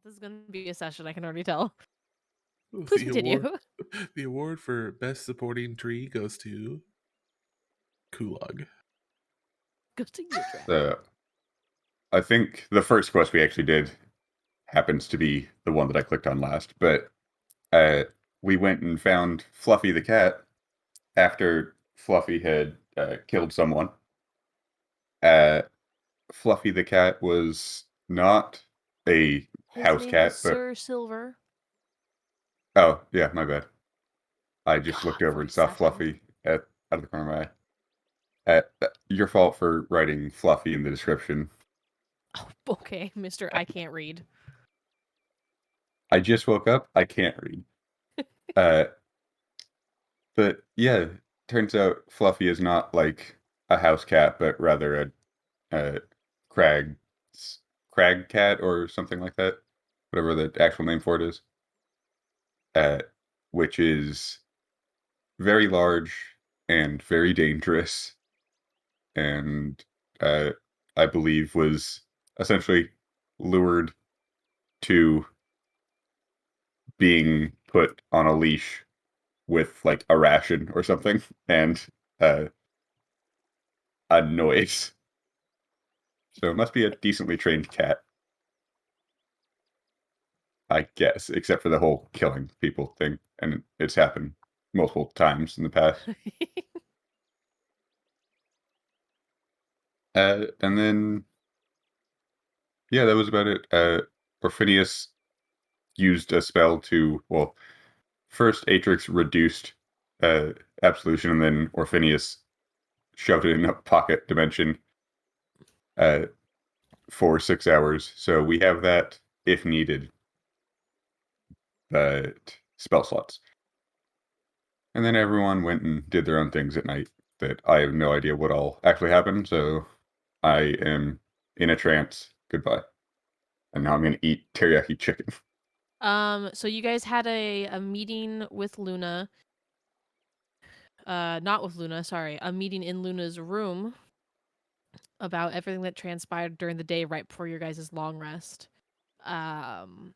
This is going to be a session, I can already tell. The Please continue. the award for best supporting tree goes to Kulog. Goes to you, Trav. I think the first quest we actually did happens to be the one that I clicked on last, but we went and found Fluffy the cat after Fluffy had killed someone. Fluffy the cat was not a His house name cat, was but Sir Silver. oh yeah, my bad. I just God, looked over for and a saw second. Fluffy out of the corner of my eye. Your fault for writing Fluffy in the description. Oh, okay, Mister. I can't read. I just woke up. I can't read. But yeah, turns out Fluffy is not like a house cat, but rather a crag crag cat or something like that, whatever the actual name for it is. Which is very large and very dangerous, and I believe was essentially lured to being put on a leash with like a ration or something and a noise. So it must be a decently trained cat, I guess, except for the whole killing people thing, and it's happened multiple times in the past. And then, yeah, that was about it. Orphinius used a spell to, well, first Atrix reduced Absolution, and then Orphinius shoved it in a pocket dimension for 6 hours. So we have that if needed, but spell slots. And then everyone went and did their own things at night that I have no idea what all actually happened, so I am in a trance. Goodbye. And now I'm going to eat teriyaki chicken. So you guys had a meeting with Luna. Not with Luna, sorry. A meeting in Luna's room about everything that transpired during the day right before your guys' long rest. You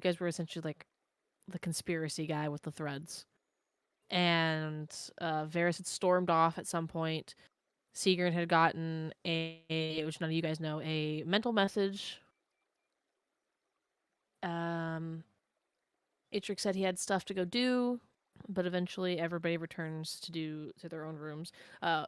guys were essentially like the conspiracy guy with the threads. And Varys had stormed off at some point. Sigrun had gotten which none of you guys know, a mental message. Atrix said he had stuff to go do, but eventually everybody returns to their own rooms. Ilthin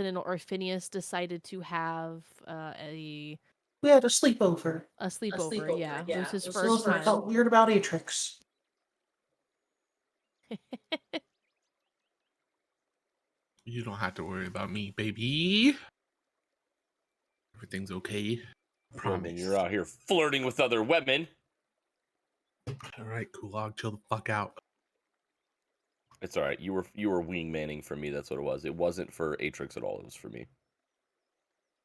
and Orphinius decided to have We had a sleepover. a sleepover. Yeah, it was his first Silver time. felt weird about Atrix. You don't have to worry about me, baby. Everything's okay. Promise. You're out here flirting with other women. All right, Kulog, chill the fuck out. It's all right. You were wingmanning for me. That's what it was. It wasn't for Atrix at all. It was for me.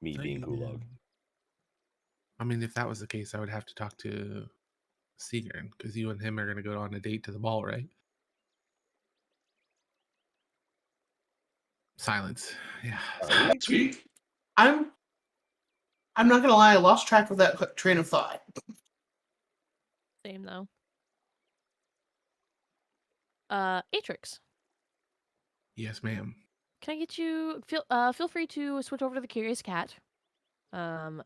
Me being Kulog. I mean, if that was the case, I would have to talk to Sigrun, because you and him are going to go on a date to the ball, right? Silence. Yeah. Sweet. I'm not gonna lie, I lost track of that train of thought. Same though. Atrix. Yes, ma'am. Can I get you feel free to switch over to the Curious Cat. For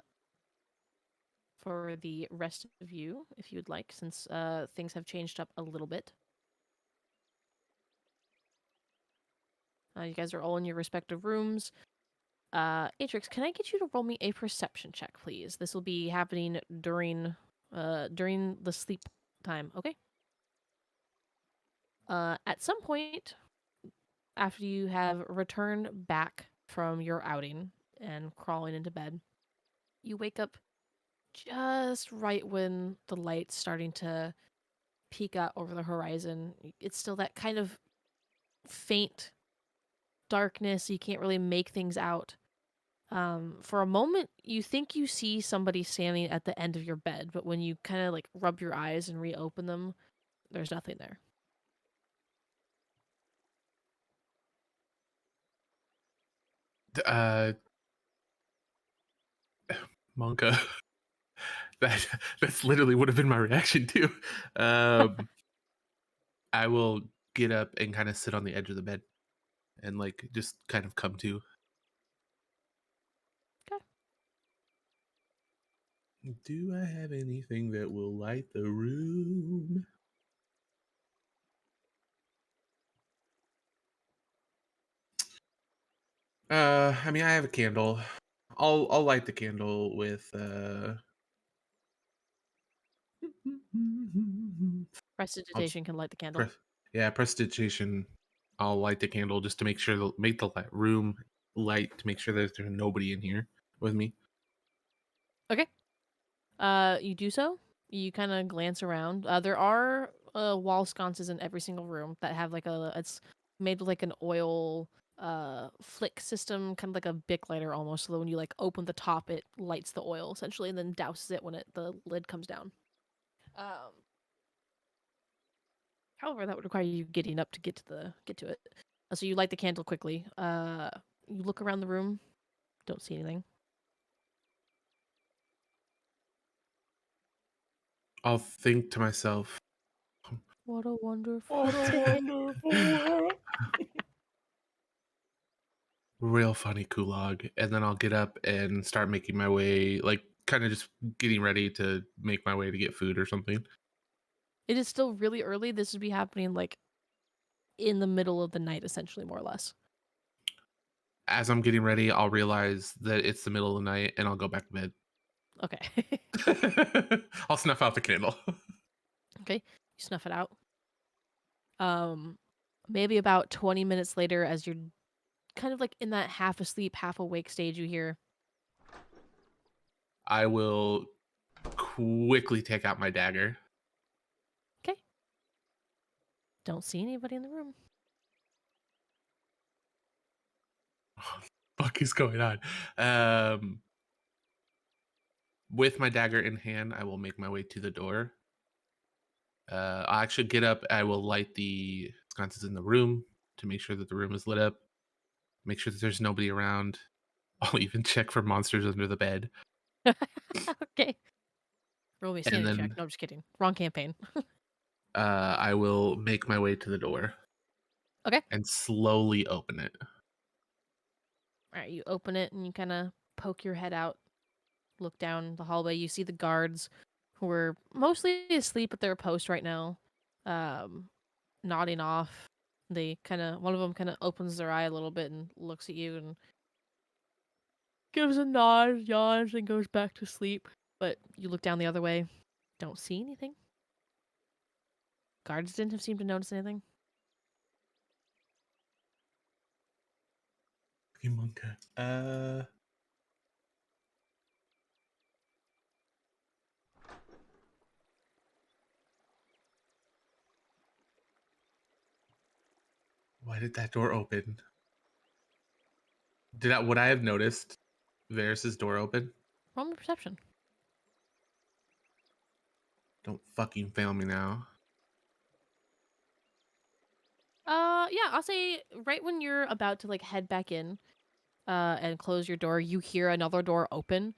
the rest of you, if you would like, since things have changed up a little bit. You guys are all in your respective rooms. Atrix, can I get you to roll me a perception check, please? This will be happening during the sleep time, okay? At some point, after you have returned back from your outing and crawling into bed, you wake up just right when the light's starting to peek out over the horizon. It's still that kind of faint darkness. You can't really make things out. For a moment, you think you see somebody standing at the end of your bed, but when you kind of like rub your eyes and reopen them, there's nothing there. Monka. That's literally would have been my reaction too. I will get up and kind of sit on the edge of the bed and like just kind of come to. Okay. Do I have anything that will light the room? I mean, I have a candle. I'll light the candle with Prestidigitation can light the candle. prestidigitation. I'll light the candle just to make sure make the room light to make sure there's nobody in here with me. Okay. You do so. You kind of glance around. There are wall sconces in every single room that have like it's made with like an oil flick system, kind of like a Bic lighter almost, so that when you like open the top, it lights the oil essentially, and then douses it when the lid comes down. However, that would require you getting up to get to it. So you light the candle quickly. You look around the room, don't see anything. I'll think to myself, What a wonderful What a day. wonderful world. real funny Kulog, and then I'll get up and start making my way, like kind of just getting ready to make my way to get food or something. It is still really early. This would be happening like in the middle of the night, essentially, more or less. As I'm getting ready, I'll realize that it's the middle of the night, and I'll go back to bed. Okay. I'll snuff out the candle. Okay. You snuff it out. Maybe about 20 minutes later, as you're kind of like in that half asleep, half awake stage, you hear, I will quickly take out my dagger. okay. Don't see anybody in the room. What the fuck is going on? With my dagger in hand, I will make my way to the door. I'll actually get up. I will light the sconces in the room to make sure that the room is lit up. Make sure that there's nobody around. I'll even check for monsters under the bed. Okay. Roll me a And sanity then- check. No, I'm just kidding. Wrong campaign. I will make my way to the door. Okay. And slowly open it. All right, you open it and you kind of poke your head out, look down the hallway. You see the guards who are mostly asleep at their post right now, nodding off. They one of them kind of opens their eye a little bit and looks at you and gives a nod, yawns, and goes back to sleep. But you look down the other way, don't see anything. Guards didn't seem to notice anything. Monka. Why did that door open? Would I have noticed Varys's door open? Roll me perception. Don't fucking fail me now. Yeah, I'll say right when you're about to like head back in, and close your door, you hear another door open,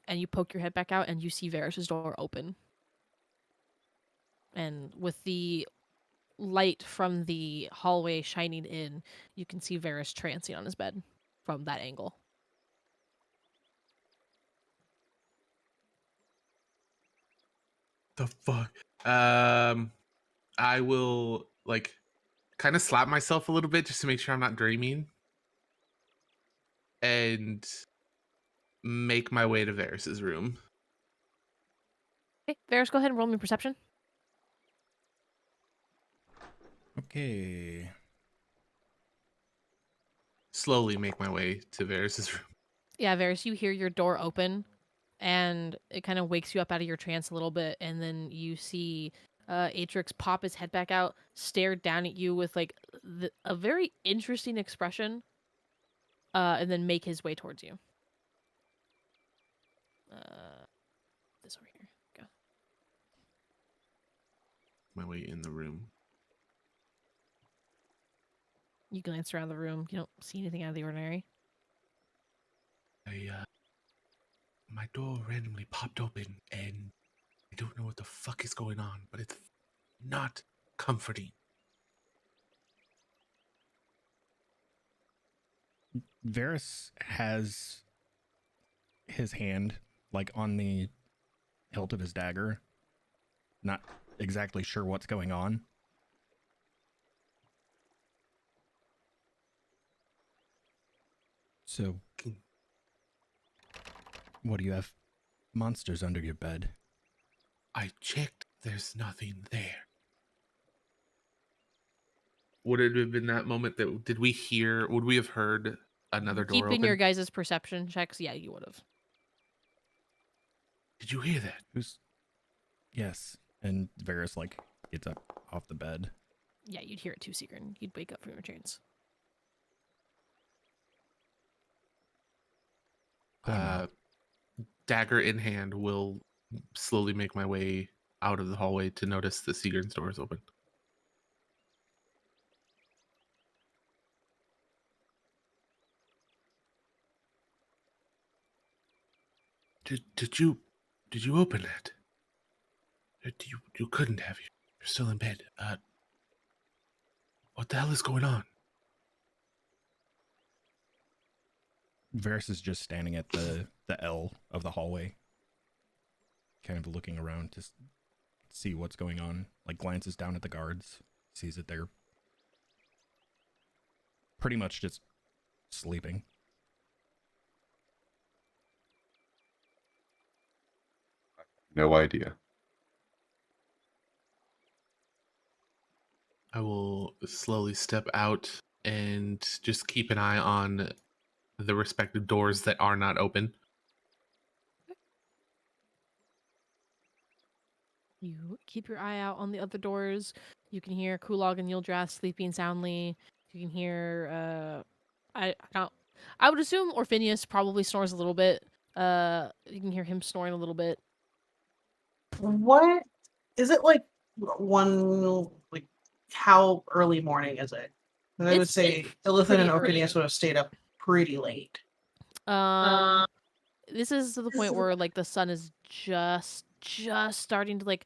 and you poke your head back out, and you see Varys's door open. And with the light from the hallway shining in, you can see Varys trancing on his bed from that angle. The fuck? I will like kind of slap myself a little bit just to make sure I'm not dreaming, and make my way to Varys's room. Okay, Varys, go ahead and roll me perception. Okay. Slowly make my way to Varys's room. Yeah, Varys, you hear your door open, and it kind of wakes you up out of your trance a little bit, and then you see Atrix pop his head back out, stare down at you with like a very interesting expression, and then make his way towards you. This over here. Go. My way in the room. You glance around the room. You don't see anything out of the ordinary. I my door randomly popped open, and I don't know what the fuck is going on, but it's not comforting. Varys has his hand like on the hilt of his dagger, not exactly sure what's going on. So, what do you have? Monsters under your bed? I checked. There's nothing there. Would it have been that moment that would we have heard another door Keeping open? your guys' perception checks, yeah, you would have. Did you hear that? Yes. And Varys like gets up off the bed. Yeah, you'd hear it too, Sigurd. You'd wake up from your trance. Dagger in hand, will slowly make my way out of the hallway to notice that Sigurd's door is open. Did you open that? You couldn't have. You're still in bed. What the hell is going on? Varys is just standing at the L of the hallway, kind of looking around to see what's going on. Like glances down at the guards, sees that they're pretty much just sleeping. No idea. I will slowly step out and just keep an eye on the respective doors that are not open. You keep your eye out on the other doors. You can hear Kulog and Yildrath sleeping soundly. You can hear I would assume Orphinius probably snores a little bit. You can hear him snoring a little bit. What is it like? Like how early morning is it? And I would It's say Illithin pretty and early. Orphinius would have stayed up pretty late. This is to the point where like the sun is just starting to like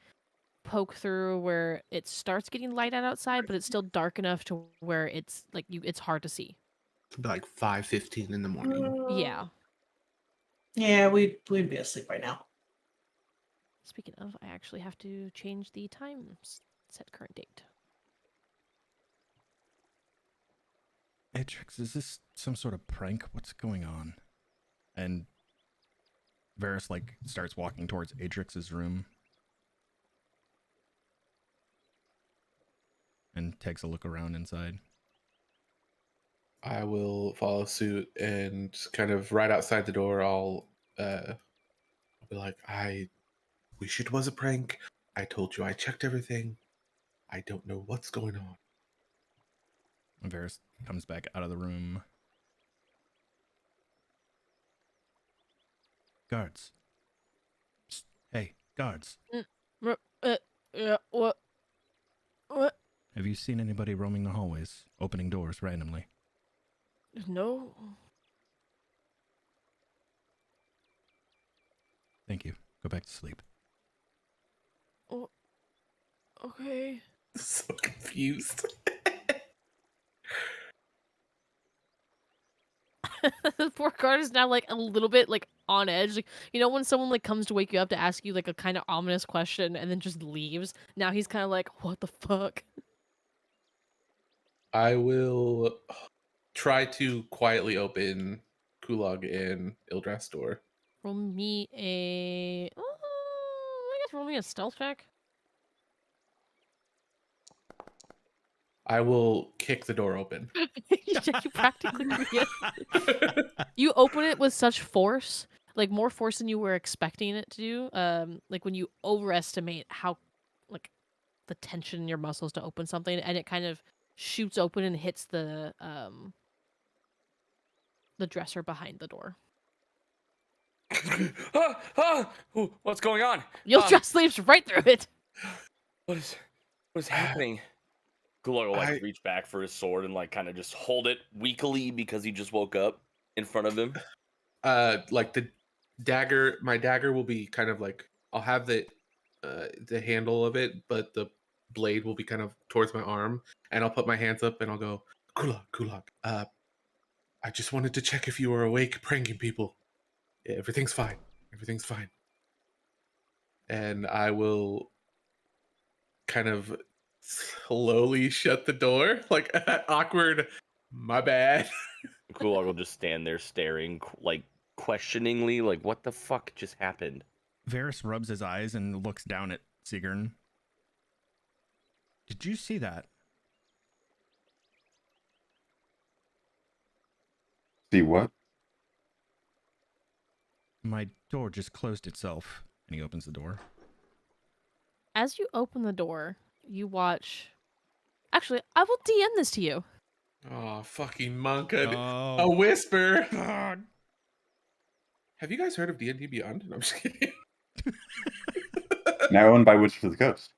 poke through where it starts getting light out outside, but it's still dark enough to where it's like it's hard to see. It'll be like 5:15 in the morning. Yeah. Yeah, we'd be asleep by now. Speaking of, I actually have to change the time set current date. Atrix, is this some sort of prank? What's going on? And Varys like starts walking towards Atrix's room and takes a look around inside. I will follow suit, and kind of right outside the door, I'll be like, I wish it was a prank. I told you I checked everything. I don't know what's going on. And Varys comes back out of the room. Guards. Psst. Hey, guards. Yeah, what? Have you seen anybody roaming the hallways, opening doors randomly? No. Thank you. Go back to sleep. Oh, okay. So confused. The poor guard is now like a little bit like on edge. Like, you know when someone like comes to wake you up to ask you like a kind of ominous question and then just leaves? Now he's kind of like, what the fuck? I will try to quietly open Kulog and Ildrath's door. Roll me a I guess roll me a stealth check. I will kick the door open. You practically can. You open it with such force, like more force than you were expecting it to do. Like when you overestimate how, like, the tension in your muscles to open something, and it kind of shoots open and hits the dresser behind the door. Ooh, what's going on? You'll just leaps right through it. What is happening? Kulog will like reach back for his sword and like kind of just hold it weakly because he just woke up in front of him. Like dagger. My dagger will be kind of like I'll have the handle of it, but the blade will be kind of towards my arm, and I'll put my hands up and I'll go, Kulak. I just wanted to check if you were awake, pranking people. Yeah, everything's fine. Everything's fine. And I will kind of slowly shut the door, like awkward. My bad. Kulak will just stand there staring, like questioningly, like what the fuck just happened? Varys rubs his eyes and looks down at Sigrun. Did you see that? See what? My door just closed itself. And he opens the door. As you open the door, you watch. Actually, I will DM this to you. Oh, fucking monk. A Oh. whisper. God. Have you guys heard of D&D Beyond? No, I'm just kidding. Now owned by Wizards of the Coast.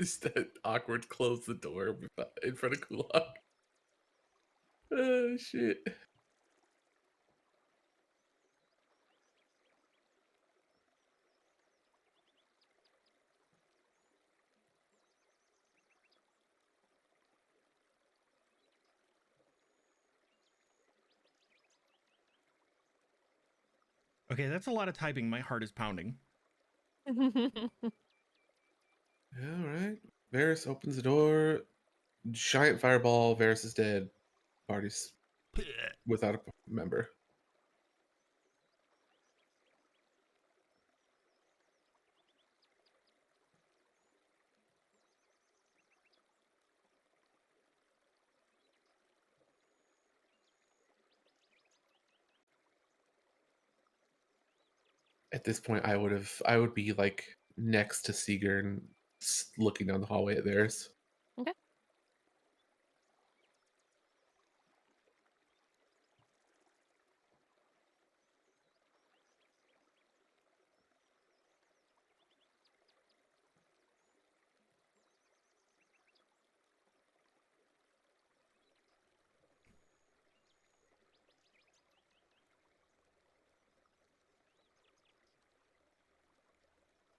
Is that awkward close the door in front of Kulak? Oh, shit. Okay, that's a lot of typing. My heart is pounding. All right. Varys opens the door. Giant fireball. Varys is dead. Party's without a member. At this point, I would be like next to Seeger and looking down the hallway at theirs. Okay.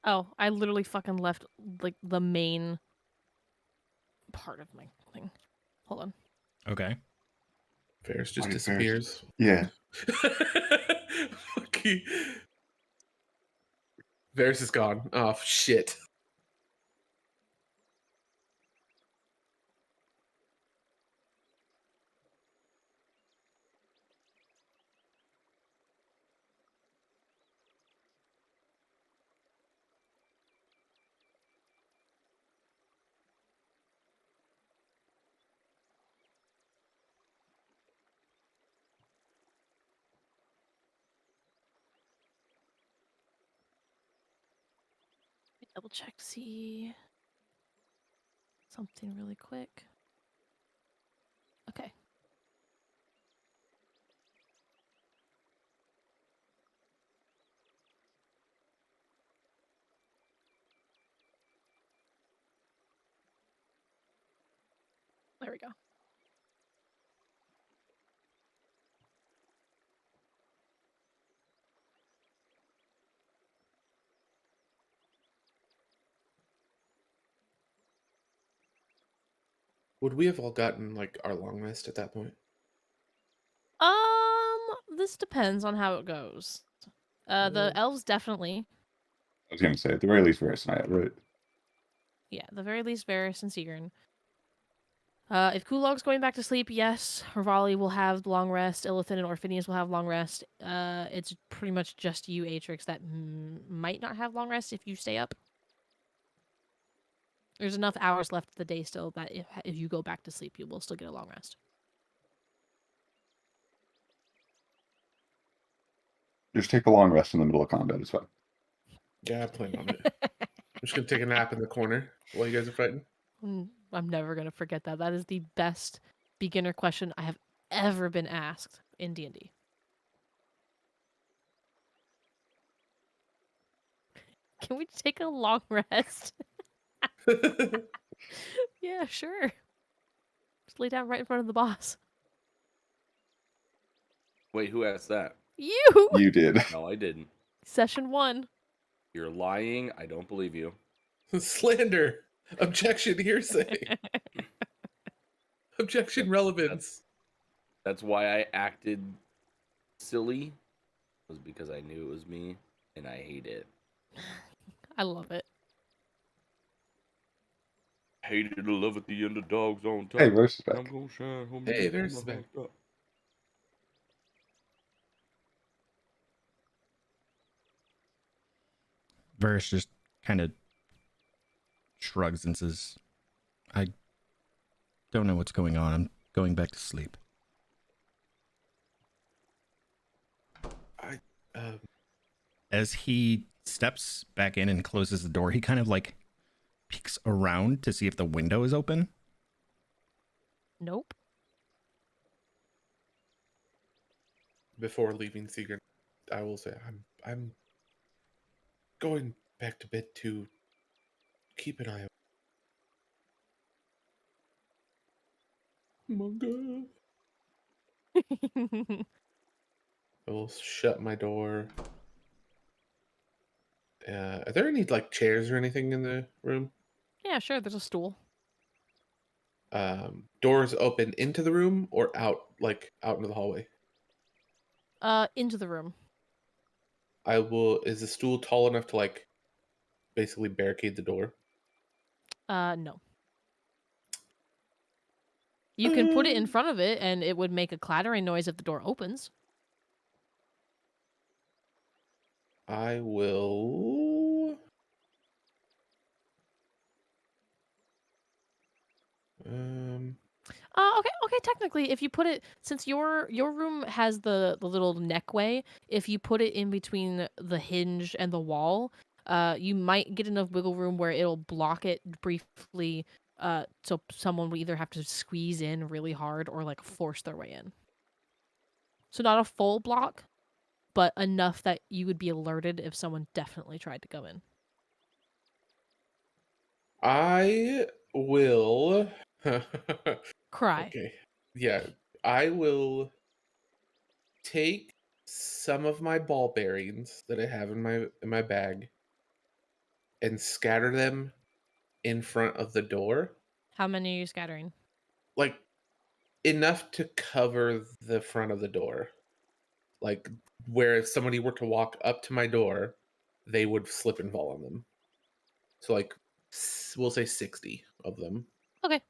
Oh, I literally fucking left like the main part of my thing. Hold on. Okay. Varys just Why did Varys disappears. Yeah. Okay. Varys is gone. Oh shit. Double check, see something really quick. Okay. There we go. Would we have all gotten like our long rest at that point? This depends on how it goes. The elves definitely. I was going to say, at the very least, Varys and I, right? Yeah, at the very least, Varys and Sigrun. If Kulog's going back to sleep, yes, Rivali will have long rest. Illithid and Orphinius will have long rest. It's pretty much just you, Atrix, that might not have long rest if you stay up. There's enough hours left of the day still that if you go back to sleep, you will still get a long rest. Just take a long rest in the middle of combat. It's fine. Yeah, I plan on it. I'm just gonna take a nap in the corner while you guys are fighting. I'm never gonna forget that. That is the best beginner question I have ever been asked in D&D. Can we take a long rest? Yeah, sure. Just lay down right in front of the boss. Wait, who asked that? You! You did. No, I didn't. Session 1. You're lying. I don't believe you. Slander. Objection. Hearsay. Objection. Relevance. That's why I acted silly. Was because I knew it was me, and I hate it. I love it. Hated to love at the end of dogs on top. Hey, Verse is I'm back. gonna shine. Homie, Hey, get there's my back. heart up. Varys just kind of shrugs and says, I don't know what's going on. I'm going back to sleep. As he steps back in and closes the door, he kind of like peeks around to see if the window is open. Nope. Before leaving Secret, I will say I'm going back to bed to keep an eye out. Manga. I will shut my door. Are there any like chairs or anything in the room? Yeah, sure, there's a stool. Doors open into the room or out, like out into the hallway? Into the room. I will. Is the stool tall enough to like basically barricade the door? No. You can put it in front of it and it would make a clattering noise if the door opens. I will. Okay, technically, if you put it, since your room has the little neckway, if you put it in between the hinge and the wall, you might get enough wiggle room where it'll block it briefly, so someone will either have to squeeze in really hard or like force their way in. So not a full block, but enough that you would be alerted if someone definitely tried to go in. I will. Cry. Okay. Yeah, I will take some of my ball bearings that I have in my bag and scatter them in front of the door, How many are you scattering? like enough to cover the front of the door. Like where if somebody were to walk up to my door, they would slip and fall on them. So like we'll say 60 of them. Okay.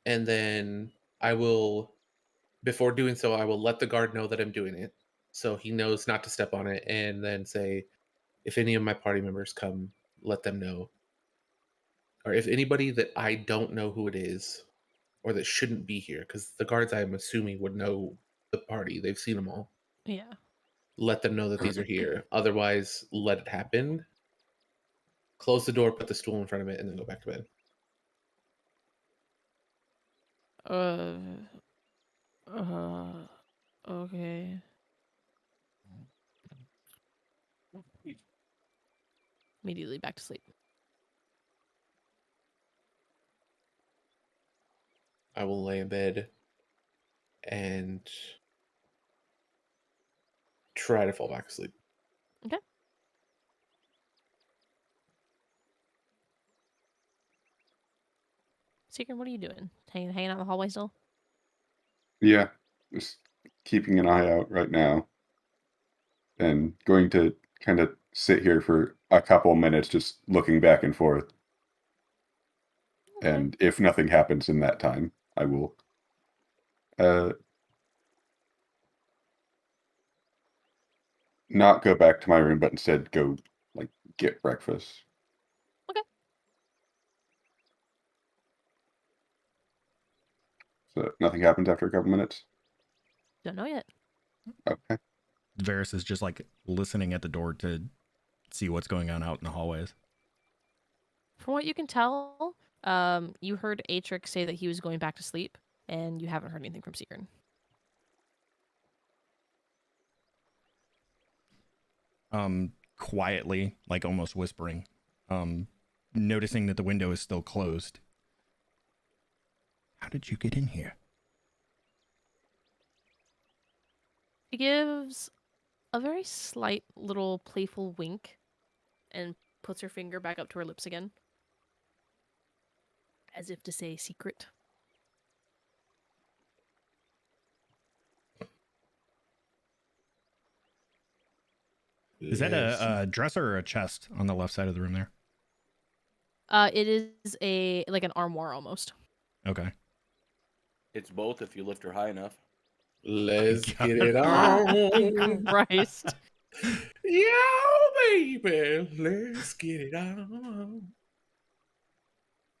And then I will, before doing so, I will let the guard know that I'm doing it, so he knows not to step on it, and then say, if any of my party members come, let them know. Or if anybody that I don't know who it is, or that shouldn't be here, because the guards I'm assuming would know the party, they've seen them all. Yeah. Let them know that these are here. Otherwise, let it happen. Close the door, put the stool in front of it, and then go back to bed. Okay. Immediately back to sleep. I will lay in bed and try to fall back asleep. Okay. Secret, what are you doing? Hanging out in the hallway still? Yeah, just keeping an eye out right now. And going to kind of sit here for a couple minutes, just looking back and forth. Okay. And if nothing happens in that time, I will not go back to my room, but instead go like get breakfast. Okay. So nothing happens after a couple minutes. Don't know yet. Okay. Varys is just like listening at the door to see what's going on out in the hallways. From what you can tell, you heard Atrix say that he was going back to sleep, and you haven't heard anything from Seagern. Quietly, like almost whispering, noticing that the window is still closed. How did you get in here? She gives a very slight little playful wink and puts her finger back up to her lips again, as if to say secret. Is that a dresser or a chest on the left side of the room there? It is like an armoire almost. Okay. It's both if you lift her high enough. Let's God. get it on. Christ. Yo, baby, let's get it on.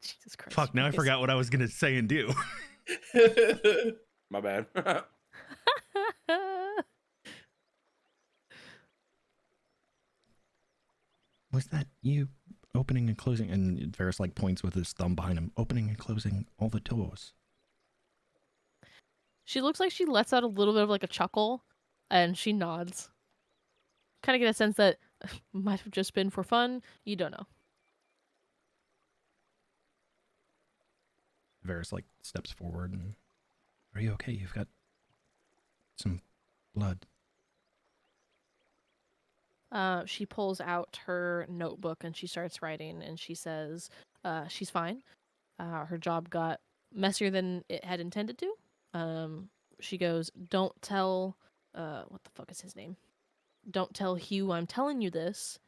Jesus Christ. Fuck, now I Okay, forgot what I was going to say and do. My bad. Was that you opening and closing? And Varys like points with his thumb behind him, opening and closing all the doors. She looks like she lets out a little bit of like a chuckle, and she nods. Kind of get a sense that might have just been for fun. You don't know. Varys like steps forward and, are you okay? You've got some blood. She pulls out her notebook and she starts writing, and she says she's fine. Her job got messier than it had intended to. She goes, don't tell, what the fuck is his name? Don't tell Hugh I'm telling you this,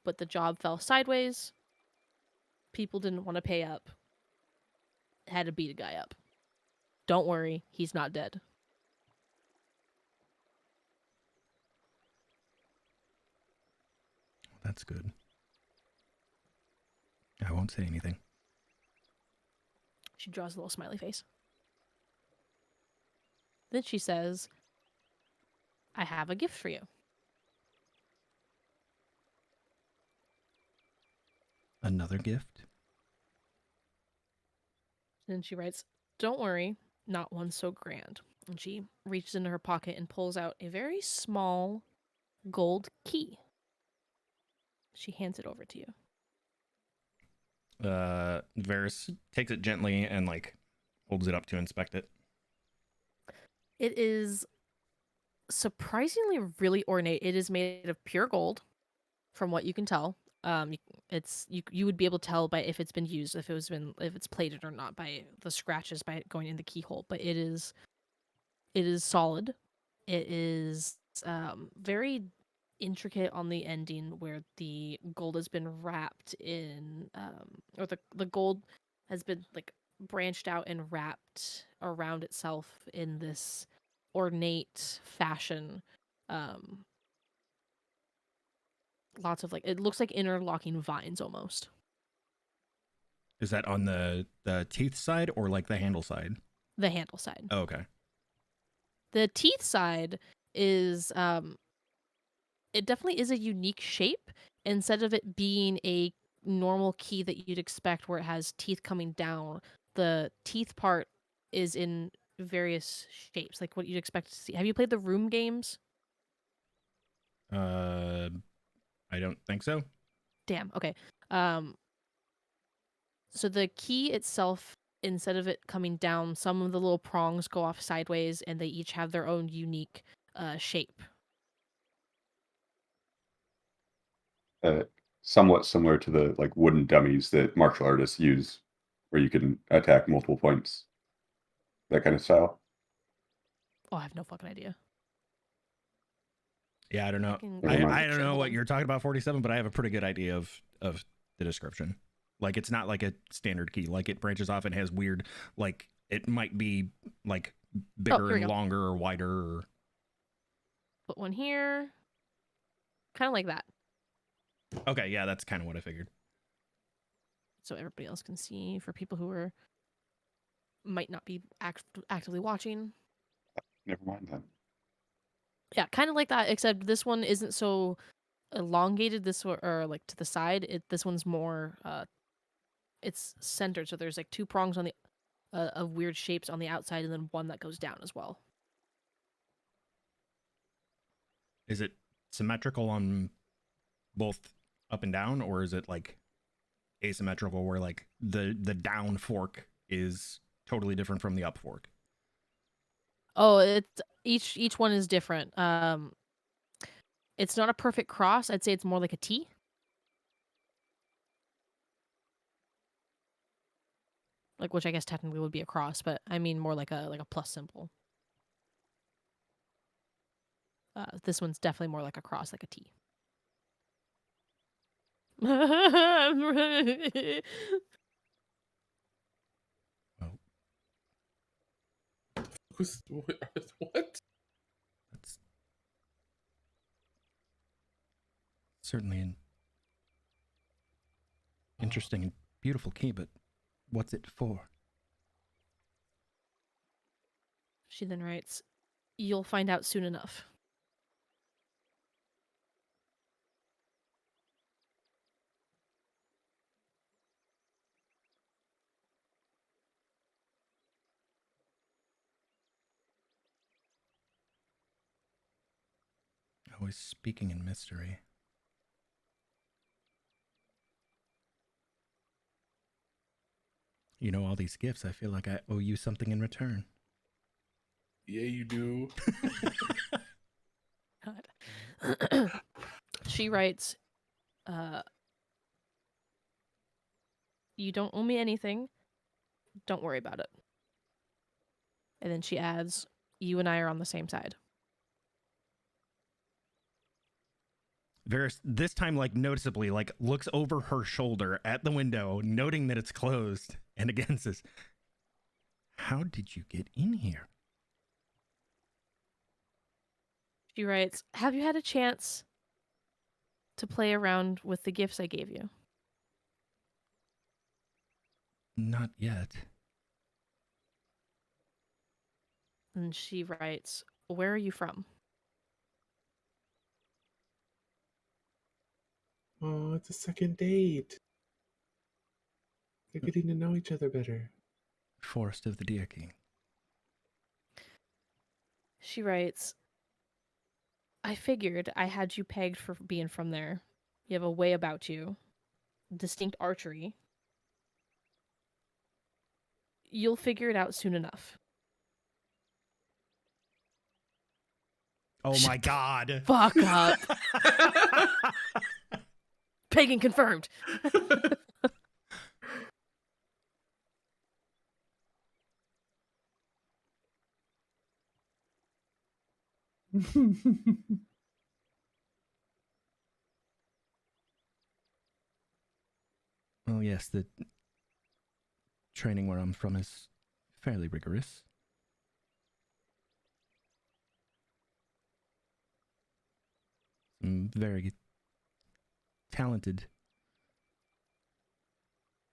but the job fell sideways. People didn't want to pay up. Had to beat a guy up. Don't worry, he's not dead. That's good. I won't say anything. She draws a little smiley face. Then she says, I have a gift for you. Another gift? Then she writes, don't worry, not one so grand. And she reaches into her pocket and pulls out a very small gold key. She hands it over to you. Varys takes it gently and like holds it up to inspect it. It is surprisingly really ornate. It is made of pure gold, from what you can tell. You would be able to tell by if it's been used, if it's plated or not, by the scratches by it going in the keyhole. But it is solid. It is very intricate on the ending, where the gold has been wrapped in, or the gold has been like branched out and wrapped around itself in this ornate fashion. Lots of like, it looks like interlocking vines almost. Is that on the teeth side or like the handle side? The handle side. Oh, okay. The teeth side is it definitely is a unique shape. Instead of it being a normal key that you'd expect where it has teeth coming down, the teeth part is in various shapes, like what you'd expect to see. Have you played the room games? I don't think so. Damn. Okay. So the key itself, instead of it coming down, some of the little prongs go off sideways, and they each have their own unique shape. Somewhat similar to the like wooden dummies that martial artists use, where you can attack multiple points. That kind of style. Oh, I have no fucking idea. Yeah, I don't know. Never mind. I don't know Hold what on. you're talking about, 47, but I have a pretty good idea of the description. Like, it's not like a standard key. Like, it branches off and has weird, like, it might be like bigger here we and go. longer or wider. Or... Put one here. Kind of like that. Okay, yeah, that's kind of what I figured. So everybody else can see, for people who are might not be actively watching. Never mind then. Yeah, kind of like that, except this one isn't so elongated. This one, or like to the side. This one's more. It's centered, so there's like two prongs on the of weird shapes on the outside, and then one that goes down as well. Is it symmetrical on both up and down, or is it like asymmetrical where like the down fork is totally different from the up fork? Oh, it's each one is different. It's not a perfect cross. I'd say it's more like a T. Like, which I guess technically would be a cross, but I mean more like a plus symbol. This one's definitely more like a cross, like a T. What? That's certainly an interesting and beautiful key, but what's it for? She then writes, "You'll find out soon enough." Always speaking in mystery. You know, all these gifts, I feel like I owe you something in return. Yeah, you do. God. She writes, "You don't owe me anything. Don't worry about it." And then she adds, "You and I are on the same side." Varys, this time, like, noticeably, like, looks over her shoulder at the window, noting that it's closed, and again says, "How did you get in here?" She writes, "Have you had a chance to play around with the gifts I gave you?" Not yet. And she writes, "Where are you from?" Oh, it's a second date. They're getting to know each other better. Forest of the Deer King. She writes, "I figured I had you pegged for being from there. You have a way about you. Distinct archery. You'll figure it out soon enough." Oh my god. Fuck up. Pagan confirmed. Well, yes, the training where I'm from is fairly rigorous. Some very talented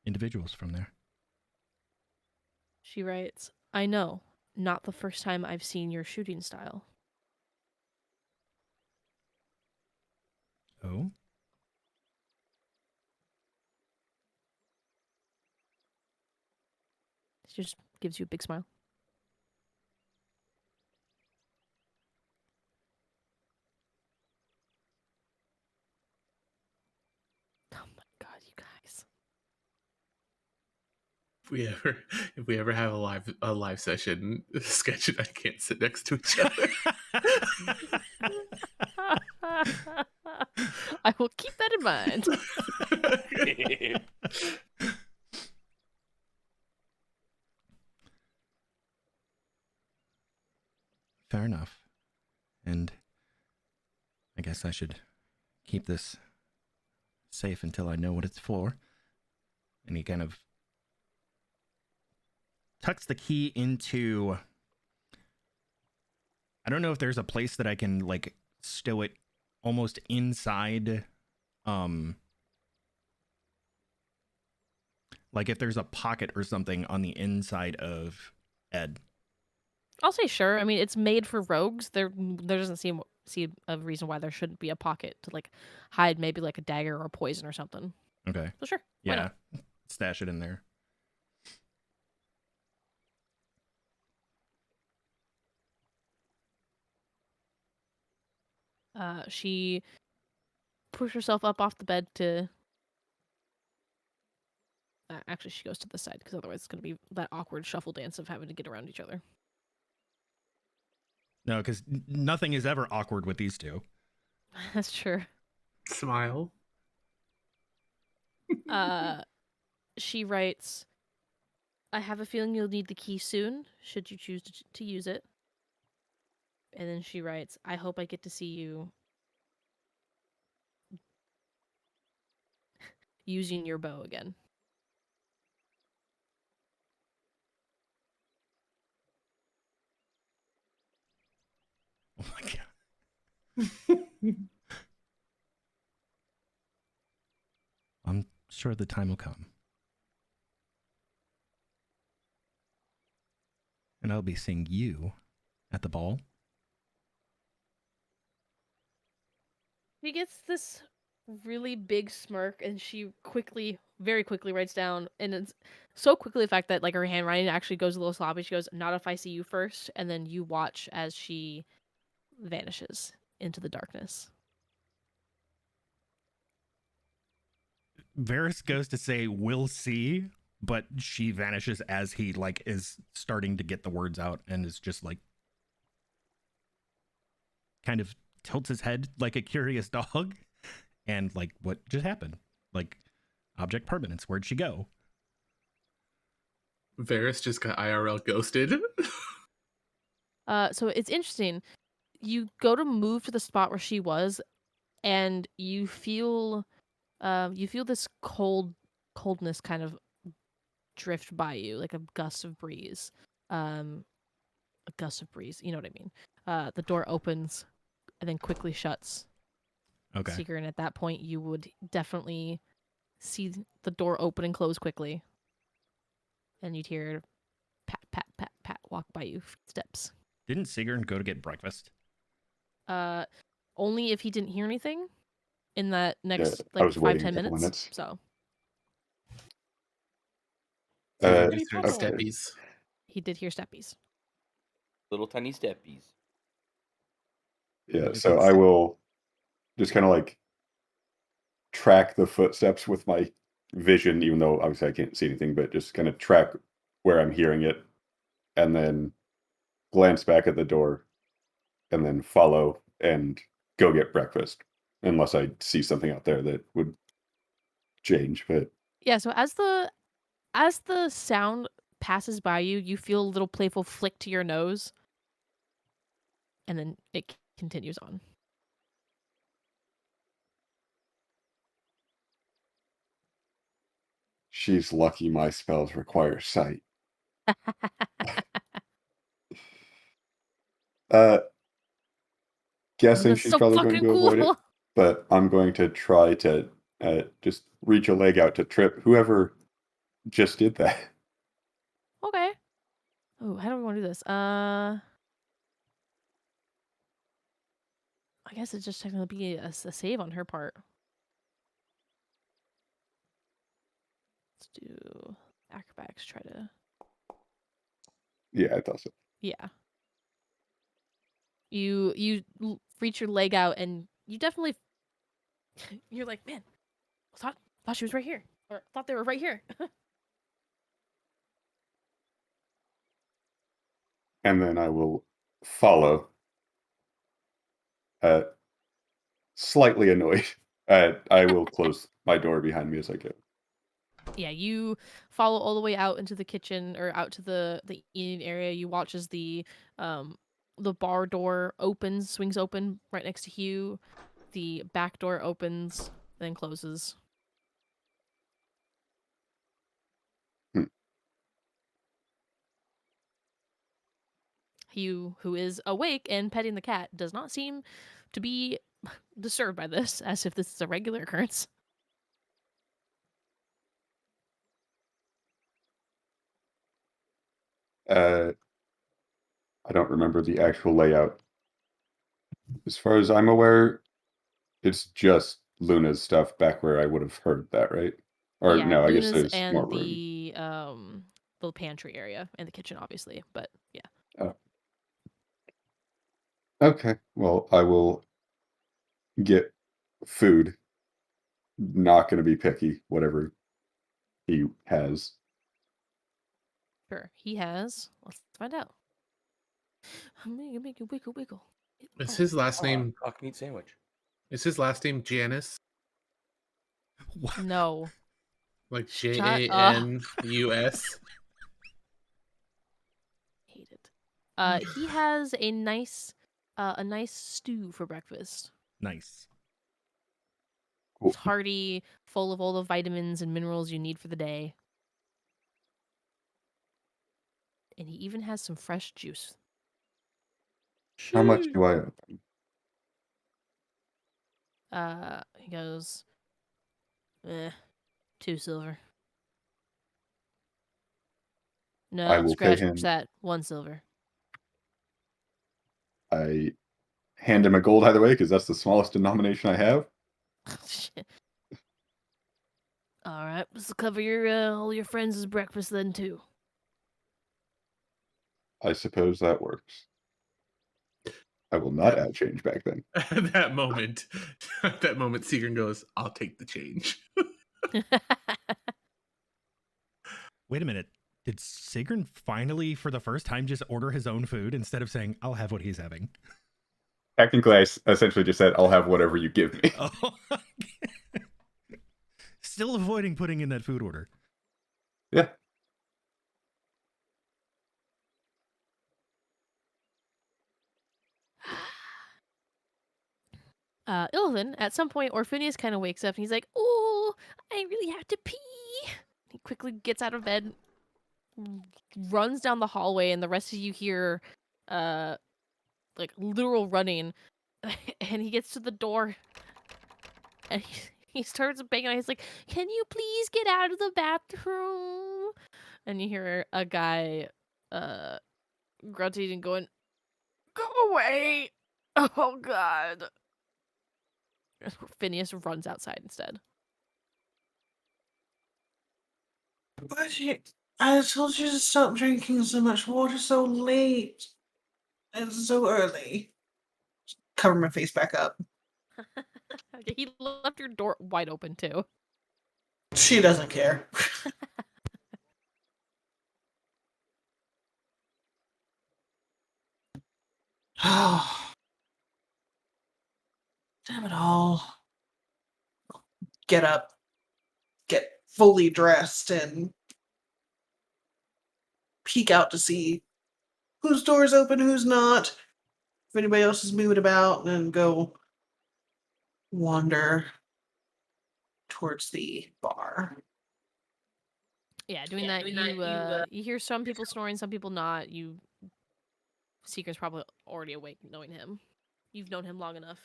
individuals from there. She writes, "I know. Not the first time I've seen your shooting style." Oh? She just gives you a big smile. Oh my god, you guys. If we ever have a live session, Sketch and I can't sit next to each other. I will keep that in mind. Fair enough. And I guess I should keep this safe until I know what it's for. And he kind of tucks the key into... I don't know if there's a place that I can, like, stow it almost inside, Like if there's a pocket or something on the inside of Ed. I'll say sure. I mean, it's made for rogues. There doesn't seem a reason why there shouldn't be a pocket to like hide maybe like a dagger or poison or something. Okay. So sure. Why Yeah. Stash it in there. She pushed herself up off the bed to. Actually, she goes to the side because otherwise it's going to be that awkward shuffle dance of having to get around each other. No, because nothing is ever awkward with these two. That's true. Smile. She writes, I have a feeling you'll need the key soon, should you choose to use it. And then she writes, I hope I get to see you using your bow again. Oh my god. I'm sure the time will come. And I'll be seeing you at the ball. She gets this really big smirk and she very quickly writes down, and it's so quickly the fact that like her handwriting actually goes a little sloppy. She goes, not if I see you first, and then you watch as she vanishes into the darkness. Varys goes to say, we'll see, but she vanishes as he like is starting to get the words out and is just like kind of tilts his head like a curious dog. And like, what just happened? Like, object permanence, where'd she go? Varys just got IRL ghosted. So it's interesting. You go to move to the spot where she was, and you feel this coldness kind of drift by you, like a gust of breeze. A gust of breeze, you know what I mean. The door opens and then quickly shuts. Okay. Seeker, and at that point you would definitely see the door open and close quickly. And you'd hear pat, pat, pat, pat walk by you, steps. Didn't Sigrun go to get breakfast? Only if he didn't hear anything in that next I like was waiting 5-10 a couple minutes. minutes. So He's heard okay. steppies. he did hear steppies. Little tiny steppies. Yeah, so I will just kind of like track the footsteps with my vision, even though obviously I can't see anything, but just kind of track where I'm hearing it, and then glance back at the door, and then follow and go get breakfast, unless I see something out there that would change. But Yeah, so as the sound passes by you, you feel a little playful flick to your nose, and then it continues on. she's lucky my spells require sight. Guessing That's she's so probably going fucking to avoid it, cool. but I'm going to try to just reach a leg out to trip whoever just did that. Okay. Oh, how do we want to do this? I guess it's just going to be a save on her part. Let's do acrobatics. Try to. Yeah, I thought so. Yeah. You reach your leg out and you definitely. You're like, man, thought she was right here, or thought they were right here. And then I will follow. Slightly annoyed. I will close my door behind me as I go. Yeah, you follow all the way out into the kitchen or out to the eating area. You watch as the bar door swings open right next to Hugh. The back door opens, then closes. Hugh, who is awake and petting the cat, does not seem to be disturbed by this, as if this is a regular occurrence. I don't remember the actual layout. As far as I'm aware, it's just Luna's stuff back where I would have heard that, right? Or Yeah, no, I guess Luna's there's more and room. the pantry area and the kitchen, obviously. But yeah, Oh. Okay, well, I will get food. Not going to be picky, whatever he has. sure. He has. Let's find out. Make it wiggle, wiggle. Is his last name? Cock meat sandwich. Is his last name Janus? What? No. Like Shut up. Janus? Hate it. He has a nice stew for breakfast. Nice. Cool. It's hearty, full of all the vitamins and minerals you need for the day. And he even has some fresh juice. How much do I owe? He goes, 2 silver. I No, will pay scratch him. that. 1 silver. I hand him a gold either way because that's the smallest denomination I have. Shit. All right, this will cover your all your friends' breakfast then too. I suppose that works. I will not add change back then. At that moment, Seagrin goes, "I'll take the change." Wait a minute. Did Sigrun finally, for the first time, just order his own food instead of saying, I'll have what he's having? Technically, I essentially just said, I'll have whatever you give me. Oh. Still avoiding putting in that food order. Yeah. Ilvin, at some point, Orphinius kind of wakes up and he's like, "Oh, I really have to pee." He quickly gets out of bed, runs down the hallway, and the rest of you hear, like literal running. And he gets to the door, and he starts banging on. He's like, "Can you please get out of the bathroom?" And you hear a guy, grunting and going, "Go away! Oh God!" Phineas runs outside instead. I told you to stop drinking so much water so late. It's so early. Cover my face back up. He left your door wide open too. She doesn't care. Oh, damn it all. Get up, get fully dressed, and peek out to see whose door's open, who's not, if anybody else is moving about, and go wander towards the bar. Yeah, doing that, you hear some people snoring, some people not. Seeker's probably already awake knowing him. You've known him long enough.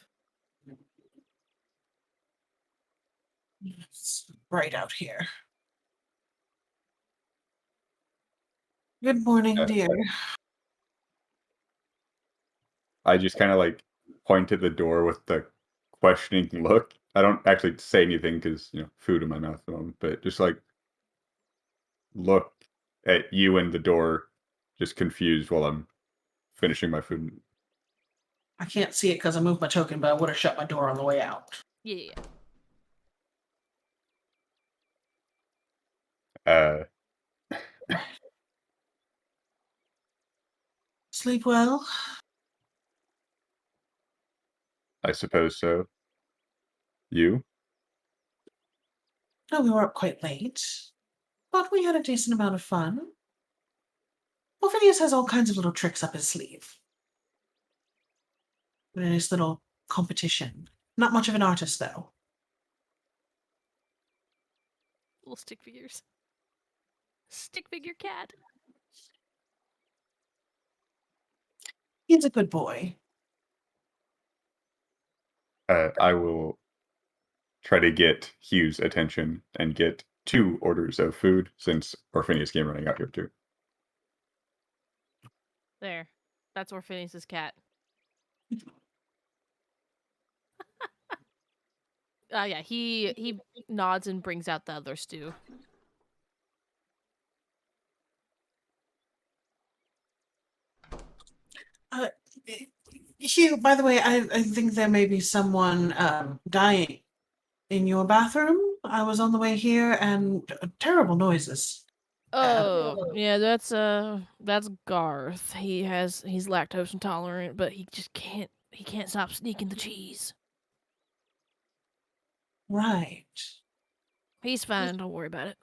It's bright out here. Good morning, dear. I just kind of like point at the door with the questioning look. I don't actually say anything because, food in my mouth at the moment, but just like look at you and the door, just confused while I'm finishing my food. I can't see it because I moved my token, but I would have shut my door on the way out. Yeah. Sleep well? I suppose so. You? No, we were up quite late, but we had a decent amount of fun. Well, Phineas has all kinds of little tricks up his sleeve. A nice little competition. Not much of an artist, though. Little stick figures. Stick figure cat. He's a good boy. I will try to get Hugh's attention and get 2 orders of food since Orphinius came running out here too. There. That's Orpheus's cat. Yeah, he nods and brings out the other stew. Hugh, by the way, I think there may be someone dying in your bathroom. I was on the way here and terrible noises. Oh, yeah, that's Garth. He's lactose intolerant, but he can't stop sneaking the cheese. Right. He's fine, don't worry about it.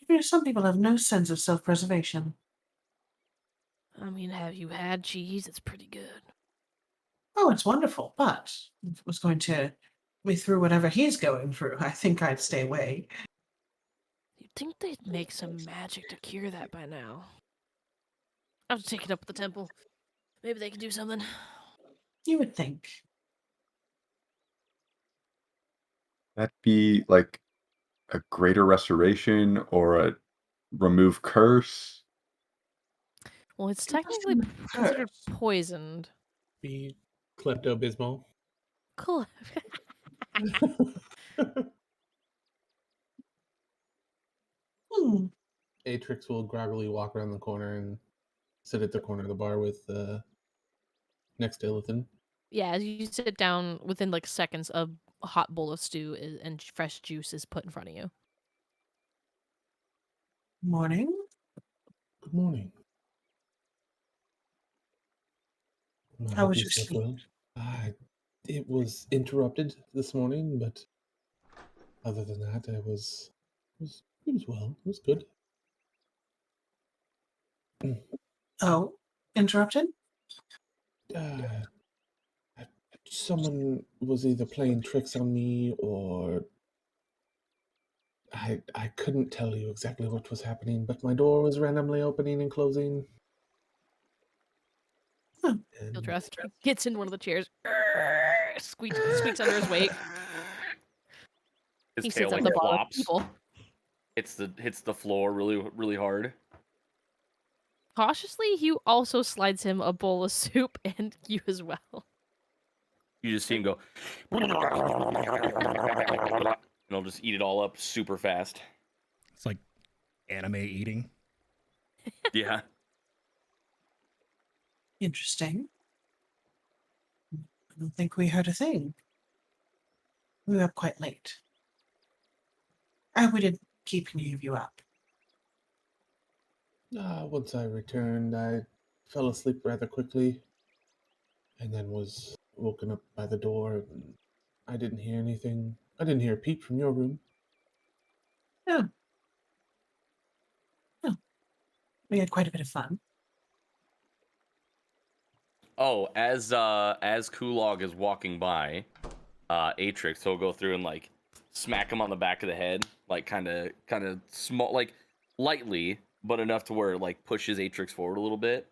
You know, some people have no sense of self-preservation. I mean, have you had cheese? It's pretty good. Oh, it's wonderful, but if it was going to be through whatever he's going through, I think I'd stay away. You'd think they'd make some magic to cure that by now. I'll have to take it up with the temple. Maybe they can do something. You would think. That be like a greater restoration or a remove curse? Well, it's It must technically be considered cursed. poisoned. Be Klepto-Bismol. Cool. Hmm. Atrix will groggily walk around the corner and sit at the corner of the bar with next to Illithin. Yeah, as you sit down, within like seconds, a hot bowl of stew and fresh juice is put in front of you. Morning. Good morning. I How hope was you your slept sleep? well. It was interrupted this morning, but other than that, it was well. It was good. Oh, interrupted? Uh, someone was either playing tricks on me or I couldn't tell you exactly what was happening, but my door was randomly opening and closing. Huh. He'll And dressed, gets in one of the chairs, squeaks under his weight. His He tail sits at like the bar with flops. people. Hits the floor really hard. Cautiously, Hugh also slides him a bowl of soup and you as well. You just see him go, and he'll just eat it all up super fast. It's like anime eating. Yeah. Interesting. I don't think we heard a thing. We were up quite late. I we didn't keep any of you up. once I returned, I fell asleep rather quickly, and then was woken up by the door. And I didn't hear anything. I didn't hear a peep from your room. Oh. Oh. We had quite a bit of fun. Oh, as Kulog is walking by, Atrix, he'll go through and like smack him on the back of the head, like kind of small, like lightly, but enough to where it like pushes Atrix forward a little bit.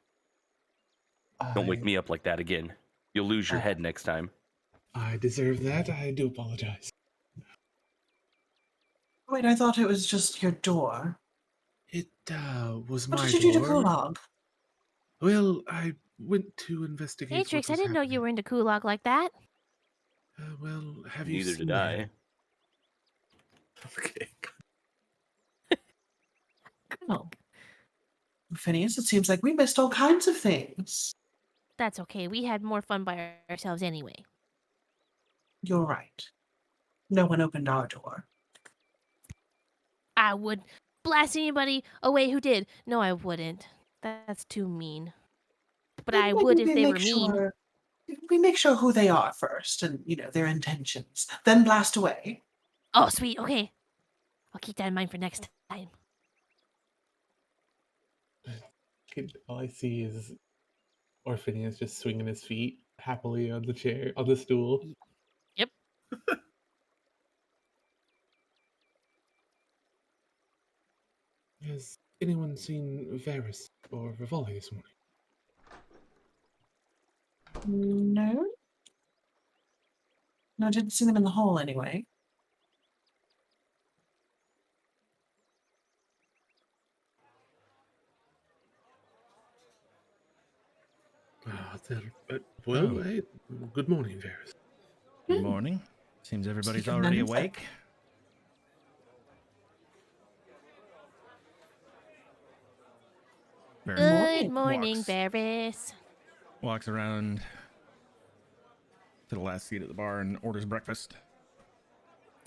Don't wake me up like that again. You'll lose your head next time. I deserve that. I do apologize. Wait, I thought it was just your door. It was What my did you do to door. Kulog? Well, I went to investigate what Matrix, I was didn't know you happening. were into Kulog like that. Well, have you Neither seen did I. him? Okay. Oh. Phineas, it seems like we missed all kinds of things. That's okay. We had more fun by ourselves anyway. You're right. No one opened our door. I would blast anybody away who did. No, I wouldn't. That's too mean. But I Maybe would if we they were make mean. sure we make sure who they are first and, you know, their intentions. Then blast away. Oh, sweet. Okay. I'll keep that in mind for next time. All I see is Orpheus just swinging his feet happily on the chair, on the stool. Yep. Has anyone seen Varys or Rivali this morning? No? No, I didn't see them in the hall anyway. Well, Oh. hey, good morning, Varys. Good morning. Seems everybody's Speak of already nuns, awake. Varys Good morning, walks, Varys. walks around to the last seat at the bar and orders breakfast.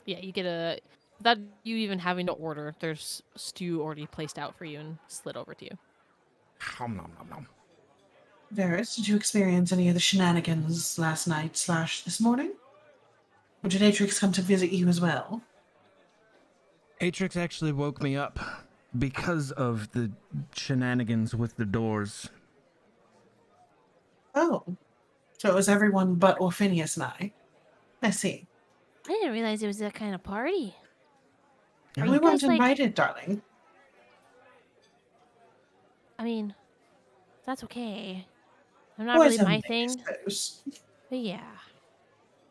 Yeah, you get a. Without you even having to order, there's stew already placed out for you and slid over to you. Nom nom nom nom. Varys, did you experience any of the shenanigans last night / this morning? Or did Atrix come to visit you as well? Atrix actually woke me up because of the shenanigans with the doors. Oh, so it was everyone but Orphinius and I. I see. I didn't realize it was that kind of party. Are We you weren't guys like? invited, darling. I mean, that's okay. I'm not Boys really my only, thing, I suppose. but yeah.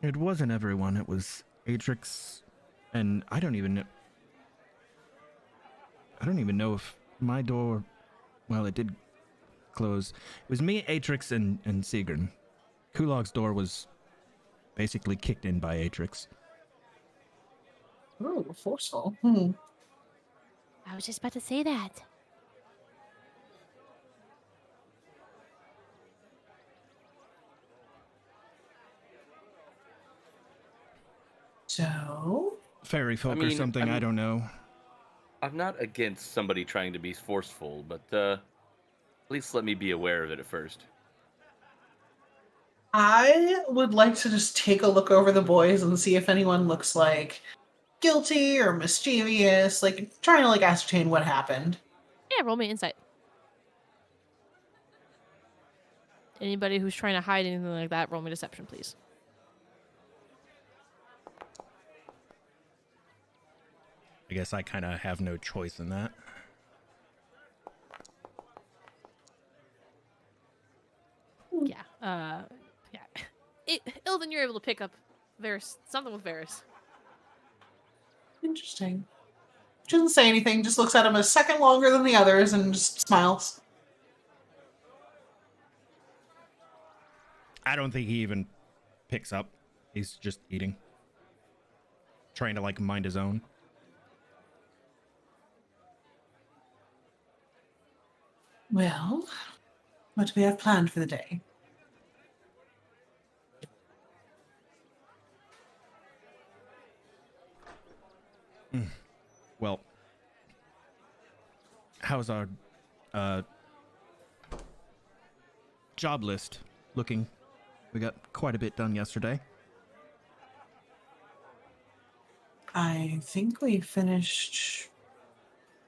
It wasn't everyone. It was Atrix, and I don't even know if my door. Well, it did close. It was me, Atrix, and Sigrun. Kulog's door was basically kicked in by Atrix. Oh, forceful. I was just about to say that. So, Fairy folk or mean, something, I don't know. I'm not against somebody trying to be forceful, but at least let me be aware of it at first. I would like to just take a look over the boys and see if anyone looks like guilty or mischievous, like trying to like ascertain what happened. Yeah, roll me insight. Anybody who's trying to hide anything like that, roll me deception, please. I guess I kind of have no choice in that. Yeah. Yeah. Ilden, you're able to pick up Varys, something with Varys. Interesting. She doesn't say anything, just looks at him a second longer than the others and just smiles. I don't think he even picks up. He's just eating. Trying to, like, mind his own. Well, what do we have planned for the day? Well, how's our job list looking? We got quite a bit done yesterday. I think we finished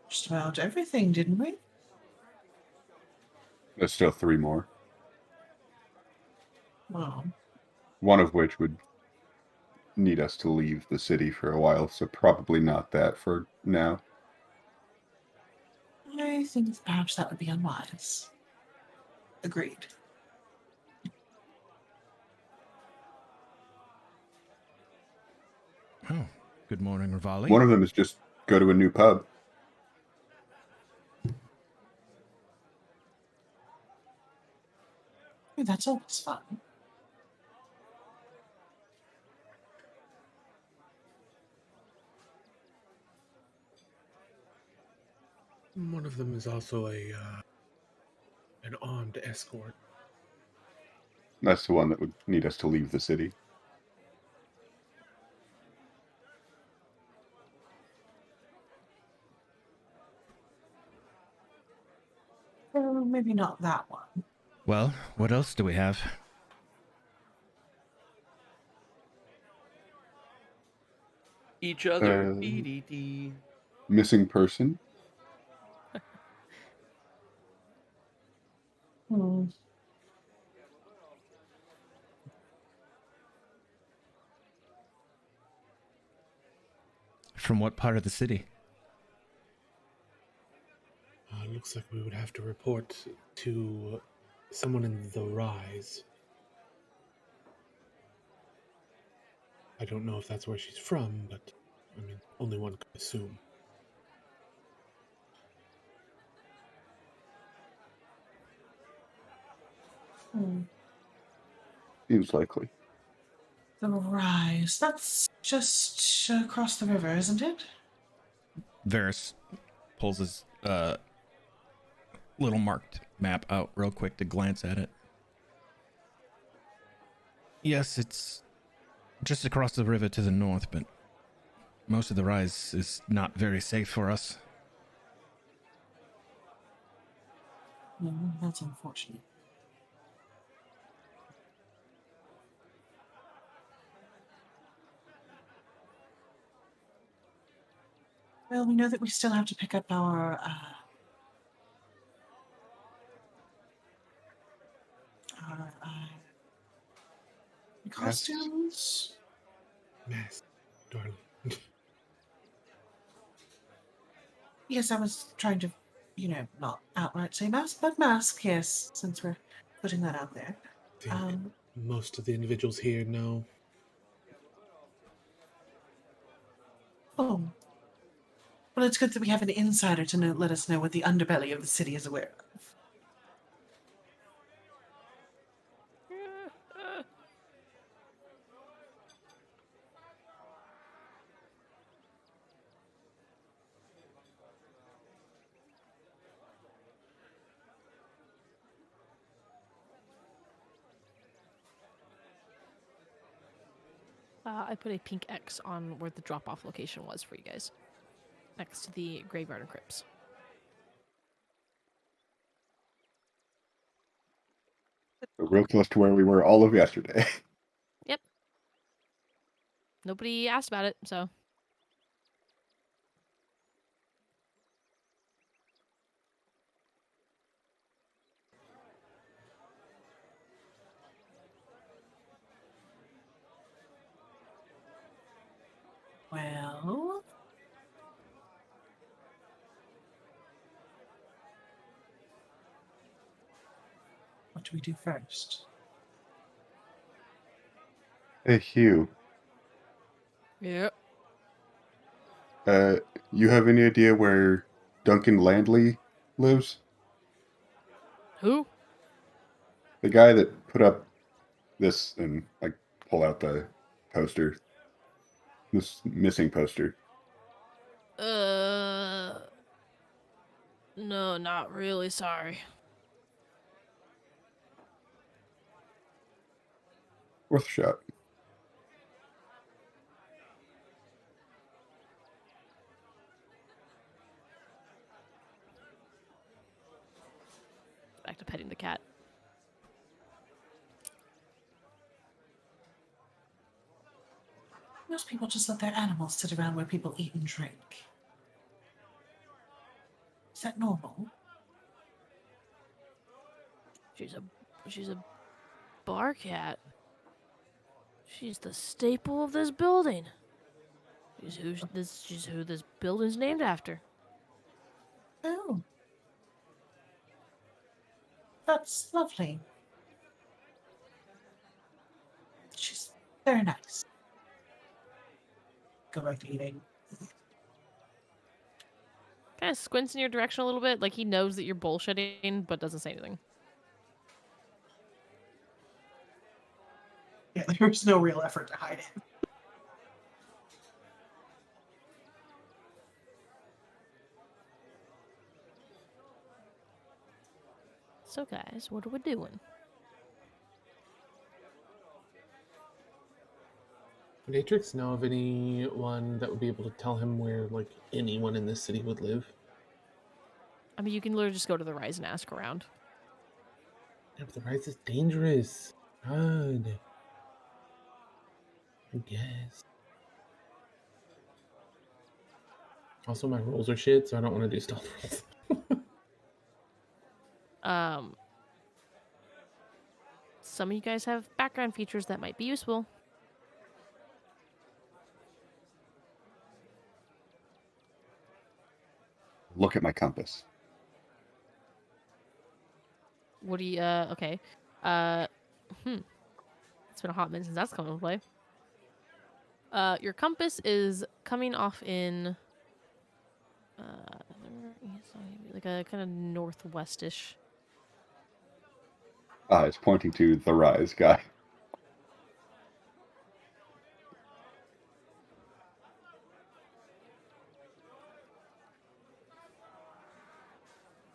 just about everything, didn't we? There's still 3 more. Well, One of which would need us to leave the city for a while, so probably not that for now. I think perhaps that would be unwise. Agreed. Oh, good morning, Rivali. One of them is just go to a new pub. That's always fun. One of them is also an armed escort. That's the one that would need us to leave the city. Maybe not that one. Well, what else do we have? Each other. Uh, Dee-dee-dee. Missing person. Hmm. From what part of the city? Looks like we would have to report to someone in the Rise. I don't know if that's where she's from, but I mean, only one could assume. Seems likely. The Rise. That's just across the river, isn't it? Varys pulls his little marked map out real quick to glance at it. Yes, it's just across the river to the north, but most of the Rise is not very safe for us. No, that's unfortunate. Well, we know that we still have to pick up our costumes. Mask, darling. Yes, I was trying to, not outright say mask, but mask, yes, since we're putting that out there. I think most of the individuals here know. Oh. Well, it's good that we have an insider to let us know what the underbelly of the city is aware of. I put a pink X on where the drop-off location was for you guys, next to the graveyard and crypts. Real close to where we were all of yesterday. Yep. Nobody asked about it, so. Well, what do we do first? Hey, Hugh. Yep. You have any idea where Duncan Landley lives? Who? The guy that put up this and pull out the poster. This missing poster. No, not really, sorry. Worth a shot. Back to petting the cat. Most people just let their animals sit around where people eat and drink. Is that normal? She's a bar cat. She's the staple of this building. She's who this building's named after. Oh. That's lovely. She's very nice. Go back to eating. Kind of squints in your direction a little bit, like he knows that you're bullshitting, but doesn't say anything. Yeah, there's no real effort to hide it. So guys, what are we doing? Would Atrix know of anyone that would be able to tell him where, anyone in this city would live? I mean, you can literally just go to the Rise and ask around. Yeah, but the Rise is dangerous. God. I guess. Also, my rolls are shit, so I don't want to do stealth rolls. Some of you guys have background features that might be useful. Look at my compass. What do you, okay. It's been a hot minute since that's come into play. Your compass is coming off in, like a kind of northwestish. It's pointing to the Rise guy.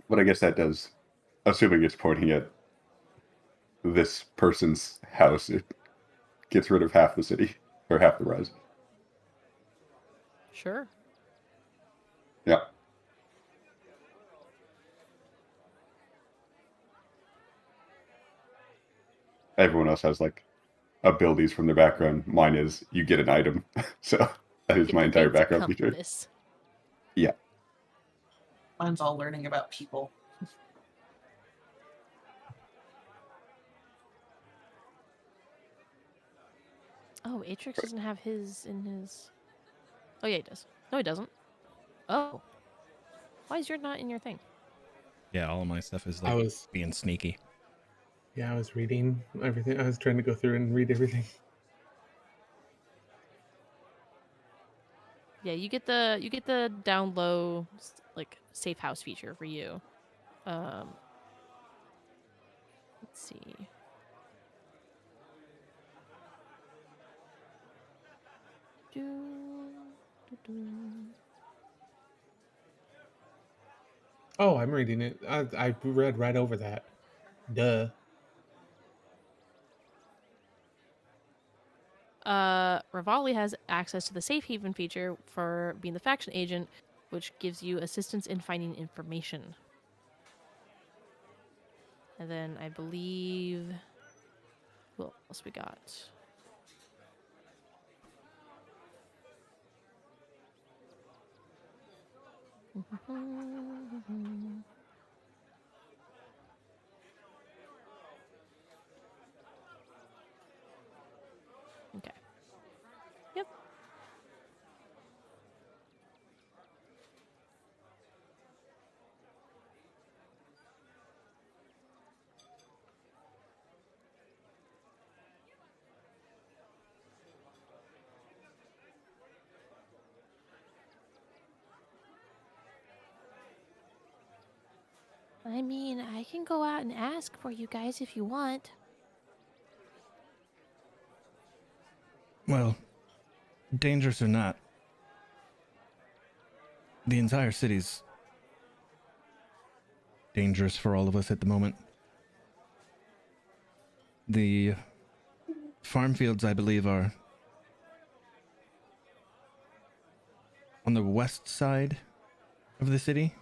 But I guess that does, assuming it's pointing at this person's house, it gets rid of half the city, or half the res. Sure. Yeah. Everyone else has, like, abilities from their background. Mine is, you get an item. So that is Get my the entire fancy background feature. compass. Yeah. Mine's all learning about people. Oh, Atrix doesn't have his in his. Oh yeah, he does. No, he doesn't. Oh, why is yours not in your thing? Yeah, all of my stuff is I like was being sneaky. I was reading everything. I was trying to go through and read everything. Yeah, you get the down low like safe house feature for you. Let's see. Oh, I'm reading it. I read right over that. Duh. Rivali has access to the safe haven feature for being the faction agent, which gives you assistance in finding information. And then I believe, who else we got? Okay. Yep. I mean, I can go out and ask for you guys if you want. Well, dangerous or not, the entire city's dangerous for all of us at the moment. The farm fields, I believe, are on the west side of the city,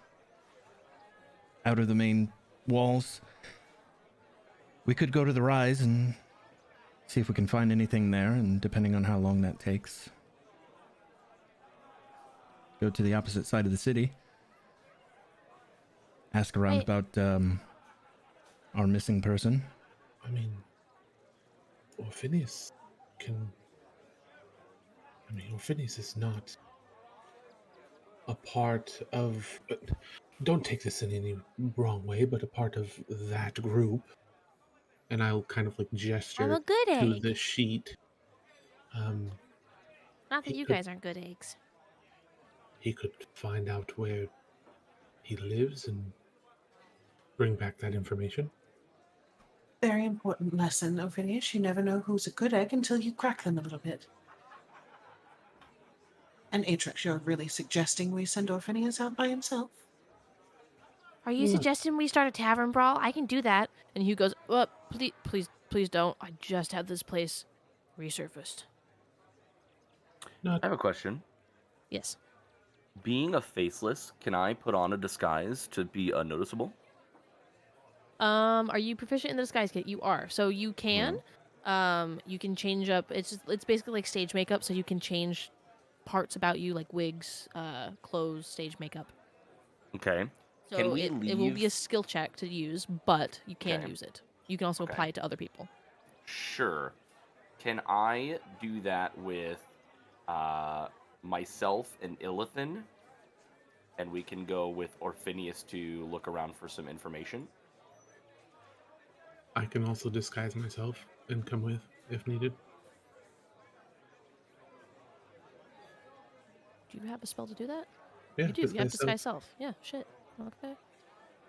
out of the main walls. We could go to the rise and see if we can find anything there, and depending on how long that takes, go to the opposite side of the city, ask around about our missing person. I mean, Orpheus can. I mean, Orpheus is not a part of. Don't take this in any wrong way, but a part of that group. And I'll kind of like I'm gesture a good to egg. the sheet. Not that he you could- guys aren't good eggs. He could find out where he lives and bring back that information. Very important lesson, Ophidius. You never know who's a good egg until you crack them a little bit. And Atrix, you're really suggesting we send Orpheus out by himself? Are you suggesting we start a tavern brawl? I can do that. And Hugh goes, please don't. I just had this place resurfaced. I have a question. Yes. Being a faceless, can I put on a disguise to be unnoticeable? Are you proficient in the disguise kit? You are. So you can. You can change up. It's basically like stage makeup. So you can change parts about you, like wigs, clothes, stage makeup. Okay. So Can we it will be a skill check to use, but you can Okay. use it. You can also Okay. apply it to other people. Sure. Can I do that with myself and Illithin? And we can go with Orpheus to look around for some information? I can also disguise myself and come with if needed. Do you have a spell to do that? Yeah, You do. You have disguise self. disguise self. Yeah, shit. Okay.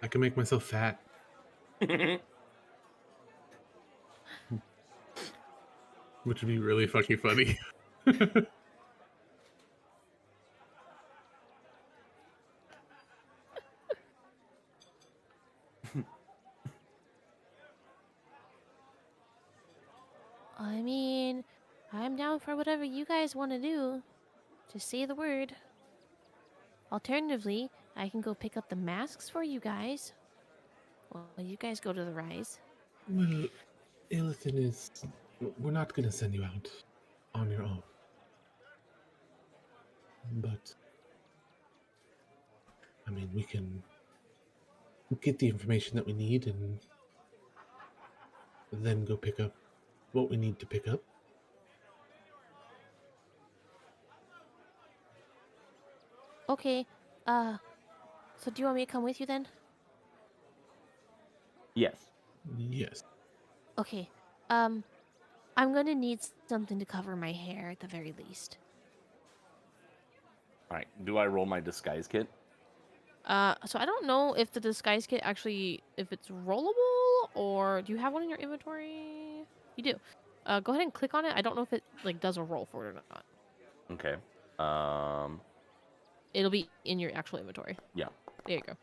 I can make myself fat. Which would be really fucking funny. down for whatever you guys want to do. Just say the word. Alternatively, I can go pick up the masks for you guys. Well, you guys go to the rise. Well, Illithin is... We're not going to send you out on your own. But... I mean, we can get the information that we need and then go pick up what we need to pick up. Okay, so do you want me to come with you then? Yes. Yes. Okay, I'm gonna need something to cover my hair at the very least. All right. Do I roll my disguise kit? So I don't know if the disguise kit actually, if it's rollable, or do you have one in your inventory? You do. Go ahead and click on it. I don't know if it, like, does a roll for it or not. Okay. It'll be in your actual inventory. Yeah. There you go.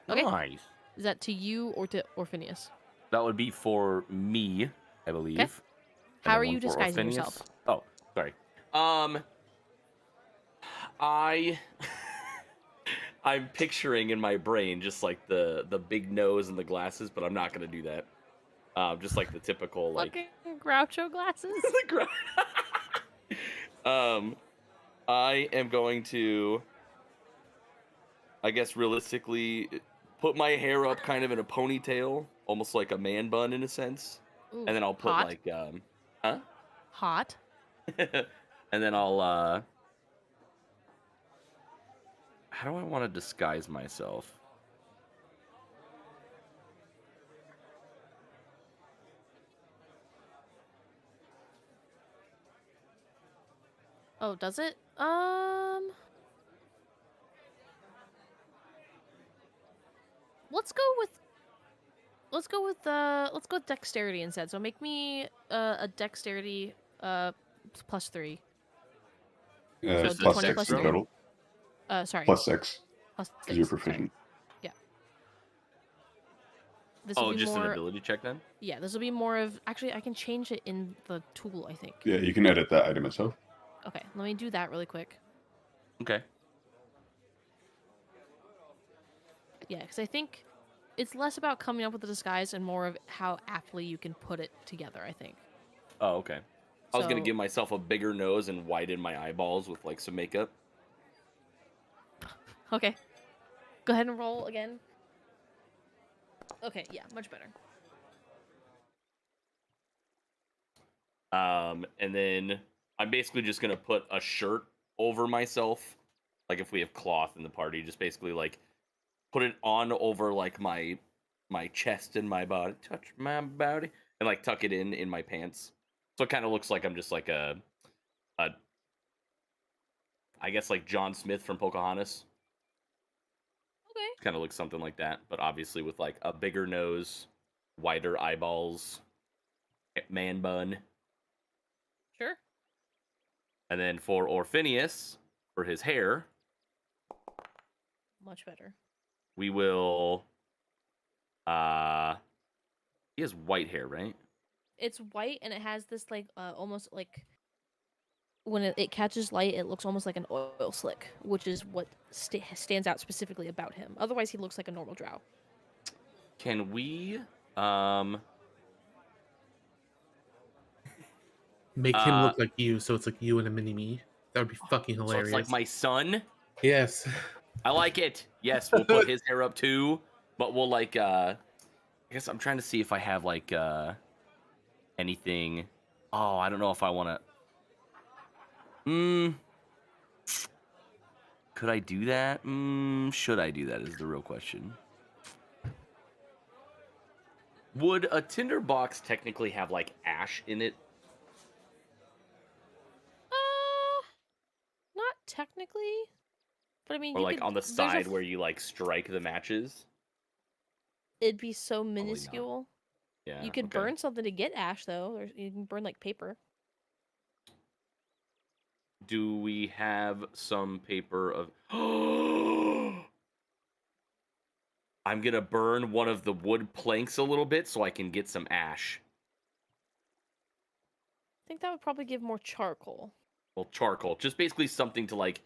Okay. Nice. Is that to you or to Phineas? That would be for me, I believe. Okay. And How then are one you for disguising Orpheus. yourself? Oh, sorry. I'm picturing in my brain just like the big nose and the glasses, but I'm not gonna do that. Just like the typical like Fucking Groucho glasses? the I am going to, I guess realistically, put my hair up kind of in a ponytail, almost like a man bun in a sense, Ooh, and then I'll put hot. like Hot. and then I'll how do I want to disguise myself? Oh, does it? Let's go with dexterity instead. So make me a dexterity +3. So Plus D20 6 plus in 3. total. Sorry. Plus 6 Plus because you're 6. Sorry. proficient. Yeah. This will Oh, be just more, an ability check then? yeah, this will be more of, actually I can change it in the tool, I think. Yeah, you can edit that item itself. Okay, let me do that really quick. Okay. Yeah, because I think it's less about coming up with the disguise and more of how aptly you can put it together, I think. Oh, okay. I was gonna So- give myself a bigger nose and widen my eyeballs with like some makeup. Okay. Go ahead and roll again. Okay, yeah, much better. And then I'm basically just gonna put a shirt over myself. Like if we have cloth in the party, just basically like put it on over like my chest and my body. Touch my body. And like tuck it in my pants. So it kind of looks like I'm just like a I guess like John Smith from Pocahontas. Okay. Kind of looks something like that, but obviously with like a bigger nose, wider eyeballs, man bun. Sure. And then for Orpheus, for his hair, Much better. we will he has white hair, right? It's white and it has this like almost like when it catches light, it looks almost like an oil slick, which is what stands out specifically about him. Otherwise, he looks like a normal drow. Can we Make him look like you, so it's like you and a mini me. That would be fucking so hilarious. it's like my son? Yes. I like it. Yes, we'll put his hair up too, but we'll like I guess I'm trying to see if I have like anything. Oh, I don't know if I want to. Could I do that? Should I do that is the real question. Would a tinderbox technically have like ash in it? Not technically, but I mean, Or you like could, on the there's a side where you like strike the matches? it'd be so not. minuscule. Yeah. You could okay. burn something to get ash though, or you can burn like paper. Do we have some paper of I'm gonna burn one of the wood planks a little bit so I can get some ash. think that would probably give more charcoal. Well, charcoal, just basically something to like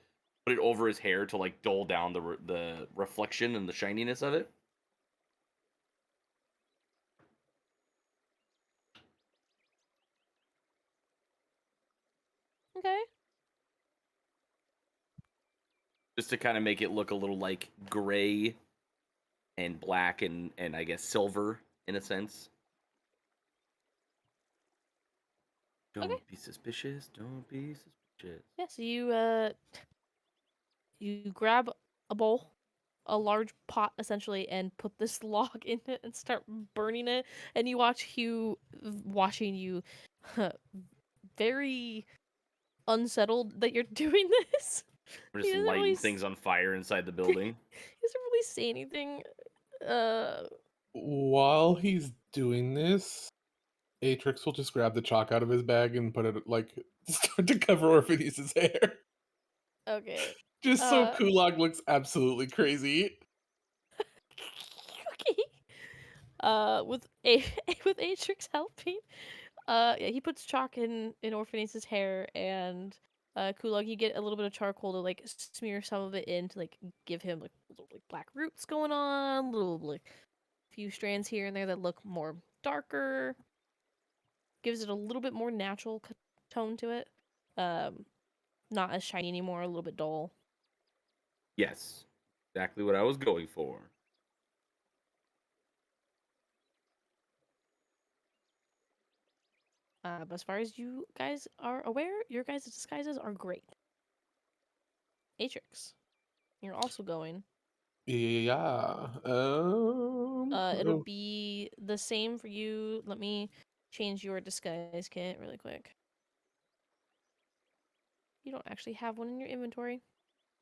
put it over his hair to like dull down the reflection and the shininess of it. Okay. Just to kind of make it look a little like gray and black and I guess silver in a sense. Don't Okay. be suspicious. Don't be suspicious. Yeah, so you grab a bowl, a large pot essentially, and put this log in it and start burning it. And you watch Hugh watching you, very unsettled that you're doing this. We're He just doesn't lighting really things on fire inside the building. He doesn't really say anything. While he's doing this, Atrix will just grab the chalk out of his bag and put it like start to cover Orpheus's hair. Okay. Just so Kulog looks absolutely crazy. Okay. With with Atrix helping, yeah, he puts chalk in Orpheus's hair, and Kulog, you get a little bit of charcoal to like smear some of it in to like give him like little like black roots going on, little like few strands here and there that look more darker. Gives it a little bit more natural tone to it. Not as shiny anymore, a little bit dull. Yes, exactly what I was going for. But as far as you guys are aware, your guys' disguises are great. Atrix, you're also going. Yeah. It'll be the same for you. Let me change your disguise kit really quick. You don't actually have one in your inventory.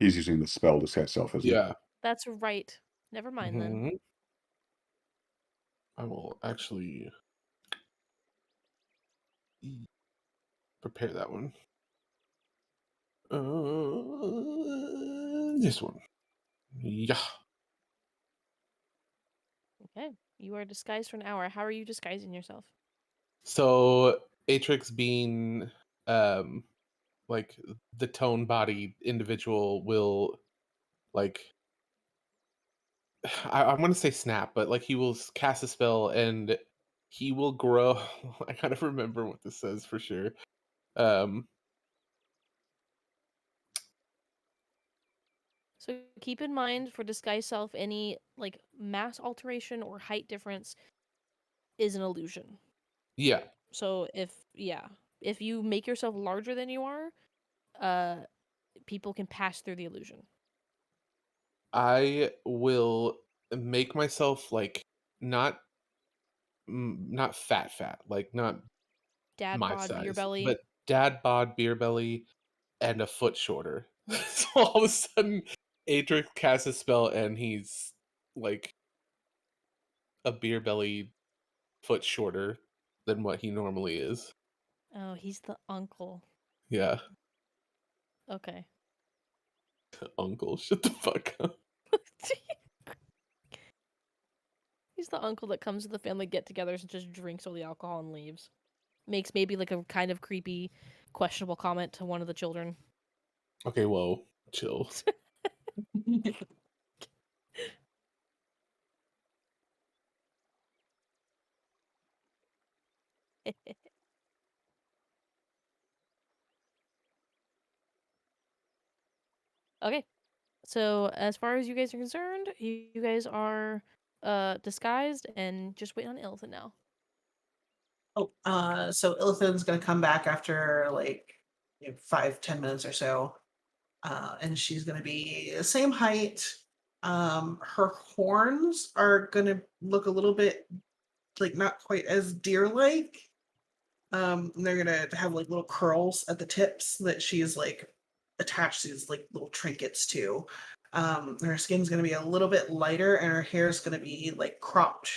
He's using the spell disguise self, isn't he? Yeah. That's right. Never mind then. Mhm. I will actually prepare that one. This one. Yeah. Okay. You are disguised for an hour. How are you disguising yourself? So Atrix being like the tone body individual will like I want to say snap, but like he will cast a spell and he will grow. I kind of remember what this says for sure. So keep in mind for disguise self, any like mass alteration or height difference is an illusion. Yeah. So if you make yourself larger than you are, people can pass through the illusion. I will make myself like not not fat, like not Dad my bod, beer size, belly. but dad bod, beer belly, and a foot shorter. So all of a sudden, Atrix casts a spell and he's like a beer belly foot shorter than what he normally is. Oh, he's the uncle. Yeah, Okay. uncle, shut the fuck up. He's the uncle that comes to the family get-togethers and just drinks all the alcohol and leaves. Makes maybe like a kind of creepy, questionable comment to one of the children. Okay, whoa, chill. Okay. So as far as you guys are concerned, you guys are disguised and just waiting on Iltha now. Oh, so Ilthan's gonna come back after like 5-10 minutes or so. And she's gonna be the same height. Her horns are gonna look a little bit like not quite as deer-like. And they're gonna have like little curls at the tips that she's like attached these like little trinkets to. Her skin's gonna be a little bit lighter, and her hair's gonna be like cropped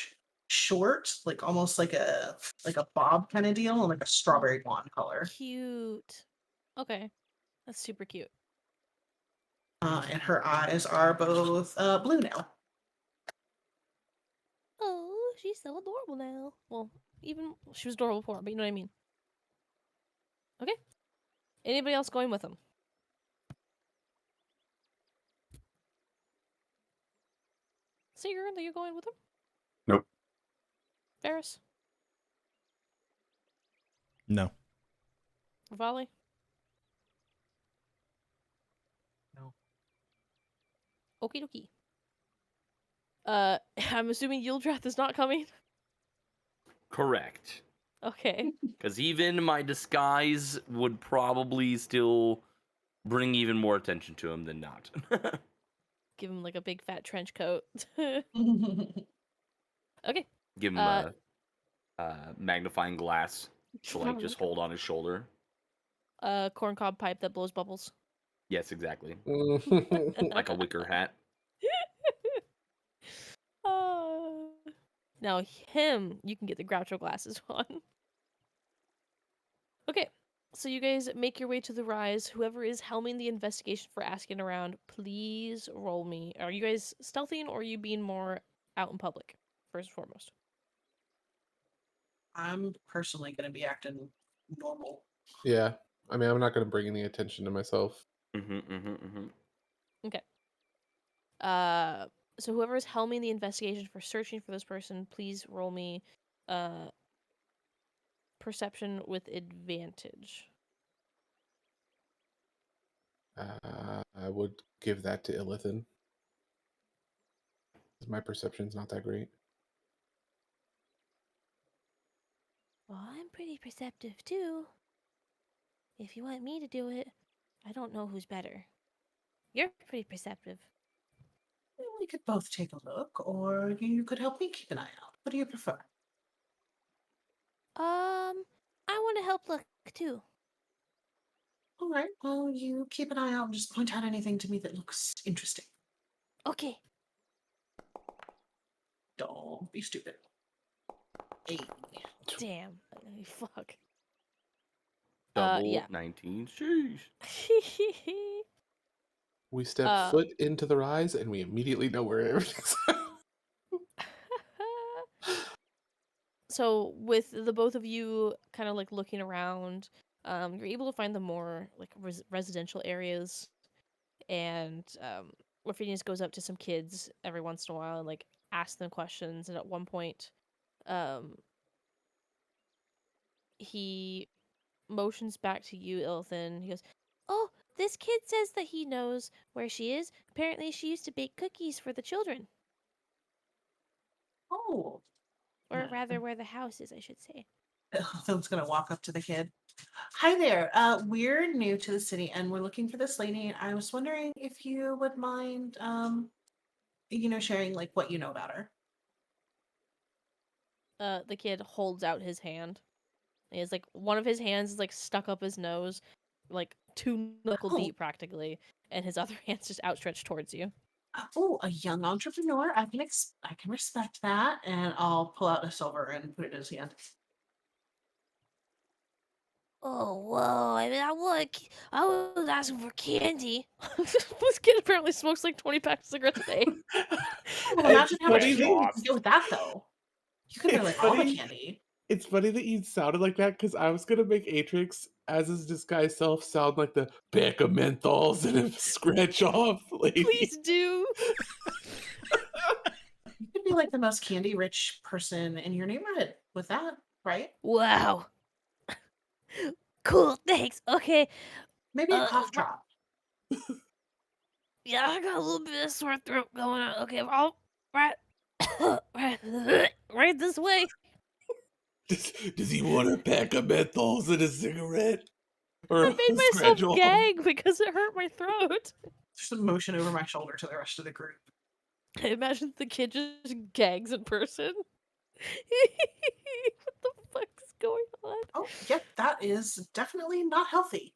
short, like almost like a bob kind of deal, like a strawberry blonde color. Cute. Okay. That's super cute. And her eyes are both blue now. Oh, she's so adorable now. Well, even she was adorable before, but you know what I mean. Anybody else going with him? Seeger, are you going with him? Nope. Ferris? No. Rivali? No. Okie dokie. I'm assuming Yuldrath is not coming? Correct. Okay. Because even my disguise would probably still bring even more attention to him than not. Give him like a big fat trench coat. Okay. Give him a magnifying glass to like just hold on his shoulder. Corncob pipe that blows bubbles. Yes, exactly. Like a wicker hat. Now him, you can get the Groucho glasses on. Okay, so you guys make your way to the rise. Whoever is helming the investigation for asking around, please roll me. Are you guys stealthing or are you being more out in public, first and foremost? I'm personally going to be acting normal. Yeah. I mean, I'm not going to bring any attention to myself. Okay. So whoever is helming the investigation for searching for this person, please roll me perception with advantage. I would give that to Illithin. My perception's not that great. Well, I'm pretty perceptive too. If you want me to do it, I don't know who's better. You're pretty perceptive. We could both take a look, or you could help me keep an eye out. What do you prefer? I want to help look too. All right, well, you keep an eye out and just point out anything to me that looks interesting. Okay. Don't be stupid. Hey. Damn. Fuck. Double Yeah. 19. Sheesh. We step foot into the rise and we immediately know where everything's at. So with the both of you kind of like looking around, you're able to find the more like residential areas, and Orphanius goes up to some kids every once in a while and like asks them questions. And at one point, he motions back to you, Ilthin. He goes, "Oh, this kid says that he knows where she is. Apparently, she used to bake cookies for the children, Oh. or rather, where the house is, I should say." Phil's gonna walk up to the kid. Hi there. We're new to the city and we're looking for this lady. I was wondering if you would mind, sharing like what you know about her. The kid holds out his hand. He has like one of his hands is like stuck up his nose, like 2 knuckle Oh. deep practically, and his other hand's just outstretched towards you. Oh, a young entrepreneur. I can respect that, and I'll pull out a silver and put it in his hand. Oh, whoa! I mean, I was asking for candy. This kid apparently smokes like 20 packs of cigarettes a day. Well, imagine how much funny food you could get with that, though. You could buy like all the funny. candy. It's funny that you sounded like that because I was going to make Atrix, as his disguised self, sound like the pack of menthols and a scratch off lady. Please do. You could be like the most candy-rich person in your neighborhood with that, right? Wow. Cool, thanks. Okay. Maybe a cough drop. Yeah, I got a little bit of sore throat going on. Okay, I'll right this way. Does he want a pack of menthols and a cigarette? Or I made myself gag because it hurt my throat. Just a motion over my shoulder to the rest of the group. I imagine the kid just gags in person. What the fuck is going on? Oh, yep, that is definitely not healthy.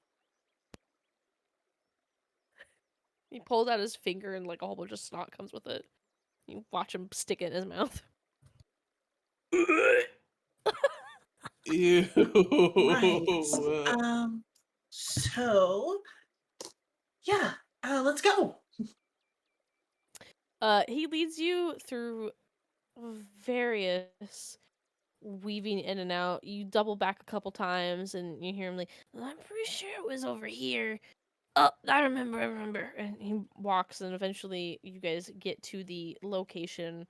He pulls out his finger and like a whole bunch of snot comes with it. You watch him stick it in his mouth. Ew. Right. So yeah, let's go. He leads you through various weaving in and out. You double back a couple times, and you hear him like, "I'm pretty sure it was over here." Oh, I remember. And he walks, and eventually you guys get to the location.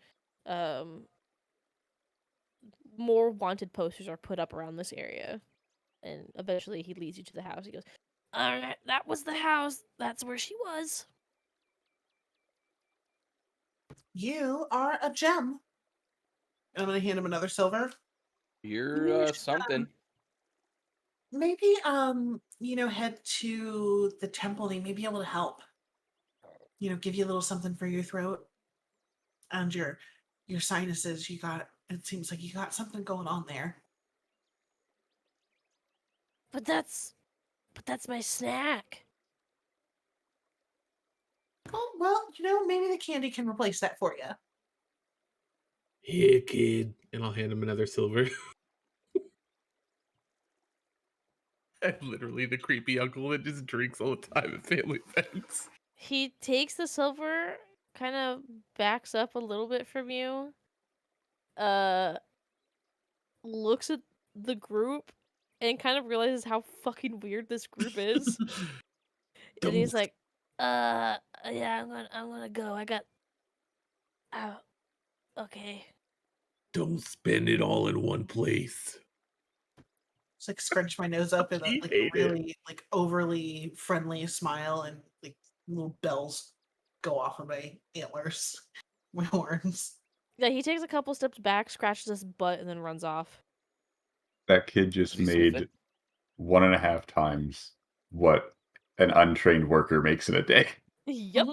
More wanted posters are put up around this area, and eventually he leads you to the house. He goes, "All right, that was the house. That's where she was." You are a gem. And I'm going to hand him another silver. You're You should, something. maybe, head to the temple. They may be able to help. Give you a little something for your throat and your sinuses. It seems like you got something going on there. But that's my snack. Oh, well, maybe the candy can replace that for you. Here, kid. And I'll hand him another silver. I'm literally the creepy uncle that just drinks all the time at family events. He takes the silver, kind of backs up a little bit from you, looks at the group, and kind of realizes how fucking weird this group is. And he's like, yeah, I'm gonna go. Oh, okay. Don't spend it all in one place. Just like scrunch my nose up in a He like hate it. really like overly friendly smile, and like little bells go off of my antlers, my horns. Yeah, he takes a couple steps back, scratches his butt, and then runs off. That kid Is just he made sniffing? 1.5 times what an untrained worker makes in a day. Yep.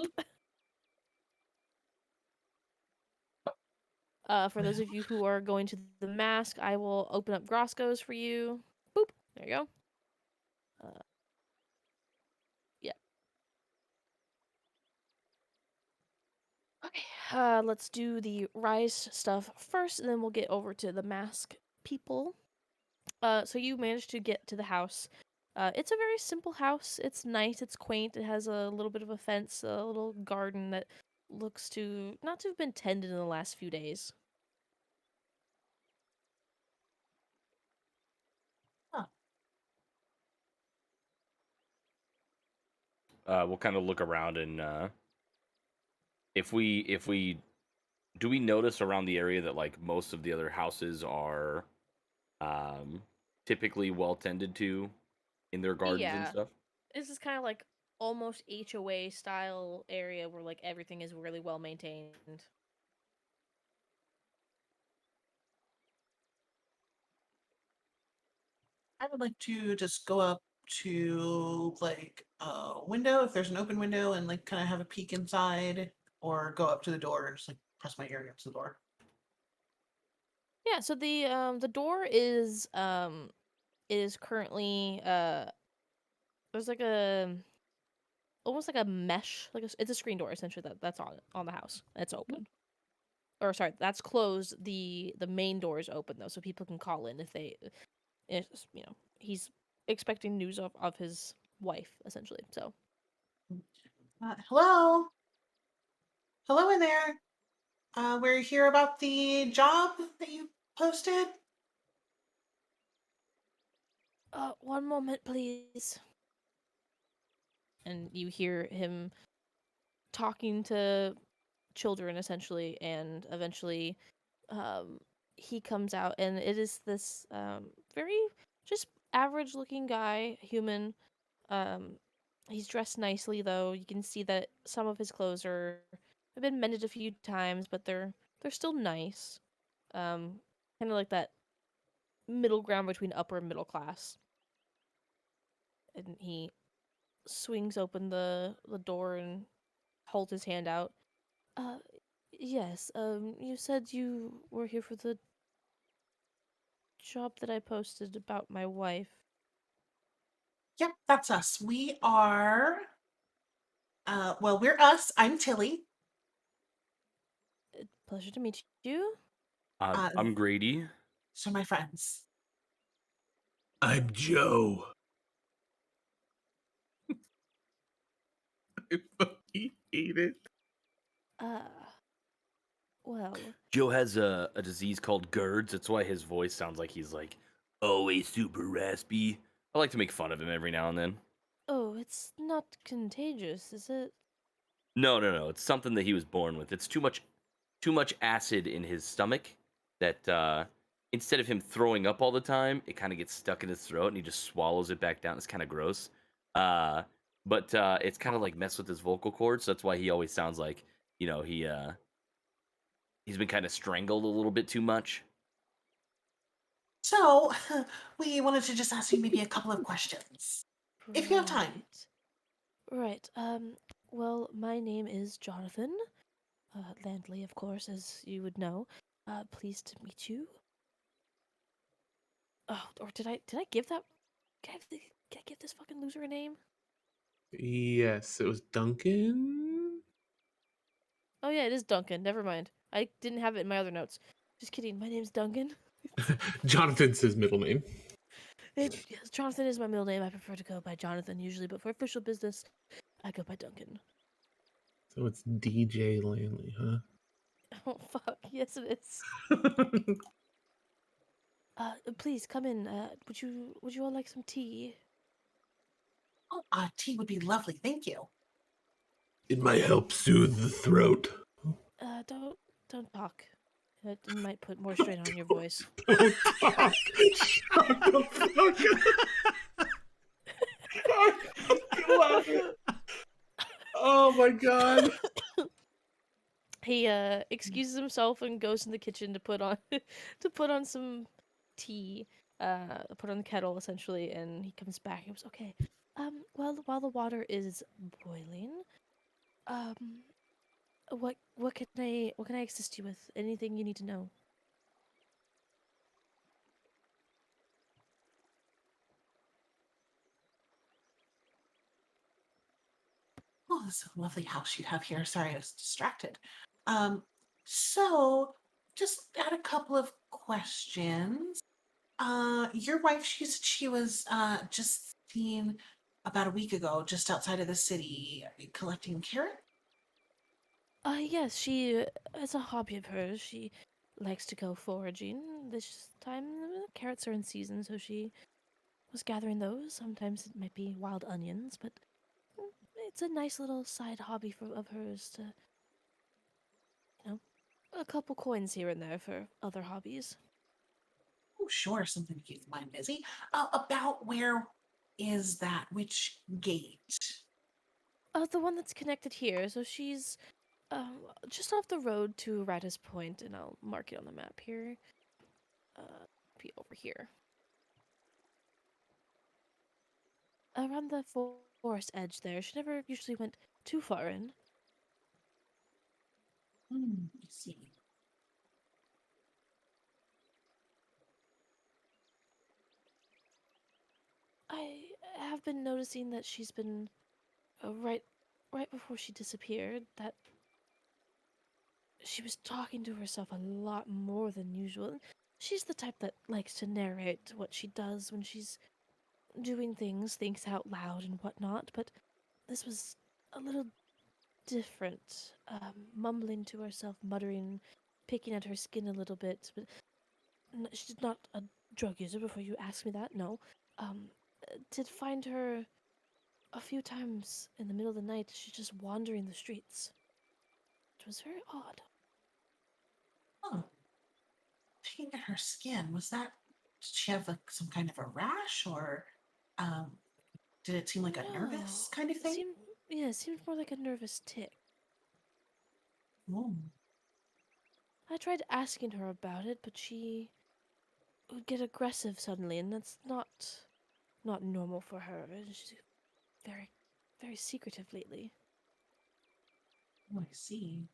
Mhm. For those of you who are going to the mask, I will open up Grosco's for you. Boop. There you go. Yeah. Okay. Let's do the rise stuff first, and then we'll get over to the mask people. So you managed to get to the house. It's a very simple house. It's nice. It's quaint. It has a little bit of a fence, a little garden that looks to not to have been tended in the last few days. We'll kind of look around and if we do we notice around the area that like most of the other houses are typically well tended to in their gardens and Yeah. stuff? This is kind of like almost HOA style area where like everything is really well maintained. I would like to just go up to like a window if there's an open window and like kind of have a peek inside, or go up to the door and just like press my ear against the door. Yeah, so the door is currently there's like a almost like a mesh, it's a screen door essentially that's on the house. It's open. Or sorry, that's closed. The main door is open though, so people can call in if he's expecting news of his wife essentially. So Hello, hello in there. We're here about the job that you posted. one moment please. And you hear him talking to children essentially, and eventually he comes out, and it is this very just average looking guy, human. um he's dressed nicely though. You can see that some of his clothes have been mended a few times, but they're still nice. Kind of like that middle ground between upper and middle class. And he swings open the door and holds his hand out. uh yes, you said you were here for the job that I posted about my wife. Yep, that's us. We are. Well, we're us. I'm Tilly. Pleasure to meet you. Uh, I'm Grady. so my friends. I'm Joe. I fucking hate it. Uh, well, Joe has a disease called GERDs. That's why his voice sounds like he's like always super raspy. I like to make fun of him every now and then. Oh, it's not contagious, is it? No. It's something that he was born with. It's too much acid in his stomach that instead of him throwing up all the time, it kind of gets stuck in his throat and he just swallows it back down. It's kind of gross. Uh, but it's kind of like messed with his vocal cords. So that's why he always sounds like he's been kind of strangled a little bit too much. So, we wanted to just ask you maybe a couple of questions. If you have time. Right. Well, my name is Jonathan. Landley, of course, as you would know. Pleased to meet you. Oh, or did I give that? Did I give this fucking loser a name? Yes, it was Duncan. Oh yeah, it is Duncan. Never mind. I didn't have it in my other notes. Just kidding. My name's Duncan. Jonathan's his middle name. Yes, Jonathan is my middle name. I prefer to go by Jonathan usually, but for official business, I go by Duncan. So it's DJ Landley, huh? Oh fuck! Yes, it is. Please come in. Would you all like some tea? Oh, tea would be lovely. Thank you. It might help soothe the throat. Don't talk. It might put more strain on your voice. Don't talk. Shut the fuck up. I love it. Oh my god. He excuses himself and goes in the kitchen to put on some tea. Put on the kettle essentially, and he comes back. He goes, okay. Well, while the water is boiling, um, what can I assist you with? Anything you need to know? Oh, this is a lovely house you have here. Sorry, I was distracted. Um, so just had a couple of questions. Your wife, she said she was just seen about a week ago, just outside of the city, collecting carrots. Yes, she it's a hobby of hers. She likes to go foraging. This time, carrots are in season, so she was gathering those. Sometimes it might be wild onions, but it's a nice little side hobby of hers to, a couple coins here and there for other hobbies. Oh, sure, something to keep the mind busy. About where is that? Which gate? The one that's connected here. So she's just off the road to Radis Point, and I'll mark it on the map here. Be over here. Around the forest edge there. She never usually went too far in. I see. I have been noticing that she's been right before she disappeared, that she was talking to herself a lot more than usual. She's the type that likes to narrate what she does when she's doing things, thinks out loud and whatnot, but this was a little different. Mumbling to herself, muttering, picking at her skin a little bit, but she's not a drug user before you ask me that, no. Did find her a few times in the middle of the night. She's just wandering the streets. It was very odd. Oh, looking at her skin, was that, did she have like some kind of a rash or um, did it seem like a nervous kind of thing? It seemed more like a nervous tick. Oh, I tried asking her about it, but she would get aggressive suddenly, and that's not normal for her. She's very, very secretive lately. I see.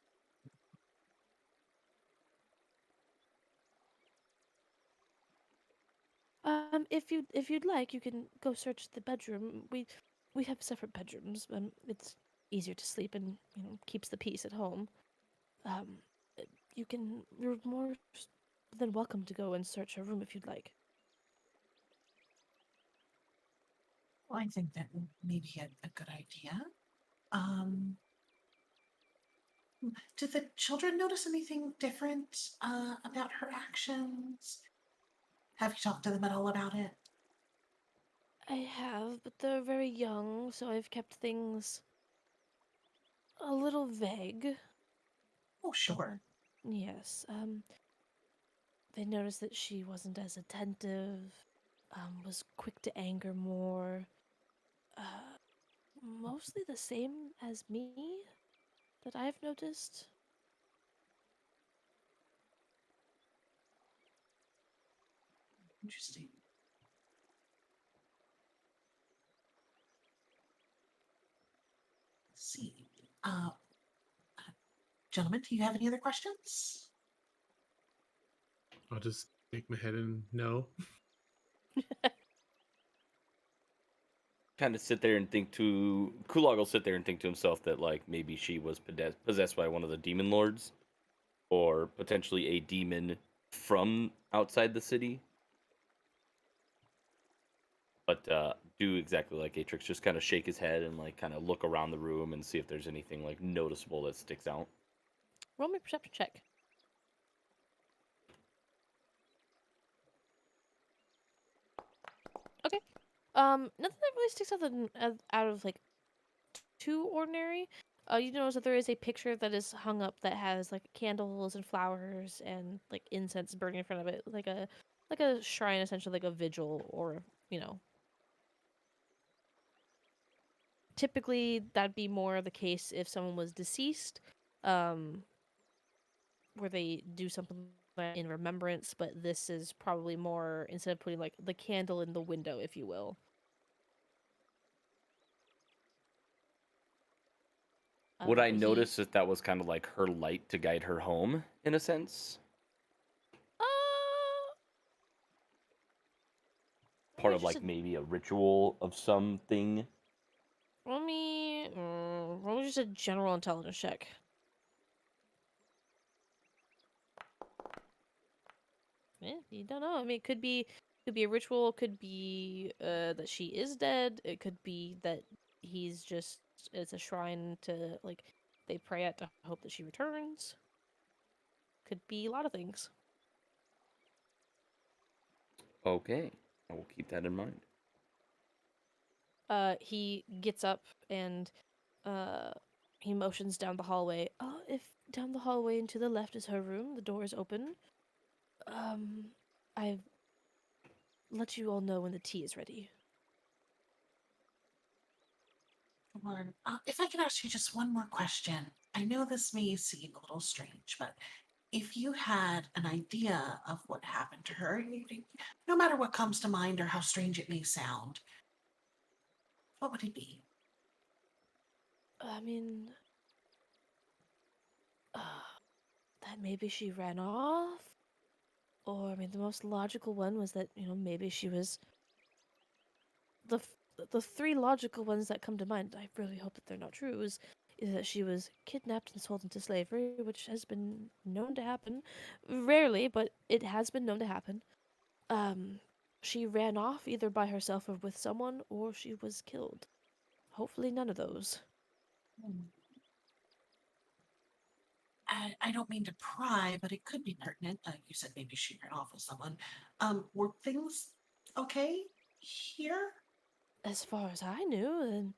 If you'd like, you can go search the bedroom. We have separate bedrooms. It's easier to sleep and keeps the peace at home. Um, you're more than welcome to go and search her room if you'd like. Well, I think that may be a good idea. Um, Did the children notice anything different about her actions? Have you talked to them at all about it? I have, but they're very young, so I've kept things a little vague. Oh, sure. Yes. They noticed that she wasn't as attentive, was quick to anger more. Mostly the same as me that I've noticed. Interesting. Let's see. Gentlemen, do you have any other questions? I'll just shake my head and no. Kind of sit there and think to Kulog will sit there and think to himself that like maybe she was possessed by one of the demon lords, or potentially a demon from outside the city. But do exactly like Atrix, just kind of shake his head and like kind of look around the room and see if there's anything like noticeable that sticks out. Roll me a perception check. Okay. Nothing that really sticks out of like too ordinary. You notice that there is a picture that is hung up that has like candles and flowers and like incense burning in front of it, like a shrine, essentially, like a vigil, or you know. Typically, that'd be more the case if someone was deceased, um, where they do something in remembrance. But this is probably more, instead of putting like the candle in the window, if you will. Would I But notice that that was kind of like her light to guide her home, in a sense? Uh, Part let me of just like maybe a ritual of something? roll me just a general intelligence check. Yeah, you don't know. I mean, it could be a ritual. It could be that she is dead. It could be that he's just, it's a shrine to, like, they pray at to hope that she returns. Could be a lot of things. Okay, I will keep that in mind. He gets up and uh he motions down the hallway. If down the hallway and to the left is her room, the door is open. I've let you all know when the tea is ready. Lauren, if I could ask you just one more question. I know this may seem a little strange, but if you had an idea of what happened to her, no matter what comes to mind or how strange it may sound, what would it be? I mean, that maybe she ran off, or I mean, the most logical one was that, maybe she was the three logical ones that come to mind. I really hope that they're not true. Is that she was kidnapped and sold into slavery, which has been known to happen, rarely, but it has been known to happen. She ran off either by herself or with someone, or she was killed. Hopefully, none of those. Hmm. I don't mean to pry, but it could be pertinent. You said maybe she ran off with someone. Were things okay here? As far as I knew, then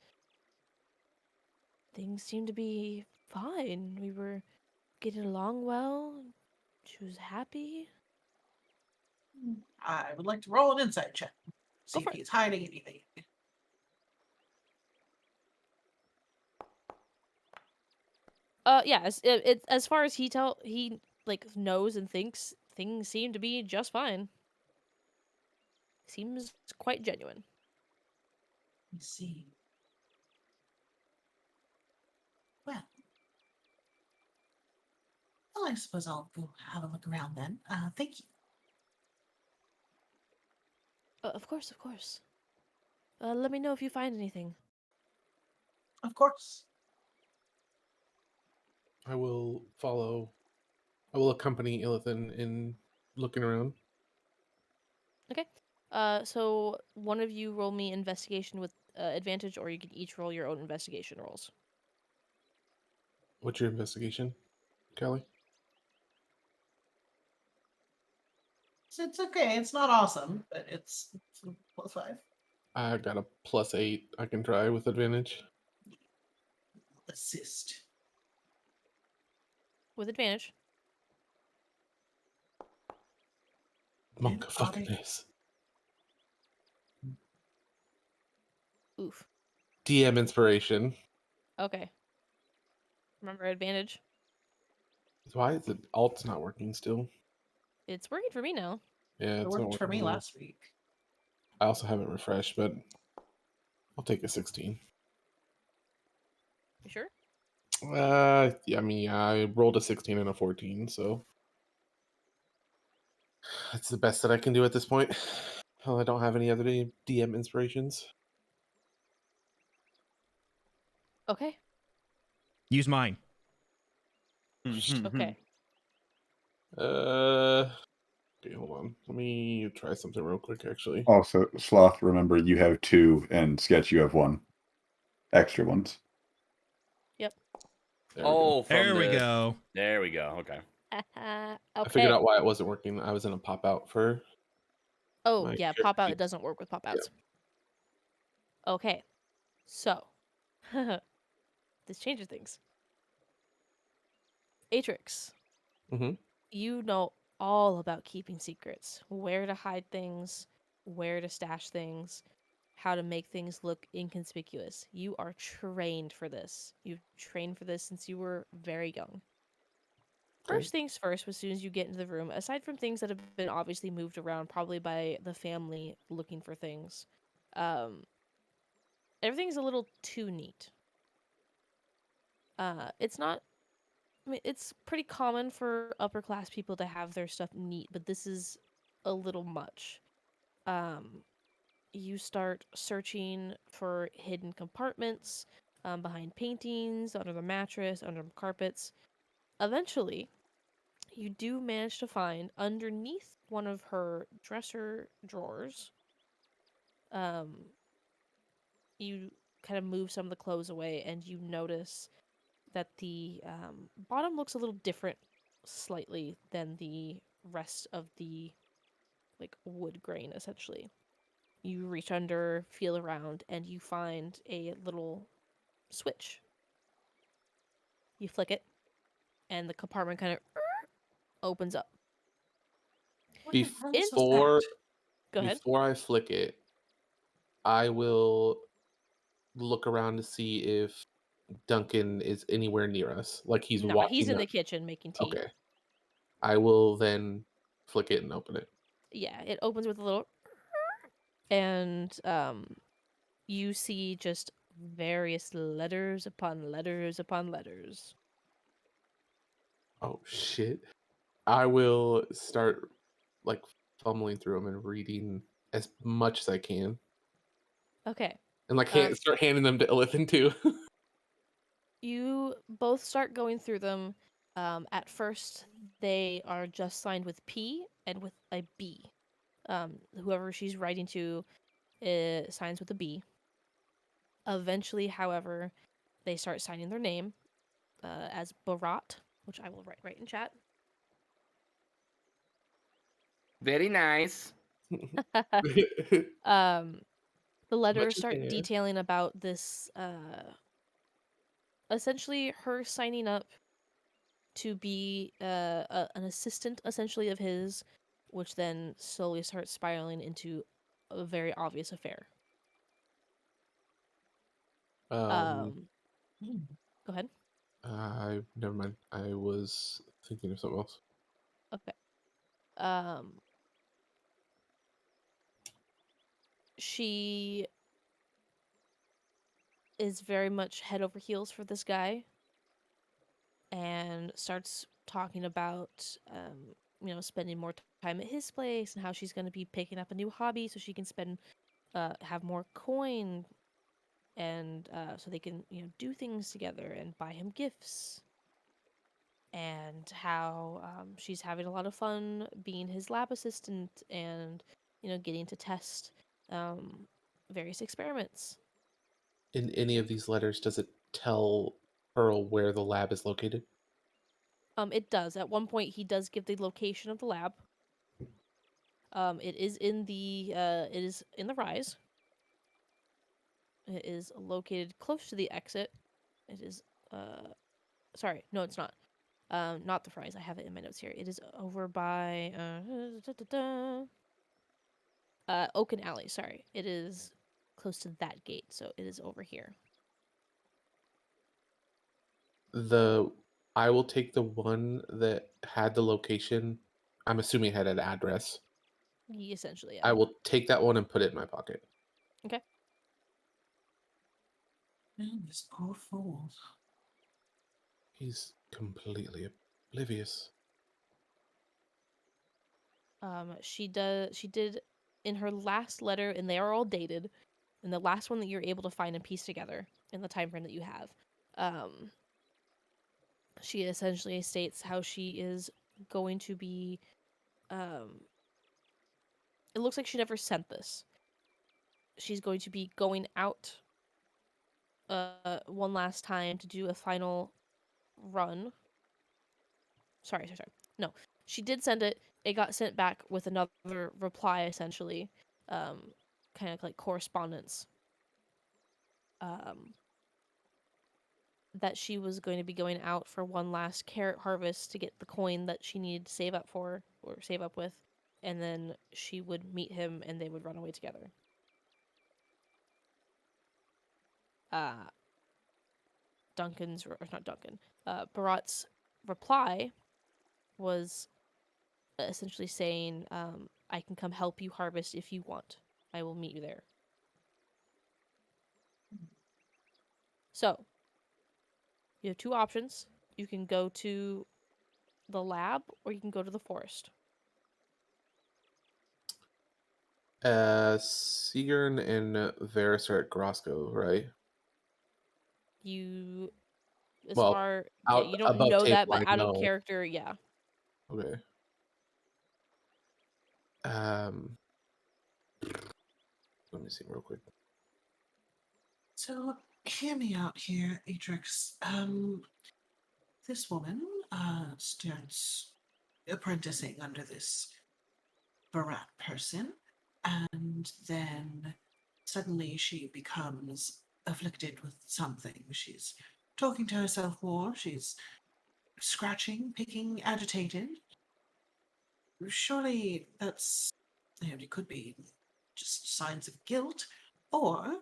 things seemed to be fine. We were getting along well. She was happy. I would like to roll an insight check. Go See if for it. he's hiding anything. Yeah. As far as he like knows and thinks, things seem to be just fine. Seems quite genuine. Let me see. Well, I suppose I'll go have a look around then. Thank you. Of course, of course. Let me know if you find anything. Of course. I will follow. I will accompany Illithan in looking around. Okay. So one of you roll me investigation with advantage, or you can each roll your own investigation rolls. What's your investigation, Kelly? It's okay. It's not awesome, but it's +5. I got a +8. I can try with advantage. Assist. With advantage. Monk fucking Body. is. Oof. DM inspiration. Okay. Remember advantage? Why is it alt's not working still? It's working for me now. Yeah, It it's not worked for working me now. last week. I also haven't refreshed, but I'll take a 16. You sure? Yeah, I mean, I rolled a 16 and a 14, so that's the best that I can do at this point. Well, I don't have any other DM inspirations. Okay. Use mine. Okay. Okay, hold on. Let me try something real quick, actually. Also, Sloth, remember you have 2, and Sketch, you have 1. Extra ones. Yep. There we go. Oh, from There we the. go. There we go. Okay. I Okay. figured out why it wasn't working. I was in a pop out for. Oh, my yeah, character pop out. sheet. It doesn't work with pop outs. Okay. So, this changes things. Atrix, Mhm. you know all about keeping secrets, where to hide things, where to stash things, how to make things look inconspicuous. You are trained for this. You've trained for this since you were very young. Okay. First things first, as soon as you get into the room, aside from things that have been obviously moved around, probably by the family looking for things, everything's a little too neat. It's not. I mean, it's pretty common for upper class people to have their stuff neat, but this is a little much. You start searching for hidden compartments, behind paintings, under the mattress, under carpets. Eventually, you do manage to find underneath one of her dresser drawers. You kind of move some of the clothes away, and you notice that the bottom looks a little different, slightly, than the rest of the like wood grain. Essentially, you reach under, feel around, and you find a little switch. You flick it, and the compartment kind of opens up. What the hell was Before that? Go ahead. before I flick it, I will look around to see if Duncan is anywhere near us. Like he's No, walking. he's in up. the kitchen making tea. Okay. I will then flick it and open it. Yeah, it opens with a little, and you see just various letters upon letters upon letters. Oh shit. I will start like fumbling through them and reading as much as I can. Okay. And like Um, start handing them to Illithin too. You both start going through them. At first, they are just signed with P and with a B. Whoever she's writing to signs with a B. Eventually, however, they start signing their name as Barat, which I will write right in chat. Very nice. The letters as start can. detailing about this. Essentially, her signing up to be an assistant, essentially, of his, which then slowly starts spiraling into a very obvious affair. Um, Go ahead. I never mind. I was thinking of something else. Okay. She is very much head over heels for this guy, and starts talking about, spending more time at his place and how she's going to be picking up a new hobby so she can have more coin, and so they can, do things together and buy him gifts. And how she's having a lot of fun being his lab assistant and, getting to test various experiments. In any of these letters, does it tell Earl where the lab is located? It does. At one point, he does give the location of the lab. It is in the rise. It is located close to the exit. It is sorry, no, it's not. Not the fries. I have it in my notes here. It is over by Oaken Alley. Sorry, it is close to that gate, so it is over here. I will take the one that had the location. I'm assuming it had an address. Essentially, I yeah. will take that one and put it in my pocket. Okay. Man, this poor fool. He's completely oblivious. She did in her last letter, and they are all dated. And the last one that you're able to find and piece together in the time frame that you have, she essentially states how she is going to be. It looks like she never sent this. She's going to be going out one last time to do a final run. Sorry. No. She did send it. It got sent back with another reply, essentially. Kind of like correspondence. That she was going to be going out for one last carrot harvest to get the coin that she needed to save up for, or save up with, and then she would meet him and they would run away together. Barat's reply was essentially saying, I can come help you harvest if you want. I will meet you there. So, you have two options. You can go to the lab or you can go to the forest. Sigurn and Varys are at Grosco, right? You, as Well, far, yeah, out you don't above know that, table, but I out of know. character, yeah. Okay. Let me see real quick. So, hear me out here, Atrix. This woman starts apprenticing under this Barat person, and then suddenly she becomes afflicted with something. She's talking to herself more, she's scratching, picking, agitated. Surely that's, it could be just signs of guilt, or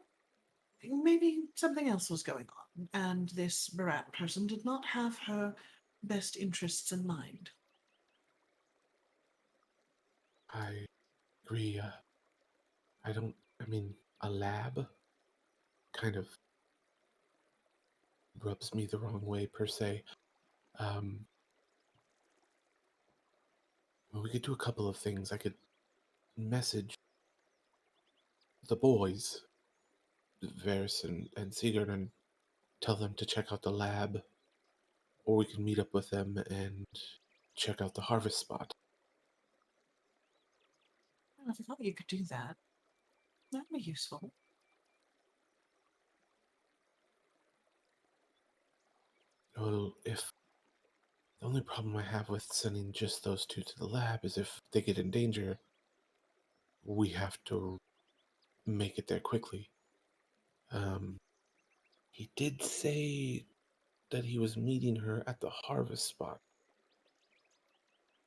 maybe something else was going on, and this Barat person did not have her best interests in mind. I agree. I mean, a lab kind of rubs me the wrong way, per se. We could do a couple of things. I could message the boys, Varys and Sigurd, and tell them to check out the lab, or we can meet up with them and check out the harvest spot. I thought you could do that. That'd be useful. Well, if the only problem I have with sending just those two to the lab is if they get in danger, we have to make it there quickly. He did say that he was meeting her at the harvest spot.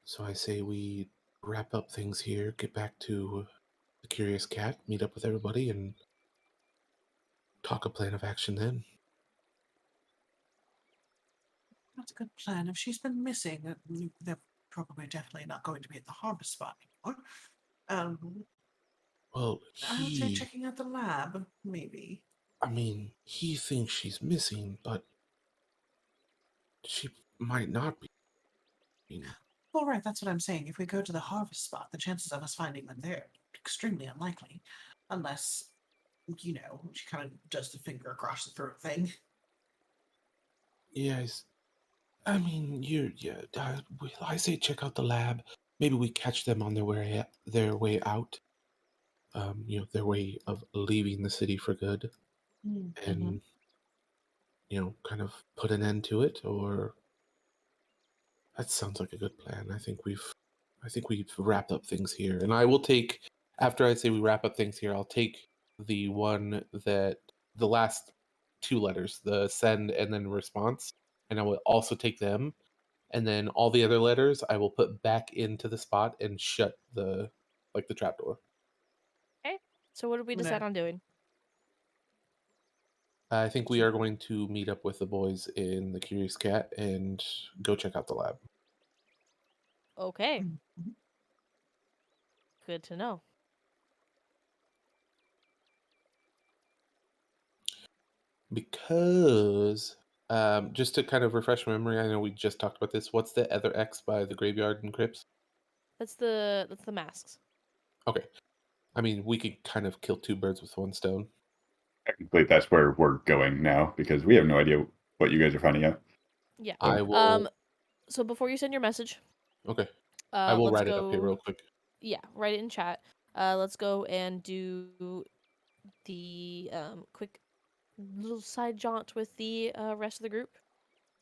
So I say we wrap up things here, get back to the Curious Cat, meet up with everybody, and talk a plan of action then. That's a good plan. If she's been missing, they're probably definitely not going to be at the harvest spot anymore. Well, I'd say checking out the lab, maybe. I mean, he thinks she's missing, but she might not be. Well, right, that's what I'm saying. If we go to the harvest spot, the chances of us finding them there are extremely unlikely. Unless, she kind of does the finger across the throat thing. Yes. I mean, I say check out the lab. Maybe we catch them on their way out. Their way of leaving the city for good. Mm-hmm. And kind of put an end to it, or that sounds like a good plan. I think we've wrapped up things here. And I will take, after I say we wrap up things here, I'll take the one that the last two letters, the send and then response, and I will also take them. And then all the other letters I will put back into the spot and shut the trapdoor. Okay. So what did we decide on doing? I think we are going to meet up with the boys in the Curious Cat and go check out the lab. Okay. Good to know. Because, just to kind of refresh my memory, I know we just talked about this. What's the other X by the graveyard and crypts? That's the masks. Okay. I mean, we could kind of kill two birds with one stone. Technically, that's where we're going now because we have no idea what you guys are finding out. Yeah. I will. So before you send your message, Okay. I will let's write it up here go. real quick. Yeah, write it in chat. Let's go and do the quick little side jaunt with the rest of the group.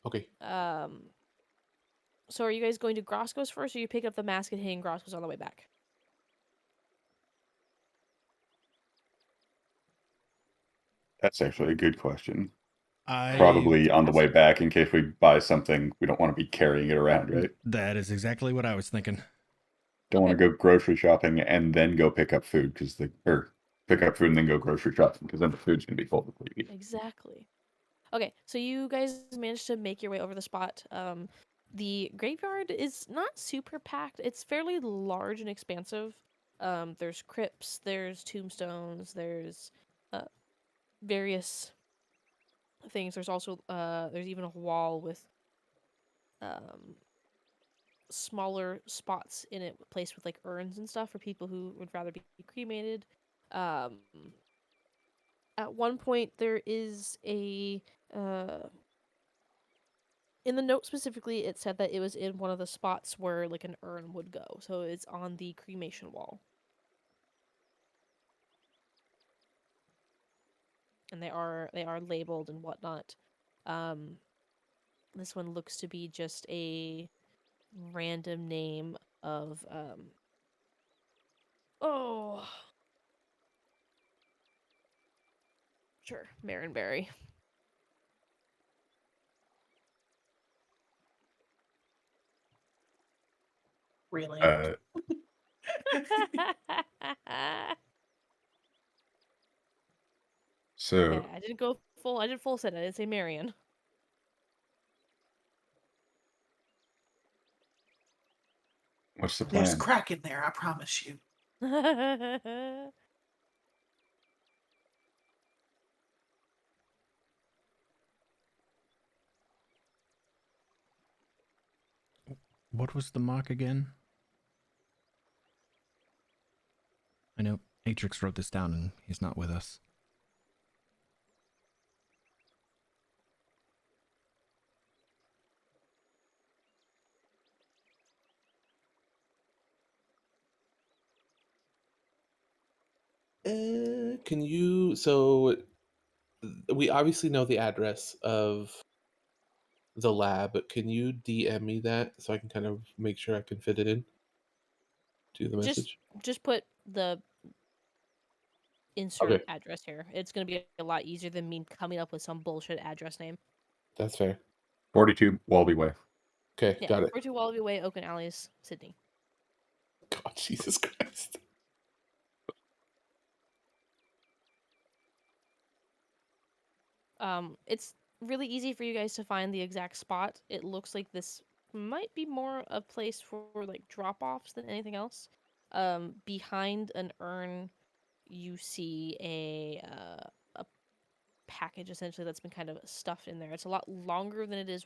Okay. So are you guys going to Grosco's first, or you pick up the mask and hitting Grosco's on the way back? That's actually a good question. I Probably on the way back in case we buy something, we don't want to be carrying it around, right? That is exactly what I was thinking. Don't want to go grocery shopping and then go pick up food or pick up food and then go grocery shopping because then the food's gonna be full before you eat. Exactly. Okay, so you guys managed to make your way over the spot. The graveyard is not super packed. It's fairly large and expansive. There's crypts, there's tombstones, there's various things. There's also there's even a wall with smaller spots in it placed with like urns and stuff for people who would rather be cremated. At one point there is a in the note specifically it said that it was in one of the spots where like an urn would go. So it's on the cremation wall. And they are labeled and whatnot. This one looks to be just a random name of sure, Marinberry. Really? So Yeah, I didn't go full. I did full send. I didn't say Marion. what's the There's plan? crack in there, I promise you. What was the mark again? I know Atrix wrote this down and he's not with us. Can you? So we obviously know the address of the lab, but can you DM me that so I can kind of make sure I can fit it in to the message? Just put the insert Okay, address here. It's gonna be a lot easier than me coming up with some bullshit address name. that's fair. 42 Walby Way. Okay, Yeah, got it. 42 Wallaby Way, Oaken Alleys, Sydney. God, Jesus Christ. It's really easy for you guys to find the exact spot. It looks like this might be more a place for like drop-offs than anything else. Behind an urn, you see a package essentially that's been kind of stuffed in there. It's a lot longer than it is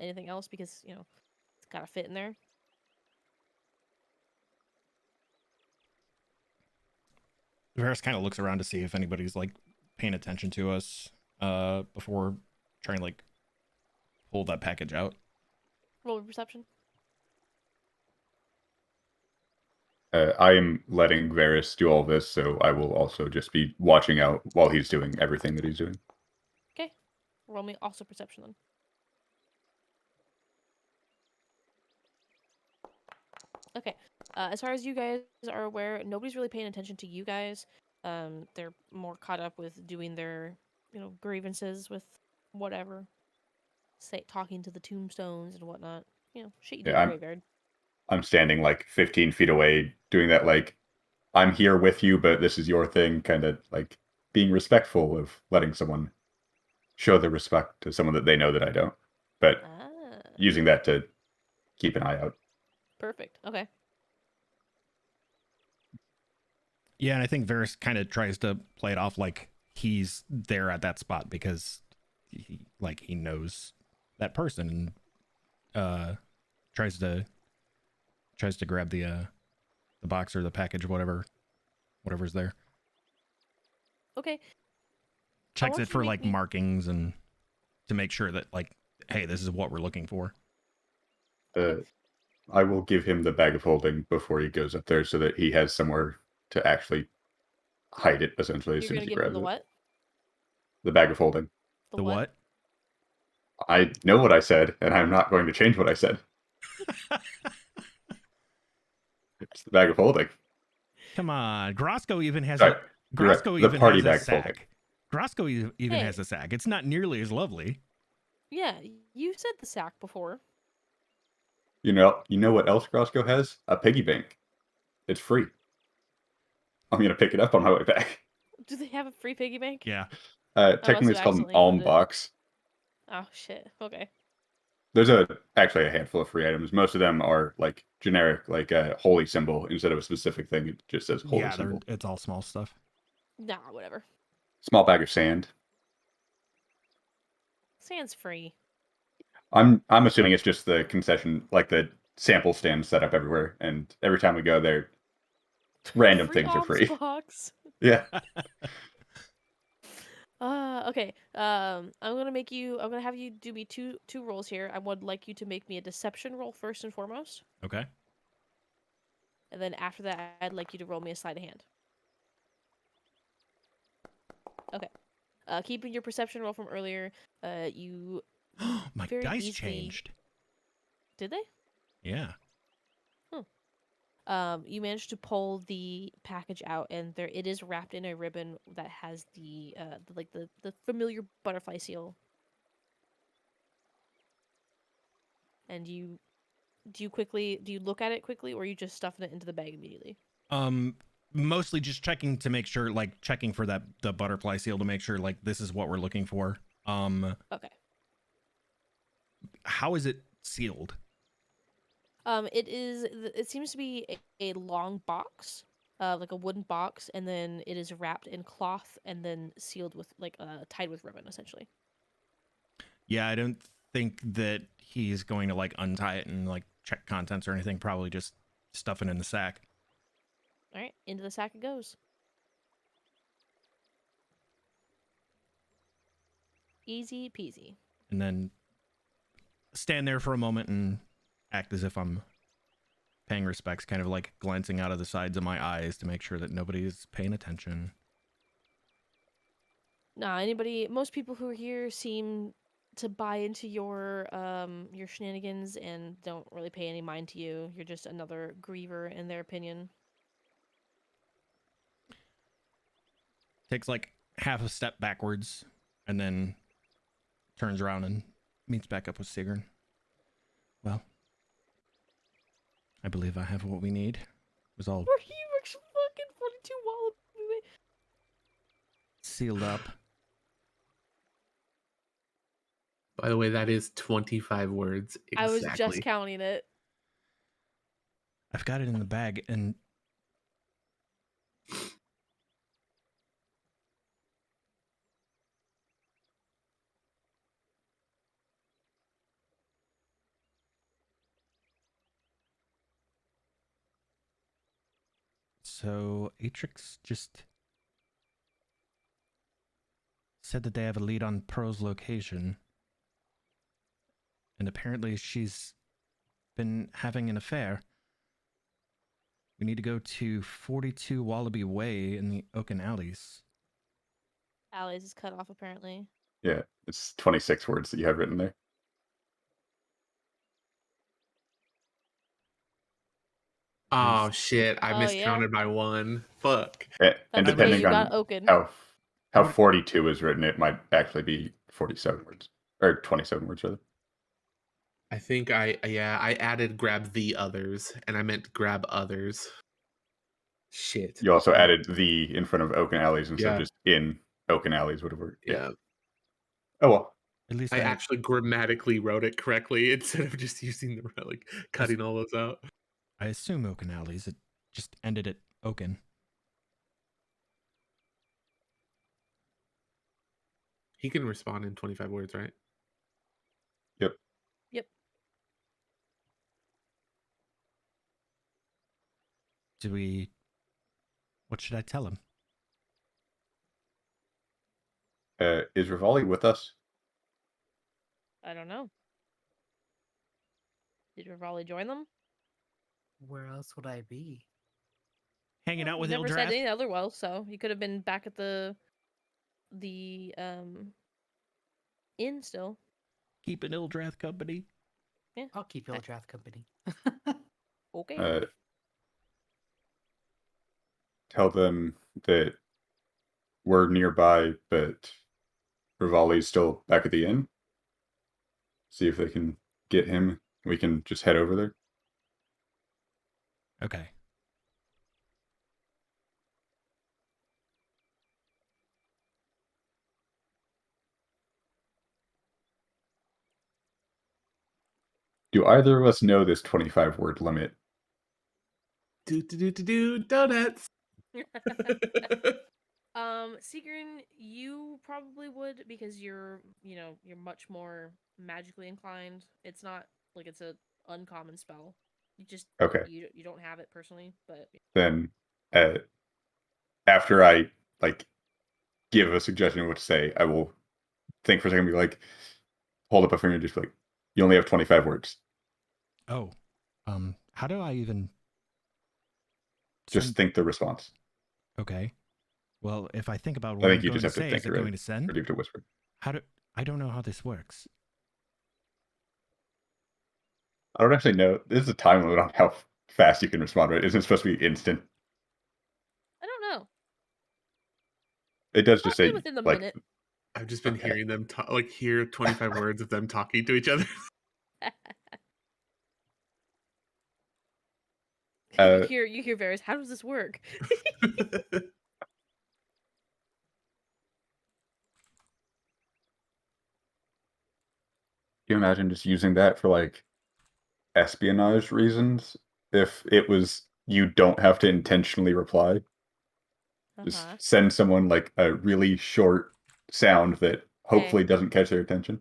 anything else because it's gotta fit in there. Varys kind of looks around to see if anybody's like paying attention to us before trying to like pull that package out. Roll perception. I am letting Varys do all this, so I will also just be watching out while he's doing everything that he's doing. Okay. Roll me also perception then. Okay. As far as you guys are aware, nobody's really paying attention to you guys. They're more caught up with doing their, grievances with whatever. Say talking to the tombstones and whatnot. Shit you do in Yeah, the graveyard. I'm standing like 15 feet away, doing that like I'm here with you, but this is your thing, kind of like being respectful of letting someone show their respect to someone that they know that I don't, but Ah, using that to keep an eye out. perfect. Okay. Yeah, and I think Varys kind of tries to play it off like he's there at that spot because he knows that person and tries to grab the box or the package, whatever's there. Okay. Checks want it you to for make like me- markings and to make sure that like, hey, this is what we're looking for. I will give him the bag of holding before he goes up there so that he has somewhere to actually hide it, essentially, as You're soon gonna as he give him grabs the it. what? The bag of holding. The what? I know what I said, and I'm not going to change what I said. It's the bag of holding. Come on, Grosco even has Sorry, a you're right. Grosco The even party has a bag of holding. sack. Grosco even Hey. has a sack. It's not nearly as lovely. Yeah, you said the sack before. You know what else Grosco has? A piggy bank. It's free. I'm gonna pick it up on my way back. Do they have a free piggy bank? Yeah. Technically, it's called an alm box. Oh shit. Okay. There's actually a handful of free items. Most of them are like generic, like a holy symbol instead of a specific thing. It just says holy symbol. It's all small stuff. Nah, whatever. Small bag of sand. Sand's free. I'm assuming it's just the concession, like the sample stand set up everywhere, and every time we go there, random Free things are alms free. box. Yeah. Okay. I'm gonna have you do me two rolls here. I would like you to make me a deception roll first and foremost. Okay. And then after that, I'd like you to roll me a sleight of hand. Okay. Keeping your perception roll from earlier, you My very dice easily- changed. did they? Yeah. You managed to pull the package out, and it is wrapped in a ribbon that has the familiar butterfly seal. And do you look at it quickly, or are you just stuffing it into the bag immediately? Mostly just checking to make sure, like checking for the butterfly seal to make sure like this is what we're looking for. Okay. How is it sealed? It seems to be a long box, like a wooden box, and then it is wrapped in cloth and then sealed with tied with ribbon, essentially. Yeah, I don't think that he's going to like untie it and like check contents or anything. Probably just stuff it in the sack. All right, into the sack it goes. Easy peasy. And then stand there for a moment and act as if I'm paying respects, kind of like glancing out of the sides of my eyes to make sure that nobody's paying attention. Nah, most people who are here seem to buy into your shenanigans and don't really pay any mind to you. You're just another griever in their opinion. Takes like half a step backwards and then turns around and meets back up with Sigrun. Well, I believe I have what we need. It was all Were you fucking 42 wallaby? sealed up. By the way, that is 25 words exactly. I was just counting it. I've got it in the bag and so Atrix just said that they have a lead on Pearl's location. And apparently she's been having an affair. We need to go to 42 Wallaby Way in the Oaken Alleys. Allies is cut off, apparently. Yeah, it's 26 words that you have written there. Oh shit! I Oh, yeah. miscounted by one. Fuck. And That's okay, depending you got on Oaken. how 42 is written, it might actually be 47 words or 27 words rather. I think I added grab the others, and I meant grab others. Shit. You also added the in front of Oaken Alleys instead of Yeah. just in Oaken Alleys would have worked. Yeah. Oh well. At least I actually grammatically wrote it correctly instead of just using the like cutting all those out. I assume Oaken Alleys. It just ended at Oaken. He can respond in 25 words, right? Yep. Yep. What should I tell him? Is Rivali with us? I don't know. Did Rivali join them? Where else would I be? Hanging out You with never said Ildrath? any other well, so you could have been back at the inn still. Keeping Ildrath company? I'll keep Ildrath company. Okay. Tell them that we're nearby, but Rivali's still back at the inn. See if they can get him. We can just head over there. Okay. Do either of us know this 25 word limit? Donuts. Sigrun, you probably would because you're much more magically inclined. It's not like it's a uncommon spell. You just Okay. you don't have it personally, but Then after I like give a suggestion of what to say, I will think for a second and be like, hold up a finger and just be like, you only have 25 words. Oh. How do I even Just think the response. Okay. Well, if I think about I what think I'm you going just to have to say, think is it it, going right? to send? Or do you have to whisper? I don't know how this works. I don't actually know. There's a time limit on how fast you can respond, right? Isn't it supposed to be instant? I don't know. It does just Probably say within the like minute. I've just been hearing them hear 25 words of them talking to each other. You hear Varys. How does this work? you imagine just using that for like espionage reasons if it was you don't have to intentionally reply. Just send someone like a really short sound that hopefully doesn't catch their attention.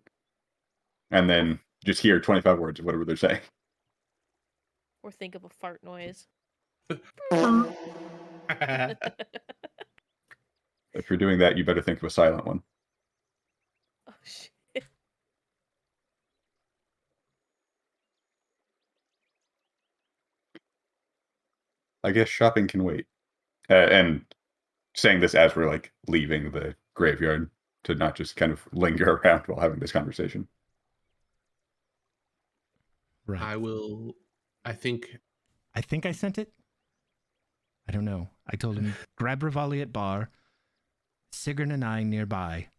And then just hear 25 words of whatever they're saying. Or think of a fart noise. If you're doing that, you better think of a silent one. Oh shit. I guess shopping can wait. And saying this as we're like leaving the graveyard to not just kind of linger around while having this conversation. Right. I think I sent it. I don't know. I told him, grab Rivali at bar. Sigrun and I nearby.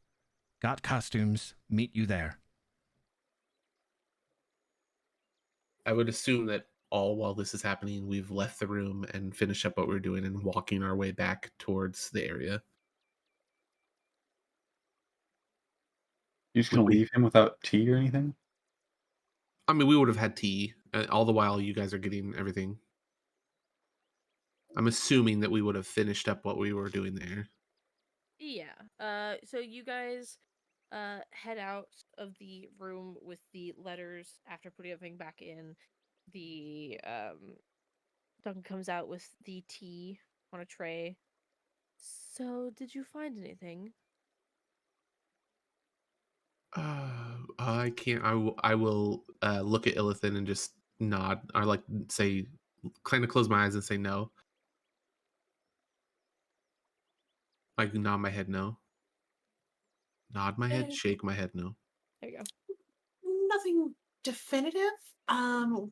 Got costumes. Meet you there. I would assume that all while this is happening, we've left the room and finished up what we're doing and walking our way back towards the area. You just gonna leave him without tea or anything? I mean, we would have had tea all the while you guys are getting everything. I'm assuming that we would have finished up what we were doing there. Yeah. So you guys head out of the room with the letters after putting everything back in. The Duncan comes out with the tea on a tray. So, did you find anything? I can't. I will look at Illithin and just nod, or like say, kind of close my eyes and say no. Like nod my head no. Nod my head, Eh, shake my head, no. There you go. Nothing definitive.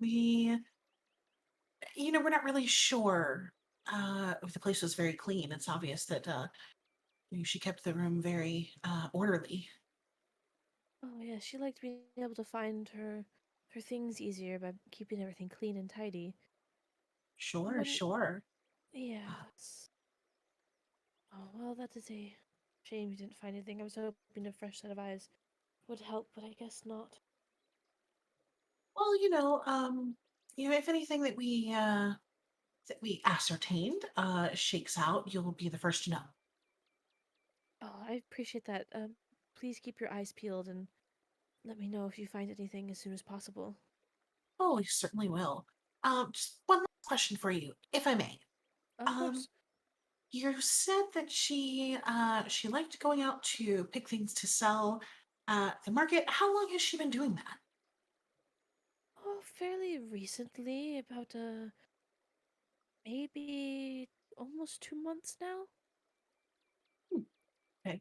We, we're not really sure. If the place was very clean. It's obvious that she kept the room very orderly. Oh yeah, she liked being able to find her things easier by keeping everything clean and tidy. Sure, When sure. yes. Oh well, that is a shame you didn't find anything. I was hoping a fresh set of eyes would help, but I guess not. Well, if anything that we ascertained shakes out, you'll be the first to know. Oh, I appreciate that. Please keep your eyes peeled and let me know if you find anything as soon as possible. Oh, you certainly will. Just one last question for you, if I may. Of Um, course. you said that she liked going out to pick things to sell at the market. How long has she been doing that? Oh, fairly recently, about maybe almost 2 months now. Hmm, okay.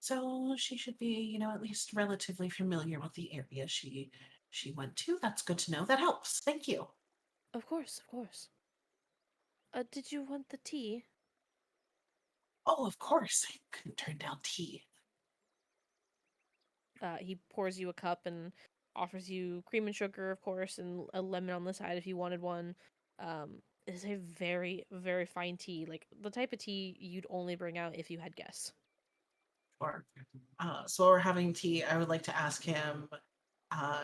So she should be, at least relatively familiar with the area she went to. That's good to know. That helps. Thank you. Of course, of course. Did you want the tea? Oh, of course. I couldn't turn down tea. He pours you a cup and offers you cream and sugar, of course, and a lemon on the side if you wanted one. It's a very, very fine tea, like the type of tea you'd only bring out if you had guests. Or so while we're having tea, I would like to ask him,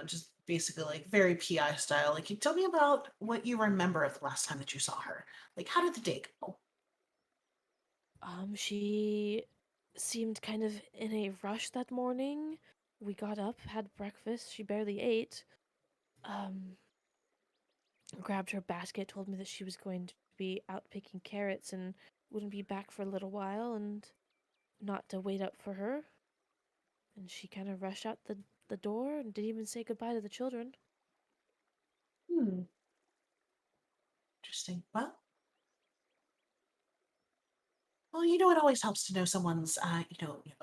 just basically like very PI style. Like, you tell me about what you remember of the last time that you saw her. Like, how did the day go? She seemed kind of in a rush that morning. We got up, had breakfast. She barely ate. Um, Grabbed her basket, told me that she was going to be out picking carrots and wouldn't be back for a little while, and not to wait up for her. And she kind of rushed out the door and didn't even say goodbye to the children. Hmm, interesting. Well, it always helps to know someone's,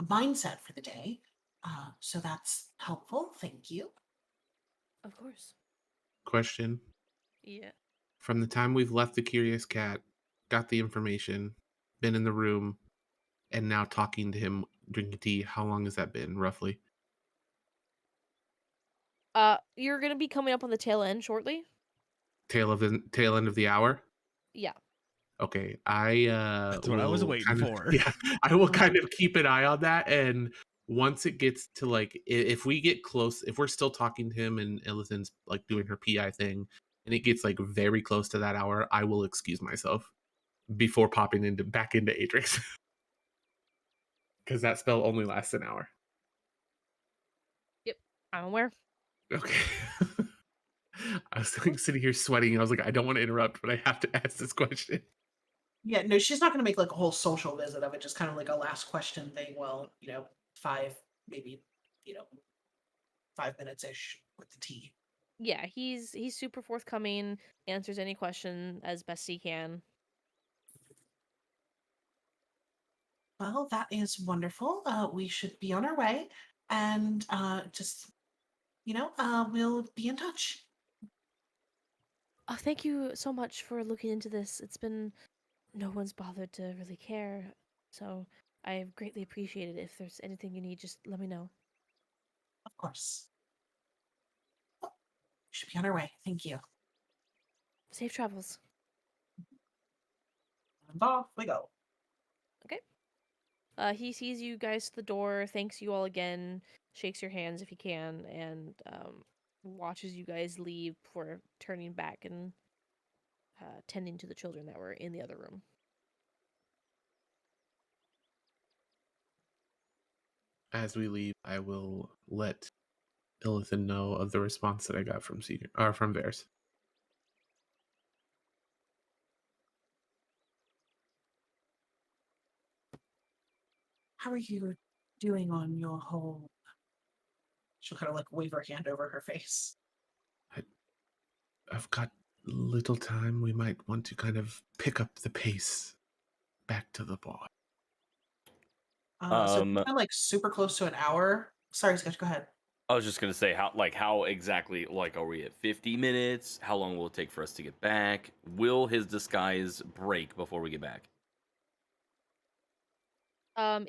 mindset for the day. So that's helpful. Thank you. Of course. Question. Yeah. From the time we've left the Curious Cat, got the information, been in the room, and now talking to him, drinking tea, how long has that been, roughly? You're gonna be coming up on the tail end shortly. Tail end of the hour? Yeah. Okay, I That's what I was will waiting kind of for. yeah, I will kind of keep an eye on that, and once it gets to like if we get close, if we're still talking to him and Illithin's like doing her PI thing, and it gets like very close to that hour, I will excuse myself before popping back into Atrix. Because that spell only lasts an hour. Yep. I'm aware. Okay. I was like sitting here sweating, and I was like, I don't want to interrupt, but I have to ask this question. Yeah, no, she's not going to make like a whole social visit of it. Just kind of like a last question thing. Well, maybe, you know, 5 minutes ish with the tea. Yeah, he's super forthcoming, answers any question as best he can. Well, that is wonderful. We should be on our way, and we'll be in touch. Thank you so much for looking into this. It's been no one's bothered to really care, so I greatly appreciate it. If there's anything you need, just let me know. Of course. Oh, we should be on our way. Thank you. Safe travels. And off we go. Okay. He sees you guys to the door, thanks you all again, shakes your hands if he can, and watches you guys leave before turning back and tending to the children that were in the other room. As we leave, I will let Illithin know of the response that I got from from Varys. How are you doing on your whole? She'll kind of like wave her hand over her face. I've got little time. We might want to kind of pick up the pace back to the bar. So Um, it's been like super close to an hour. Sorry, Sketch, go ahead. I was just gonna say how exactly are we at 50 minutes? How long will it take for us to get back? Will his disguise break before we get back?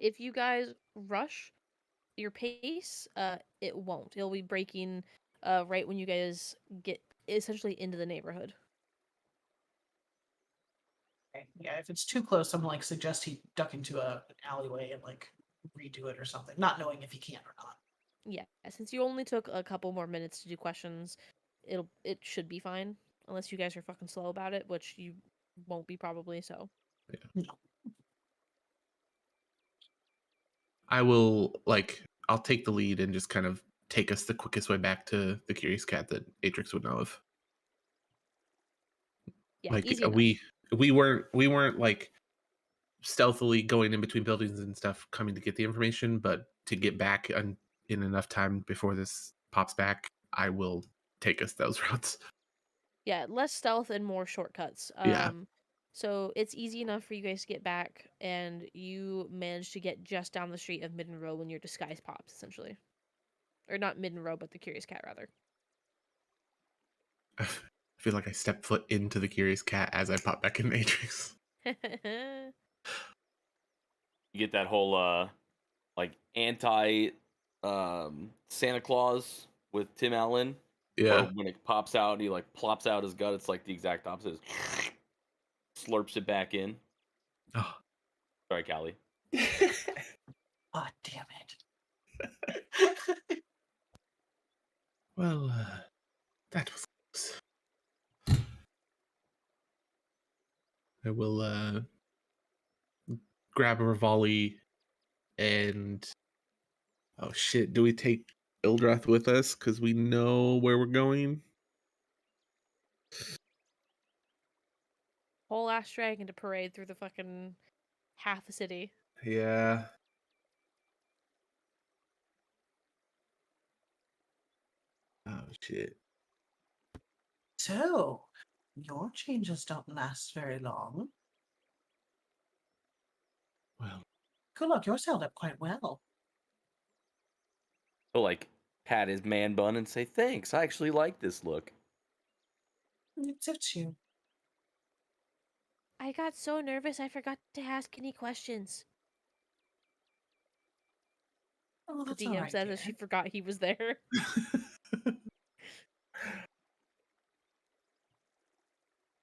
If you guys rush your pace, it won't. It'll be breaking right when you guys get essentially into the neighborhood. Okay. Yeah, if it's too close, I'm like suggest he duck into an alleyway and like redo it or something, not knowing if he can or not. Yeah, since you only took a couple more minutes to do questions, it should be fine. Unless you guys are fucking slow about it, which you won't be probably, so. No. I will I'll take the lead and just kind of take us the quickest way back to the Curious Cat that Atrix would know of. Yeah, Like easy enough. we weren't like stealthily going in between buildings and stuff coming to get the information, but to get back in enough time before this pops back, I will take us those routes. Yeah, less stealth and more shortcuts. Yeah. So it's easy enough for you guys to get back, and you manage to get just down the street of Midden Row when your disguise pops, essentially. Or not Midden Row, but the Curious Cat, rather. I feel like I stepped foot into the Curious Cat as I pop back in Matrix. You get that whole anti Santa Claus with Tim Allen. Where Yeah. when it pops out and he like plops out his gut, it's like the exact opposite. Slurps it back in. Oh. Sorry, Callie. Ah, damn it. Well, that was close. I will grab a Rivali and oh shit, do we take Ildrath with us because we know where we're going? Whole ass dragon to parade through the fucking half the city. Yeah. Oh shit. So, your changes don't last very long. Well, Good luck, yours held up quite well. He'll like pat his man bun and say, "Thanks, I actually like this look." It suits you. I got so nervous I forgot to ask any questions. Oh, The that's all DM right, says dear. that she forgot he was there.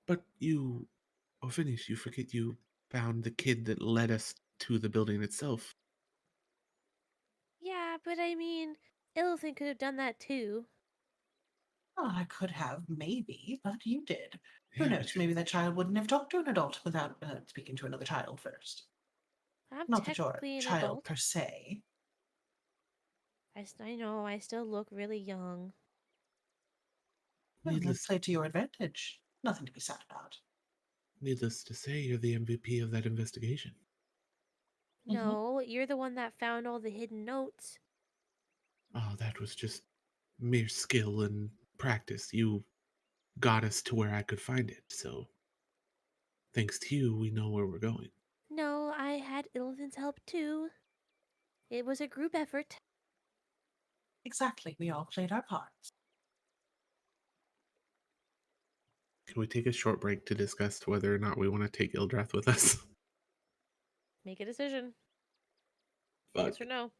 but you, finish. You forget you found the kid that led us to the building itself. Yeah, but I mean, Illithid could have done that too. Oh, I could have, maybe, but you did. Who Yeah, knows? Maybe that child wouldn't have talked to an adult without speaking to another child first. I'm Not that you're a technically an child adult. per se. I know, I still look really young. Well, then needless, play to your advantage. Nothing to be sad about. needless to say, you're the MVP of that investigation. No, you're the one that found all the hidden notes. Oh, that was just mere skill and practice. You got us to where I could find it, so thanks to you, we know where we're going. No, I had Illithid's help too. It was a group effort. Exactly. We all played our parts. Can we take a short break to discuss whether or not we want to take Ildrath with us? Make a decision. Fuck. Yes or no.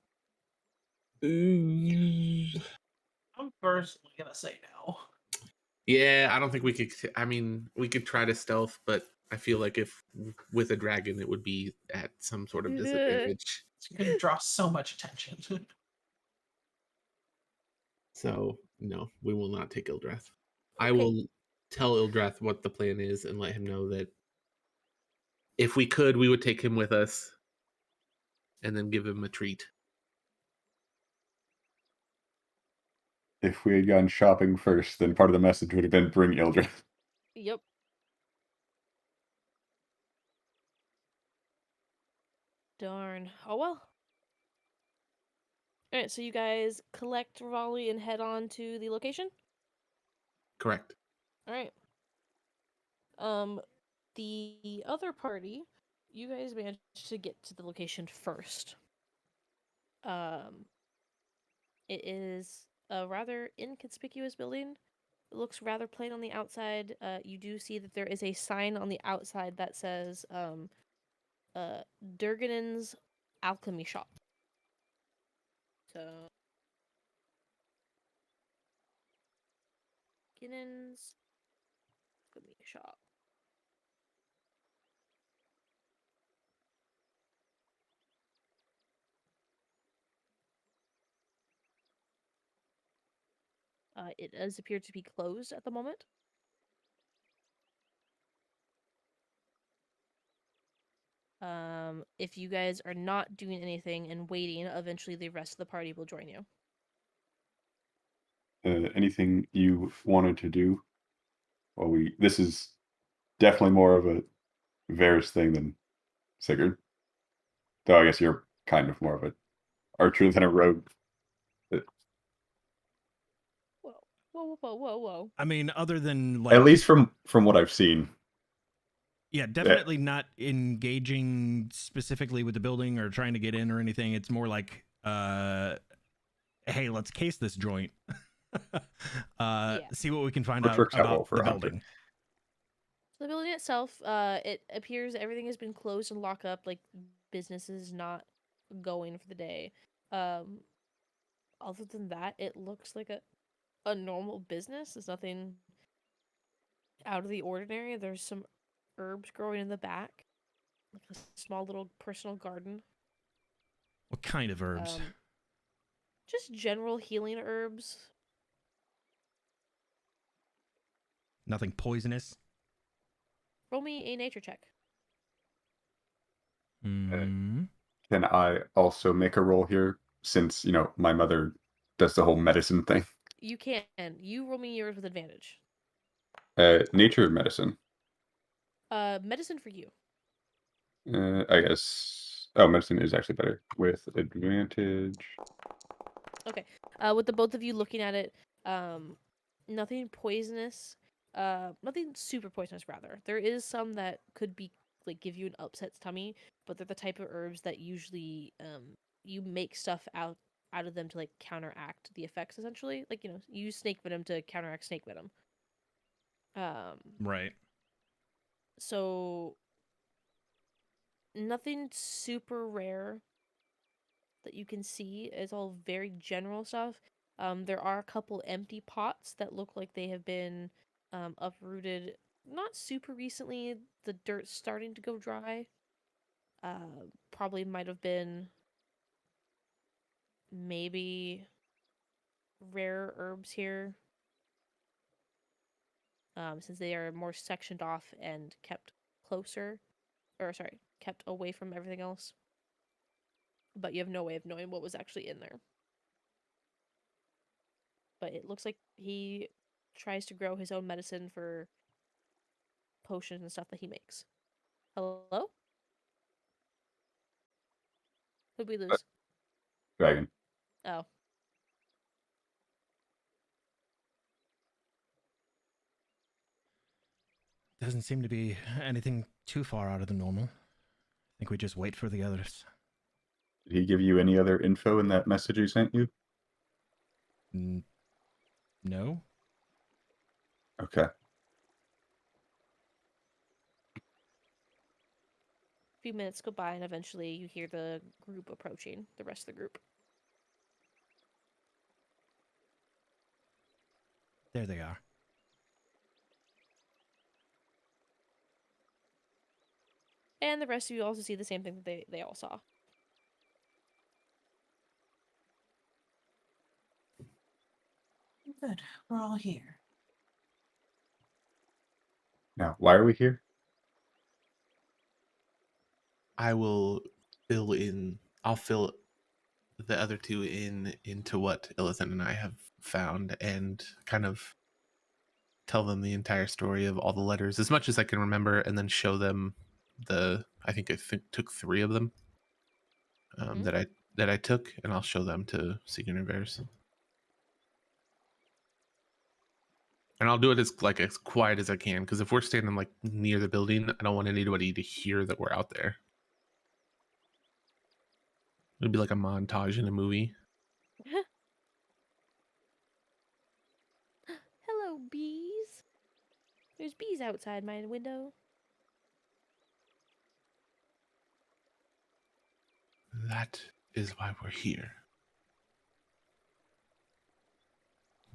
I'm personally gonna say no. Yeah, I don't think we could. I mean, we could try to stealth, but I feel like if with a dragon, it would be at some sort of disadvantage. It's gonna draw so much attention. So, no, we will not take Ildrath. I Okay. will tell Ildrath what the plan is and let him know that if we could, we would take him with us and then give him a treat. If we had gone shopping first, then part of the message would have been bring Ildred. Yep. Darn. Oh well. Alright, so you guys collect Raleigh and head on to the location? Correct. Alright. The other party, you guys managed to get to the location first. Um, it is a rather inconspicuous building. It looks rather plain on the outside. You do see that there is a sign on the outside that says Durganen's Alchemy Shop. So Durganen's Alchemy Shop. It does appear to be closed at the moment. If you guys are not doing anything and waiting, eventually the rest of the party will join you. Anything you wanted to do? Well, this is definitely more of a Varys thing than Sigurd. Though I guess you're kind of more of an archer than a rogue. Whoa. I mean, other than like, At least from what I've seen. yeah, definitely not engaging specifically with the building or trying to get in or anything. It's more like, hey, let's case this joint. See what we can find Which out works out well about for the a hunter. building. So the building itself, it appears everything has been closed and locked up, like business is not going for the day. Other than that, it looks like a normal business. There's nothing out of the ordinary. There's some herbs growing in the back, like a small little personal garden. What kind of herbs? Just general healing herbs. Nothing poisonous? Roll me a nature check. Mm. Can I also make a roll here since, my mother does the whole medicine thing? You can. You roll me yours with advantage. Nature medicine. Medicine for you. I guess. Oh, medicine is actually better with advantage. Okay. With the both of you looking at it, nothing poisonous. Nothing super poisonous. Rather, there is some that could be like give you an upset tummy, but they're the type of herbs that usually you make stuff out of them to like counteract the effects. Essentially, like you use snake venom to counteract snake venom. Right. So nothing super rare that you can see. It's all very general stuff. There are a couple empty pots that look like they have been uprooted not super recently. The dirt's starting to go dry. Probably might have been maybe rare herbs here. Since they are more sectioned off and kept kept away from everything else. But you have no way of knowing what was actually in there. But it looks like he tries to grow his own medicine for potions and stuff that he makes. Hello? Who'd we lose? Dragon. Oh. Doesn't seem to be anything too far out of the normal. I think we just wait for the others. Did he give you any other info in that message he sent you? No? Okay. A few minutes go by and eventually you hear the group approaching, the rest of the group. There they are. And the rest of you also see the same thing that they all saw. Good. We're all here. Now, why are we here? I'll fill the other two into what Illithin and I have found and kind of tell them the entire story of all the letters as much as I can remember, and then show them I think took 3 of them that I took, and I'll show them to Sigurd and Varys. And I'll do it as quiet as I can, because if we're standing like near the building, I don't want anybody to hear that we're out there. It'd be like a montage in a movie. Hello, bees. There's bees outside my window. That is why we're here.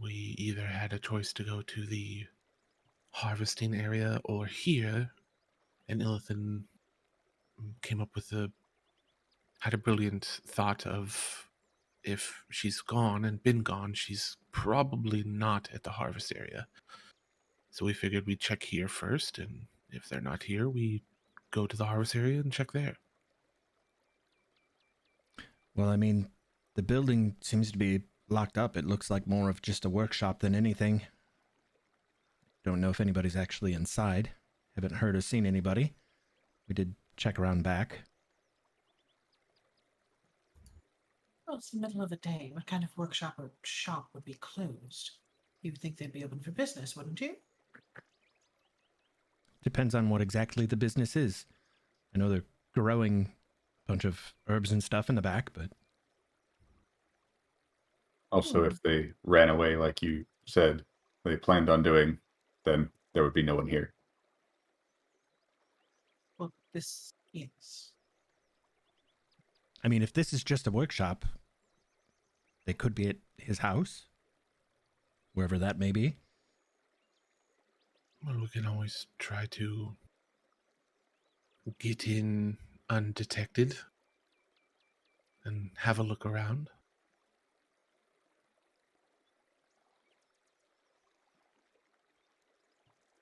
We either had a choice to go to the harvesting area or here, and Illithan came up with had a brilliant thought of, if she's gone and been gone, she's probably not at the harvest area. So we figured we'd check here first, and if they're not here, we go to the harvest area and check there. Well, I mean, the building seems to be locked up. It looks like more of just a workshop than anything. Don't know if anybody's actually inside. Haven't heard or seen anybody. We did check around back. Well, it's the middle of the day. What kind of workshop or shop would be closed? You would think they'd be open for business, wouldn't you? Depends on what exactly the business is. I know they're growing a bunch of herbs and stuff in the back, but Also, if they ran away, like you said, they planned on doing, then there would be no one here. Well, this is. I mean, if this is just a workshop, they could be at his house, wherever that may be. Well, we can always try to get in undetected and have a look around.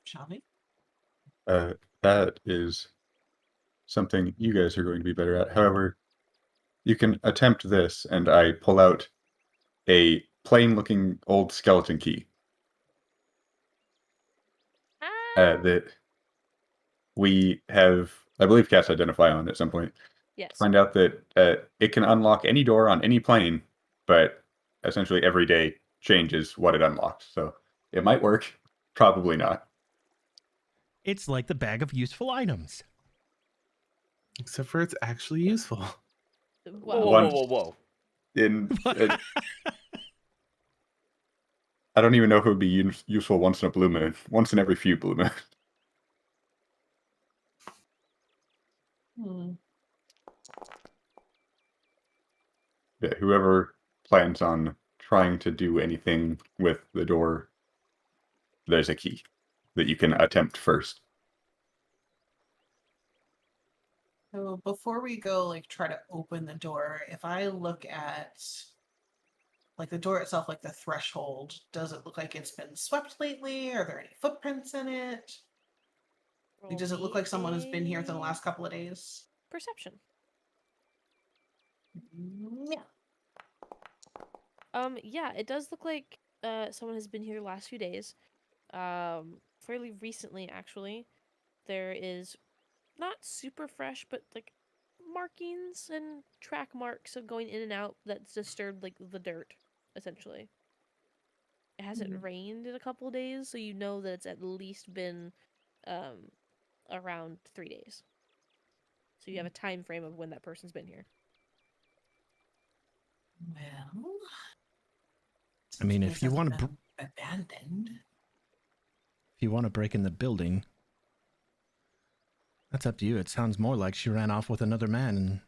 Shall we? That is something you guys are going to be better at. However, you can attempt this, and I pull out a plain-looking old skeleton key that we have, I believe, cast Identify on at some point. Yes. Find out that it can unlock any door on any plane, but essentially every day changes what it unlocks. So it might work, probably not. It's like the bag of useful items. Except for it's actually useful. Whoa, Well, whoa, whoa, whoa. I don't even know if it would be useful once in a blue moon. Once in every few blue moons. Yeah, whoever plans on trying to do anything with the door, there's a key that you can attempt first. So before we go, like, try to open the door, if I look at, like, the door itself, like the threshold, does it look like it's been swept lately? Are there any footprints in it? Like, does it look like someone has been here within the last couple of days? Perception. Yeah. Yeah, it does look like someone has been here the last few days. Fairly recently, actually. There is not super fresh, but like markings and track marks of going in and out that's disturbed like the dirt, essentially. It hasn't rained in a couple of days, so you know that it's at least been around 3 days. So you have a time frame of when that person's been here. Well, I mean, this if you hasn't want to been abandoned. if you want to break in the building, that's up to you. It sounds more like she ran off with another man and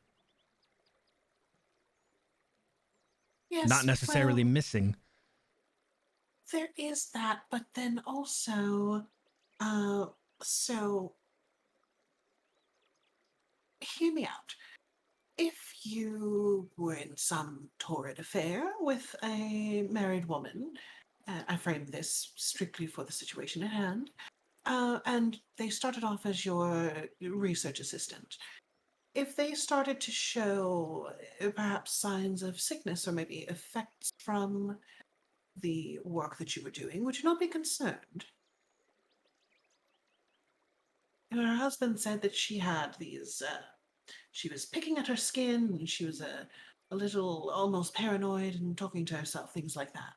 Yes, not necessarily well, missing. there is that, but then also, so hear me out. If you were in some torrid affair with a married woman, I frame this strictly for the situation at hand, and they started off as your research assistant. If they started to show perhaps signs of sickness or maybe effects from the work that you were doing, would you not be concerned? And her husband said that she had these, she was picking at her skin, and she was a little almost paranoid and talking to herself, things like that.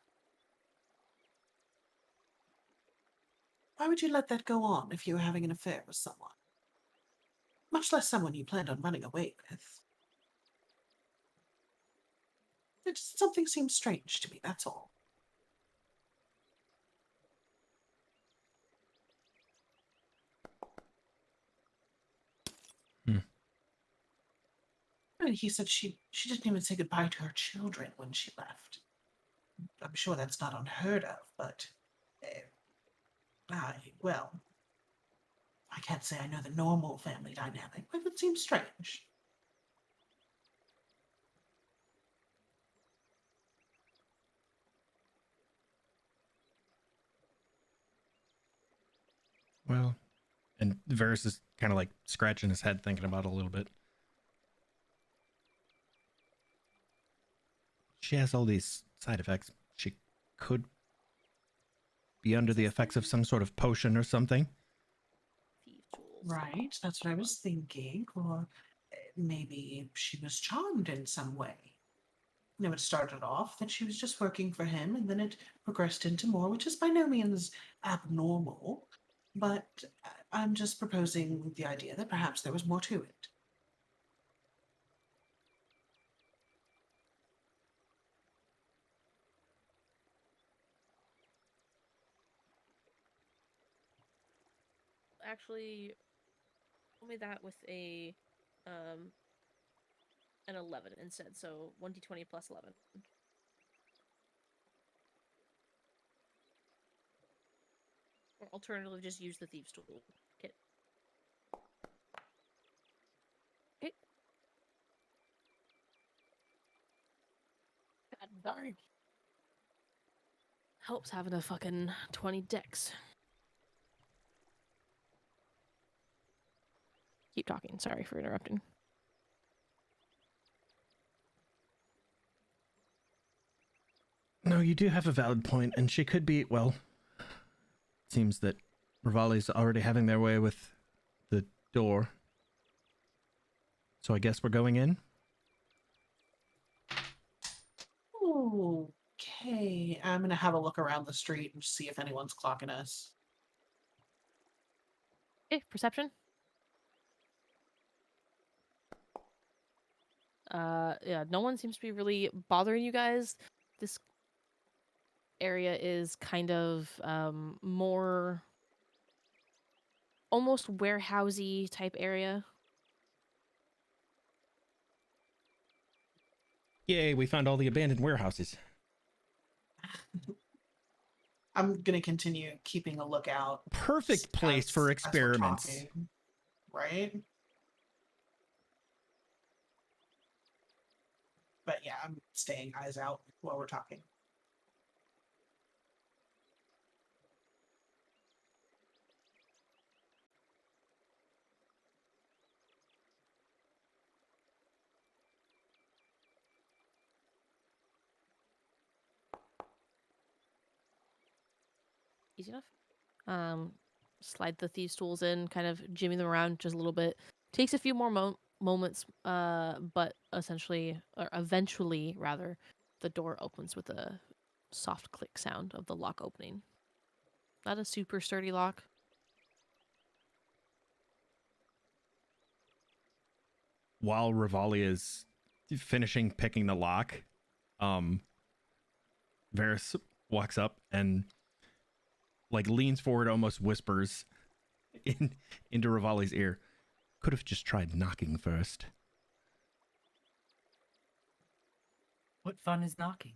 Why would you let that go on if you were having an affair with someone? Much less someone you planned on running away with. Something seems strange to me, that's all. And he said she didn't even say goodbye to her children when she left. I'm sure that's not unheard of, but well, I can't say I know the normal family dynamic, but it seems strange. Well, and Varys is kind of like scratching his head, thinking about it a little bit. She has all these side effects. She could be under the effects of some sort of potion or something. Thief tools. Right, that's what I was thinking. Or maybe she was charmed in some way. You know, it started off that she was just working for him, and then it progressed into more, which is by no means abnormal. But I'm just proposing the idea that perhaps there was more to it. Actually, told me that with an 11 instead, so 1d20 plus 11. Or alternatively, just use the thieves tool kit. Okay. God, sorry. Helps having a fucking 20 dex. Keep talking. Sorry for interrupting. No, you do have a valid point, and she could be, well, it seems that Rivali's already having their way with the door. So I guess we're going in? Okay, I'm gonna have a look around the street and see if anyone's clocking us. Okay, perception. Yeah, no one seems to be really bothering you guys. This area is kind of more almost warehousey type area. Yay, we found all the abandoned warehouses. I'm gonna continue keeping a lookout. Perfect place for as we're experiments. talking, right? But yeah, I'm staying eyes out while we're talking. Easy enough. Slide the thieves tools in, kind of jimmy them around just a little bit. Takes a few more moments, but essentially, or eventually, rather, the door opens with a soft click sound of the lock opening. Not a super sturdy lock. While Rivali is finishing picking the lock, Varys walks up and like leans forward, almost whispers into Rivali's ear. Could have just tried knocking first. What fun is knocking?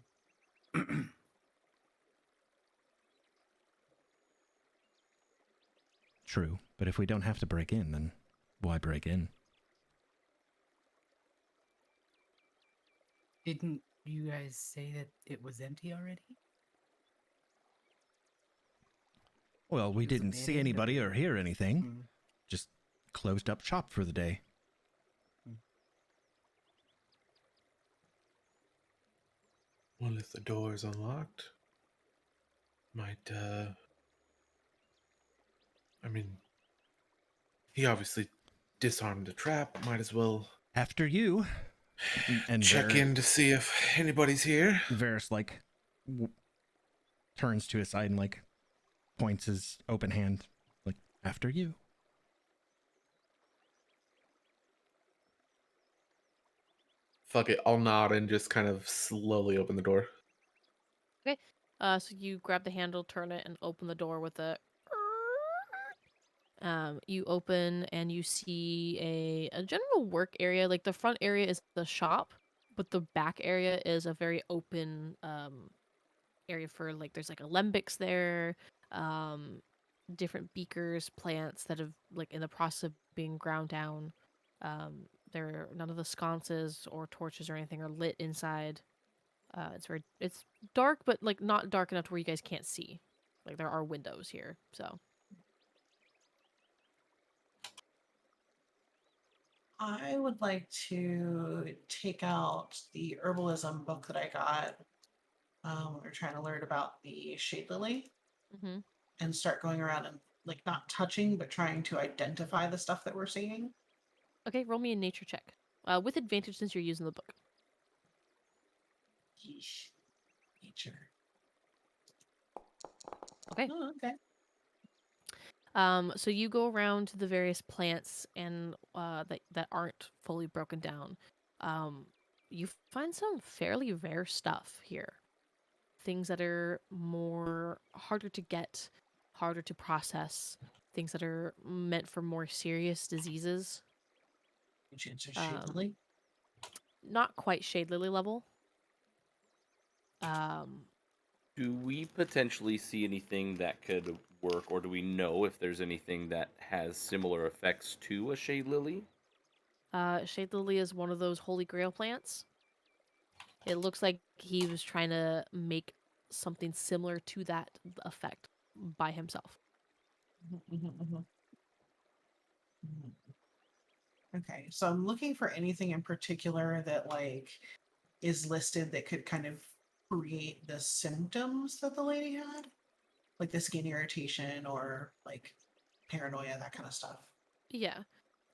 True, but if we don't have to break in, then why break in? Didn't you guys say that it was empty already? Well, we It was didn't see abandoned anybody or hear anything. Hmm. Just closed up shop for the day. Well, if the door is unlocked, might, I mean, he obviously disarmed the trap. Might as well After you. And check in to see if anybody's here. Varys, like, turns to his side and, like, points his open hand, like, after you. Fuck it. I'll nod and just kind of slowly open the door. Okay. So you grab the handle, turn it, and open the door with a. You open and you see a general work area. Like the front area is the shop, but the back area is a very open area for like there's like alembics there, um, different beakers, plants that have like in the process of being ground down. There none of the sconces or torches or anything are lit inside. It's dark, but like not dark enough to where you guys can't see. Like there are windows here, so. I would like to take out the herbalism book that I got. We were trying to learn about the shade lily Mm-hmm. and start going around and like not touching, but trying to identify the stuff that we're seeing. Okay, roll me a nature check. With advantage since you're using the book. Yeesh. Nature. Okay. Oh, okay. So you go around to the various plants and that aren't fully broken down. You find some fairly rare stuff here. Things that are more harder to get, harder to process. Things that are meant for more serious diseases. Which answers shade Um, lily. Not quite shade lily level. Um, Do we potentially see anything that could work, or do we know if there's anything that has similar effects to a shade lily? Shade lily is one of those holy grail plants. It looks like he was trying to make something similar to that effect by himself. Okay, so I'm looking for anything in particular that like is listed that could kind of create the symptoms that the lady had, like the skin irritation or like paranoia, that kind of stuff. Yeah.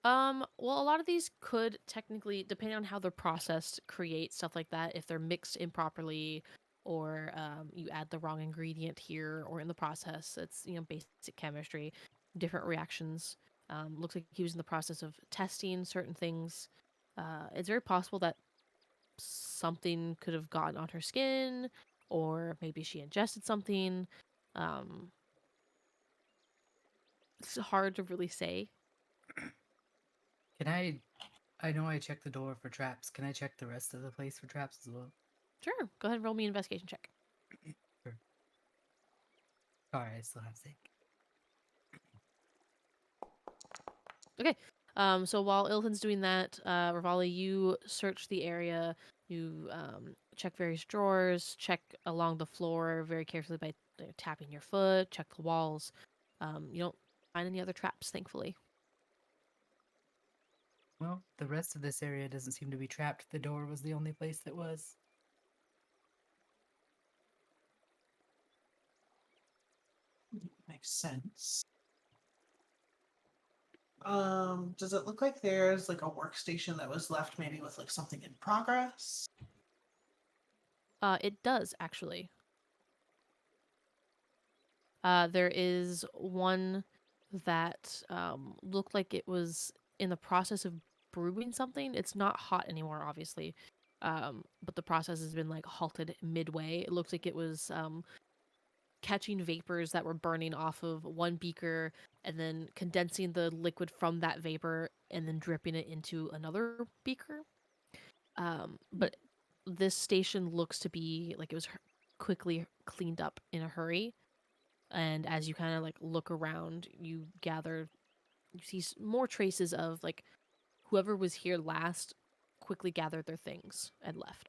Well, a lot of these could technically, depending on how they're processed, create stuff like that if they're mixed improperly or you add the wrong ingredient here or in the process. It's, basic chemistry, different reactions. Looks like he was in the process of testing certain things. It's very possible that something could have gotten on her skin or maybe she ingested something. Um, it's hard to really say. Can I know I checked the door for traps. Can I check the rest of the place for traps as well? Sure, go ahead and roll me an investigation check. Sure. Sorry, I still have sick. Okay. So while Ilton's doing that, Rivali, you search the area. You check various drawers, check along the floor very carefully by tapping your foot, check the walls. You don't find any other traps, thankfully. Well, the rest of this area doesn't seem to be trapped. The door was the only place that was. Makes sense. Does it look like there's like a workstation that was left maybe with like something in progress? It does actually. There is one that looked like it was in the process of brewing something. It's not hot anymore, obviously, but the process has been like halted midway. It looks like it was catching vapors that were burning off of one beaker and then condensing the liquid from that vapor and then dripping it into another beaker. But this station looks to be like it was quickly cleaned up in a hurry. And as you kind of like look around, you see more traces of like whoever was here last quickly gathered their things and left.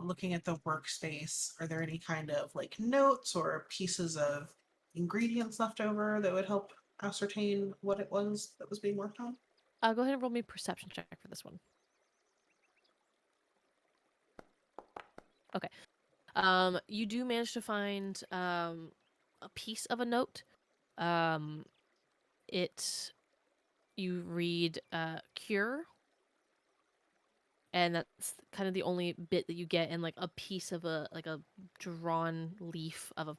Looking at the workspace, are there any kind of like notes or pieces of ingredients left over that would help ascertain what it was that was being worked on? Go ahead and roll me a perception check for this one. Okay. You do manage to find a piece of a note. Um, you read cure, and that's kind of the only bit that you get, and like a piece of a drawn leaf of a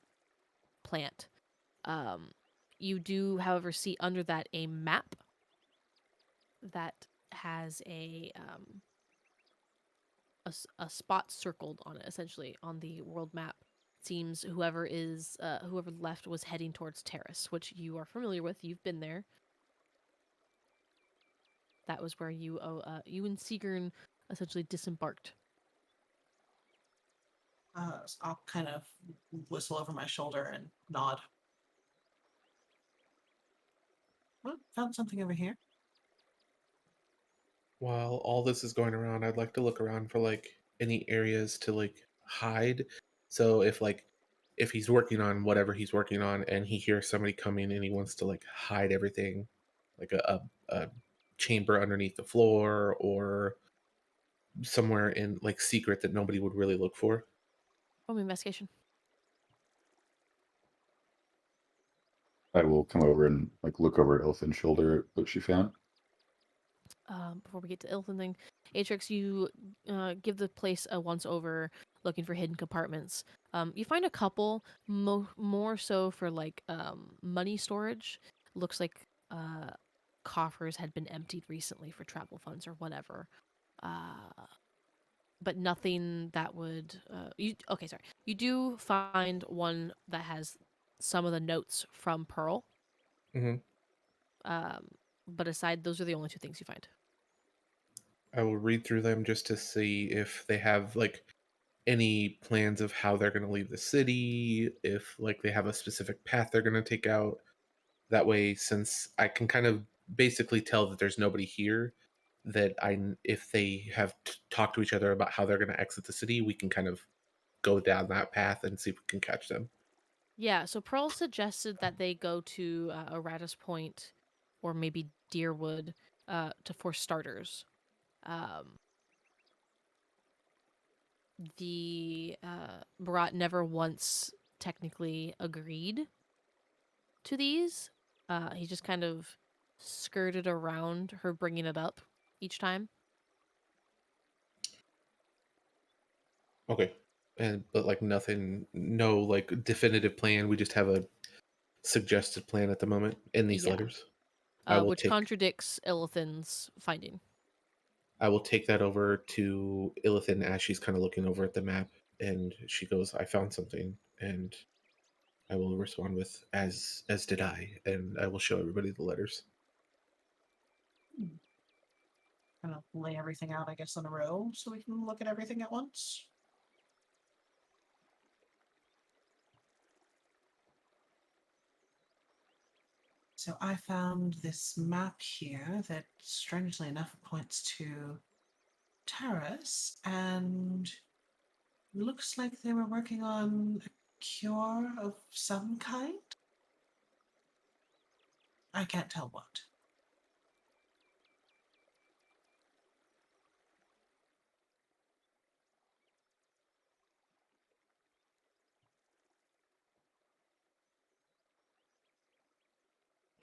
plant. You do, however, see under that a map that has a spot circled on it, essentially on the world map. Seems whoever left was heading towards Terrace, which you are familiar with. You've been there. That was where you and Siegern essentially disembarked. So I'll kind of whistle over my shoulder and nod. Well, found something over here. While all this is going around, I'd like to look around for like any areas to like hide. So if he's working on whatever he's working on and he hears somebody coming and he wants to like hide everything, like a chamber underneath the floor or somewhere in like secret that nobody would really look for. Roll me investigation. I will come over and like look over Elfin's shoulder at what she found. Before we get to Ilthan thing, Atrix, you give the place a once over, looking for hidden compartments. You find a couple, more so for like money storage. Looks like coffers had been emptied recently for travel funds or whatever. But nothing that would you do find one that has some of the notes from Pearl. Mm-hmm. But aside, those are the only two things you find. I will read through them just to see if they have like any plans of how they're going to leave the city, if like they have a specific path they're going to take out. That way, since I can kind of basically tell that there's nobody here, that if they have talked to each other about how they're going to exit the city, we can kind of go down that path and see if we can catch them. Yeah, so Pearl suggested that they go to Aratus Point or maybe Deerwood for starters. The Barat never once technically agreed to these. He just kind of skirted around her bringing it up each time. Okay. But like nothing, no like definitive plan. We just have a suggested plan at the moment in these Yeah. letters. I will Which take contradicts Illithan's finding. that over to Illithan as she's kind of looking over at the map, and she goes, "I found something," and I will respond with, "As did I," and I will show everybody the letters. Kind of lay everything out, I guess, in a row so we can look at everything at once. So I found this map here that, strangely enough, points to Terrace, and looks like they were working on a cure of some kind. I can't tell what.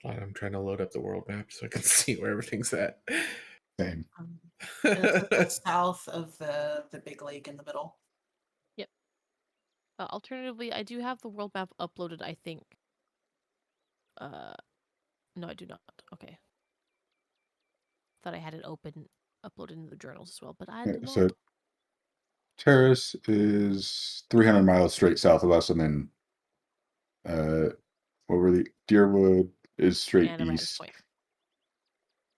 I'm trying to load up the world map so I can see where everything's at. Same. And it's at the south of the big lake in the middle. Yep. Alternatively, I do have the world map uploaded, I think. No, I do not. Okay. Thought I had it uploaded into the journals as well, but I Yeah, do not. so Terrace is 300 miles straight south of us, and then what were the Deerwood is straight And Aratus east, Point.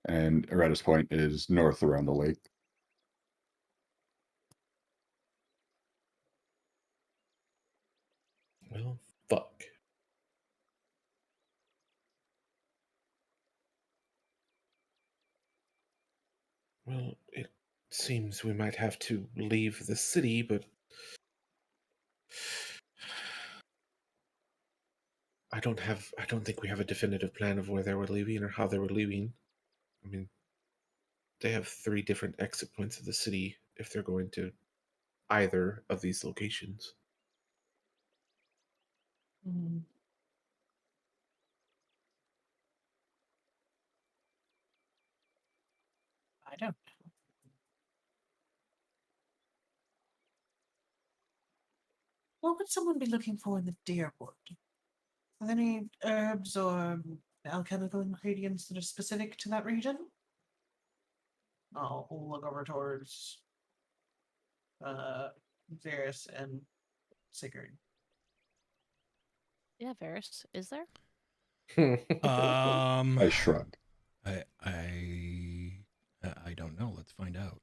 and Aratus Point is north around the lake. Well, fuck. Well, it seems we might have to leave the city, but I don't think we have a definitive plan of where they were leaving or how they were leaving. I mean, they have 3 different exit points of the city if they're going to either of these locations. Mm. I don't know. What would someone be looking for in the Deerwood? Are there any herbs or alchemical ingredients that are specific to that region? I'll look over towards Varys and Sigurd. Yeah, Varys, is there? I shrugged. I don't know. Let's find out.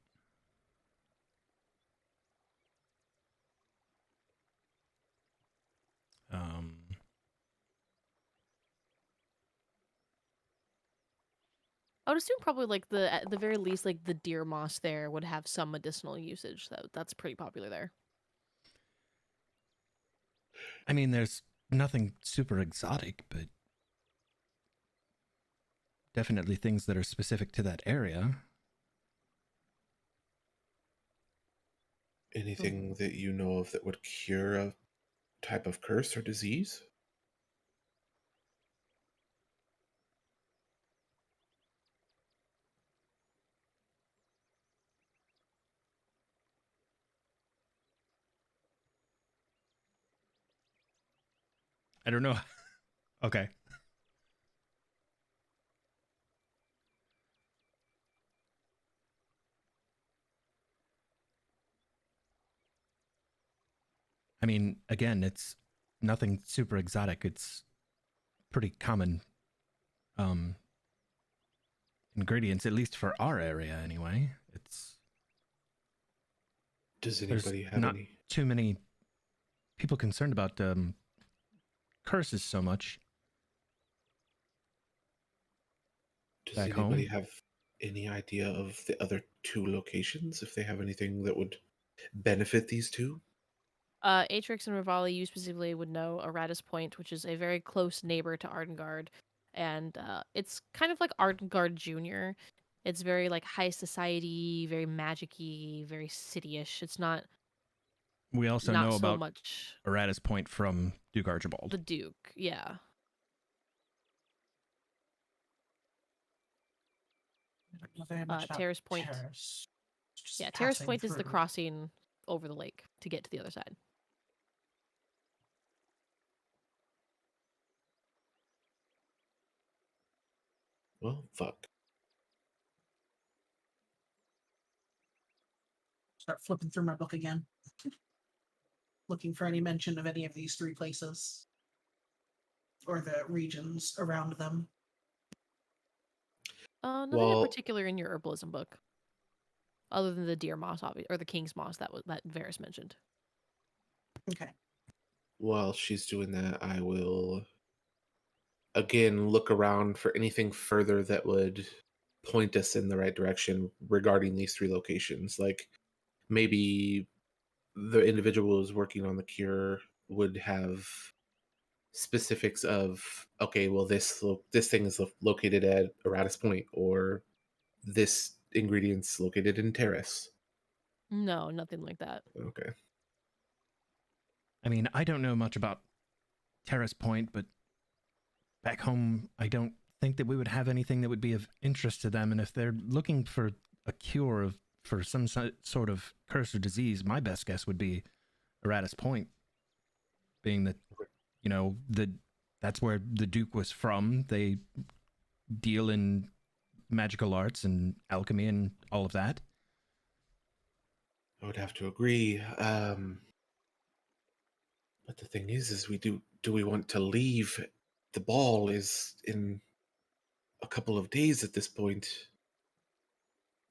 I would assume probably like at the very least like the deer moss there would have some medicinal usage. That's pretty popular there. I mean, there's nothing super exotic, but definitely things that are specific to that area. Anything that you know of that would cure a type of curse or disease? I don't know. Okay. I mean, again, it's nothing super exotic. It's pretty common ingredients, at least for our area anyway. Does There's anybody have not any? too many people concerned about curses so much Does back anybody home. have any idea of the other two locations? If they have anything that would benefit these two? Atrix and Rivali, you specifically would know Aratus Point, which is a very close neighbor to Ardengard, and it's kind of like Ardengard Junior. It's very like high society, very magic-y, very city-ish. It's not We also not know so about much Aratus Point from Duke Archibald. the Duke. Yeah. I don't know very much about Terrace Point. Terrace. Just Yeah, Terrace passing Point is the through. crossing over the lake to get to the other side. Well, fuck. Start flipping through my book again. Looking for any mention of any of these three places. Or the regions around them. Nothing in Well, particular in your herbalism book, other than the deer moss, or the king's moss that Varys mentioned. Okay. while she's doing that, I will again look around for anything further that would point us in the right direction regarding these three locations. Like maybe the individual who's working on the cure would have specifics of, okay, well this thing is located at Aratus Point, or this ingredient's located in Terrace. No, nothing like that. Okay. I mean, I don't know much about Terrace Point, but back home, I don't think that we would have anything that would be of interest to them. And if they're looking for a cure for some sort of curse or disease, my best guess would be Aratus Point, being that, you know, that's where the Duke was from. They deal in magical arts and alchemy and all of that. I would have to agree. But the thing is we do we want to leave? The ball is in a couple of days at this point.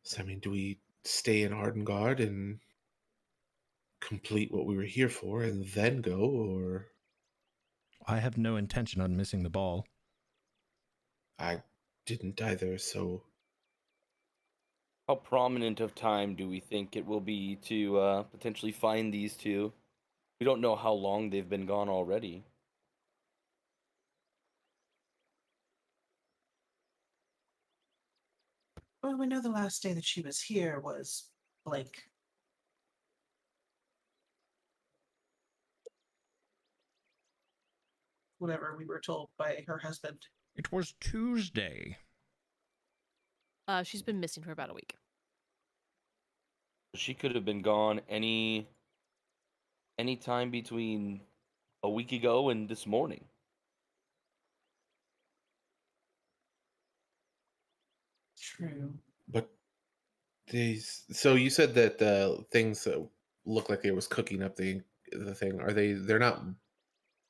So, I mean, do we stay in Ardengard and complete what we were here for and then go, or I have no intention on missing the ball. I didn't either, so How prominent of time do we think it will be to potentially find these two? We don't know how long they've been gone already. Well, we know the last day that she was here was blank. Whatever we were told by her husband. It was Tuesday. She's been missing for about a week. She could have been gone any time between a week ago and this morning. True. but So you said that the things that look like it was cooking up the thing, are they're not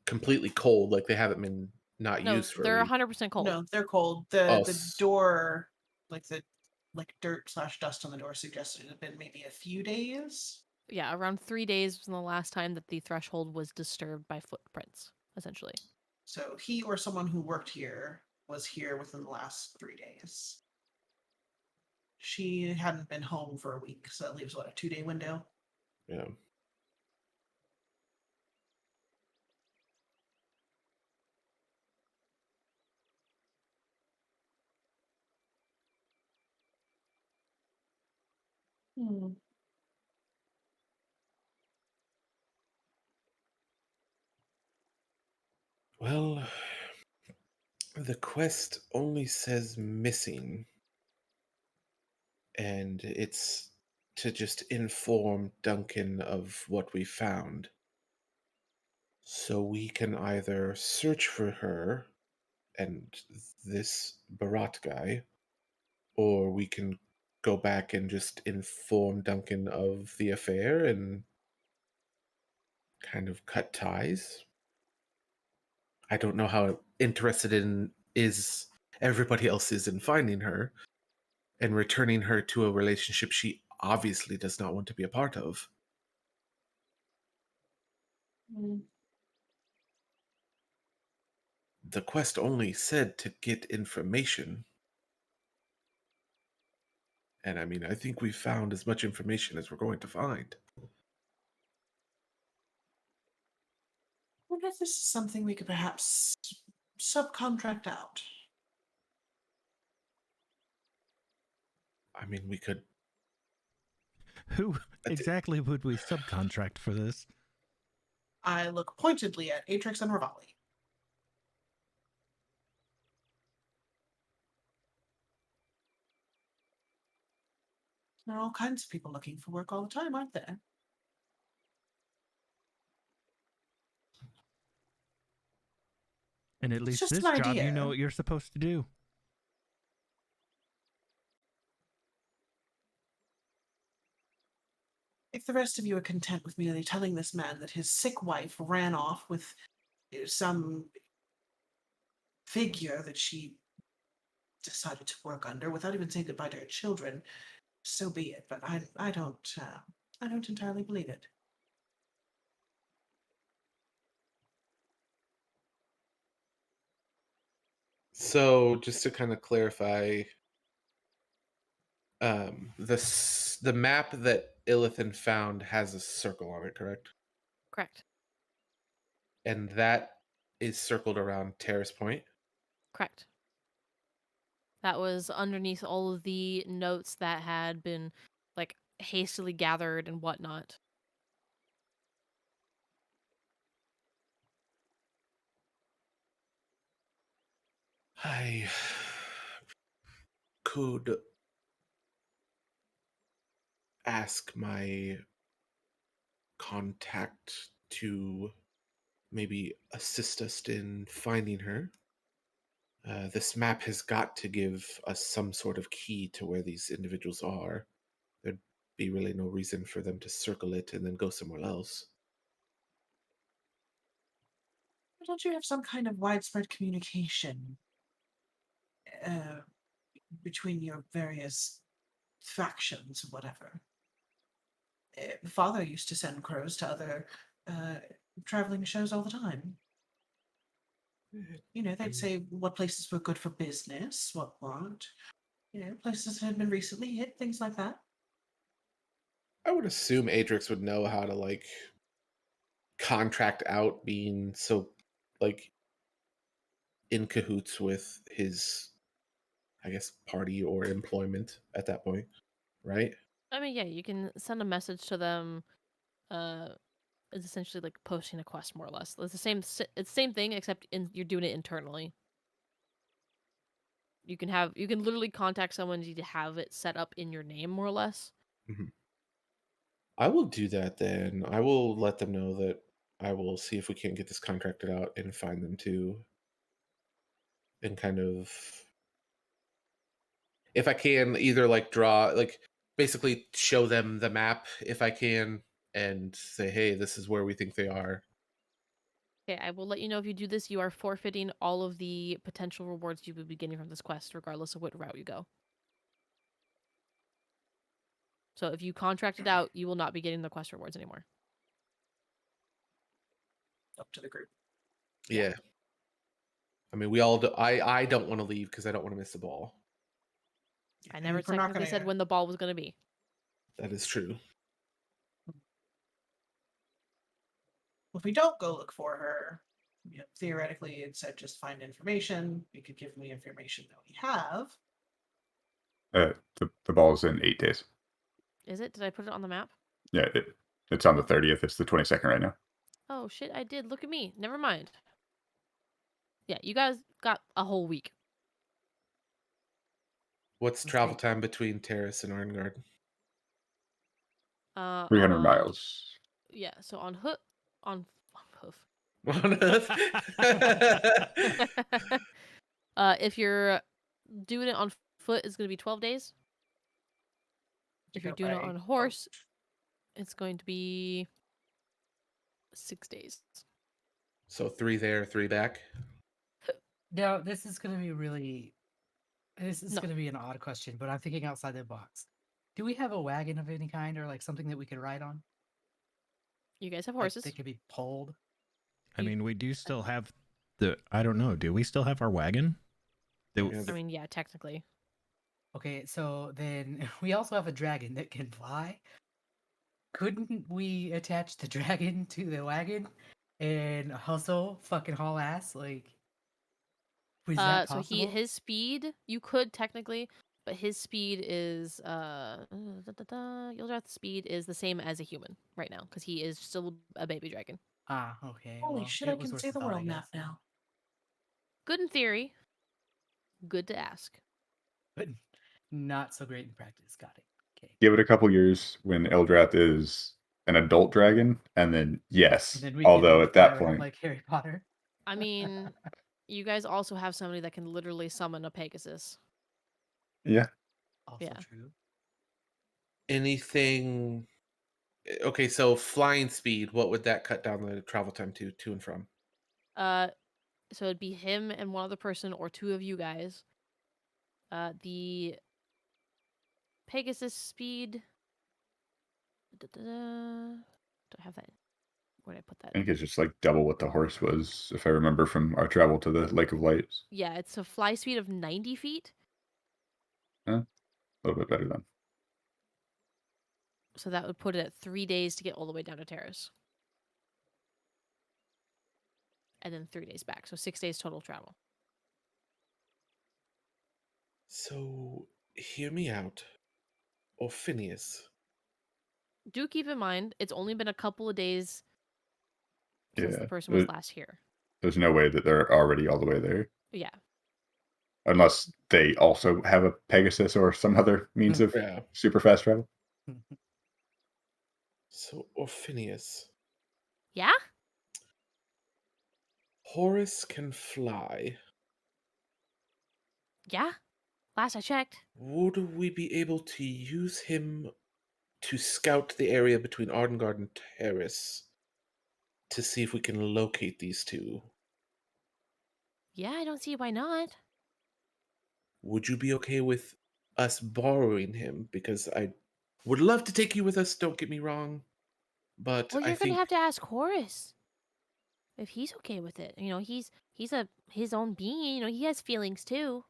completely cold, like they haven't been not No, used for a they're week? 100% cold. No, they're cold. Oh, The door, like the dirt / dust on the door suggested it had been maybe a few days. Yeah, around 3 days from the last time that the threshold was disturbed by footprints, essentially. So he or someone who worked here was here within the last 3 days. She hadn't been home for a week, so that leaves what, a 2-day window? yeah. Hmm. Well, the quest only says missing, and it's to just inform Duncan of what we found. So we can either search for her and this Barat guy, or we can go back and just inform Duncan of the affair and kind of cut ties. I don't know how interested in is everybody else is in finding her and returning her to a relationship she obviously does not want to be a part of. Hmm. The quest only said to get information. And I mean, I think we found as much information as we're going to find. I wonder if this is something we could perhaps subcontract out. I mean, we could. Who exactly would we subcontract for this? I look pointedly at Atrix and Rivali. There are all kinds of people looking for work all the time, aren't there? And at It's least just this an job, you idea. know what you're supposed to do. If the rest of you are content with merely telling this man that his sick wife ran off with some figure that she decided to work under without even saying goodbye to her children, so be it. But I don't entirely believe it. So, just to kind of clarify, the map that Illithan found has a circle on it, correct? Correct. And that is circled around Terrace Point. Correct. That was underneath all of the notes that had been, like, hastily gathered and whatnot. I could ask my contact to maybe assist us in finding her. This map has got to give us some sort of key to where these individuals are. There'd be really no reason for them to circle it and then go somewhere else. Don't you have some kind of widespread communication uh, between your various factions or whatever? Father used to send crows to other traveling shows all the time. You know, they'd say what places were good for business, what weren't. You know, places that had been recently hit, things like that. I would assume Adrix would know how to like contract out being so like in cahoots with his, I guess, party or employment at that point, right? I mean, yeah, you can send a message to them. It's essentially like posting a quest, more or less. It's it's the same thing, except you're doing it internally. You can literally contact someone to have it set up in your name, more or less. Mhm. I will do that then. I will let them know that I will see if we can't get this contracted out and find them too. And kind of, if I can, either like draw, like basically show them the map if I can, and say, hey, this is where we think they are. Okay, I will let you know if you do this, you are forfeiting all of the potential rewards you would be getting from this quest, regardless of what route you go. So if you contract it out, you will not be getting the quest rewards anymore. Up to the group. Yeah. I mean, we all. I don't want to leave because I don't want to miss the ball. I never We're not technically said gonna- when the ball was going to be. That is true. If we don't go look for her, theoretically, it said just find information. You could give me information that we have. The ball's in 8 days. Is it? Did I put it on the map? Yeah, it's on the 30th. It's the 22nd right now. Oh, shit, I did. Look at me. Never mind. Yeah, you guys got a whole week. What's Okay. travel time between Terrace and Arngard? 300 on- miles. Yeah, so on hoof. On Earth? If you're doing it on foot, it's going to be 12 days. If you're doing it on horse, it's going to be 6 days. So 3 there, 3 back. Now, this is going to be really. This is No. going to be an odd question, but I'm thinking outside the box. Do we have a wagon of any kind or like something that we could ride on? You guys have Like, horses. that could be pulled? I mean, we do still have I don't know. Do we still have our wagon? Yeah, I mean, yeah, technically. Okay, so then we also have a dragon that can fly. Couldn't we attach the dragon to the wagon and fucking haul ass? Like, was that So possible? his speed, you could technically, but his speed is Yieldrat's speed is the same as a human right now because he is still a baby dragon. Ah, okay. Holy well, shit! it I was can worth see a the thought, I world map guess. now. Good in theory. Good to ask. But not so great in practice. Got it. Okay. Give it a couple years when Eldrath is an adult dragon, and then yes. And then we Although can at that fire him point, like Harry Potter. I mean, you guys also have somebody that can literally summon a Pegasus. yeah, Also Yeah. true. Anything. Okay, so flying speed, what would that cut down the travel time to and from? So it'd be him and one other person or two of you guys. The Pegasus speed. Do I have that? Where did I put that? I think it's just like double what the horse was, if I remember from our travel to the Lake of Lights. Yeah, it's a fly speed of 90 feet. A little bit better then. So that would put it at 3 days to get all the way down to Terrace. And then 3 days back. So 6 days total travel. So, hear me out. Or Phineas. Do keep in mind, it's only been a couple of days since Yeah, the person was last here. There's no way that they're already all the way there. Yeah. Unless they also have a Pegasus or some other means of Yeah. super fast travel. So, Orpheus. Yeah? Horus can fly. Yeah? Last I checked. Would we be able to use him to scout the area between Ardengard and Terrace to see if we can locate these two? Yeah, I don't see why not. Would you be okay with us borrowing him? Because I would love to take you with us, don't get me wrong. But Well, I you're think gonna have to ask Horus if he's okay with it. You know, he's his own being. You know, he has feelings too.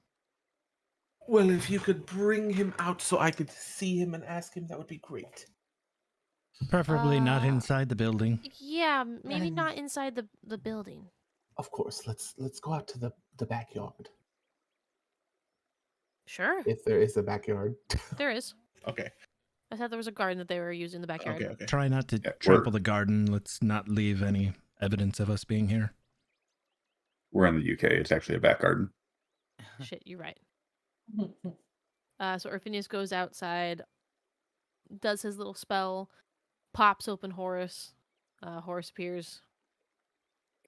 well, if you could bring him out so I could see him and ask him, that would be great. Preferably not Uh, inside the building. Yeah, maybe Um, not inside the building. Of course, let's go out to the backyard. Sure, If there is a backyard. there is. Okay. I thought there was a garden that they were using in the backyard. Okay. Try not to Yeah, trample the garden. Let's not leave any evidence of us being here. We're in the UK. It's actually a back garden. Shit, you're right. So Orpheus goes outside, does his little spell, pops open Horus. Horus appears.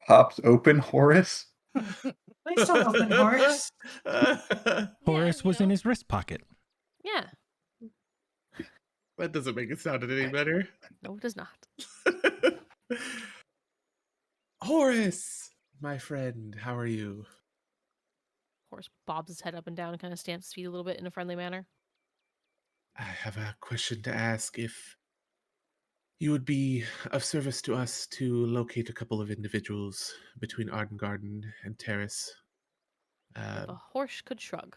Pops open Horus. Please don't open Horus. Horus you was in know. his wrist pocket. Yeah. That doesn't make it sound any better. No, it does not. Horace, my friend, how are you? Horse bobs his head up and down and kind of stamps his feet a little bit in a friendly manner. I have a question to ask. If you would be of service to us to locate a couple of individuals between Arden Garden and Terrace. If a horse could shrug.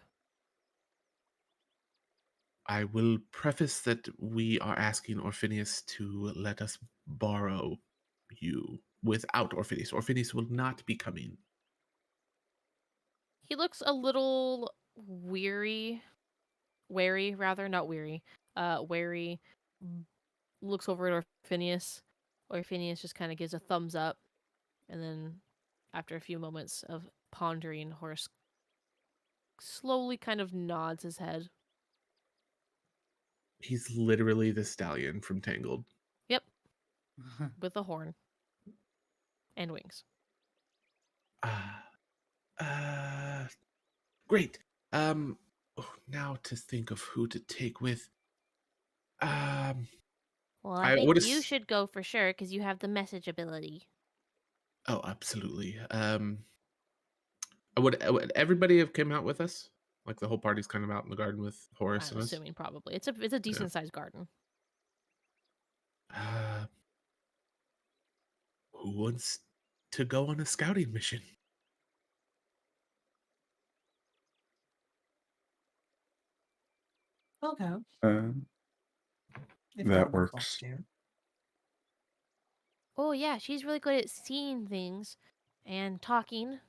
I will preface that we are asking Orphinius to let us borrow you without Orphinius. Orphinius will not be coming. He looks a little wary, rather, not weary. Wary. Looks over at Orphinius. Orphinius just kind of gives a thumbs up, and then, after a few moments of pondering, Horse slowly kind of nods his head. He's literally the stallion from Tangled. Yep, with a horn and wings. Great. Now to think of who to take with. Well, I I think would've you s- should go for sure because you have the message ability. Oh, absolutely. Would everybody have come out with us? Like the whole party's kind of out in the garden with Horace I'm and us. assuming probably it's a decent sized garden. Uh, who wants to go on a scouting mission? I'll go. If That Arden wants works. to. Oh yeah, she's really good at seeing things and talking.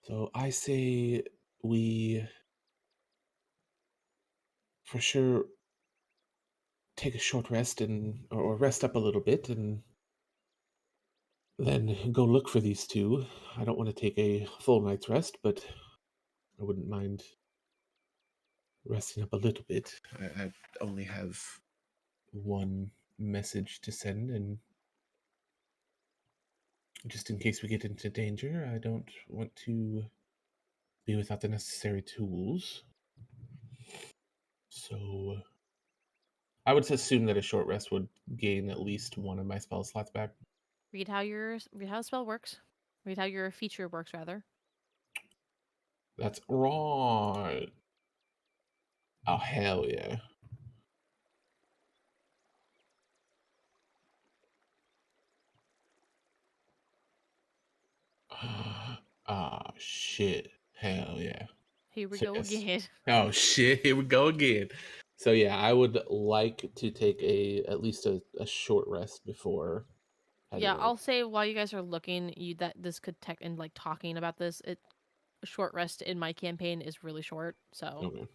So I say we for sure take a short rest or rest up a little bit and then go look for these two. I don't want to take a full night's rest, but I wouldn't mind resting up a little bit. I only have one message to send, and just in case we get into danger, I don't want to be without the necessary tools. So I would assume that a short rest would gain at least one of my spell slots back. Read how a spell works. Read how your feature works, rather. That's right. Oh, hell yeah. Ah, shit. Hell yeah. Here we So go yes. again. Oh shit, here we go again. So yeah, I would like to take at least a short rest before heading Yeah, out. I'll say while you guys are looking, that this could and like talking about this, a short rest in my campaign is really short. So Okay.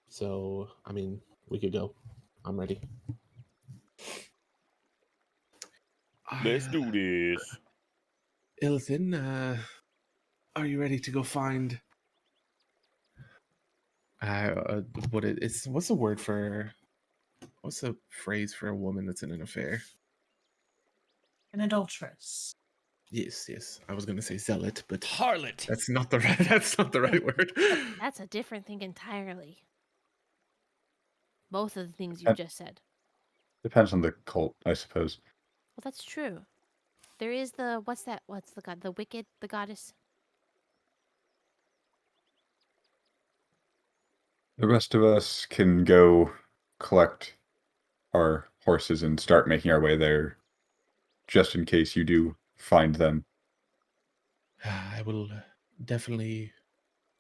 So I mean, we could go. I'm ready. Let's do this. Ilithin, are you ready to go find? What's the word for? What's the phrase for a woman that's in an affair? An adulteress. Yes. I was gonna say zealot, but Harlot. that's not the right. That's not the right word. that's a different thing entirely. Both of the things you And- just said. Depends on the cult, I suppose. Well, that's true. There is what's the god? The wicked, the goddess. The rest of us can go collect our horses and start making our way there, just in case you do find them. I will definitely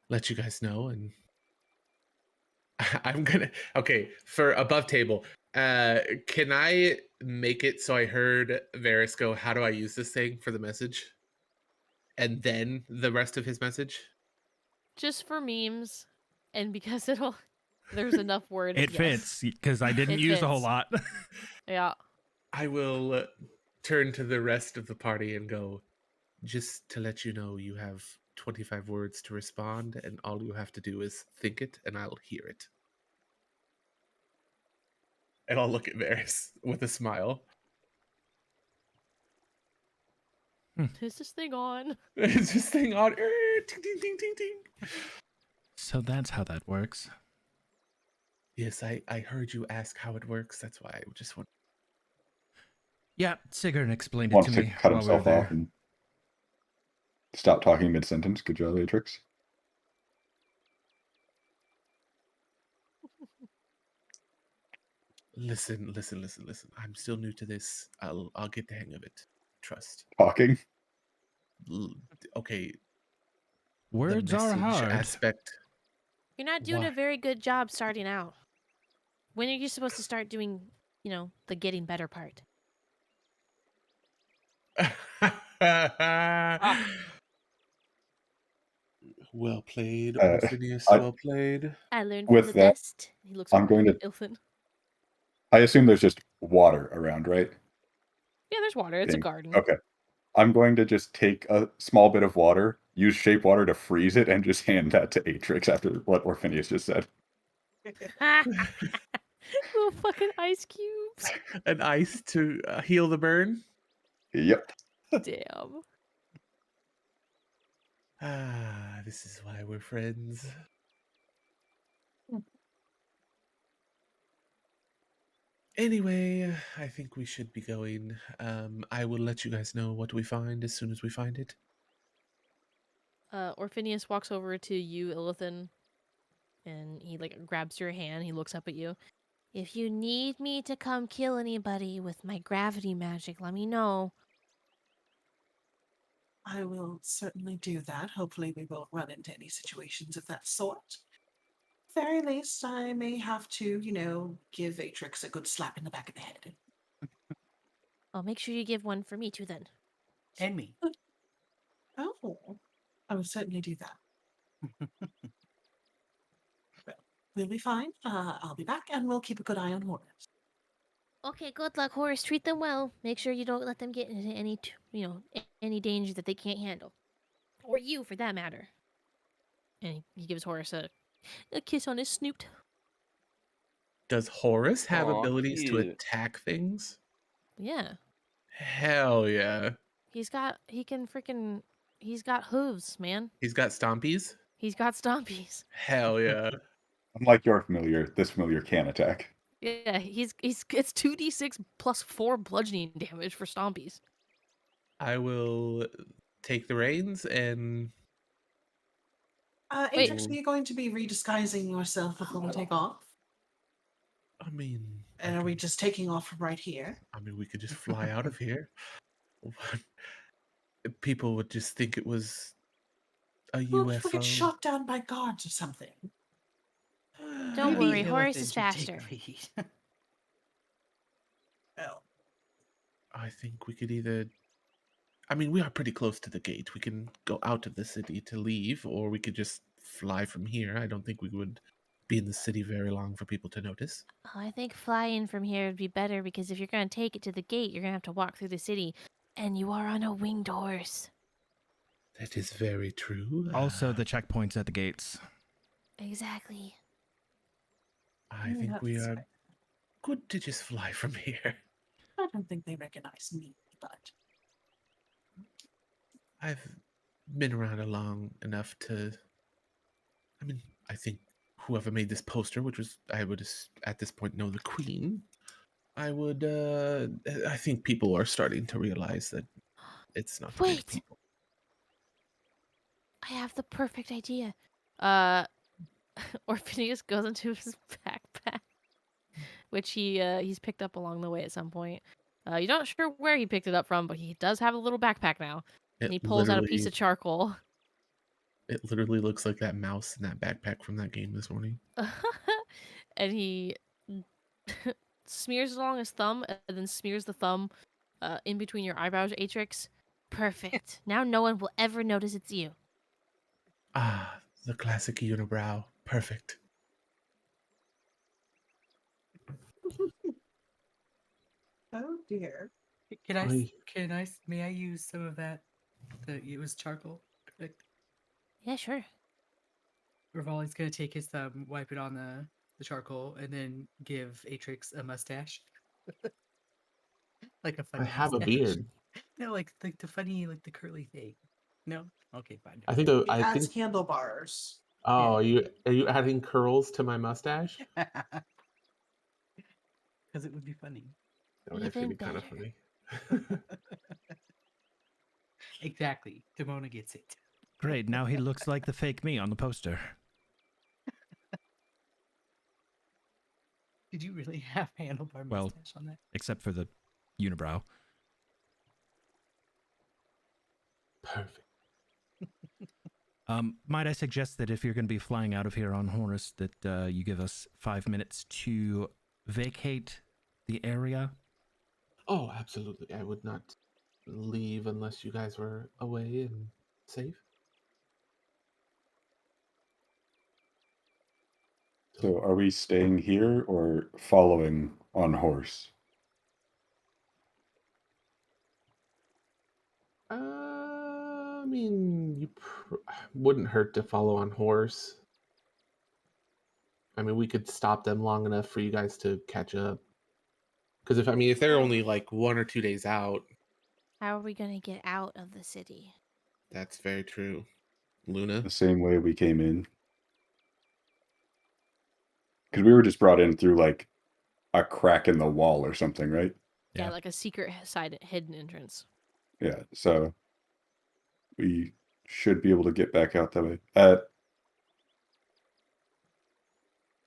let you guys know, and I'm gonna for above table. Can I make it so I heard Varys go, "How do I use this thing for the message?" And then the rest of his message. Just for memes, and because there's enough word. It yes. fits because I didn't It use a whole fits. lot. Yeah. I will turn to the rest of the party and go, just to let you know, you have 25 words to respond, and all you have to do is think it, and I'll hear it. And I'll look at Varys with a smile. Is this thing on? Is this thing on? Ting, ting, ting, ting, ting. So that's how that works. Yes, I heard you ask how it works. That's why I just want. Yeah, Sigrun explained it Wants to to me cut while we were himself off there. and stop talking mid-sentence. Good job, Atrix. Listen. I'm still new to this. I'll get the hang of it. Trust. Talking. L- Okay. Words the are message hard. aspect. You're not doing Why? a very good job starting out. When are you supposed to start doing, the getting better part? Well played, Uh, Orpheus. I, Well played. I learned from with the that, best. He looks I'm over going at to. Ilfin. I assume there's just water around, right? Yeah, there's water. It's a garden. Okay. I'm going to just take a small bit of water, use shape water to freeze it, and just hand that to Atrix after what Orpheus just said. Little fucking ice cubes. An ice to heal the burn. Yep. Damn. This is why we're friends. Anyway, I think we should be going. I will let you guys know what we find as soon as we find it. Orpheus walks over to you, Illithin, and he grabs your hand. He looks up at you. If you need me to come kill anybody with my gravity magic, let me know. I will certainly do that. Hopefully, we won't run into any situations of that sort. Very least, I may have to, give Atrix a good slap in the back of the head. I'll make sure you give one for me too then. And me. Oh, I will certainly do that. Well, we'll be fine. I'll be back, and we'll keep a good eye on Horus. Okay, good luck, Horace. Treat them well. Make sure you don't let them get into any danger that they can't handle. Or you, for that matter. And he gives Horace a kiss on his snoot. Does Horus have Aw, abilities to cute. attack things? Yeah. Hell yeah. He's got hooves, man. He's got stompies? He's got stompies. Hell yeah. Unlike your familiar, this familiar can attack. Yeah, it's 2d6 plus 4 bludgeoning damage for stompies. I will take the reins and Wait. Atrix, are you going to be redisguising yourself before we take off? I mean, And are we just taking off from right here? we could just fly out of here. People would just think it was a What if we get UFO. shot down by guards or something? Don't Maybe worry, Horace Illithin is should take faster. lead. Well, I think we could either. We are pretty close to the gate. We can go out of the city to leave, or we could just fly from here. I don't think we would be in the city very long for people to notice. Oh, I think flying from here would be better because if you're going to take it to the gate, you're going to have to walk through the city. And you are on a winged horse. That is very true. Also, the checkpoints at the gates. Exactly. I think we are good to just fly from here. I don't think they recognize me, but I've been around long enough to. I think whoever made this poster, which was I would at this point know the Queen. I would. I think people are starting to realize that it's not good Wait. people. I have the perfect idea. Orpheus goes into his backpack, which he's picked up along the way at some point. You're not sure where he picked it up from, but he does have a little backpack now. And he pulls out a piece of charcoal. It literally looks like that mouse in that backpack from that game this morning. And he smears it along his thumb and then smears the thumb in between your eyebrows, Atrix. Perfect. Now no one will ever notice it's you. Ah, the classic unibrow. Perfect. oh dear. May I use some of that? It was charcoal. Correct. Yeah, sure. Rivali's gonna take his thumb, wipe it on the charcoal, and then give Atrix a mustache. Like a funny mustache. No, like the funny, like the curly thing. No? Okay, fine. He adds handlebars. Oh, are you adding curls to my mustache? Because it would be funny. That would actually Even be kind of better. funny. Exactly. Demona gets it. Great, now he looks like the fake me on the poster. Did you really have handlebar Well, mustache on that? Except for the unibrow. Perfect. Might I suggest that if you're going to be flying out of here on Horus, that you give us 5 minutes to vacate the area? Oh, absolutely. I would not leave unless you guys were away and safe. So are we staying here or following on horse? I mean, wouldn't hurt to follow on horse. I mean, we could stop them long enough for you guys to catch up. Because if they're only like 1 or 2 days out, How are we going to get out of the city? that's very true. Luna? The same way we came in? Because we were just brought in through like a crack in the wall or something, right? Yeah, like a secret side hidden entrance. Yeah, so we should be able to get back out that way.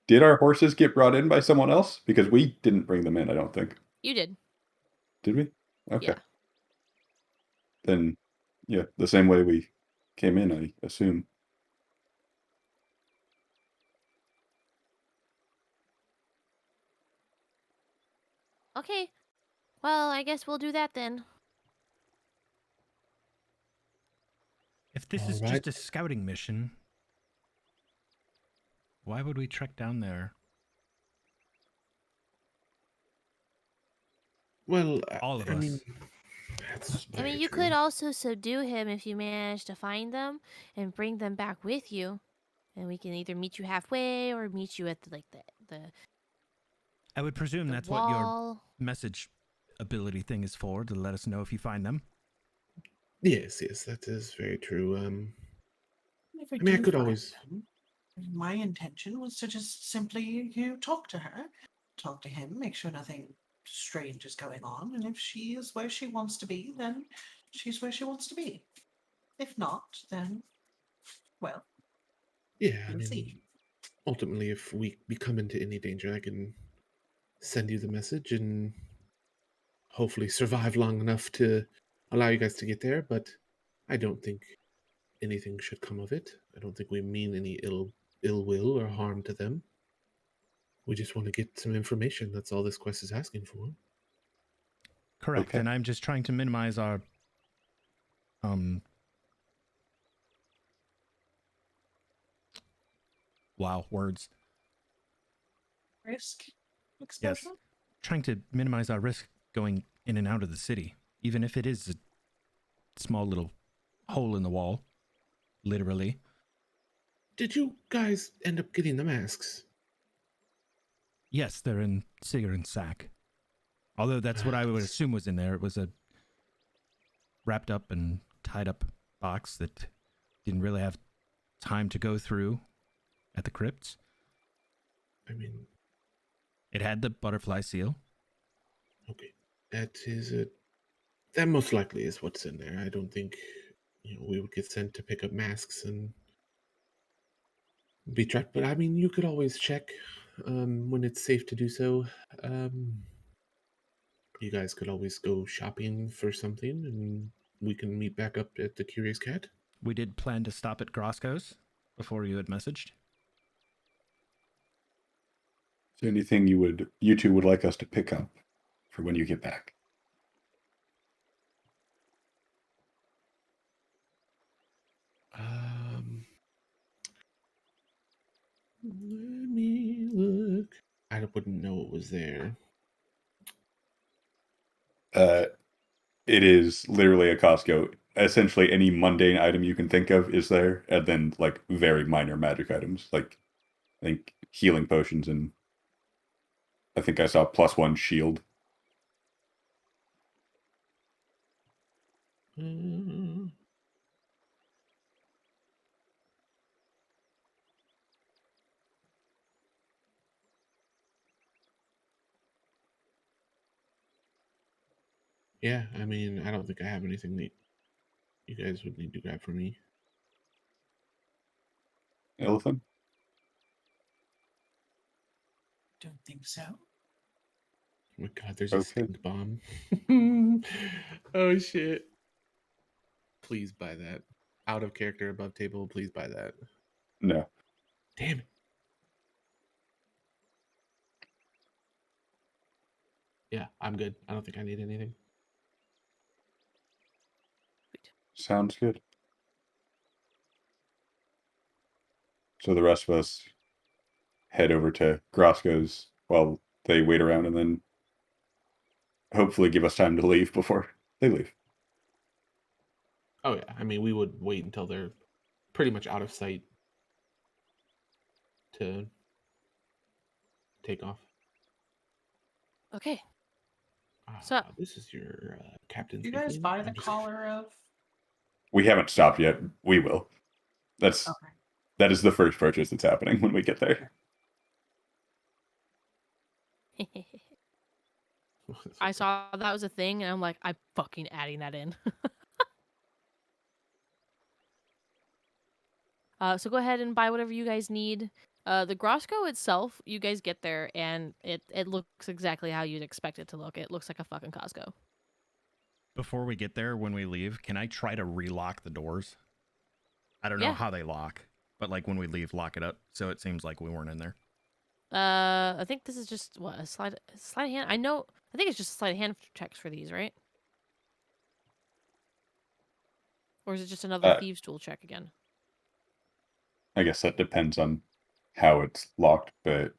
Did our horses get brought in by someone else? Because we didn't bring them in, I don't think. You did. Did we? Okay. Yeah. Then, yeah, the same way we came in, I assume. Okay. Well, I guess we'll do that then. If this is just a scouting mission, why would we trek down there? Well, All of I us. mean, that's I mean, very you true. could also subdue him if you manage to find them and bring them back with you. And we can either meet you halfway or meet you at the I would presume the that's what your wall. message ability thing is for, to let us know if you find them. Yes, that is very true. If I I mean, I do could find always. them, my intention was to just simply talk to her, talk to him, make sure nothing strange is going on, and if she is where she wants to be, then she's where she wants to be. If not, then well, Yeah, I we'll mean, see. ultimately, if we become into any danger, I can send you the message and hopefully survive long enough to allow you guys to get there. But I don't think anything should come of it. I don't think we mean any ill will or harm to them. We just want to get some information. That's all this quest is asking for. Correct. Okay. And I'm just trying to minimize our words. Risk exposure. Yes. Trying to minimize our risk going in and out of the city, even if it is a small little hole in the wall, literally. Did you guys end up getting the masks? Yes, they're in Sigarin's sack. Although that's what I would assume was in there. It was a wrapped up and tied up box that didn't really have time to go through at the crypts. I mean, It had the butterfly seal. okay, that is it. That most likely is what's in there. I don't think we would get sent to pick up masks and be tracked. But I mean, you could always check when it's safe to do so. You guys could always go shopping for something, and we can meet back up at the Curious Cat. We did plan to stop at Grosco's before you had messaged. Is there anything you two would like us to pick up for when you get back? Let me look. I wouldn't know what was there. It is literally a Costco. Essentially, any mundane item you can think of is there, and then like very minor magic items, like I think healing potions, and I think I saw +1 shield. Yeah, I mean, I don't think I have anything that you guys would need to grab for me. Elephant? Don't think so. Oh my god, there's a Okay. stink bomb. Oh shit. Please buy that. Out of character, above table, please buy that. No. Damn it. Yeah, I'm good. I don't think I need anything. Sounds good. So the rest of us head over to Grosco's while they wait around and then hopefully give us time to leave before they leave. Oh yeah, I mean, we would wait until they're pretty much out of sight to take off. Okay. So- This is your captain. Do you guys speaking. buy the I'm just- collar of? We haven't stopped yet. We will. That Okay. is the first purchase that's happening when we get there. I saw that was a thing, and I'm like, I'm fucking adding that in. So go ahead and buy whatever you guys need. The Grosco itself, you guys get there, and it looks exactly how you'd expect it to look. It looks like a fucking Costco. Before we get there, when we leave, can I try to relock the doors? I don't know Yeah. how they lock, but like when we leave, lock it up so it seems like we weren't in there. I think this is just what a sleight of hand. I think it's just sleight of hand checks for these, right? Or is it just another thieves tool check again? I guess that depends on how it's locked, but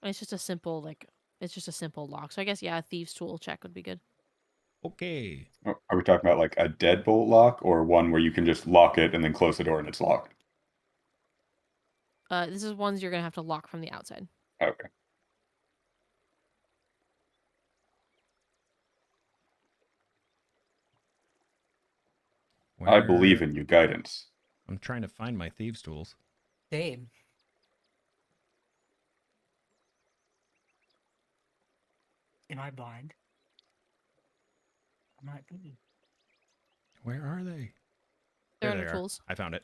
It's just a simple lock. So I guess a thieves tool check would be good. Okay. are we talking about like a deadbolt lock or one where you can just lock it and then close the door and it's locked? This is ones you're gonna have to lock from the outside. Okay. I believe in you, guidance. I'm trying to find my thieves tools. Same. Am I blind? I might be. Where are they? They're There under they are. tools. I found it.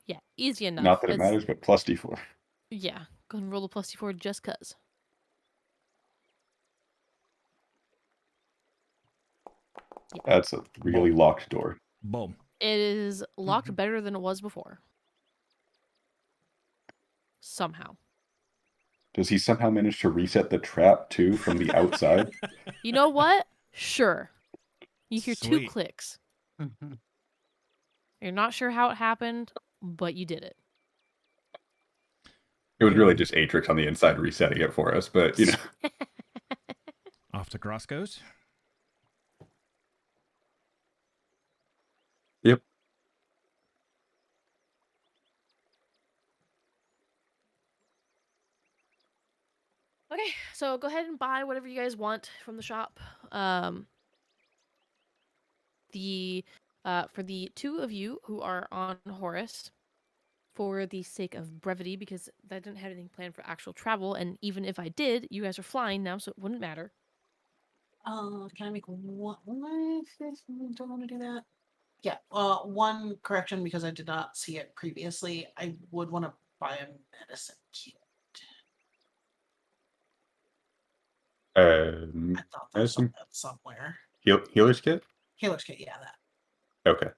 Yeah, easy enough. Not that it matters, but plus D4. Yeah, go ahead and roll a plus d4 just cause. That's a really locked door. Boom. It is locked better than it was before. Somehow. Does he somehow manage to reset the trap too from the outside? You know what? Sure. You hear 2 Sweet. clicks. You're not sure how it happened, but you did it. It was really just Atrix on the inside resetting it for us, but you know. Off to Grosco's. Yep. Okay, so go ahead and buy whatever you guys want from the shop. For the 2 of you who are on Horus, for the sake of brevity, because I didn't have anything planned for actual travel, and even if I did, you guys are flying now, so it wouldn't matter. Can I make one? Don't want to do that. Yeah. One correction because I did not see it previously. I would want to buy a medicine kit. I thought there was medicine? something somewhere. Healer's kit? Healer's kit, yeah, that. Okay.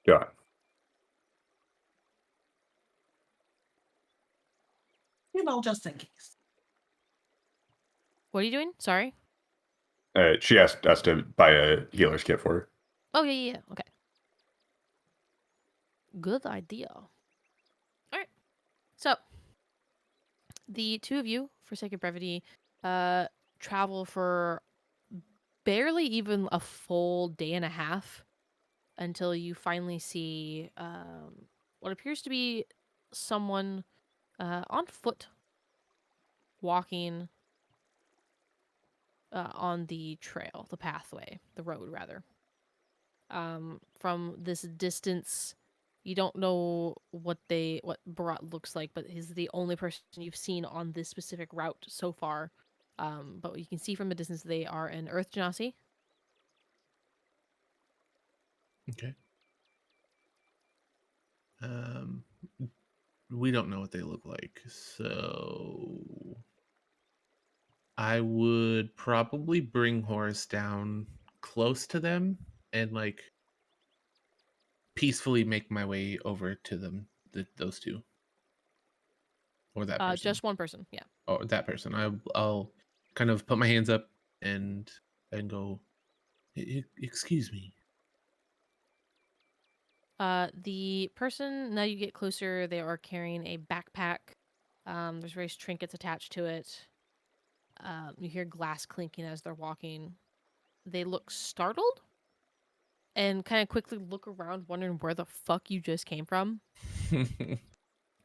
Got it. You know, just in case. What are you doing? Sorry. She asked us to buy a healer's kit for her. Oh, yeah. Okay. Good idea. All right. So, the 2 of you, for sake of brevity, travel for barely even a full day and a half until you finally see what appears to be someone on foot walking on the trail, the road rather. From this distance, You don't know what Barat looks like, but he's the only person you've seen on this specific route so far. But you can see from a distance they are an Earth Genasi. Okay. We don't know what they look like, so I would probably bring Horace down close to them and like peacefully make my way over to them, those two, or that person. Just one person, yeah. Oh, that person. I'll kind of put my hands up and go. Excuse me. The person, now you get closer, they are carrying a backpack. There's various trinkets attached to it. You hear glass clinking as they're walking. They look startled and kind of quickly look around, wondering where the fuck you just came from.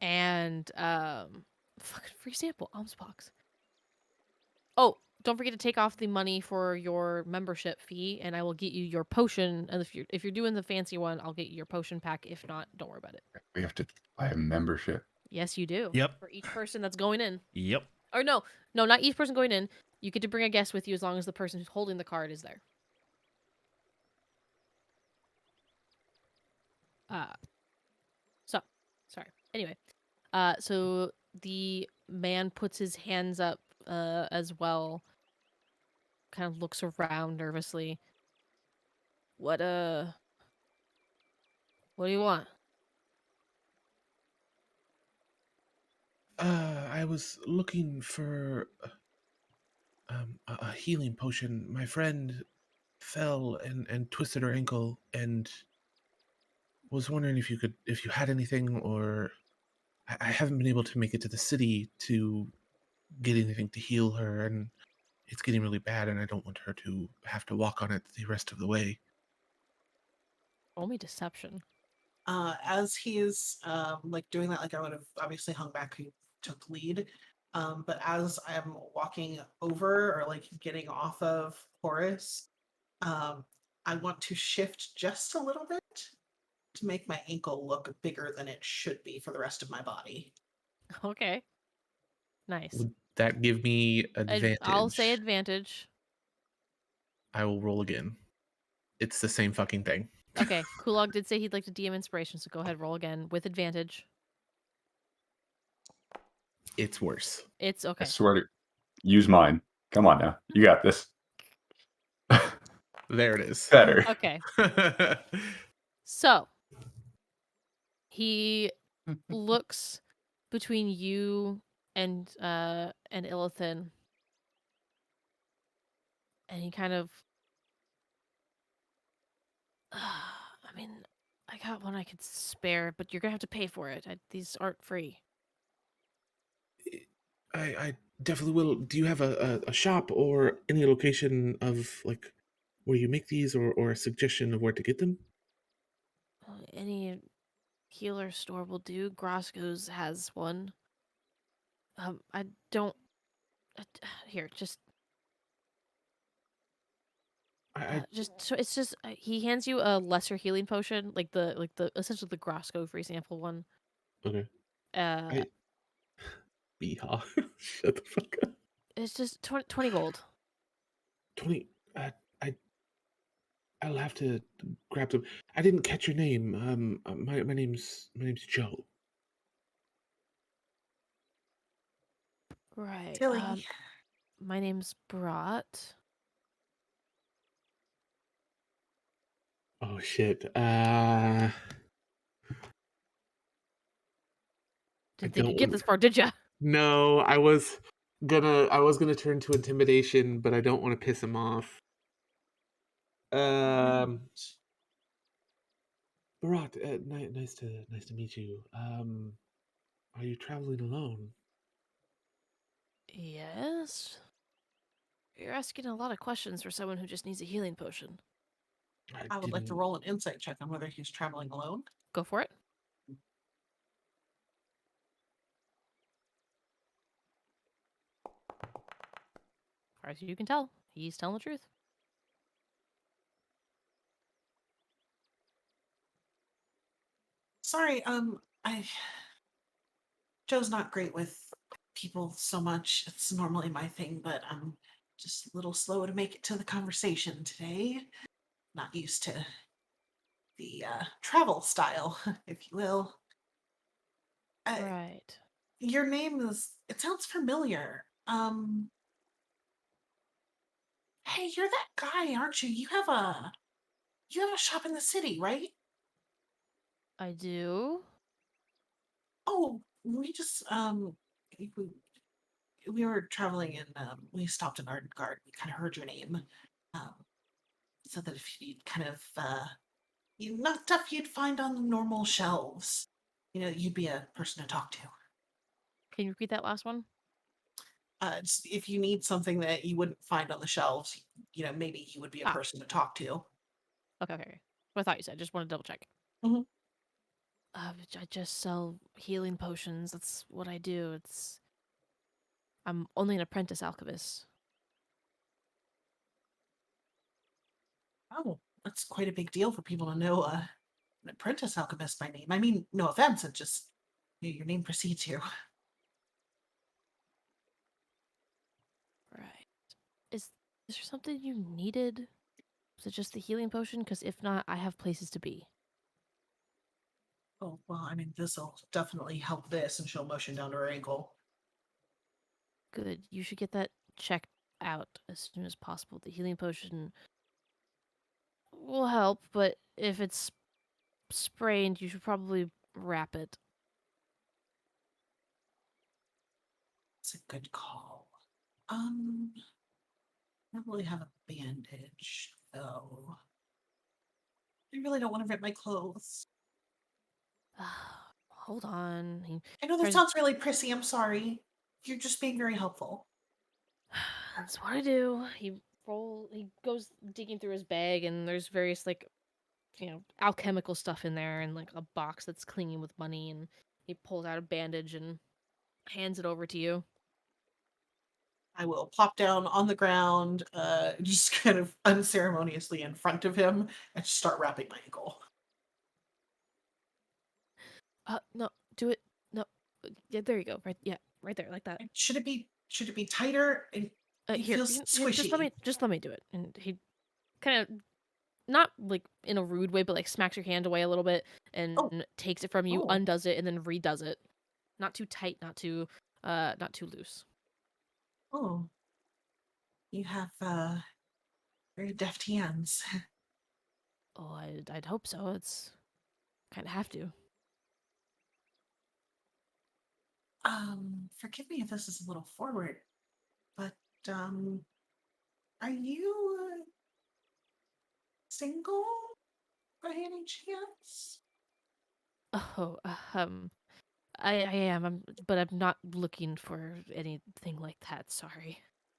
And, for example, alms box. Oh, don't forget to take off the money for your membership fee, and I will get you your potion. And if you're doing the fancy one, I'll get you your potion pack. If not, don't worry about it. We have to buy a membership. Yes, you do. Yep. For each person that's going in. Yep. Or no, not each person going in. You get to bring a guest with you as long as the person who's holding the card is there. Anyway, so the man puts his hands up as well, kind of looks around nervously. What do you want? I was looking for a healing potion. My friend fell and twisted her ankle, and was wondering if you had anything, or I haven't been able to make it to the city to get anything to heal her, and it's getting really bad, and I don't want her to have to walk on it the rest of the way. Only deception. As he's like doing that, like I would have obviously hung back who took lead. But as I'm walking over or like getting off of Horace, I want to shift just a little bit to make my ankle look bigger than it should be for the rest of my body. Okay. Nice. Would that give me advantage? I'll say advantage. I will roll again. It's the same fucking thing. Okay. Kulog did say he'd like to DM inspiration, so go ahead, roll again with advantage. It's worse. It's okay. I swear to use mine. Come on now. You got this. There it is. Better. Okay. So he looks between you and Illithin, and he kind of I mean, I got one I could spare, but you're gonna have to pay for it. These aren't free. I definitely will. Do you have a shop or any location of like where you make these, or a suggestion of where to get them? Any healer store will do. Grosco's has one. I don't. Here, just. So it's just he hands you a lesser healing potion, like the essentially the Grosco, for example, one. Okay. Shut the fuck up. It's just 20 gold. 20. I'll have to grab them. I didn't catch your name. My name's Joe. Right. Tilly. My name's Brat. Oh shit. Didn't think you'd get this far, did ya? No, I was gonna turn to intimidation, but I don't want to piss him off. Barat, nice to meet you. Are you traveling alone? Yes. You're asking a lot of questions for someone who just needs a healing potion. I would like to roll an insight check on whether he's traveling alone. Go for it. As far as you can tell, he's telling the truth. sorry, Joe's not great with people so much. It's normally my thing, but I'm just a little slow to make it to the conversation today. Not used to the travel style, if you will. Right. Your name it sounds familiar. Hey, you're that guy, aren't you? You have a shop in the city, right? I do. Oh, we just we were traveling and we stopped in Arden Guard. We kind of heard your name. Um, so that if you'd kind of not stuff you'd find on the normal shelves, you'd be a person to talk to. Can you repeat that last one? Just if you need something that you wouldn't find on the shelves, maybe you would be a Ah. person to talk to. Okay. What I thought you said. Just want to double check. Mhm. I just sell healing potions. That's what I do. I'm only an apprentice alchemist. Oh, that's quite a big deal for people to know an apprentice alchemist by name. I mean, no offense, it just your name precedes you. Right. Is there something you needed? Is it just the healing potion? Because if not, I have places to be. Oh, well, I mean, this'll definitely help this, and she'll motion down to her ankle. Good. You should get that checked out as soon as possible. The healing potion will help, but if it's sprained, you should probably wrap it. It's a good call. I don't really have a bandage, though. I really don't want to rip my clothes. Hold on. I know that tries- sounds really prissy. I'm sorry. You're just being very helpful. That's what I do. He goes digging through his bag, and there's various alchemical stuff in there, and like a box that's clinging with money, and he pulls out a bandage and hands it over to you. I will plop down on the ground, just kind of unceremoniously in front of him, and just start wrapping my ankle. No, do it. No, yeah, there you go. Right, yeah, right there, like that. Should it be tighter? It Here, feels squishy. just let me do it. And he kind of not like in a rude way, but like smacks your hand away a little bit and Oh. takes it from you, Oh. undoes it, and then redoes it. Not too tight, not too loose. Oh, you have very deft hands. Oh, I'd hope so. It's kind of have to. Forgive me if this is a little forward, but are you single by any chance? Oh, I am, but I'm not looking for anything like that. Sorry.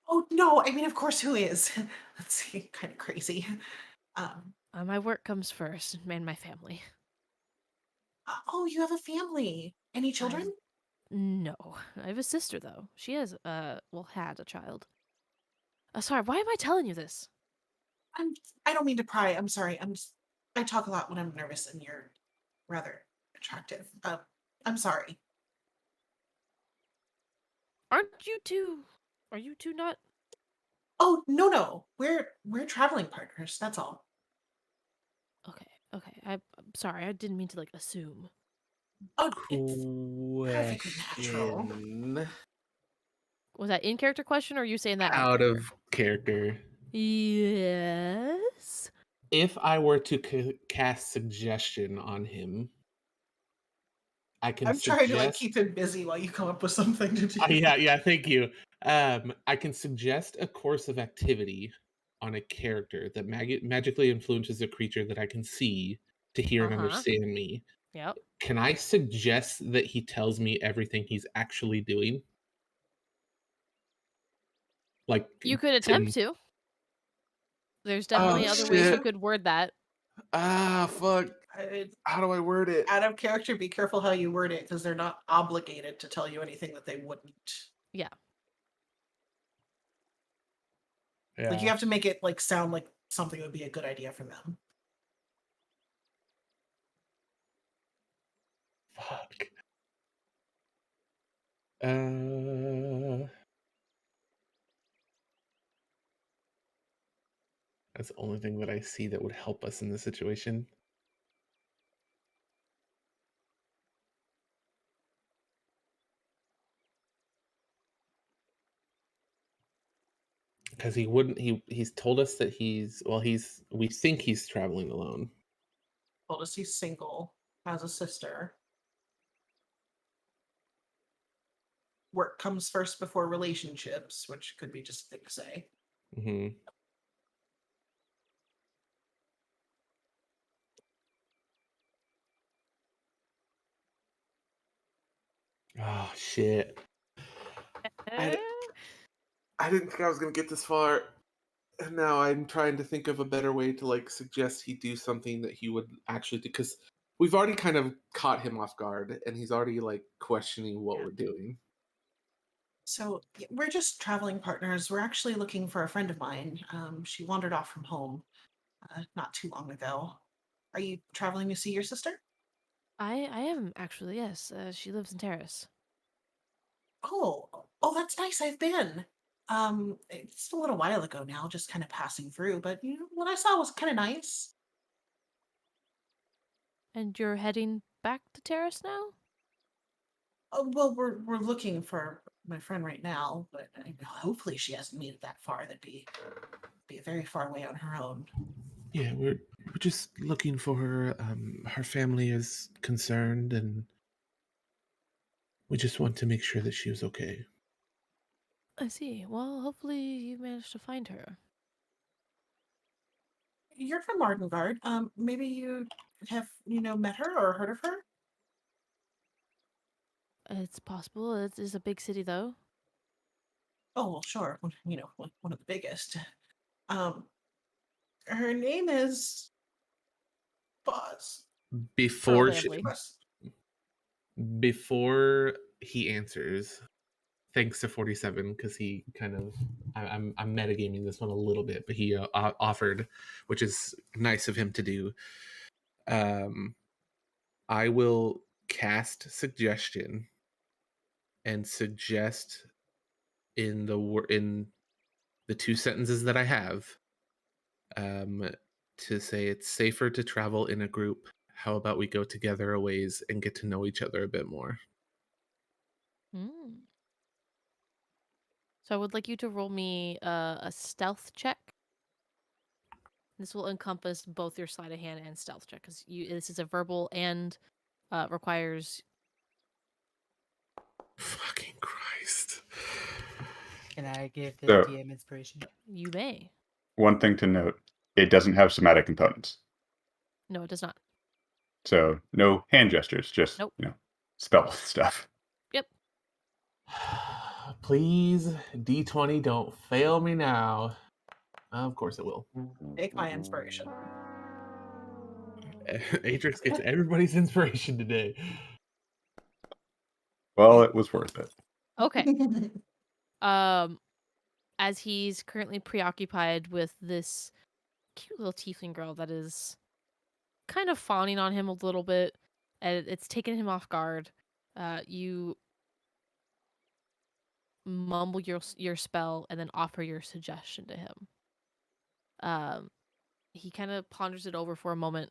Oh no, I mean, of course, who is? That's kind of crazy. My work comes first, and my family. Oh, you have a family. Any children? No, I have a sister though. She has had a child. Sorry, why am I telling you this? I don't mean to pry. I'm sorry. I talk a lot when I'm nervous, and you're rather attractive. I'm sorry. Are you two not? Oh no. We're traveling partners. That's all. Okay. I'm sorry. I didn't mean to assume. Oh, it's perfectly natural. Question. Was that in character question, or are you saying that Out of character. Yes. If I were to cast suggestion on him, I can I'm trying to suggest. keep him busy while you come up with something to do. Yeah, thank you. I can suggest a course of activity on a character that magically influences a creature that I can see to hear and understand me. Yep. Can I suggest that he tells me everything he's actually doing? Like You could attempt to. There's Oh, definitely other ways you shit. could word that. Fuck. How do I word it? Out of character, be careful how you word it, because they're not obligated to tell you anything that they wouldn't. Yeah. Like you have to make it sound like something would be a good idea for them. Fuck. That's the only thing that I see that would help us in this situation. Because he wouldn't. He's told us that we think he's traveling alone. Told us he's single, has a sister. Work comes first before relationships, which could be just a thing to say. Hmm. Oh shit! Eh? I didn't think I was gonna get this far, and now I'm trying to think of a better way to like suggest he do something that he would actually do, because we've already kind of caught him off guard, and he's already like questioning what we're doing. So we're just traveling partners. We're actually looking for a friend of mine. She wandered off from home not too long ago. Are you traveling to see your sister? I am actually, yes. She lives in Terrace. Oh, that's nice. I've been. It's a little while ago now, just kind of passing through, but what I saw was kind of nice. And you're heading back to Terrace now? Oh, well, we're looking for my friend right now, but hopefully she hasn't made it that far. That'd be a very far away on her own. Yeah, we're just looking for her. Her family is concerned, and we just want to make sure that she was okay. I see. Well, hopefully you managed to find her. You're from Ardengard. Maybe you have met her or heard of her? It's possible. It is a big city, though. Oh, well, sure. One of the biggest. Um, her name is Buzz. Before Earl she, family. before he answers, thanks to 47, because he kind of I'm metagaming this one a little bit, but he offered, which is nice of him to do. I will cast suggestion and suggest in the two sentences that I have, to say it's safer to travel in a group. How about we go together a ways and get to know each other a bit more? Hmm. So I would like you to roll me a stealth check. This will encompass both your sleight of hand and stealth check, because this is a verbal and requires. Fucking Christ. Can I give the So- DM inspiration? You may. One thing to note, it doesn't have somatic components. No, it does not. So no hand gestures, just, Nope. spell stuff. Yep. Please, D20, don't fail me now. Of course it will. Take my inspiration. Atrix gets everybody's inspiration today. Well, it was worth it. Okay. As he's currently preoccupied with this cute little tiefling girl that is kind of fawning on him a little bit, and it's taken him off guard. You mumble your spell and then offer your suggestion to him. He kind of ponders it over for a moment.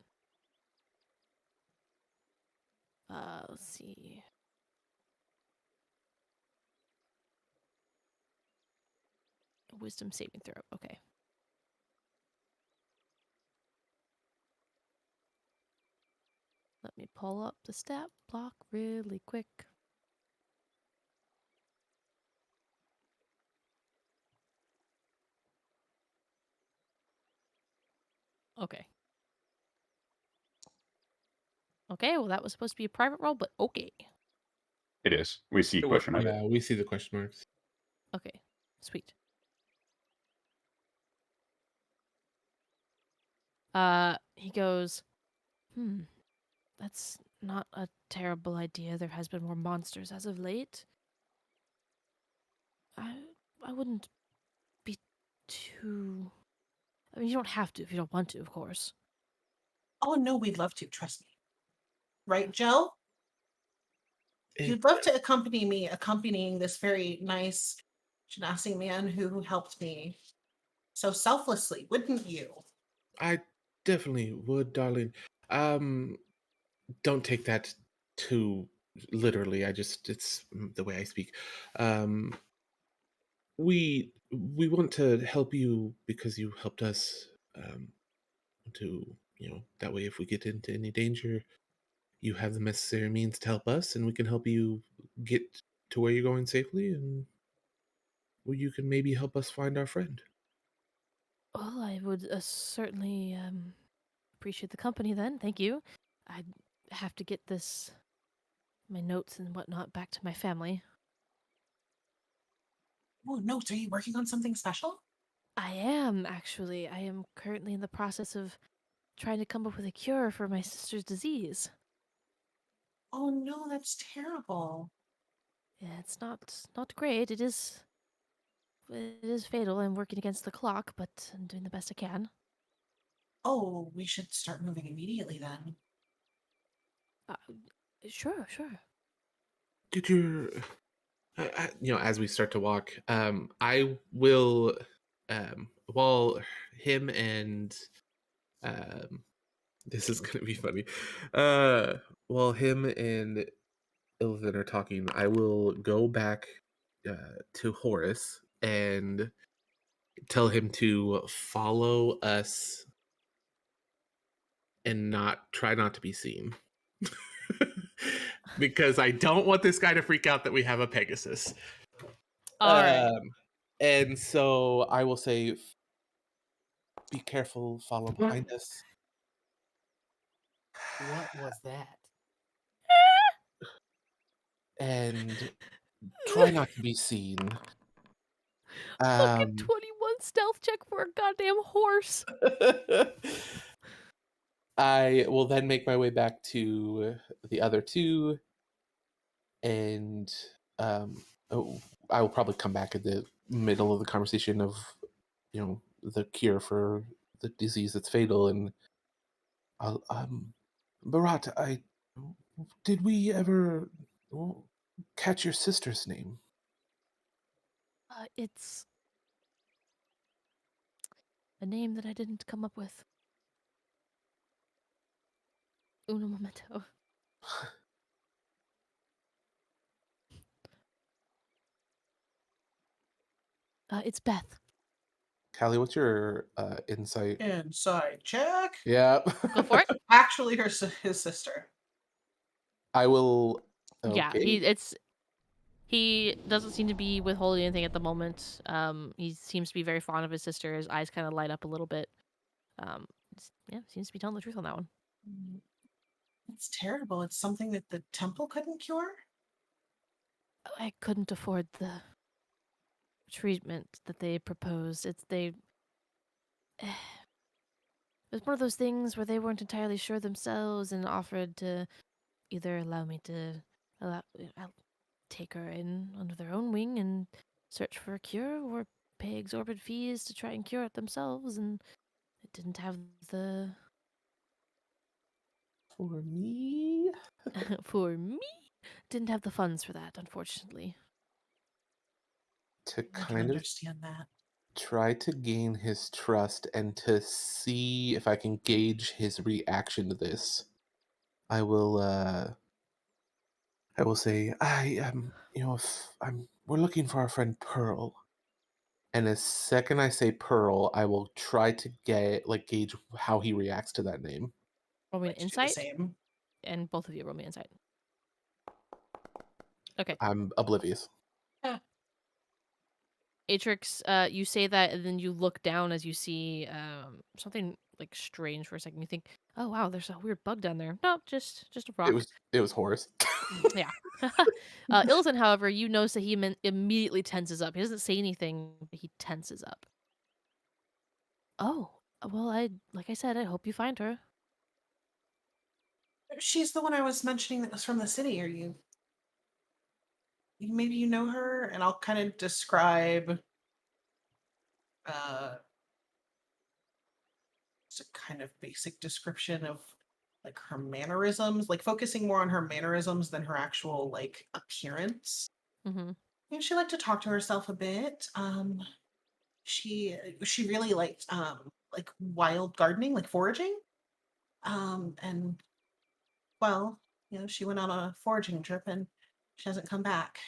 Let's see. Wisdom saving throw. Okay. Let me pull up the stat block really quick. Okay. Okay, well that was supposed to be a private roll, but okay. It is. We see question mark. Yeah, we see the question marks. Okay. Sweet. He goes, that's not a terrible idea. There has been more monsters as of late. I wouldn't be too. I mean, you don't have to if you don't want to, of course. Oh no, we'd love to. Trust me. Right, Joe? you'd love to accompany me, accompanying this very nice Genasi man who helped me so selflessly, wouldn't you? I definitely would, darling. Um, don't take that too literally. It's the way I speak. Um, we want to help you because you helped us. To that way, if we get into any danger, you have the necessary means to help us, and we can help you get to where you're going safely, and well, you can maybe help us find our friend. Well, I would certainly appreciate the company then. Thank you. I'd have to get my notes and whatnot back to my family. Oh, notes. Are you working on something special? I am, actually. I am currently in the process of trying to come up with a cure for my sister's disease. Oh no, that's terrible. Yeah, it's not great. It is fatal. I'm working against the clock, but I'm doing the best I can. Oh, we should start moving immediately then. Uh, sure. Did your as we start to walk, I will, while him and this is gonna be funny, while him and Ilvin are talking, I will go back to Horace and tell him to follow us and try not to be seen. Because I don't want this guy to freak out that we have a Pegasus. All right. And so I will say, be careful, follow behind us. What was that? And try not to be seen. Fucking 21 stealth check for a goddamn horse. I will then make my way back to the other two, and I will probably come back at the middle of the conversation of, the cure for the disease that's fatal, and I'll, Barat, did we ever catch your sister's name? It's a name that I didn't come up with. Uno momento. It's Beth. Callie, what's your insight? Inside check. Yeah. Go for it. Actually, his sister. I will. Yeah, Okay. he doesn't seem to be withholding anything at the moment. He seems to be very fond of his sister. His eyes kind of light up a little bit. Seems to be telling the truth on that one. It's terrible. It's something that the temple couldn't cure. I couldn't afford the treatment that they proposed. It was one of those things where they weren't entirely sure themselves and offered to either allow me to I'll take her in under their own wing and search for a cure, or pay exorbitant fees to try and cure it themselves, and it didn't have the For me? for me didn't have the funds for that, unfortunately. To I can kind of understand that. try to gain his trust and to see if I can gauge his reaction to this. I will say, we're looking for our friend Pearl. And the second I say Pearl, I will try to gauge how he reacts to that name. Roll me an Like to do the insight, same. and both of you roll me insight. Okay. I'm oblivious. Atrix, you say that, and then you look down as you see something like strange for a second. You think, "Oh wow, there's a weird bug down there." No, just a rock. It was Horace. Yeah. Ilson, however, you notice that he immediately tenses up. He doesn't say anything, but he tenses up. Oh, well, like I said, I hope you find her. She's the one I was mentioning that was from the city. Are you? Maybe you know her, and I'll kind of describe. It's a kind of basic description of like her mannerisms, like focusing more on her mannerisms than her actual like appearance. Mm-hmm. She liked to talk to herself a bit. She really liked like wild gardening, like foraging. And well, she went on a foraging trip and she hasn't come back.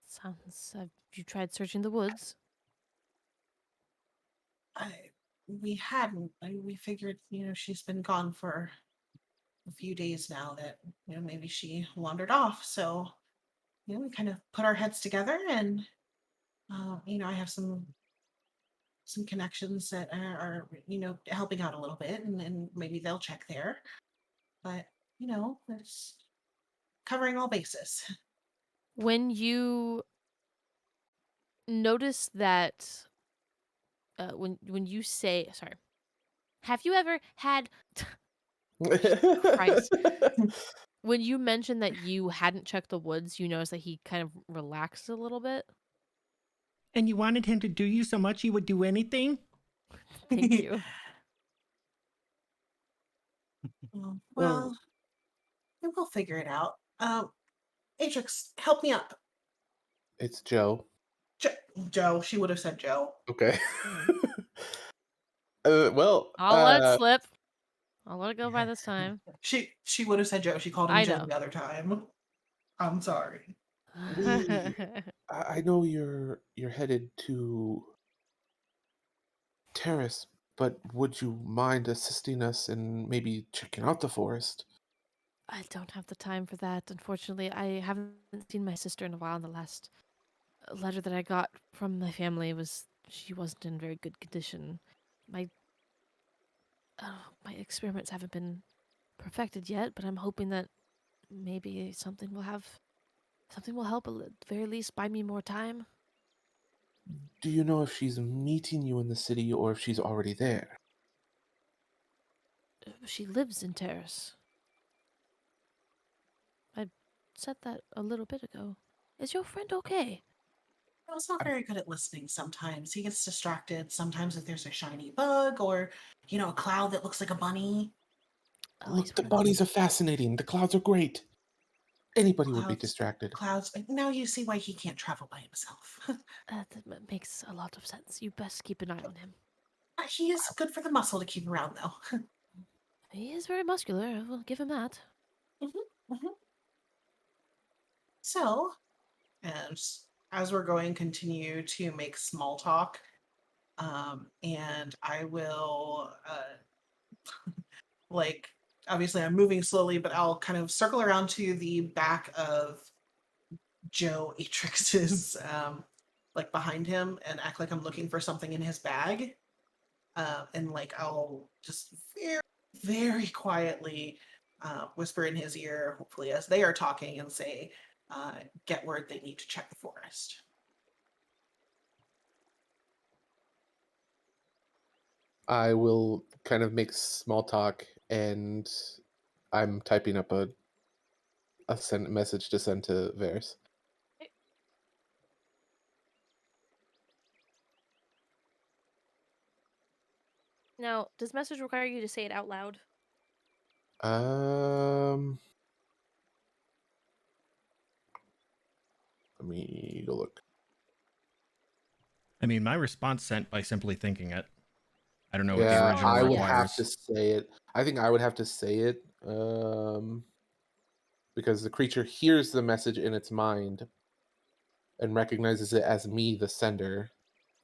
Sounds. Have you tried searching the woods? We hadn't. We figured, she's been gone for a few days now. That maybe she wandered off. So we kind of put our heads together, and I have some connections that are helping out a little bit, and maybe they'll check there. But it's covering all bases. When you notice that, when you say, sorry, have you ever had? Christ. When you mentioned that you hadn't checked the woods, you noticed that he kind of relaxed a little bit. And you wanted him to do you so much he would do anything? Thank you. Well, we'll figure it out. Atrix, help me up. It's Joe. Joe. She would have said Joe. Okay. I'll let it slip. I'll let it go by this time. She would have said Joe. She called him I Joe know. the other time. I'm sorry. I know you're headed to Terrace, but would you mind assisting us in maybe checking out the forest? I don't have the time for that. Unfortunately, I haven't seen my sister in a while. And the last letter that I got from my family was she wasn't in very good condition. My experiments haven't been perfected yet, but I'm hoping that maybe something will help. At the very least, buy me more time. Do you know if she's meeting you in the city or if she's already there? She lives in Terrace. I said that a little bit ago. Is your friend okay? He's not very good at listening sometimes. He gets distracted sometimes if there's a shiny bug or, a cloud that looks like a bunny. Oh, he's Look, the one of bunnies are fascinating. The clouds are great. Anybody would be Clouds. distracted. Clouds. Now you see why he can't travel by himself. That makes a lot of sense. You best keep an eye on him. He is good for the muscle to keep around, though. He is very muscular. I will give him that. So, as we're going, continue to make small talk. And I will, like, obviously I'm moving slowly, but I'll kind of circle around to the back of Joe Atrix's, like behind him, and act like I'm looking for something in his bag. And like I'll just very, very quietly whisper in his ear, hopefully as they are talking, and say, get word they need to check the forest. I will kind of make small talk, and I'm typing up a message to send to Varys. Now, does message require you to say it out loud? Let me go look. I mean, my response sent by simply thinking it. I don't know what the Yeah, original I would requires. have to say it. I think I would have to say it, because the creature hears the message in its mind and recognizes it as me, the sender.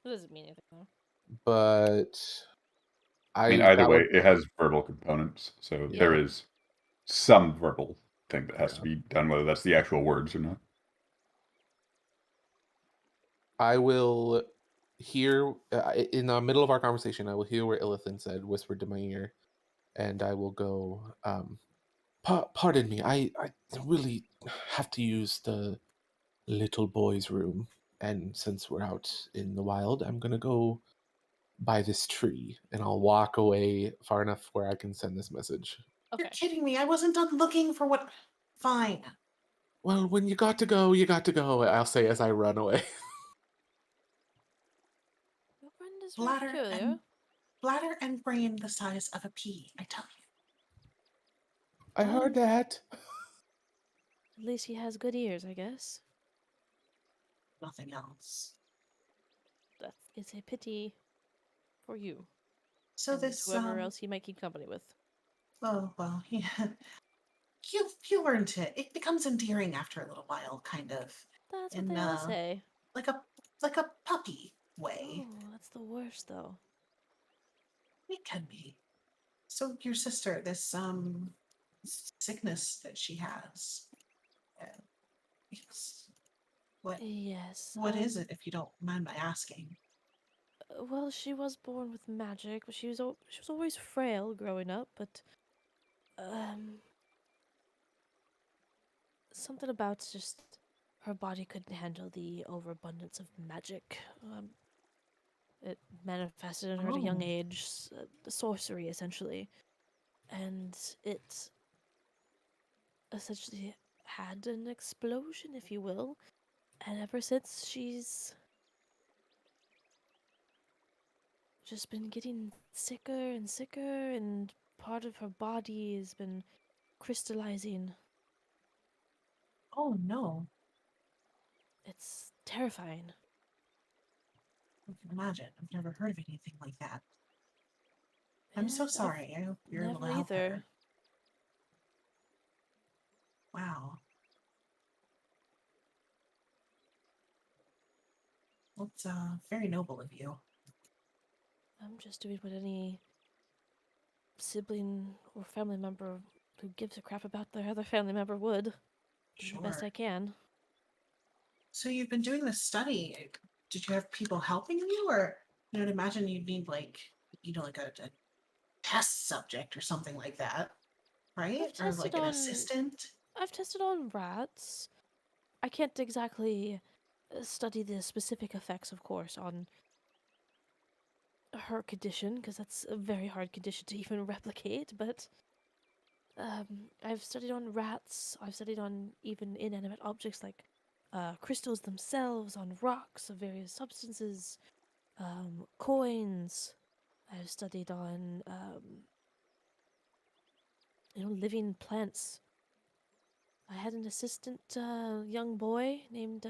It doesn't mean anything, though. But I mean, either that way, would, it has verbal components, so Yeah. there is some verbal thing that has to be done, whether that's the actual words or not. I will hear in the middle of our conversation. I will hear where Illithin said, whispered to my ear, and I will go. Pardon me. I really have to use the little boy's room, and since we're out in the wild, I'm gonna go by this tree, and I'll walk away far enough where I can send this message. Okay. You're kidding me. I wasn't done looking for what. Fine. Well, when you got to go, you got to go. I'll say as I run away. Your friend is very peculiar. Bladder and brain the size of a pea, I tell you. I heard that. At least he has good ears, I guess. Nothing else. That is a pity for you So and this whoever else he might keep company with. oh well, yeah. You learn to it becomes endearing after a little while, kind of. That's what In they all say. like a puppy way. Oh, that's the worst, though. It can be. So your sister, this sickness that she has, uh, it's, Yes. what is it, if you don't mind my asking? Well, she was born with magic, but she was always frail growing up. But something about just her body couldn't handle the overabundance of magic. It manifested in her at a young Oh. age, sorcery essentially, and it essentially had an explosion, if you will. And ever since, she's just been getting sicker and sicker, and part of her body has been crystallizing. Oh no, It's terrifying. I can imagine. I've never heard of anything like that. I'm so I've sorry. I hope you're able never to help either. her. Wow. Well, it's very noble of you. I'm just doing what any sibling or family member who gives a crap about their other family member would. Do the best I can. So you've been doing this study. Did you have people helping you, or I'd imagine you'd need like like a test subject or something like that, right? I've Or tested like an on assistant. I've tested on rats. I can't exactly study the specific effects, of course, on her condition, because that's a very hard condition to even replicate, but I've studied on rats. I've studied on even inanimate objects like crystals themselves, on rocks of various substances, coins. I've studied on living plants. I had an assistant young boy named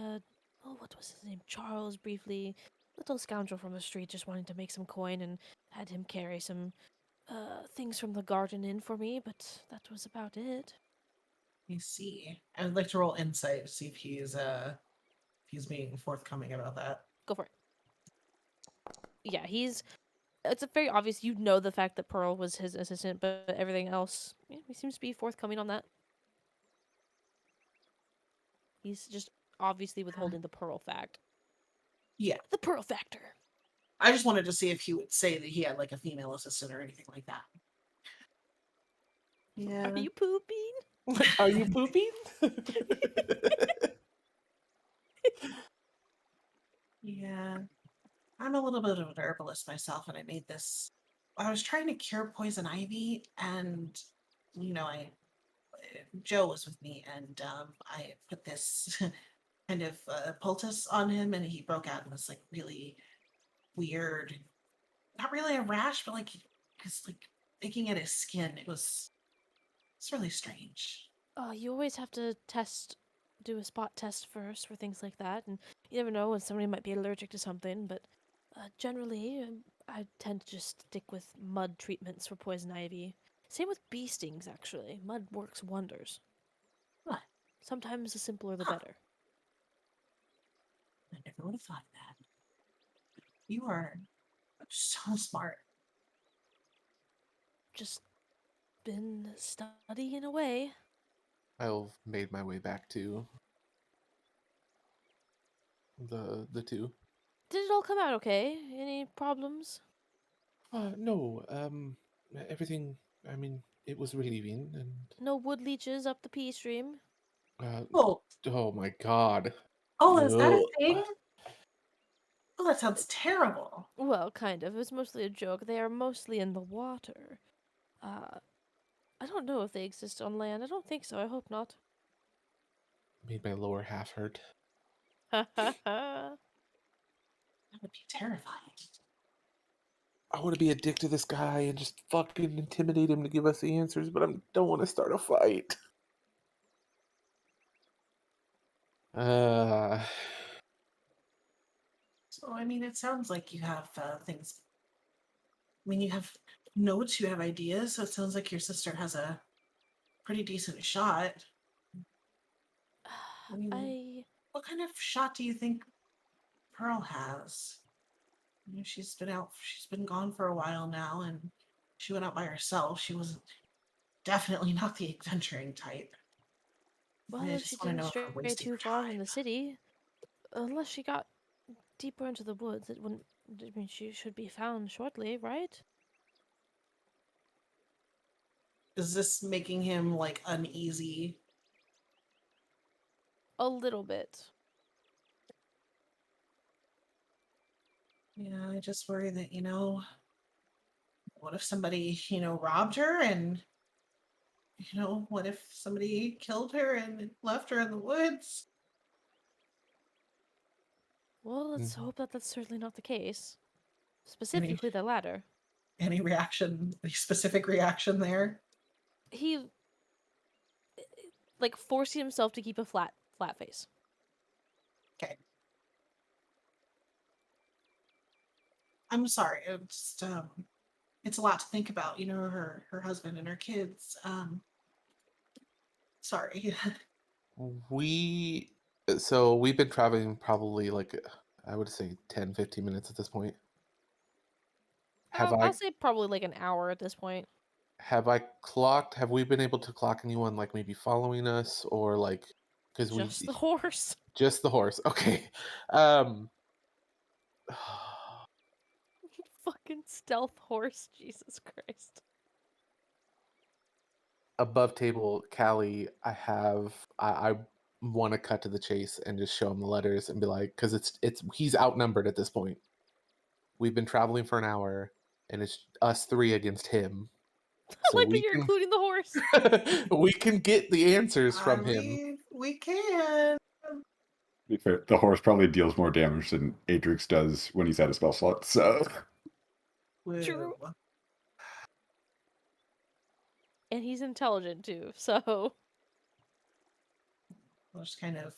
what was his name? Charles, briefly. Little scoundrel from the street just wanting to make some coin, and had him carry some things from the garden in for me, but that was about it. You see, I would like to roll insight to see if he's being forthcoming about that. Go for it. Yeah, it's a very obvious, you know, the fact that Pearl was his assistant, but everything else, yeah, he seems to be forthcoming on that. He's just obviously withholding the Pearl fact. Yeah, The Pearl factor. I just wanted to see if he would say that he had like a female assistant or anything like that. Yeah. Are you pooping? Are you pooping? Yeah. I'm a little bit of an herbalist myself, and I made this. I was trying to cure poison ivy, and I Joe was with me, and I put this kind of poultice on him, and he broke out in this like really weird, not really a rash, but like because like picking at his skin. It's really strange. You always have to do a spot test first for things like that, and you never know when somebody might be allergic to something, but generally, I tend to just stick with mud treatments for poison ivy. Same with bee stings, actually. Mud works wonders. What? Sometimes the simpler the Huh. better. I never would have thought that. You are so smart. Just been studying away. I've made my way back to the two. Did it all come out okay? Any problems? No, everything. I mean, it was relieving, and No wood leeches up the pea stream? Oh, oh my god. is that a Ugh. thing? Oh, that sounds terrible. Well, kind of. It was mostly a joke. They are mostly in the water. I don't know if they exist on land. I don't think so. I hope not. Made my lower half hurt. Ha ha ha. That would be terrifying. I want to be a dick to this guy and just fucking intimidate him to give us the answers, but I don't want to start a fight. So, I mean, it sounds like you have things. I mean, you have notes, you have ideas, so it sounds like your sister has a pretty decent shot. I mean, what kind of shot do you think Pearl has? You know, she's been gone for a while now, and she went out by herself. She was definitely not the adventuring type. Well, I if she just want to didn't know if we're stray wasting too her far from time. the city, unless she got deeper into the woods, it wouldn't. I mean, she should be found shortly, right? Is this making him like uneasy? A little bit. Yeah, I just worry that, what if somebody, robbed her and, what if somebody killed her and left her in the woods? Well, let's Mhm. hope that that's certainly not the case. Any Specifically, the latter. any reaction, any specific reaction there? He, like, forcing himself to keep a flat face. Okay. I'm sorry. It's a lot to think about, her husband and her kids. Sorry. We've been traveling probably like, I would say 10, 15 minutes at this point. I'll say probably like an hour at this point. Have we been able to clock anyone like maybe following us or like, because Just the horse. just the horse. Okay. Um, Fucking stealth horse. Jesus Christ. above table, Callie, I want to cut to the chase and just show him the letters and be like, because he's outnumbered at this point. We've been traveling for an hour, and it's us three against him. I So like that you're including the horse. we can get the answers from him. mean, we can. To be fair, the horse probably deals more damage than Adrix does when he's at a spell slot, so True. Whoa. And he's intelligent too, so. We'll just kind of.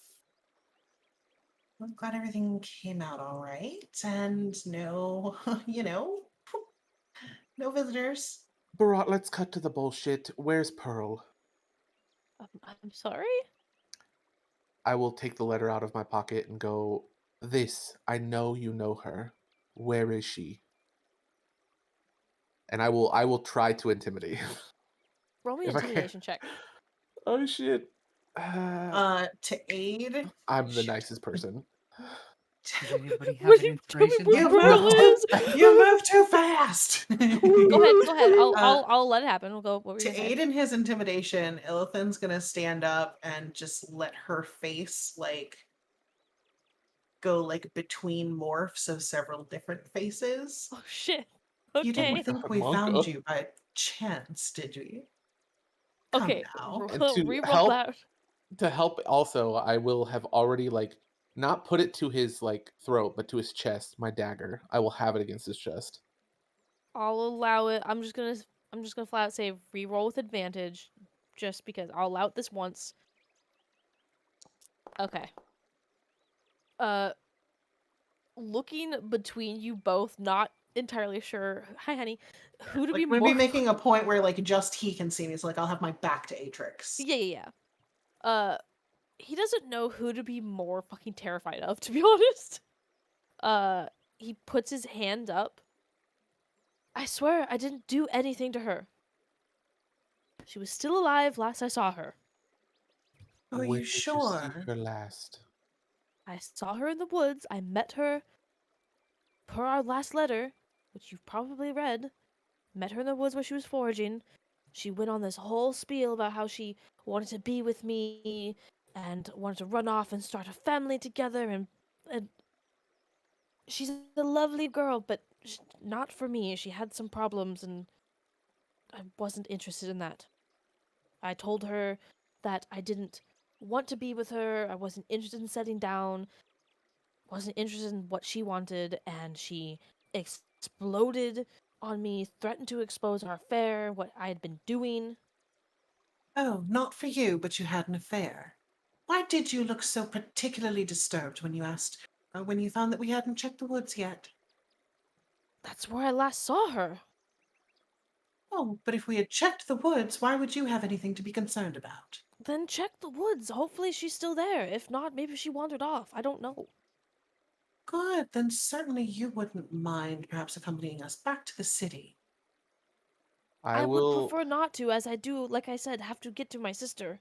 I'm glad everything came out all right, and no, no visitors. Barat, let's cut to the bullshit. Where's Pearl? I'm sorry? I will take the letter out of my pocket and go, I know you know her. Where is she? And I will try to intimidate him. Roll me an If I can. intimidation check. Oh shit. To aid. I'm the Shit. nicest person. Does anybody have Will an you tell me inspiration? where You Pearl moved, is? you moved too fast. Go ahead. Uh, I'll let it happen. We'll go. What were you To gonna say? aid in his intimidation, Illithan's gonna stand up and just let her face go between morphs of several different faces. Oh shit. You didn't Okay. think we Monk, found oh. you by chance, did we? Come Okay. now. And to Reroll help- that. To help also, I will have already not put it to his throat, but to his chest, my dagger. I will have it against his chest. I'll allow it. I'm just gonna flat out say reroll with advantage, just because I'll allow it this once. Okay. Looking between you both, not entirely sure. Hi, honey. Who to be Maybe more? making a point where just he can see me. He's like, I'll have my back to Atrix. Yeah. He doesn't know who to be more fucking terrified of, to be honest. He puts his hand up. I swear I didn't do anything to her. She was still alive last I saw her. Are When you did sure? You see her last? I saw her in the woods. I met her per our last letter, which you've probably read. Met her in the woods where she was foraging. She went on this whole spiel about how she wanted to be with me and wanted to run off and start a family together, and she's a lovely girl, but not for me. She had some problems, and I wasn't interested in that. I told her that I didn't want to be with her. I wasn't interested in settling down. Wasn't interested in what she wanted, and she exploded on me, threatened to expose our affair, what I had been doing. Oh, not for you, but you had an affair. Why did you look so particularly disturbed when when you found that we hadn't checked the woods yet? That's where I last saw her. Oh, but if we had checked the woods, why would you have anything to be concerned about? Then check the woods. Hopefully she's still there. If not, maybe she wandered off. I don't know. Good, then certainly you wouldn't mind perhaps accompanying us back to the city. I would prefer not to, as I do, like I said, have to get to my sister.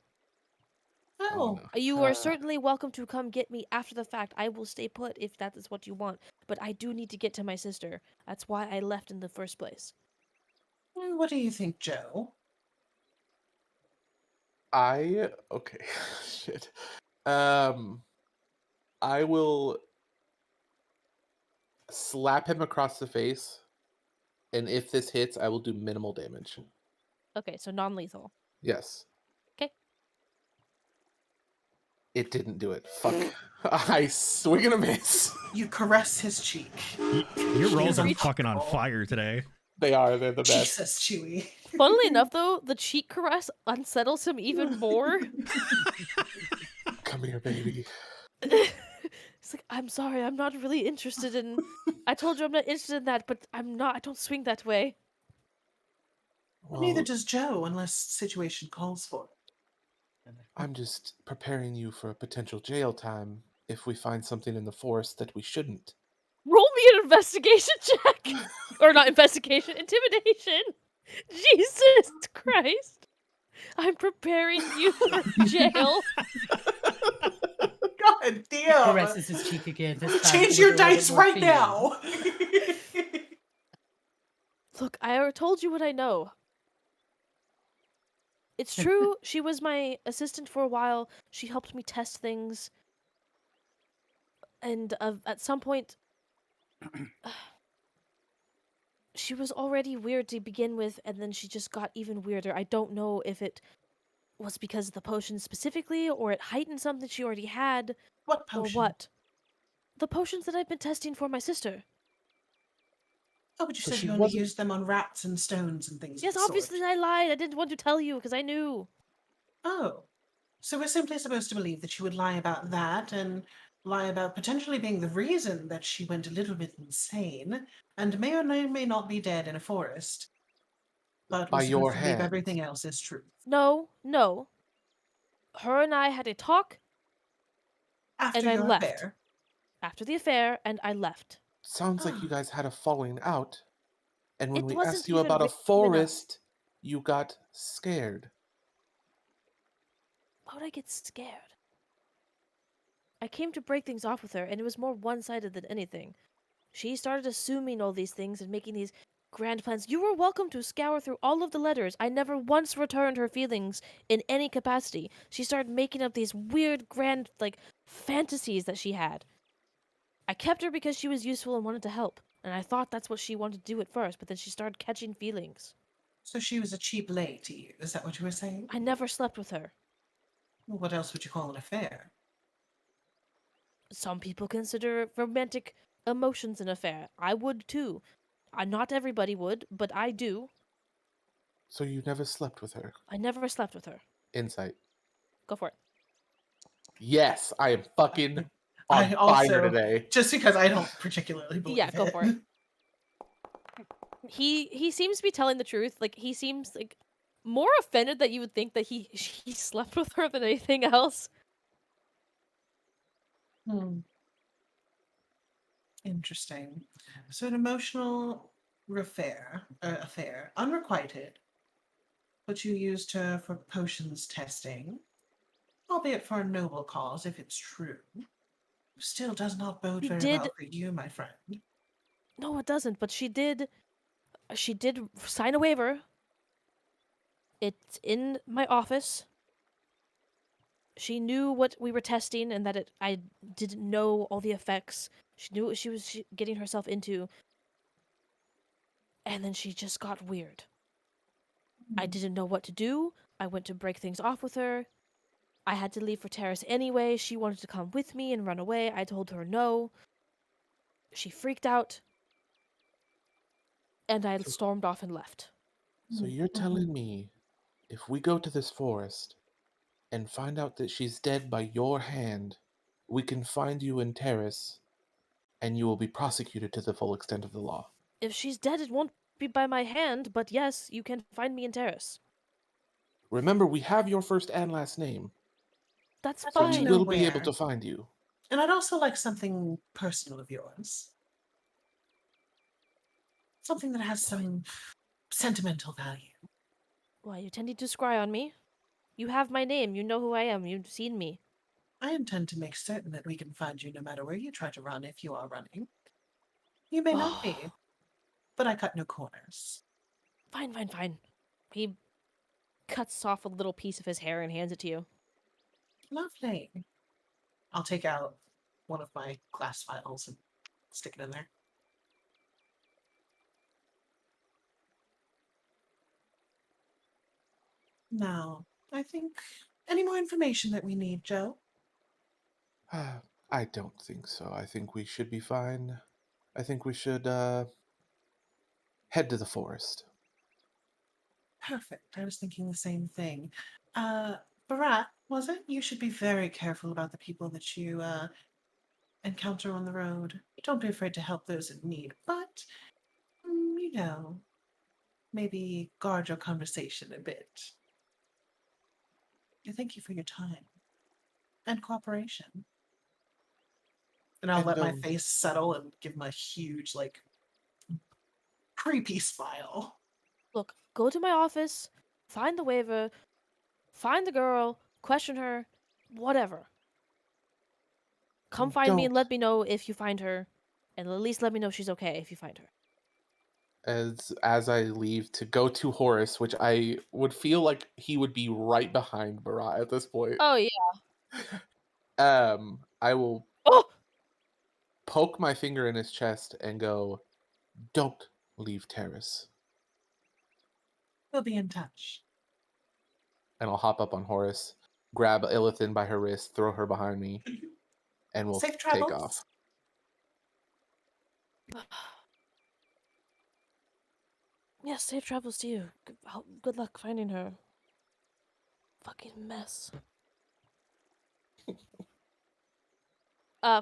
Oh, no. You are certainly welcome to come get me after the fact. I will stay put if that is what you want. But I do need to get to my sister. That's why I left in the first place. what do you think, Joe? Okay. Shit. I will slap him across the face, and if this hits, I will do minimal damage. Okay, so non-lethal. Yes. Okay. It didn't do it. Fuck. I swing and a miss. You caress his cheek. Your rolls are Reach- fucking on fire today. They are. They're the best. Jesus, Chewy. Funnily enough, though, the cheek caress unsettles him even more. Come here, baby. It's like, I'm sorry, I'm not really interested in... I told you I'm not interested in that, but I'm not. I don't swing that way. Neither Well, does Joe, unless situation calls for it. I'm just preparing you for a potential jail time if we find something in the forest that we shouldn't. Roll me an investigation check! Or not investigation, intimidation! Jesus Christ! I'm preparing you for jail. God damn! Caresses his cheek again. This time Change with your a little bit dice more right feeling. now! Look, I already told you what I know. It's true, she was my assistant for a while. She helped me test things. And at some point, she was already weird to begin with, and then she just got even weirder. I don't know if it was because of the potion specifically, or it heightened something she already had, What potion? or what. The potions that I've been testing for my sister. Oh, but you So said she you only wasn't- used them on rats and stones and things. Yes, of the obviously sort. I lied. I didn't want to tell you, because I knew. Oh. So we're simply supposed to believe that you would lie about that and lie about potentially being the reason that she went a little bit insane and may or may not be dead in a forest. But By we're your supposed to believe hands. everything else is true. No. Her and I had a talk After And I your left. affair. after the affair, and I left. Sounds like you guys had a falling out. And when It we wasn't asked you even about a even a- forest, you got scared. Why would I get scared? I came to break things off with her, and it was more one-sided than anything. She started assuming all these things and making these grand plans. You were welcome to scour through all of the letters. I never once returned her feelings in any capacity. She started making up these weird, grand, fantasies that she had. I kept her because she was useful and wanted to help, and I thought that's what she wanted to do at first, but then she started catching feelings. So she was a cheap lay to you. Is that what you were saying? I never slept with her. Well, what else would you call an affair? Some people consider romantic emotions an affair. I would too. Not everybody would, but I do. So you never slept with her. I never slept with her. Insight. Go for it. Yes, I am fucking I on fire also- today. Just because I don't particularly believe Yeah, go for it. He seems to be telling the truth. He seems more offended that you would think that he slept with her than anything else. Interesting. So an emotional affair, unrequited, but you used her for potions testing, albeit for a noble cause, if it's true. Still does not bode You very did- well for you, my friend. No, it doesn't. But she did sign a waiver. It's in my office. She knew what we were testing and that I didn't know all the effects. She knew what she was getting herself into. And then she just got weird. I didn't know what to do. I went to break things off with her. I had to leave for Terrace anyway. She wanted to come with me and run away. I told her no. She freaked out. And I stormed off and left. So you're telling me if we go to this forest and find out that she's dead by your hand, we can find you in Terrace and you will be prosecuted to the full extent of the law? If she's dead, it won't be by my hand, but yes, you can find me in Terrace. Remember, we have your first and last name, That's I'd so like we to fine. know will be able where. to find you. And I'd also like something personal of yours. Something that has some sentimental value. Why, you tended to scry on me? You have my name. You know who I am. You've seen me. I intend to make certain that we can find you no matter where you try to run if you are running. You may not be, but I cut no corners. Fine, fine, fine. He cuts off a little piece of his hair and hands it to you. Lovely. I'll take out one of my glass files and stick it in there. Now, I think any more information that we need, Joe? I don't think so. I think we should be fine. I think we should head to the forest. Perfect. I was thinking the same thing. Barat, was it? You should be very careful about the people that you encounter on the road. Don't be afraid to help those in need, but you know, maybe guard your conversation a bit. Thank you for your time and cooperation. And I'll And, let my face settle and give him a huge, like, creepy smile. Look, go to my office, find the waiver, find the girl, question her, whatever. Come find me and Don't. let me know if you find her, and at least let me know she's okay if you find her. As I leave to go to Horace, which I would feel like he would be right behind Barat at this point. Oh, yeah. I will Oh! poke my finger in his chest and go, "Don't leave Terrace." We'll be in touch. And I'll hop up on Horace, grab Illithin by her wrist, throw her behind me, and we'll Safe take travels. off. Yes, safe travels to you. Good luck finding her. Fucking mess.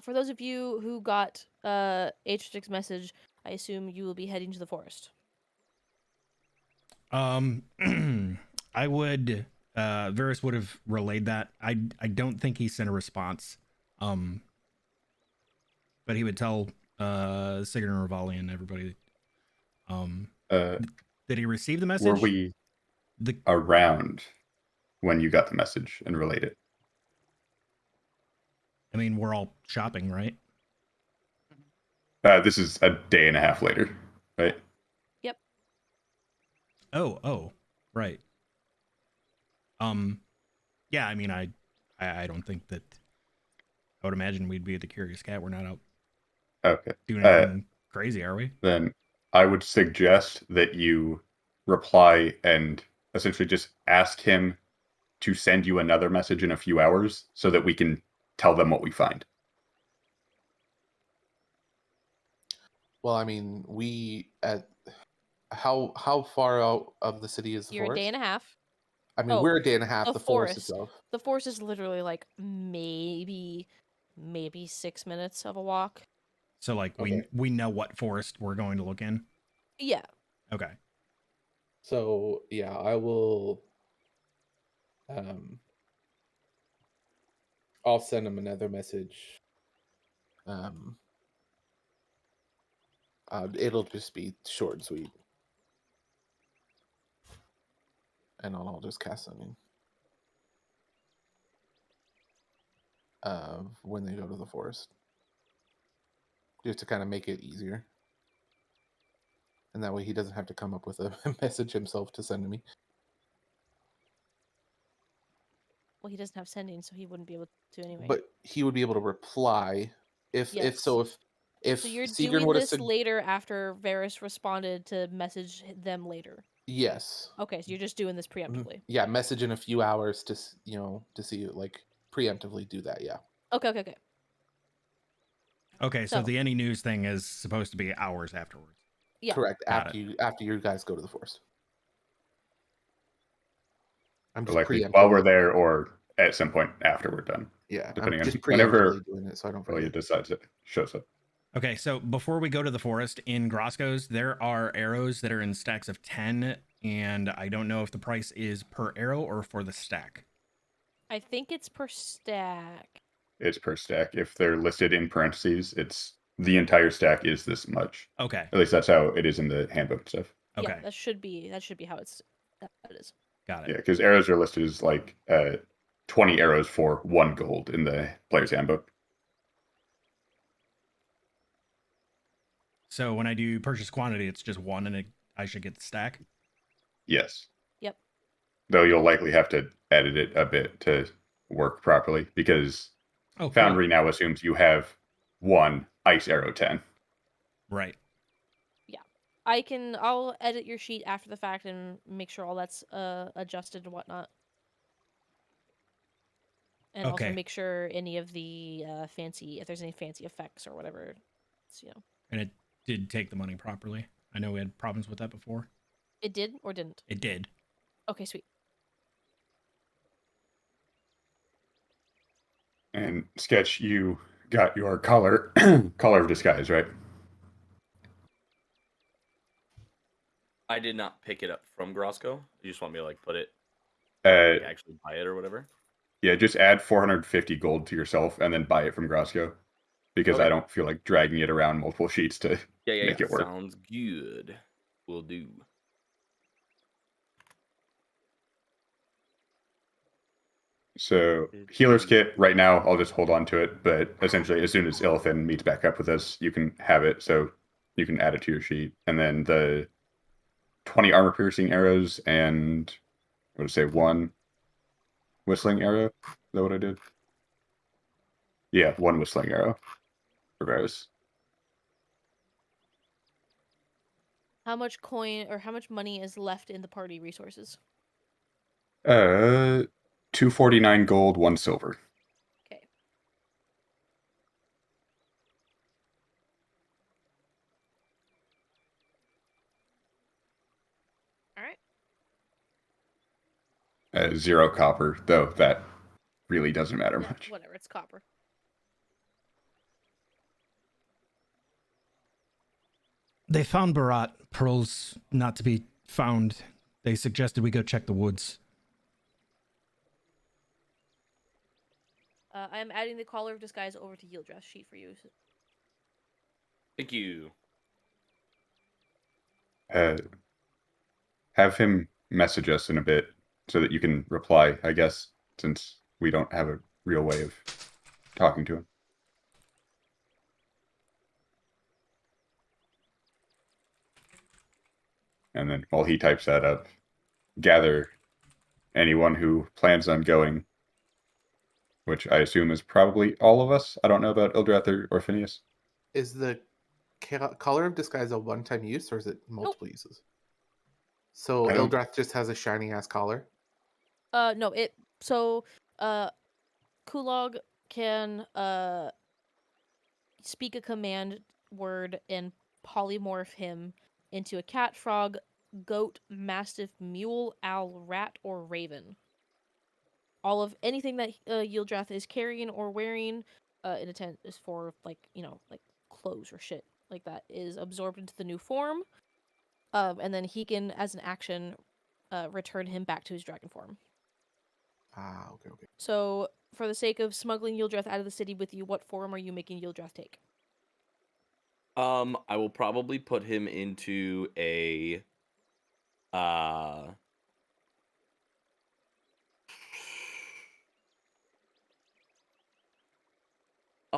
For those of you who got H6's message, I assume you will be heading to the forest. I would Varys would have relayed that. I don't think he sent a response. But he would tell Sigurd and Rivali and everybody that he received the message. Were we around when you got the message and relayed it? I mean, we're all shopping, right? This is a day and a half later, right? Yep. Oh, right. Yeah, I mean, I don't think that. I would imagine we'd be at the Curious Cat. We're not out doing anything crazy, are we? Then I would suggest that you reply and essentially just ask him to send you another message in a few hours so that we can tell them what we find. Well, I mean, how far out of the city is the You're forest? a day and a half. I mean, we're a day and a half. The forest itself. The forest is literally like maybe 6 minutes of a walk. So like we know what forest we're going to look in. Yeah. Okay. So yeah, I will. I'll send him another message. It'll just be short and sweet, and I'll just cast something. When they go to the forest, just to kind of make it easier, and that way he doesn't have to come up with a message himself to send to me. Well, he doesn't have sending, so he wouldn't be able to anyway. But he would be able to reply if So you're Sigurd doing would this have later after Varys responded to message them later. Yes. Okay, so you're just doing this preemptively. Yeah, message in a few hours to see like preemptively do that. Yeah. Okay. So the any news thing is supposed to be hours afterwards. Yeah. Correct. Got After you guys go to the forest. I'm just Likely while we're preemptively. there or at some point after we're done. Yeah, Depending I'm on just whenever preemptively doing it so I don't Ilya forget. decides it shows up. Okay, so before we go to the forest in Grosco's, there are arrows that are in stacks of 10, and I don't know if the price is per arrow or for the stack. I think it's per stack. It's per stack. If they're listed in parentheses, it's the entire stack is this much. Okay. At least that's how it is in the handbook and stuff. Okay. Yeah, that should be how that is. Got it. Yeah, because arrows are listed as like 20 arrows for 1 gold in the player's handbook. So when I do purchase quantity, it's just 1 and I should get the stack? Yes. Yep. Though you'll likely have to edit it a bit to work properly because Oh, cool. Foundry now assumes you have 1 ice arrow 10. Right. I'll edit your sheet after the fact and make sure all that's adjusted and whatnot. And Okay. also make sure any of the if there's any fancy effects or whatever, it's, And it did take the money properly. I know we had problems with that before. It did or didn't? It did. Okay, sweet. And Sketch, you got your color of disguise, right? I did not pick it up from Grosco. You just want me to like put it, Uh, actually buy it or whatever. yeah, just add 450 gold to yourself and then buy it from Grosco. Because Okay. I don't feel like dragging it around multiple sheets to Yeah. make it work. Sounds good. Will do. So healer's kit right now, I'll just hold on to it. But essentially, as soon as Illithin meets back up with us, you can have it. So you can add it to your sheet, and then the 20 armor piercing arrows and what did I say, 1 whistling arrow. Is that what I did? Yeah, 1 whistling arrow. Regardless. How much coin or how much money is left in the party resources? 249 gold, 1 silver. Okay. All right. 0 copper, though that really doesn't matter Yeah, much. whatever, it's copper. They found Barat. Pearl's not to be found. They suggested we go check the woods. I am adding the collar of disguise over to yield dress sheet for you. Thank you. Have him message us in a bit so that you can reply, I guess, since we don't have a real way of talking to him. And then while he types that up, gather anyone who plans on going, which I assume is probably all of us. I don't know about Ildrath or Phineas. Is the color of disguise a one-time use or is it multiple uses? So I don't- Ildrath just has a shiny ass collar. No, Kulog can speak a command word and polymorph him into a cat, frog, goat, mastiff, mule, owl, rat, or raven. All of anything that Yildrath is carrying or wearing in a tent is for like clothes or shit like that is absorbed into the new form. And then he can, as an action, return him back to his dragon form. Ah, okay. So, for the sake of smuggling Yildrath out of the city with you, what form are you making Yildrath take? I will probably put him into a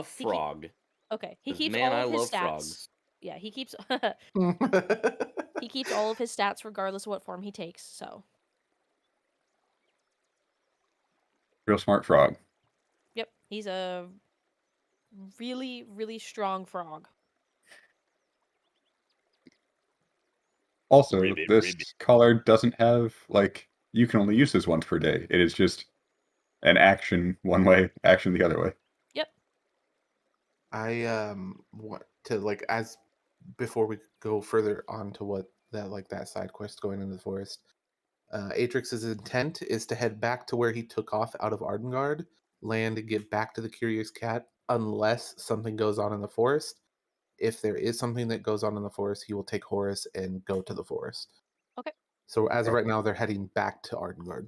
frog. Okay, he 'Cause, keeps man, all I of his love stats. frogs. Yeah, he keeps he keeps all of his stats regardless of what form he takes. So, Real smart frog. yep, he's a really, really strong frog. Also, Ribbit, this ribbit. collar doesn't have, like, you can only use this once per day. It is just an action one way, action the other way. Yep. I want to, like, as before we go further on to what that side quest going into the forest, Atrix's intent is to head back to where he took off out of Ardengard, land and get back to the Curious Cat unless something goes on in the forest. If there is something that goes on in the forest, he will take Horus and go to the forest. Okay. So as of right now, they're heading back to Ardengard.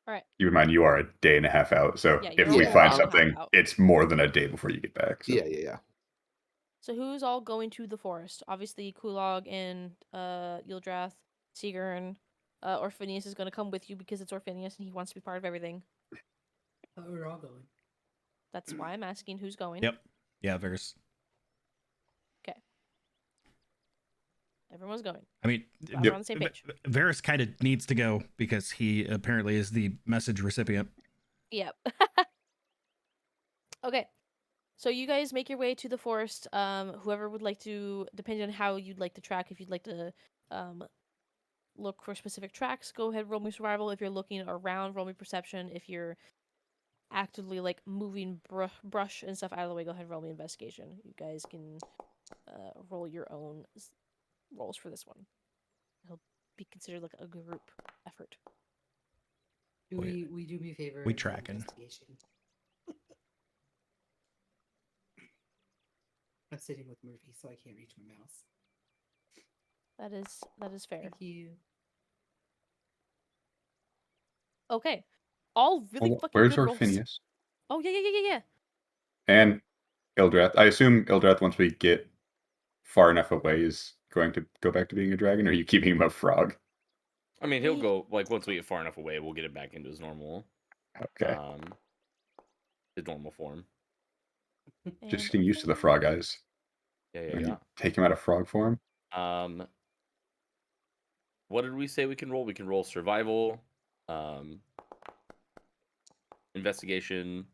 All right. Keep in mind, you are a day and a half out. So Yeah, if you're we a find day and a half something, out. it's more than a day before you get back. So. Yeah. So who's all going to the forest? Obviously, Kulog and Yildrath, Sigurn, Orphanius is going to come with you because it's Orphanius and he wants to be part of everything. Oh, we're all going. That's why I'm asking who's going. Yep. Yeah, Varys. Everyone's going. I mean, Glad we're on the same page. Varys kind of needs to go because he apparently is the message recipient. Yep. Okay. So you guys make your way to the forest. Whoever would like to, depending on how you'd like to track, if you'd like to look for specific tracks, go ahead, roll me survival. If you're looking around, roll me perception. If you're actively like moving brush and stuff out of the way, go ahead, roll me investigation. You guys can roll your own rolls for this one. It'll be considered like a group effort. We do me a favor. We and roll tracking. investigation. I'm sitting with Murphy, so I can't reach my mouse. That is fair. Thank you. Okay. All really fucking Where's good rolls. Orphanius? Oh yeah. And Ildrath. I assume Ildrath, once we get far enough away, is going to go back to being a dragon, or are you keeping him a frog? I mean, he'll go, like, once we get far enough away, we'll get it back into his normal, Okay. his normal form. Just getting used to the frog eyes. When you take him out of frog form. What did we say we can roll? We can roll survival, investigation,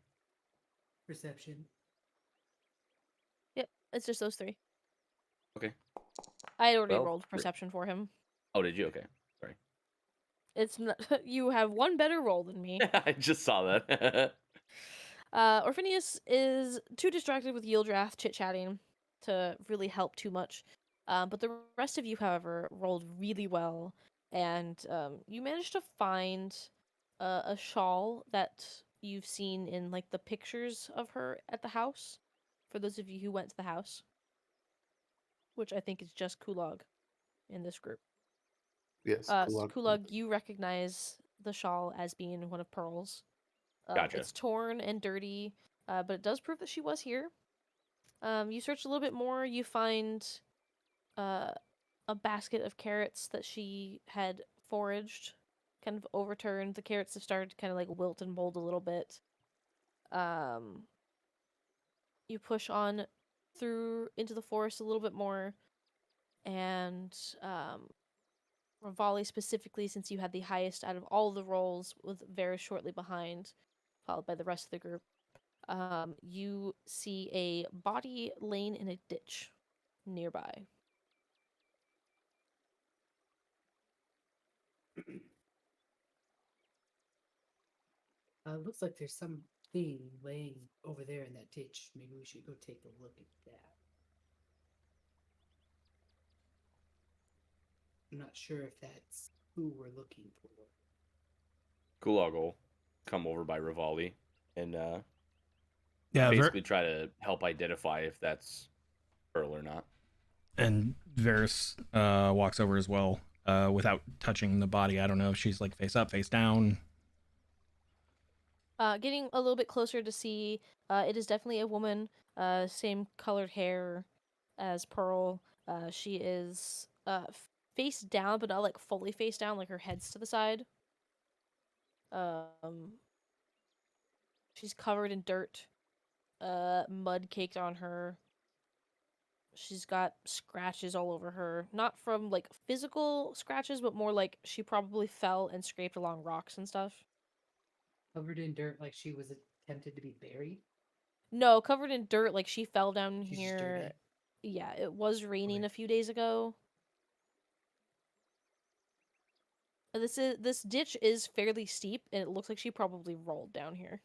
Perception. Yep, it's just those three. Okay. I had already Well, rolled perception for him. Oh, did you? Okay. Sorry. It's not, you have one better roll than me. I just saw that. Orphanius is too distracted with Yildrath chit-chatting to really help too much. But the rest of you, however, rolled really well, and you managed to find a shawl that you've seen in like the pictures of her at the house. For those of you who went to the house, which I think is just Kulog in this group. Yes. Kulog, you recognize the shawl as being one of Pearl's. Gotcha. It's torn and dirty, but it does prove that she was here. You search a little bit more, you find a basket of carrots that she had foraged, kind of overturned. The carrots have started to kind of like wilt and mold a little bit. You push on through into the forest a little bit more, and Rivali specifically, since you had the highest out of all the rolls, with very shortly behind, followed by the rest of the group. You see a body laying in a ditch nearby. Looks like there's something laying over there in that ditch. Maybe we should go take a look at that. I'm not sure if that's who we're looking for. Kulog will come over by Rivali and Yeah, basically try to help identify if that's Earl or not. and Varys walks over as well without touching the body. I don't know if she's like face up, face down. Getting a little bit closer to see, it is definitely a woman. Same colored hair as Pearl. She is face down, but not like fully face down. Like her head's to the side. She's covered in dirt. Mud caked on her. She's got scratches all over her. Not from like physical scratches, but more like she probably fell and scraped along rocks and stuff. Covered in dirt, like she was attempted to be buried. No, covered in dirt, like she fell down She's just here. dirty. Yeah, it was raining Okay. a few days ago. This ditch is fairly steep, and it looks like she probably rolled down here.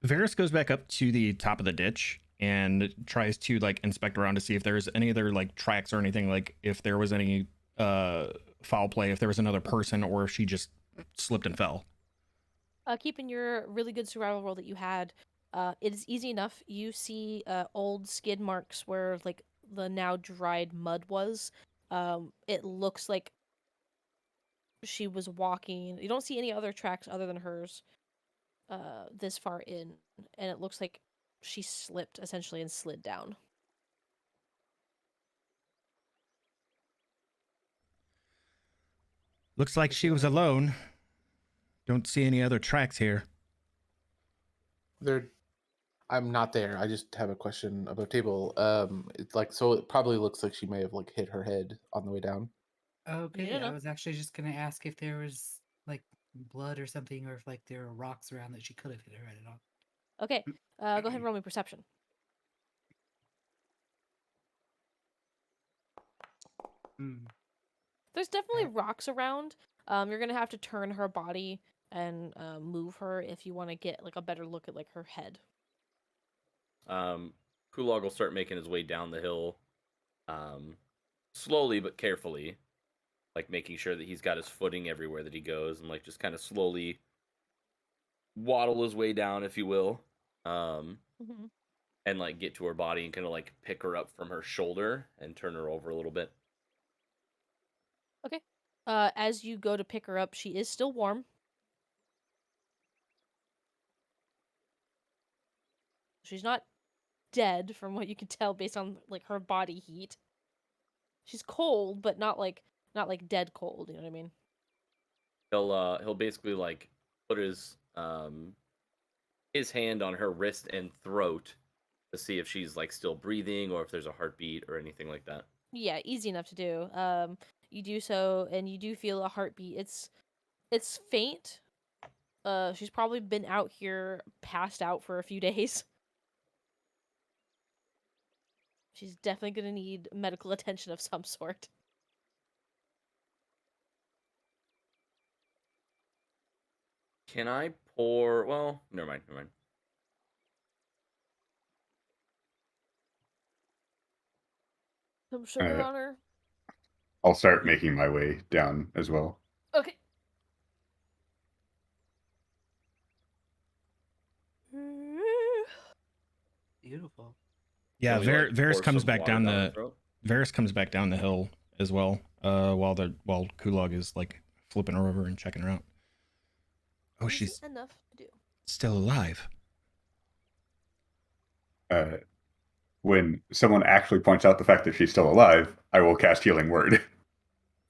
Varys goes back up to the top of the ditch and tries to like inspect around to see if there's any other like tracks or anything, like if there was any foul play, if there was another person, or if she just slipped and fell. Keeping your really good survival roll that you had, it is easy enough. You see old skid marks where like the now dried mud was. It looks like she was walking. You don't see any other tracks other than hers this far in, and it looks like she slipped essentially and slid down. Looks like she was alone. Don't see any other tracks here. I'm not there. I just have a question about table. It's like, so it probably looks like she may have like hit her head on the way down. Okay, Yeah, I no. was actually just gonna ask if there was like blood or something, or if like there were rocks around that she could have hit her head on. Okay, go ahead and roll me perception. There's definitely rocks around. You're gonna have to turn her body and move her if you want to get like a better look at like her head. Kulog will start making his way down the hill, slowly but carefully, like making sure that he's got his footing everywhere that he goes, and like just kind of slowly waddle his way down, if you will, and like get to her body and kind of like pick her up from her shoulder and turn her over a little bit. Okay. As you go to pick her up, she is still warm. She's not dead, from what you can tell based on like her body heat. She's cold, but not like dead cold. You know what I mean? He'll basically like put his hand on her wrist and throat to see if she's like still breathing or if there's a heartbeat or anything like that. Yeah, easy enough to do. You do so, and you do feel a heartbeat. It's faint. She's probably been out here, passed out for a few days. She's definitely gonna need medical attention of some sort. Can I pour? Well, never mind. Some sugar on her. I'll start making my way down as well. Okay. Beautiful. Yeah, Can we, like, Varys pour comes some back water down her the throat? Varys comes back down the hill as well. While Kulog is like flipping her over and checking her out. Oh, Easy she's enough to do. still alive. When someone actually points out the fact that she's still alive, I will cast Healing Word.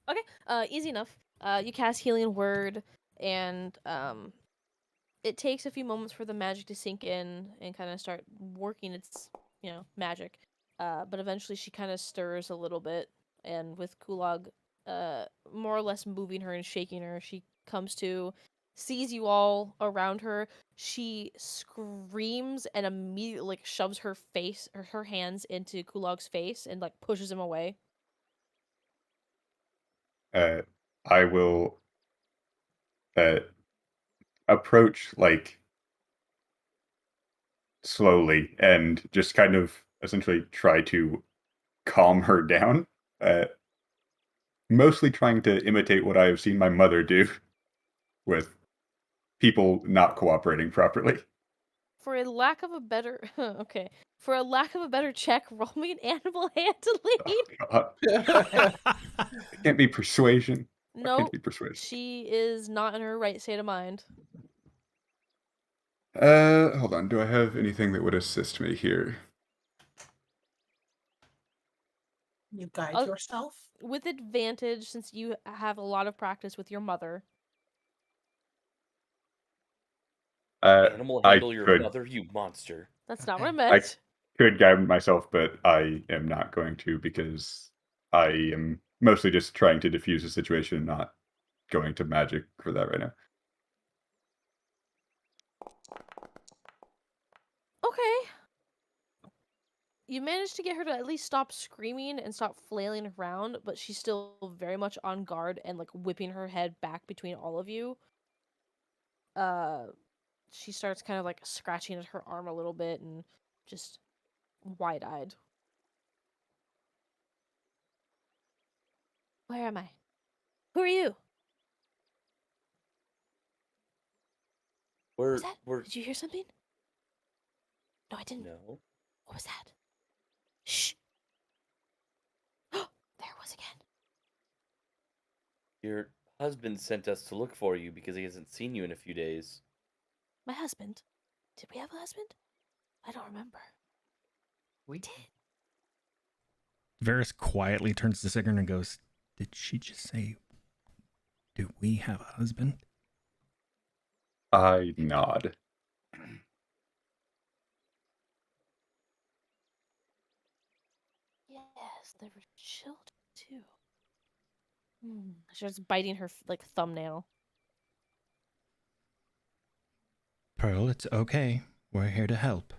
Okay. Easy enough. You cast Healing Word, and it takes a few moments for the magic to sink in and kind of start working its, magic. But eventually she kind of stirs a little bit, and with Kulog, more or less moving her and shaking her, she comes to, sees you all around her. She screams and immediately like shoves her face or her hands into Kulog's face and like pushes him away. I will approach like slowly and just kind of essentially try to calm her down. Mostly trying to imitate what I have seen my mother do with people not cooperating properly. For a lack of a better check, roll me an animal handling. Oh, God. It can't be persuasion. I No, can't be persuasion. she is not in her right state of mind. Hold on. Do I have anything that would assist me here? You guide I'll- yourself. With advantage, since you have a lot of practice with your mother. Animal I handle your could- mother, you monster. That's not what I Okay. meant. Could guide myself, but I am not going to because I am mostly just trying to diffuse the situation, not going to magic for that right now. Okay. You managed to get her to at least stop screaming and stop flailing around, but she's still very much on guard and like whipping her head back between all of you. she starts kind of like scratching at her arm a little bit and just wide-eyed. Where am I? Who are you? What was that? Did you hear something? No, I didn't. No. What was that? Shh. There it was again. Your husband sent us to look for you because he hasn't seen you in a few days. My husband. Did we have a husband? I don't remember. We did. Varys quietly turns to Sigrun and goes, "Did she just say, do we have a husband?" I nod. Yes, there were children too. She was biting her like thumbnail. Pearl, it's okay. We're here to help.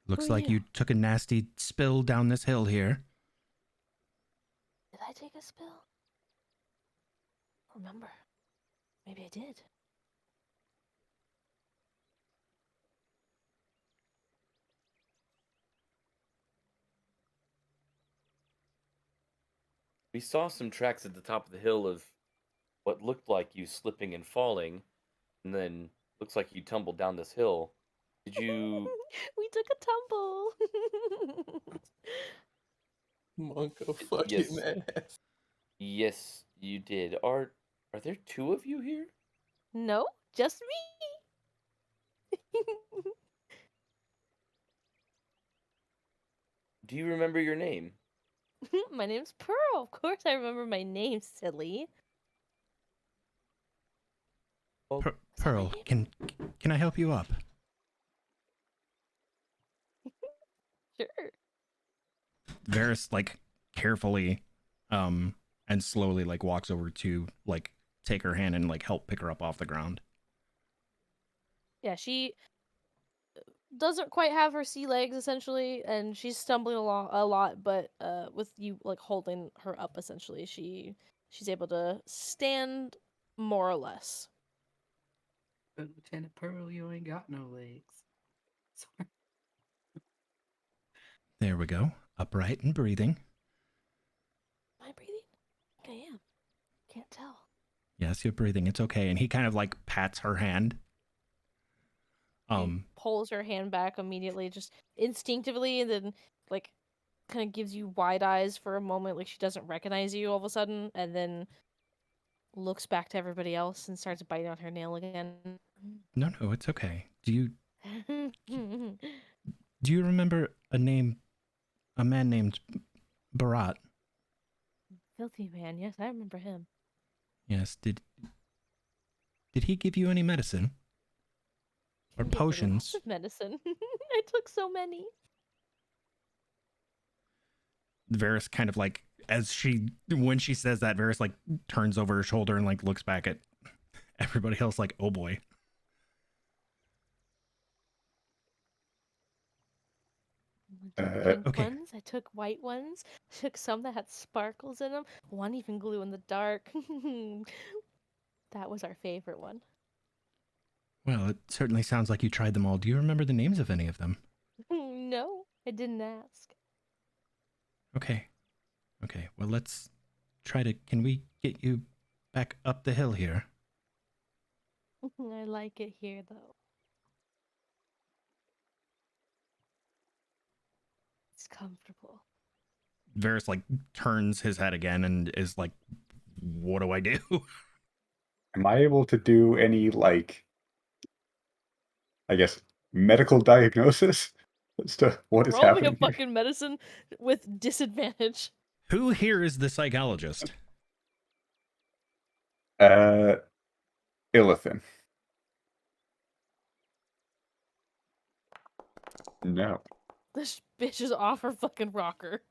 Looks Who are like you took a nasty spill down this hill here. Did I take a spill? I don't remember. Maybe I did. We saw some tracks at the top of the hill of what looked like you slipping and falling, and then looks like you tumbled down this hill. Did you? We took a tumble. Monko fucking Yes. ass. Yes, you did. Are there two of you here? No, just me. Do you remember your name? My name's Pearl. Of course I remember my name, silly. Well, that my Pearl, name? can I help you up? Sure. Varys like carefully and slowly like walks over to like take her hand and like help pick her up off the ground. Yeah, she doesn't quite have her sea legs essentially, and she's stumbling along a lot, but with you like holding her up essentially, she's able to stand more or less. But Lieutenant Pearl, you ain't got no legs. Sorry. There we go. Upright and breathing. Am I breathing? I think I am. Can't tell. Yes, you're breathing. It's okay. And he kind of like pats her hand. He pulls her hand back immediately, just instinctively, and then like kind of gives you wide eyes for a moment, like she doesn't recognize you all of a sudden, and then looks back to everybody else and starts biting on her nail again. No, it's okay. Do you remember a man named Barat? Filthy man, yes, I remember him. Yes, did he give you any medicine? Or He gave me lots potions? of medicine. I took so many. Varys kind of like, when she says that, Varys like turns over her shoulder and like looks back at everybody else like, oh boy. I took pink Okay. ones, I took white ones, I took some that had sparkles in them, one even glue in the dark. That was our favorite one. Well, it certainly sounds like you tried them all. Do you remember the names of any of them? No, I didn't ask. Okay. Well, let's try to... Can we get you back up the hill here? I like it here, though. It's comfortable. Varys like turns his head again and is like, what do I do? Am I able to do any, like, I guess, medical diagnosis as to what is Roll me a happening here? fucking medicine with disadvantage. Who here is the psychologist? Illithin. No. This bitch is off her fucking rocker.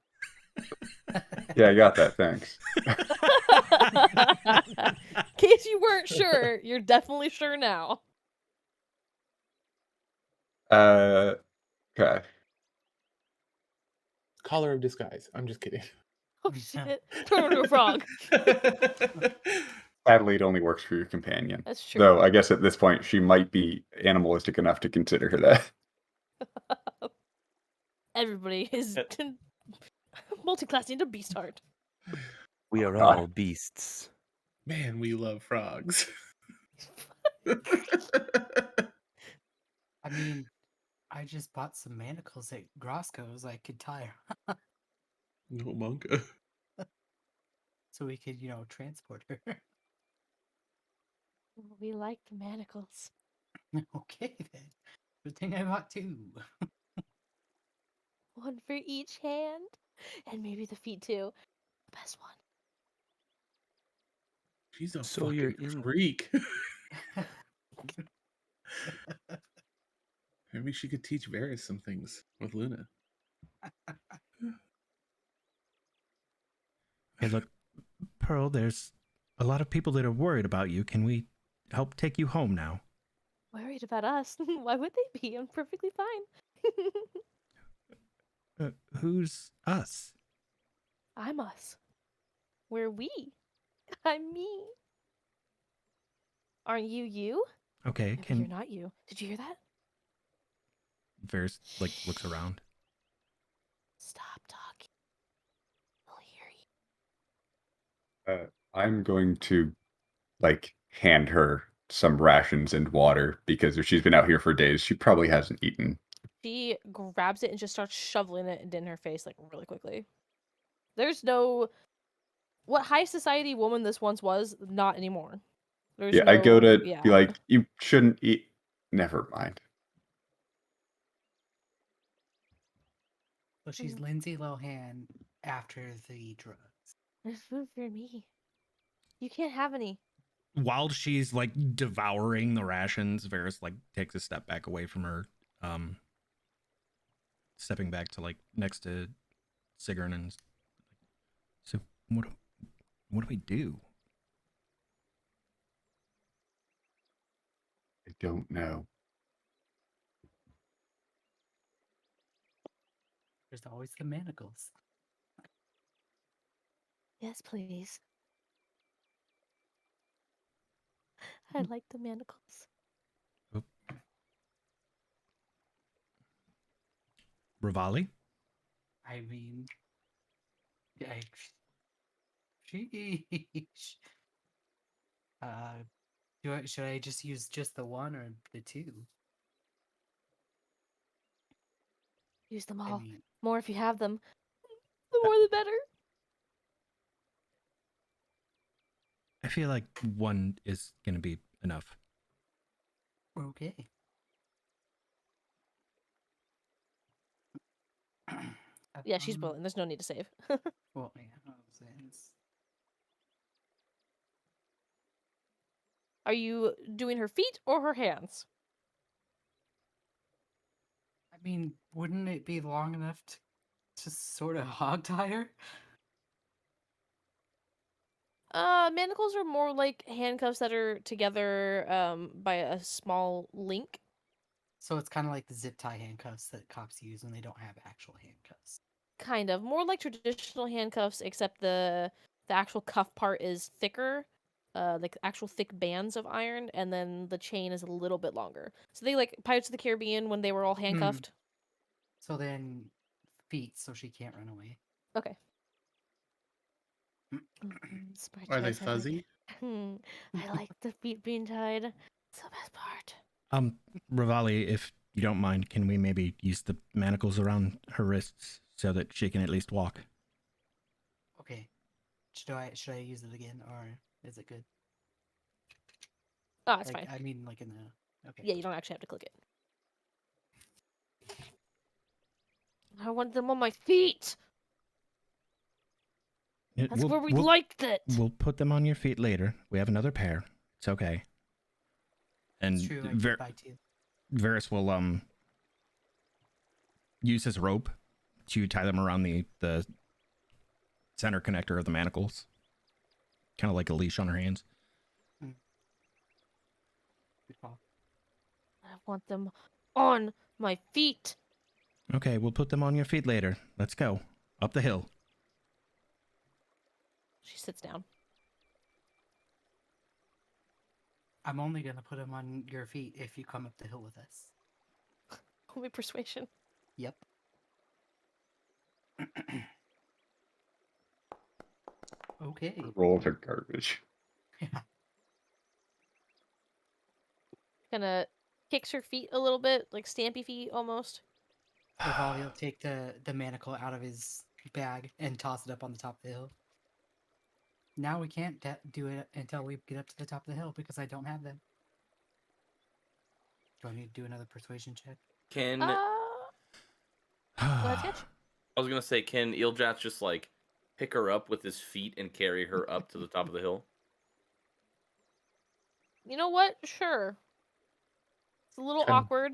Yeah, I got that, thanks. In case you weren't sure, you're definitely sure now. Okay. Collar of disguise. I'm just kidding. Oh shit. Turn into a frog. Sadly, it only works for your companion. That's true. Though I guess at this point she might be animalistic enough to consider her that. Everybody is multi-classing into beast heart. We are God. all beasts. Man, we love frogs. I mean, I just bought some manacles at Grosco's I could tie her No monka. so we could, transport her. We like the manacles. Okay then. Good thing I bought two. One for each hand, and maybe the feet too. The best one. She's a So you're fucking in- freak. Maybe she could teach Varys some things with Luna. Hey, look, Pearl, there's a lot of people that are worried about you. Can we help take you home now? Worried about us? Why would they be? I'm perfectly fine. Who's us? I'm us. We're we. I'm me. Aren't you you? Okay, Maybe you're not you. Did you hear that? Varys, looks around. Stop talking. They'll hear you. I'm going to hand her some rations and water because if she's been out here for days, she probably hasn't eaten. She grabs it and just starts shoveling it in her face really quickly. There's no what high society woman this once was, not anymore. There's I go to yeah. be like, you shouldn't eat. Never mind. So she's Lindsay Lohan after the drugs. There's food for me. You can't have any. While she's devouring the rations, Varys takes a step back away from her, stepping back to next to Sigrun and so what do we do? I don't know. There's always the manacles. Yes, please. I like the manacles. Rivali? I mean, sheesh. Should I just use just the one or the two? Use them I all. mean, More if you have them. The more the better. I feel like one is gonna be enough. okay. Yeah, she's willing. There's no need to save. Well, yeah, I was saying Are you doing her feet or her hands? I mean, wouldn't it be long enough to sort of hog tie her? Manacles are more like handcuffs that are together by a small link. So it's kind of like the zip tie handcuffs that cops use when they don't have actual handcuffs. Kind of. More like traditional handcuffs, except the actual cuff part is thicker. Like actual thick bands of iron, and then the chain is a little bit longer. So they like Pirates of the Caribbean when they were all handcuffed. So then feet, so she can't run away. Okay. Smart Are they choice, I like fuzzy? it. I like the feet being tied. It's the best part. Rivali, if you don't mind, can we maybe use the manacles around her wrists so that she can at least walk? Okay. Should I use it again, or is it good? Oh, it's fine. I mean, in the okay. Yeah, you don't actually have to click it. I want them on my feet. That's where we liked it. We'll put them on your feet later. We have another pair. It's okay. And It's true. I did buy two. Varys will use his rope to tie them around the center connector of the manacles, kind of like a leash on her hands. Good call. I want them on my feet. Okay, we'll put them on your feet later. Let's go up the hill. She sits down. I'm only gonna put him on your feet if you come up the hill with us. Only persuasion. Yep. Okay. Rolls are garbage. Kind of kicks her feet a little bit, like stampy feet almost. Revali will take the manacle out of his bag and toss it up on the top of the hill. Now we can't do it until we get up to the top of the hill because I don't have them. Do I need to do another persuasion check? Can Go ahead, Sketch. I was gonna say, can Eeljats just like pick her up with his feet and carry her up to the top of the hill? You know what? Sure. It's a little Can- awkward.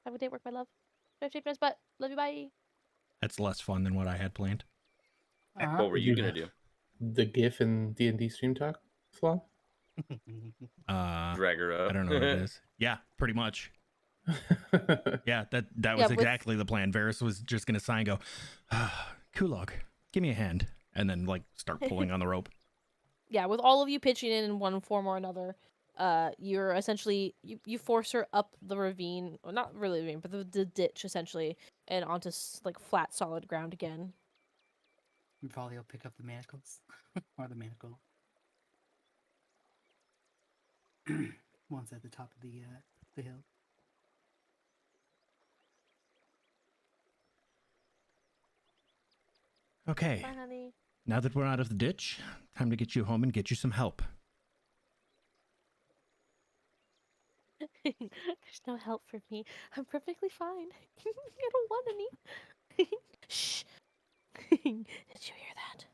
Have a day at work, my love. 15 minutes, but love you, bye. That's less fun than what I had planned. What were you gonna do? The GIF in D&D Stream Talk flaw? Drag her up. I don't know what it is. Yeah, pretty much. Yeah, that was Yeah, with- exactly the plan. Varys was just gonna sigh and go, Kulog, give me a hand, and then like start pulling on the rope. Yeah, with all of you pitching in one form or another, you're essentially you force her up the ravine, well, not really the ravine, but the ditch essentially, and onto like flat, solid ground again. Revali will pick up the manacles or the manacle. One's at the top of the hill. Okay, Bye, honey. now that we're out of the ditch, time to get you home and get you some help. There's no help for me. I'm perfectly fine. I don't want any. Shh. Did you hear that?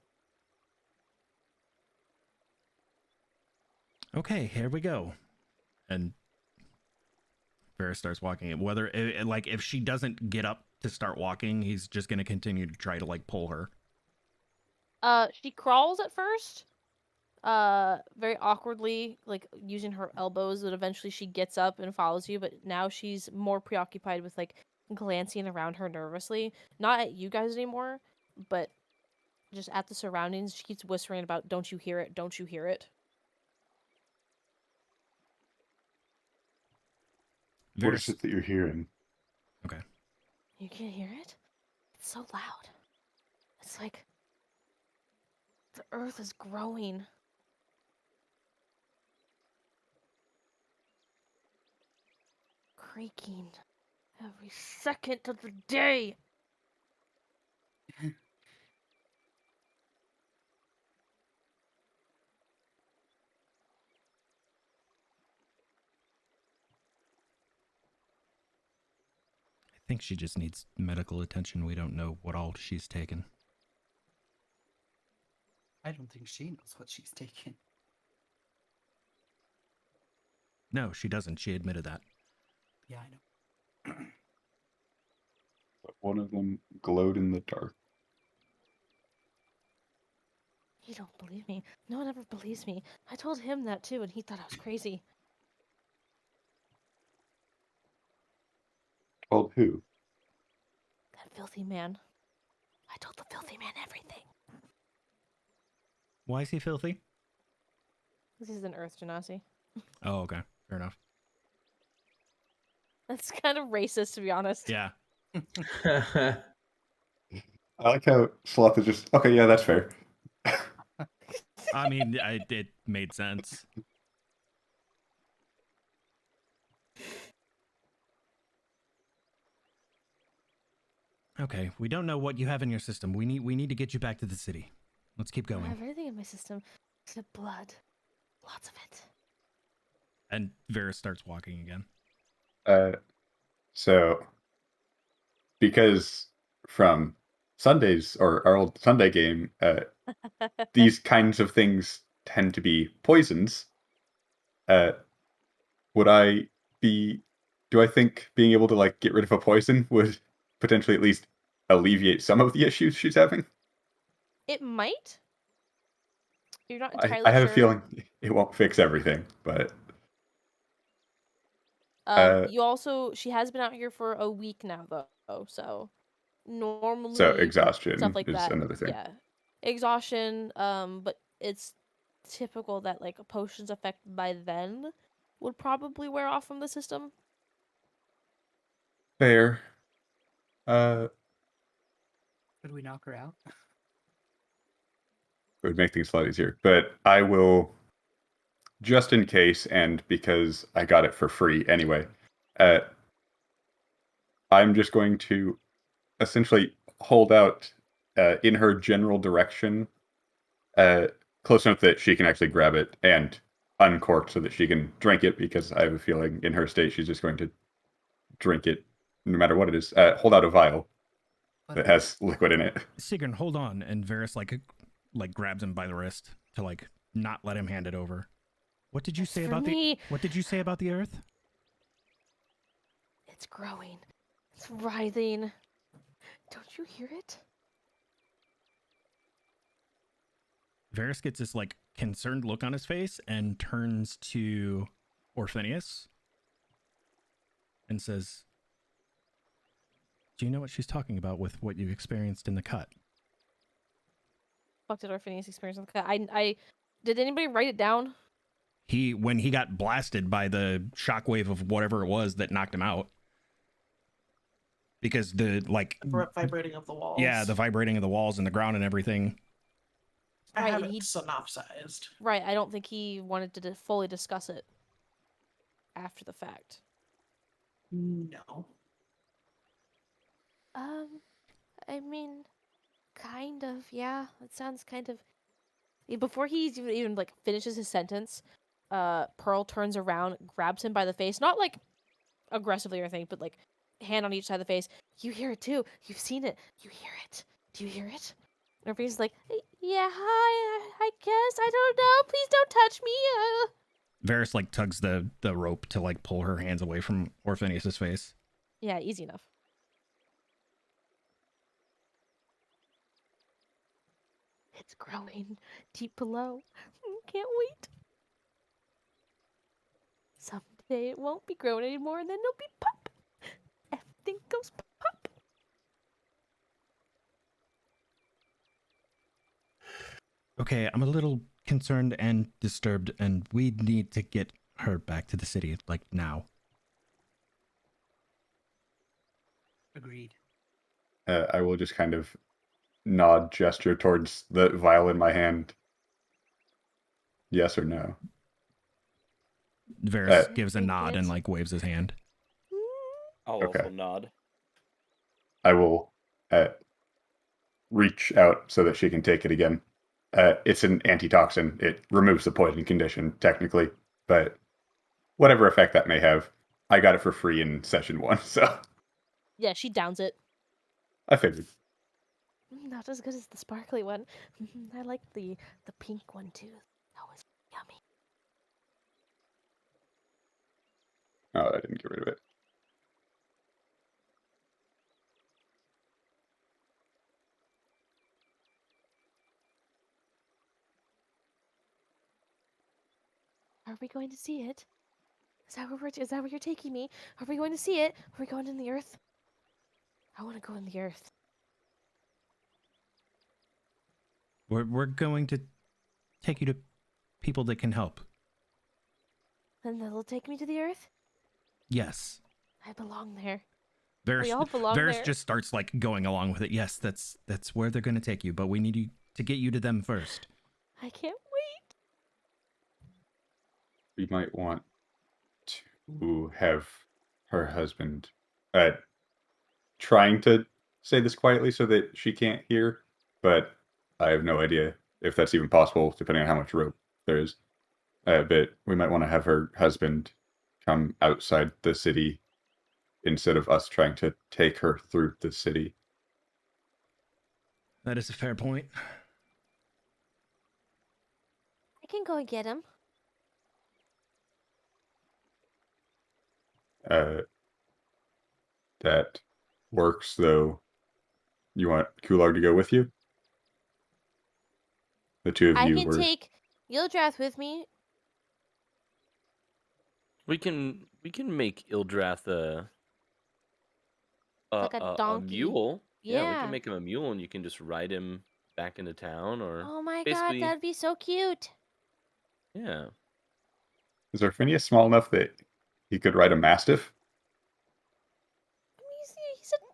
Okay, here we go. And Varys starts walking. Whether like if she doesn't get up to start walking, he's just gonna continue to try to like pull her. She crawls at first, very awkwardly, like using her elbows, but eventually she gets up and follows you, but now she's more preoccupied with like glancing around her nervously. Not at you guys anymore, but just at the surroundings. She keeps whispering about, don't you hear it? Don't you hear it? What is it that you're hearing? Okay. You can't hear it? It's so loud. It's like the earth is growing. Creaking every second of the day. I think she just needs medical attention. We don't know what all she's taken. I don't think she knows what she's taking. No, she doesn't. She admitted that. Yeah, I know. But one of them glowed in the dark. You don't believe me. No one ever believes me. I told him that too, and he thought I was crazy. Told who? That filthy man. I told the filthy man everything. Why is he filthy? This is an Earth Genasi. Oh, okay. Fair enough. That's kind of racist, to be honest. Yeah. I like how Sloth is just, okay, yeah, that's fair. I mean, it made sense. Okay, we don't know what you have in your system. We need to get you back to the city. Let's keep I going. have everything in my system except blood. Lots of it. And Varys starts walking again. So, because from Sundays or our old Sunday game, these kinds of things tend to be poisons. Would I be? Do I think being able to like get rid of a poison would potentially at least alleviate some of the issues she's having? It might. You're not I entirely have sure. a feeling it won't fix everything, but You also, she has been out here for a week now, though. So normally, so exhaustion stuff like is that, another thing. yeah, exhaustion. But it's typical that like potions affected by then would probably wear off from the system. Fair. Could we knock her out? It would make things a lot easier. But I will, just in case, and because I got it for free anyway, I'm just going to essentially hold out in her general direction, close enough that she can actually grab it and uncork so that she can drink it, because I have a feeling in her state she's just going to drink it no matter what it is. Hold out a vial that has liquid in it. Sigrun, hold on, and Varys like grabs him by the wrist to like not let him hand it over. What did you say about what did you say about the earth? It's growing. It's writhing. Don't you hear it? Varys gets this like concerned look on his face and turns to Orphinius and says, "Do you know what she's talking about with what you experienced in the cut?" Fuck did Orphanius experience with the cut? I did anybody write it down? When he got blasted by the shockwave of whatever it was that knocked him out. Because the like vibrating of the walls. Yeah, the vibrating of the walls and the ground and everything. I Right, have and it synopsized. Right, I don't think he wanted to fully discuss it after the fact. No. I mean, kind of, yeah. It sounds kind of. Before he even like finishes his sentence, Pearl turns around, grabs him by the face, not like aggressively or anything, but like hand on each side of the face. You hear it too. You've seen it. You hear it. Do you hear it? And everybody's like, yeah, I guess. I don't know. Please don't touch me. Varys like tugs the rope to like pull her hands away from Orphinius's face. Yeah, easy enough. It's growing deep below. Can't wait. Someday it won't be growing anymore, and then it'll be pop. Everything goes pop. Okay, I'm a little concerned and disturbed, and we need to get her back to the city, like now. Agreed. I will just kind of nod gesture towards the vial in my hand. Yes or no? Varys gives a nod and like waves his hand. I'll Okay. also nod. I will reach out so that she can take it again. It's an antitoxin. It removes the poison condition, technically, but whatever effect that may have, I got it for free in session 1, so Yeah, she downs it. I figured. Not as good as the sparkly one. I like the pink one too. That was yummy. Oh, I didn't get rid of it. Are we going to see it? Is that where you're taking me? Are we going to see it? Are we going in the earth? I want to go in the earth. We're going to take you to people that can help. Then they'll take me to the earth? Yes. I belong there. Varys, We all belong Varys there. just starts like going along with it. Yes, that's where they're going to take you, but we need you to get you to them first. I can't wait. We might want to have her husband trying to say this quietly so that she can't hear, but I have no idea if that's even possible, depending on how much rope there is. But we might want to have her husband come outside the city instead of us trying to take her through the city. That is a fair point. I can go and get him. That works, though. You want Kulog to go with you? The two of I you can were... take Yildrath with me. We can make Ildrath Like a donkey. mule. Yeah, we Yeah. can make him a mule, and you can just ride him back into town, or Oh my basically, god, that'd be so cute. yeah. Is Orphinius small enough that he could ride a mastiff?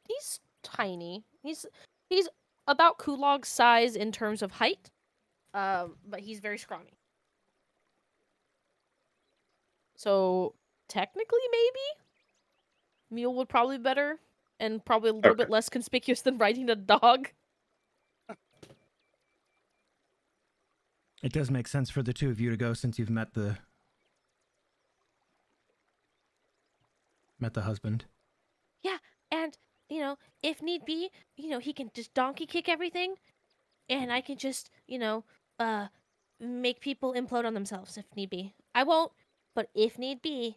He's tiny. He's about Kulog's size in terms of height, but he's very scrawny. So technically, maybe mule would probably be better, and probably a little bit less conspicuous than riding a dog. It does make sense for the two of you to go since you've met the husband. Yeah, and if need be, he can just donkey kick everything, and I can just, make people implode on themselves if need be. I won't, but if need be.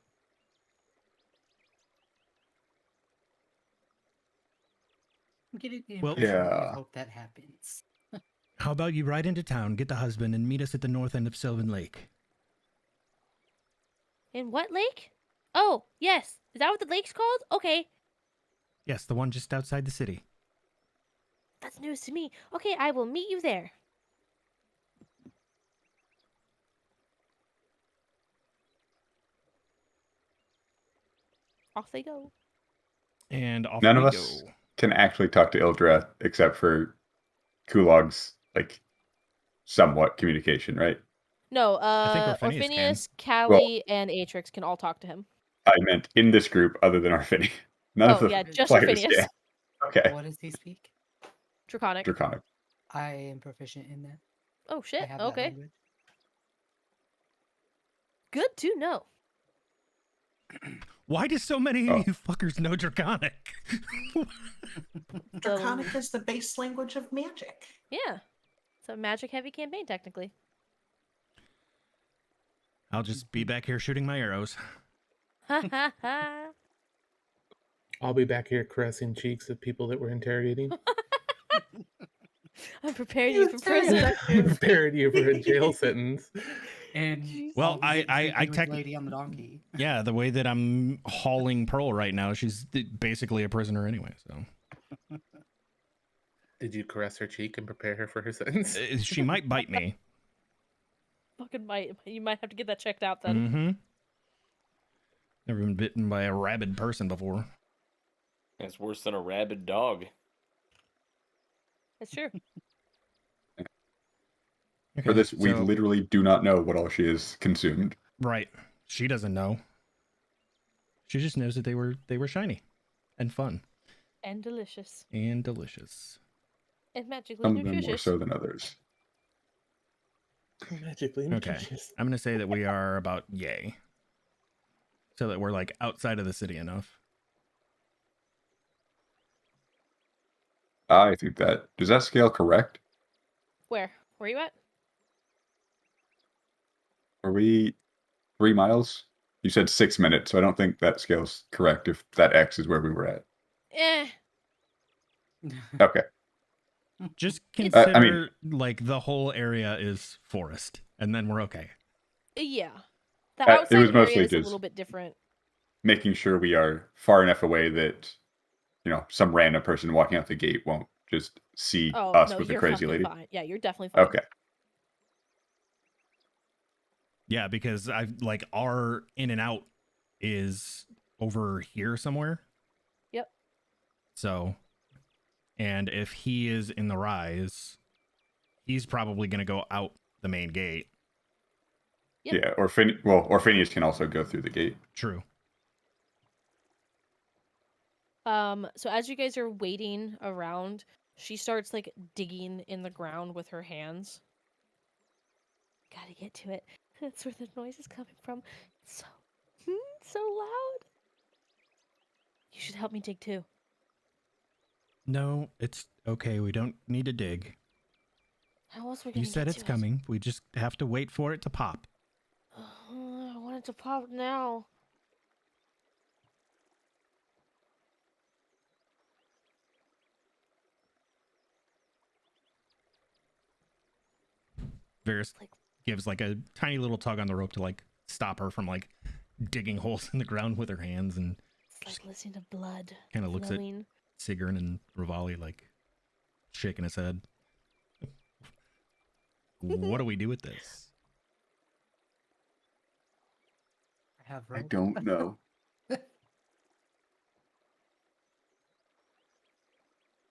I'm getting the Well- impression that you Yeah. hope that happens. How about you ride into town, get the husband, and meet us at the north end of Sylvan Lake? In what lake? Oh, yes. Is that what the lake's called? Okay. Yes, the one just outside the city. That's news to me. Okay, I will meet you there. Off they go. And off None we of us go. can actually talk to Ildra except for Kulog's somewhat communication, right? No, think Orphinius Orphinius, can. Callie, and Atrix can all talk to him. I meant in this group other than Orphinius. None of Oh, the yeah, just players Orphinius. can. Okay. What does he speak? Draconic. Draconic. I am proficient in that. Oh, I shit. have that Okay. language. Good to know. Why do so many Oh. of you fuckers know Draconic? Draconic is the base language of magic. Yeah. It's a magic-heavy campaign, technically. I'll just be back here shooting my arrows. Ha ha ha. I'll be back here caressing cheeks of people that we're interrogating. I'm preparing you for Lieutenant. prison. Preparing you for a jail sentence. And Well, I'll be I sleeping with tech- the lady on the donkey. Yeah, the way that I'm hauling Pearl right now, she's basically a prisoner anyway, so. Did you caress her cheek and prepare her for her sentence? She might bite me. Fucking might. You might have to get that checked out then. Mm-hmm. Never been bitten by a rabid person before. It's worse than a rabid dog. That's true. For this, we so- literally do not know what all she has consumed. Right. She doesn't know. She just knows that they were shiny and fun And delicious. and delicious. And magically Some of them more nutritious. so than others. Magically Okay. nutritious. I'm going to say that we are about yay. So that we're like outside of the city enough. I think that. Does that scale correct? Where? Where you at? Are we 3 miles? You said 6 minutes, so I don't think that scale's correct if that X is where we were at. Eh. Okay. Just It's- consider I mean- like the whole area is forest and then we're okay. Yeah. The It outside was area mostly is a just- little bit different. Making sure we are far enough away that, some random person walking out the gate won't just see Oh, us no, with the you're crazy fucking lady. fine. Yeah, you're definitely fine. Okay. Yeah, because our in and out is over here somewhere. Yep. So, and if he is in the rise, he's probably going to go out the main gate. Yep. Yeah, Orphinius can also go through the gate. True. So as you guys are waiting around, she starts like digging in the ground with her hands. Gotta get to it. That's where the noise is coming from. It's so loud. You should help me dig too. No, it's okay. We don't need to dig. How else are we gonna You said get it's to coming. We just have to wait for it to pop. It? I want it to pop now. Varys Like- gives like a tiny little tug on the rope to like stop her from like digging holes in the ground with her hands, and It's like listening to blood. kind of looks at flowing. Sigrun and Rivali like shaking his head. what do we do with this? I have I rope. don't know.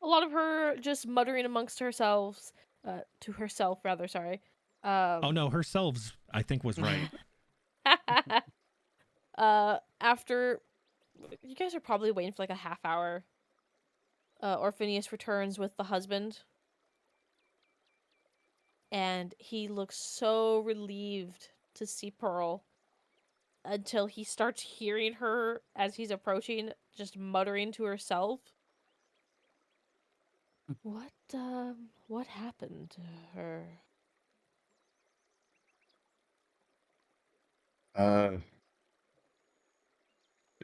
A lot of her just muttering amongst herself, to herself rather. Sorry. Oh no, herself, I think, was right. After you guys are probably waiting for like a half hour. Phineas returns with the husband. And he looks so relieved to see Pearl until he starts hearing her as he's approaching, just muttering to herself. What happened to her?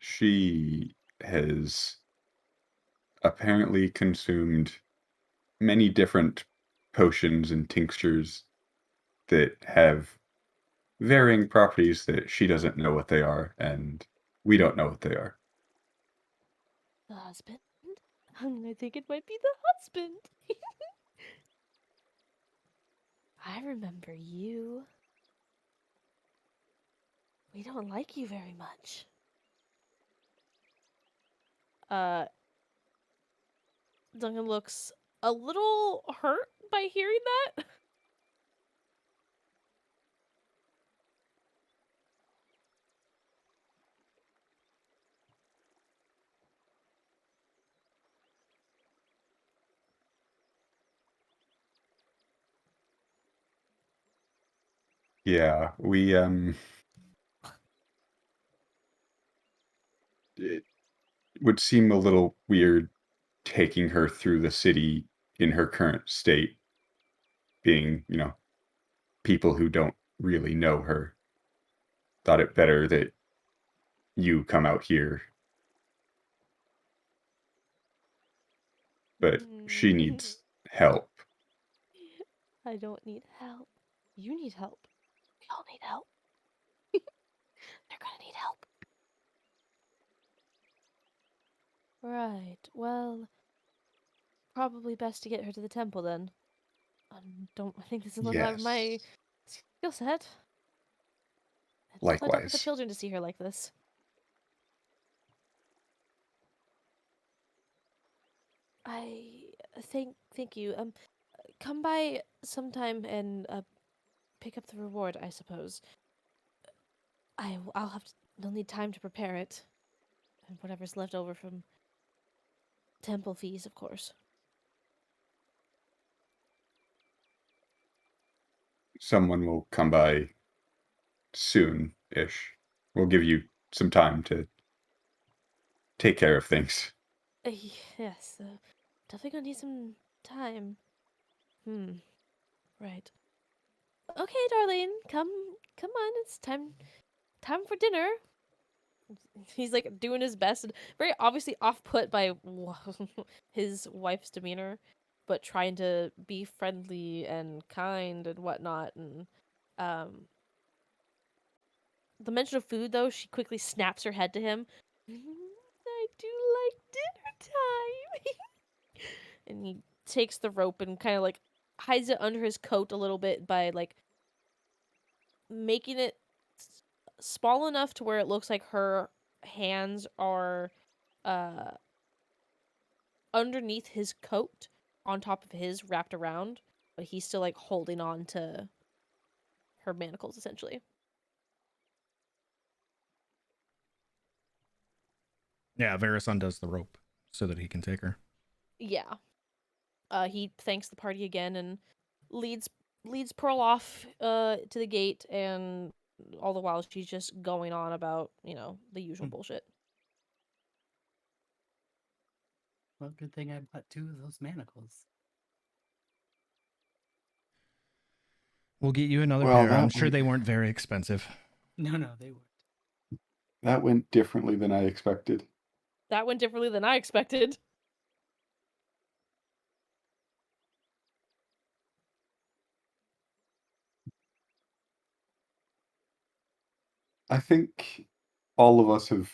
She has apparently consumed many different potions and tinctures that have varying properties that she doesn't know what they are, and we don't know what they are. The husband? I think it might be the husband. I remember you. We don't like you very much. Duncan looks a little hurt by hearing that. Yeah, it would seem a little weird taking her through the city in her current state, being, people who don't really know her. Thought it better that you come out here. But she needs help. I don't need help. You need help. We all need help. They're gonna need help. Right. Well, probably best to get her to the temple then. I think this is a little out of my Yes. skill set. It's quite up with the Likewise. children to see her like this. Thank you. Come by sometime and pick up the reward, I suppose. I'll need time to prepare it, and whatever's left over from temple fees, of course. Someone will come by soon-ish. We'll give you some time to take care of things. Yes, definitely gonna need some time. Right. Okay, darling, come on, it's time for dinner. He's like doing his best and very obviously off put by his wife's demeanor, but trying to be friendly and kind and whatnot. And the mention of food, though, she quickly snaps her head to him. I do like dinner time. And he takes the rope and kind of like hides it under his coat a little bit by like making it small enough to where it looks like her hands are underneath his coat on top of his wrapped around, but he's still like holding on to her manacles essentially. Yeah, Varys undoes the rope so that he can take her. Yeah. He thanks the party again and leads Pearl off to the gate, and all the while she's just going on about, the usual bullshit. Well, good thing I bought 2 of those manacles. We'll get you another Well, pair. I'm that sure went- they weren't very expensive. No, they weren't. That went differently than I expected. That went differently than I expected. I think all of us have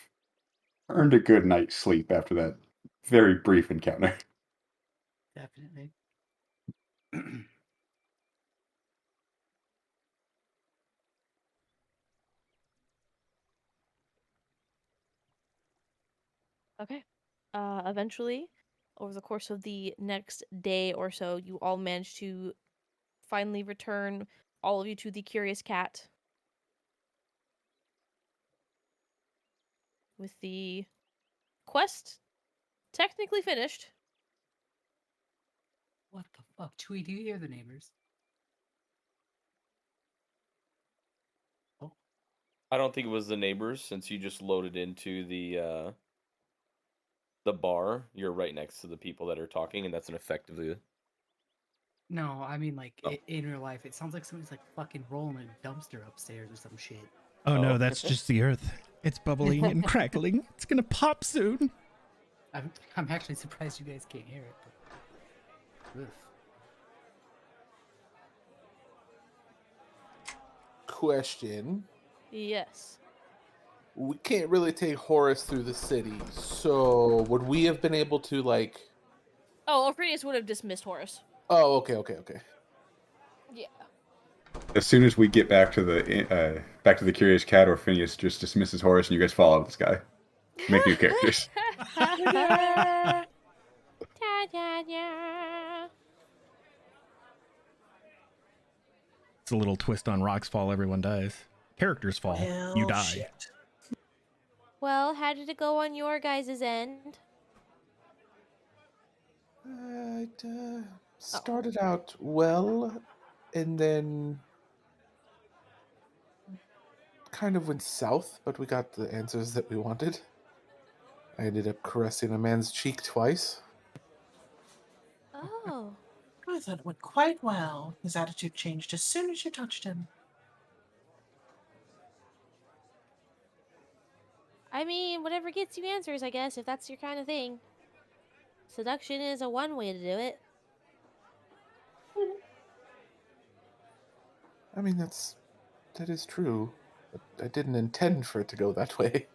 earned a good night's sleep after that very brief encounter. Definitely. Okay. Eventually, over the course of the next day or so, you all manage to finally return all of you to the Curious Cat. With the quest technically finished. What the fuck? Chewie, do you hear the neighbors? I don't think it was the neighbors since you just loaded into the bar. You're right next to the people that are talking, and that's an effectively. No, I mean like Oh. in real life, it sounds like somebody's like fucking rolling a dumpster upstairs or some shit. Oh no, Oh. that's just the earth. It's bubbling and crackling. It's gonna pop soon. I'm actually surprised you guys can't hear it. But... Oof. Question. Yes. We can't really take Horus through the city, so would we have been able to, like... Oh, Ophrenius would have dismissed Horus. Oh, okay. Yeah. As soon as we get back to the Curious Cat, or Phineas just dismisses Horus, and you guys follow this guy. Make new characters. Ta-da-da. Ta-da-da. It's a little twist on rocks fall, everyone dies. Characters fall, you Well, die. shit. Well, how did it go on your guys' end? It started out well, and then kind of went south, but we got the answers that we wanted. I ended up caressing a man's cheek twice. Oh. I thought it went quite well. His attitude changed as soon as you touched him. I mean, whatever gets you answers, I guess, if that's your kind of thing. Seduction is a one way to do it. I mean, that is true, but I didn't intend for it to go that way.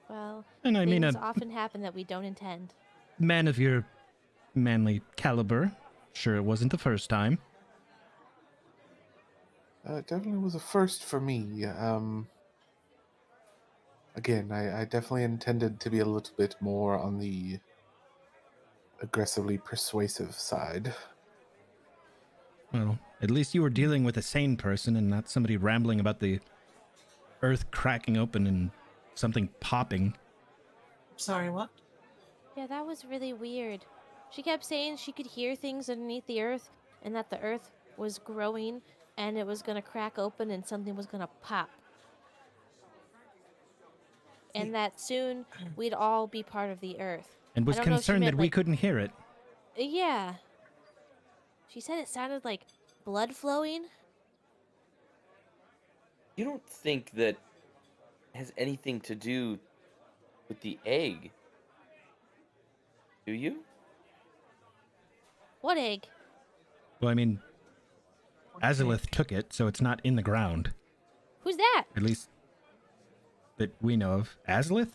Well, And I mean, things a often happen that we don't intend. man of your manly caliber, sure it wasn't the first time. It definitely was a first for me. Again, I definitely intended to be a little bit more on the aggressively persuasive side. Well, at least you were dealing with a sane person and not somebody rambling about the earth cracking open and something popping. Sorry, what? Yeah, that was really weird. She kept saying she could hear things underneath the earth and that the earth was growing and it was going to crack open and something was going to pop. And that soon we'd all be part of the earth. And was I don't know if she concerned meant, that we like- couldn't hear it. Yeah. She said it sounded like blood flowing. You don't think that has anything to do with the egg, do you? What egg? Well, I mean, Azalith took it, so it's not in the ground. Who's that? At least that we know of. Azalith?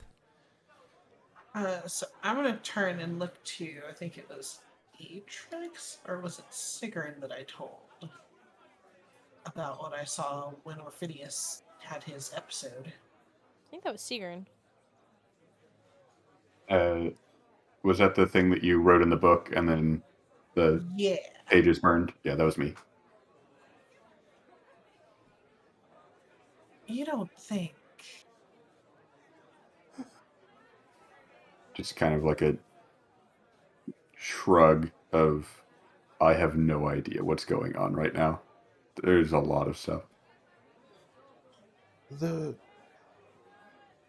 So I'm gonna turn and look to, I think it was Atrix, or was it Sigrun that I told about what I saw when Orphidius had his episode. I think that was Sigrun. Was that the thing that you wrote in the book and then the Yeah. pages burned? Yeah, that was me. You don't think. Just kind of like a shrug of, I have no idea what's going on right now. There's a lot of stuff. The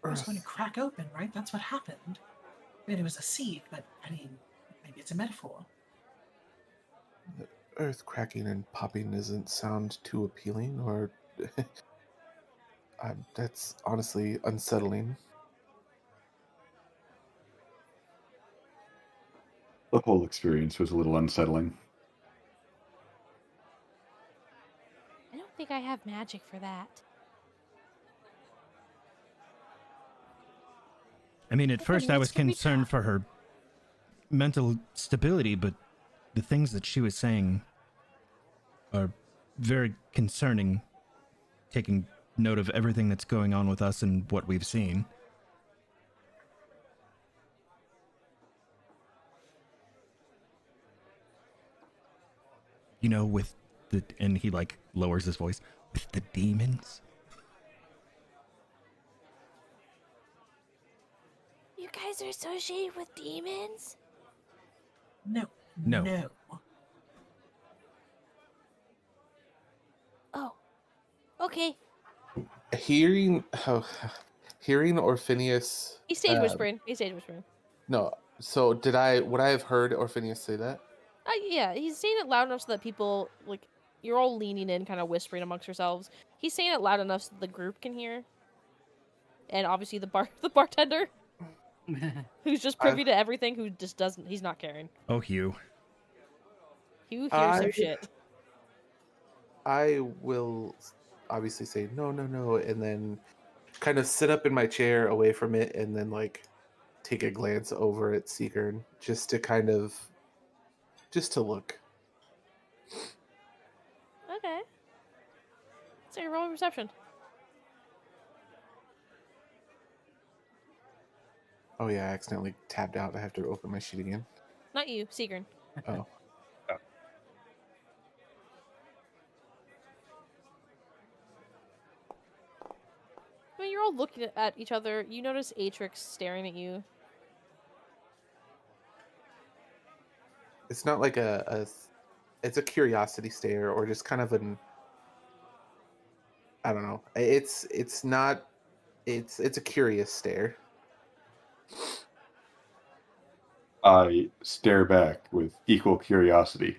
It was Earth, going to crack open, right? That's what happened. I mean, it was a seed, but I mean, maybe it's a metaphor. the Earth cracking and popping doesn't sound too appealing, or that's honestly unsettling. The whole experience was a little unsettling. I don't think I have magic for that. I mean, at Okay, first I let's was get concerned recap. for her mental stability, but the things that she was saying are very concerning, taking note of everything that's going on with us and what we've seen. You know, with the, and he like lowers his voice, with the demons. You guys are associated with demons? No. No. No. Oh. Okay. Hearing Orphinius. He's stage whispering. He's stage whispering. No. So would I have heard Orphinius say that? Yeah, he's saying it loud enough so that people, like, you're all leaning in, kind of whispering amongst yourselves. He's saying it loud enough so the group can hear. And obviously the bartender, who's just privy to everything, who just doesn't, he's not caring. Oh, Hugh. Hugh hears some shit. I will obviously say no, and then kind of sit up in my chair away from it, and then like take a glance over at Seegern just to look. Okay. So you're rolling perception. Oh yeah, I accidentally tabbed out. I have to open my sheet again. Not you, Seegern. Oh. When you're all looking at each other, you notice Atrix staring at you. It's not like it's a curiosity stare or just kind of an, I don't know. It's a curious stare. I stare back with equal curiosity.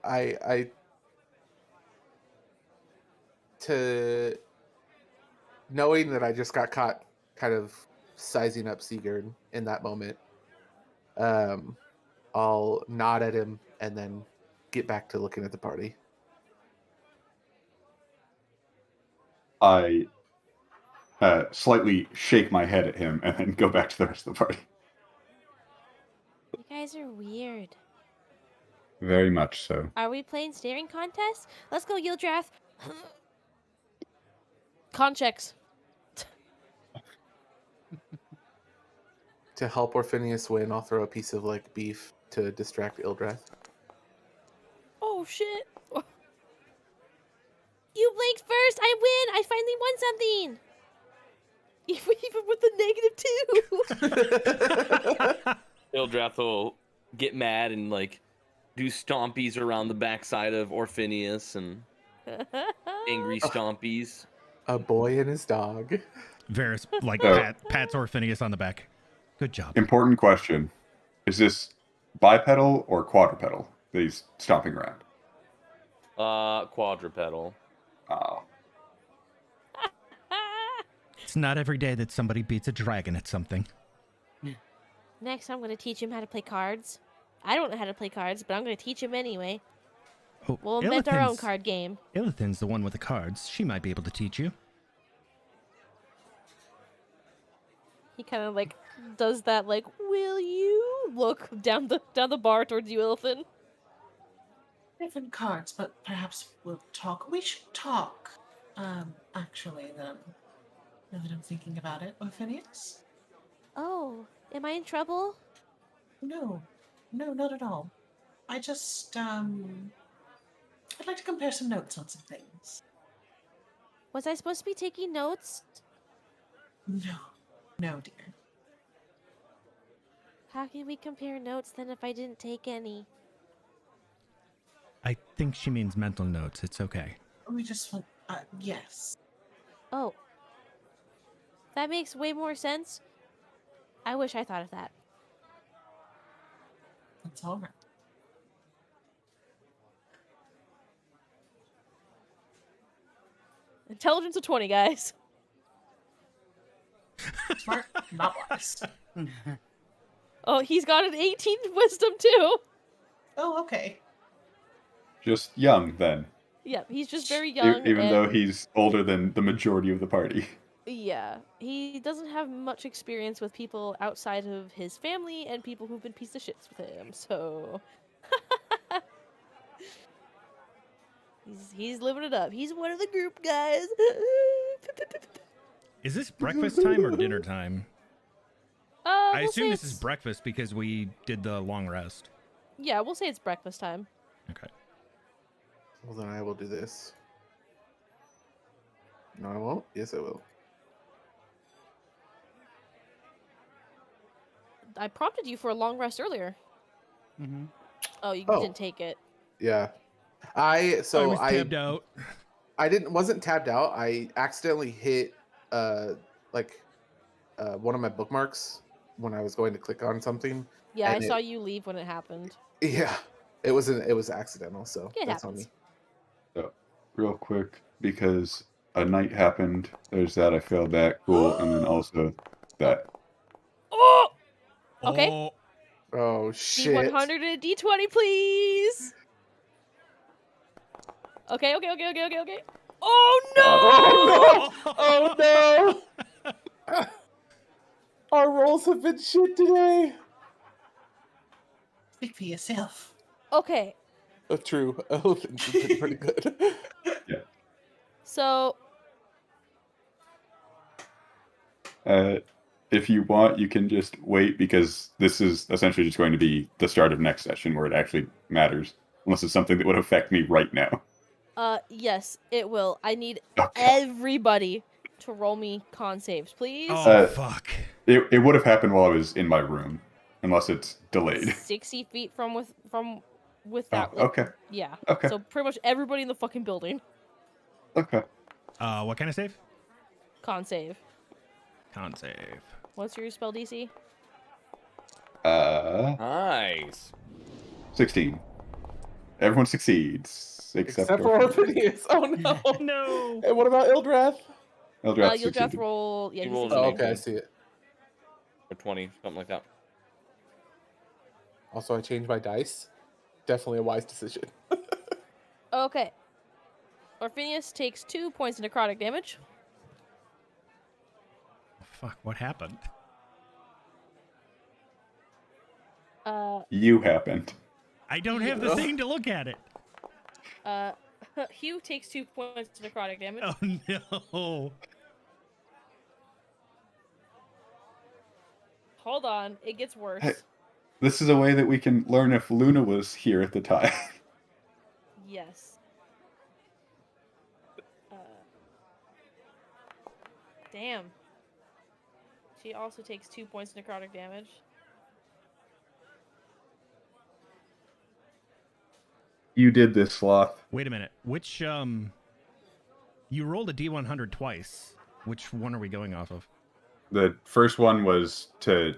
I to knowing that I just got caught kind of sizing up Seegern in that moment, I'll nod at him and then get back to looking at the party. I slightly shake my head at him and then go back to the rest of the party. You guys are weird. Very much so. Are we playing staring contests? Let's go, Yildrath. Con checks. To help Orphinius win, I'll throw a piece of like beef to distract Ildrath. Oh shit. You blinked first. I win. I finally won something. Even with the -2. Ildrath will get mad and like do stompies around the backside of Orphinius and angry stompies. A boy and his dog. Varys like Oh. pats Orphinius on the back. Good job. Important question. Is this bipedal or quadrupedal that he's stomping around? Quadrupedal. Oh. It's not every day that somebody beats a dragon at something. Next, I'm going to teach him how to play cards. I don't know how to play cards, but I'm going to teach him anyway. Oh, We'll invent our own Illithin's- card game. Illithin's the one with the cards. She might be able to teach you. He kind of like does that like, will you look down the bar towards you, Illithin? Different cards, but perhaps we'll talk. We should talk. Actually, then, now that I'm thinking about it, Orphinius? Oh, am I in trouble? No, not at all. I just, I'd like to compare some notes on some things. Was I supposed to be taking notes? No, dear. How can we compare notes then if I didn't take any? I think she means mental notes. It's okay. We just want, yes. Oh. That makes way more sense. I wish I thought of that. That's all right. Intelligence of 20, guys. Smart, not wise. Oh, he's got an 18th wisdom too. Oh, okay. Just young, then. Yeah, he's just very young. Even though and- he's older than the majority of the party. Yeah, he doesn't have much experience with people outside of his family and people who've been piece of shits with him, so... he's living it up. He's one of the group, guys. Is this breakfast time or dinner time? I We'll assume say this is it's- breakfast because we did the long rest. Yeah, we'll say it's breakfast time. Okay. Well, then I will do this. No, I won't. Yes, I will. I prompted you for a long rest earlier. Mm-hmm. Oh, you Oh. didn't take it. Yeah. I So was tabbed out. I wasn't tabbed out. I accidentally hit one of my bookmarks when I was going to click on something. Yeah, I and saw you leave when it happened. Yeah. It was accidental, so It that's happens. on me. So, real quick, because a night happened. There's that. I failed that. Cool. And then also that. Oh! Okay. Oh, Oh shit. D100 and a D20, please! Okay. Oh no! Oh no! Oh no! Our rolls have been shit today. Speak for yourself. Okay, True. Elephants have been pretty good. so If you want, you can just wait because this is essentially just going to be the start of next session where it actually matters. Unless it's something that would affect me right now. yes, it will. I need Okay. everybody to roll me con saves, please. oh fuck. It would have happened while I was in my room, unless it's delayed. 60 feet from with Oh, that. okay. Yeah. Okay. So pretty much everybody in the fucking building. Okay. What kind of save? Con save. Con save. What's your spell DC? Nice. 16. Everyone succeeds except Except for Orpheus. Oh no. No. And what about Ildrath? Eldrath You'll draft succeeded. roll. Yeah, He he rolls Oh, succeeded. okay, I see it. Or 20, something like that. Also, I changed my dice. Definitely a wise decision. Okay. Orpheus takes 2 points of necrotic damage. Fuck, what happened? You happened. I don't have the thing to look at it. Hugh takes 2 points of necrotic damage. Oh no. Hold on, it gets worse. Hey. This is a way that we can learn if Luna was here at the time. Yes. Damn. She also takes 2 points of necrotic damage. You did this, Sloth. Wait a minute. Which you rolled a D100 twice. Which one are we going off of? The first one was to...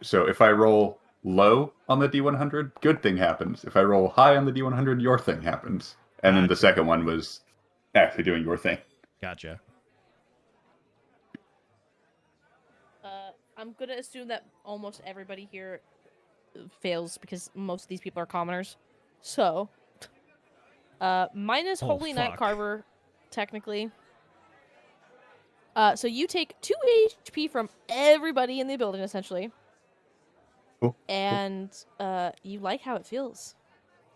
so if I roll low on the D100, good thing happens. If I roll high on the D100, your thing happens. And then the Gotcha. second one was actually doing your thing. Gotcha. I'm gonna assume that almost everybody here fails because most of these people are commoners. So, minus Oh, Holy Knight fuck. Carver, technically. So you take 2 HP from everybody in the building, essentially. Cool. And you like how it feels,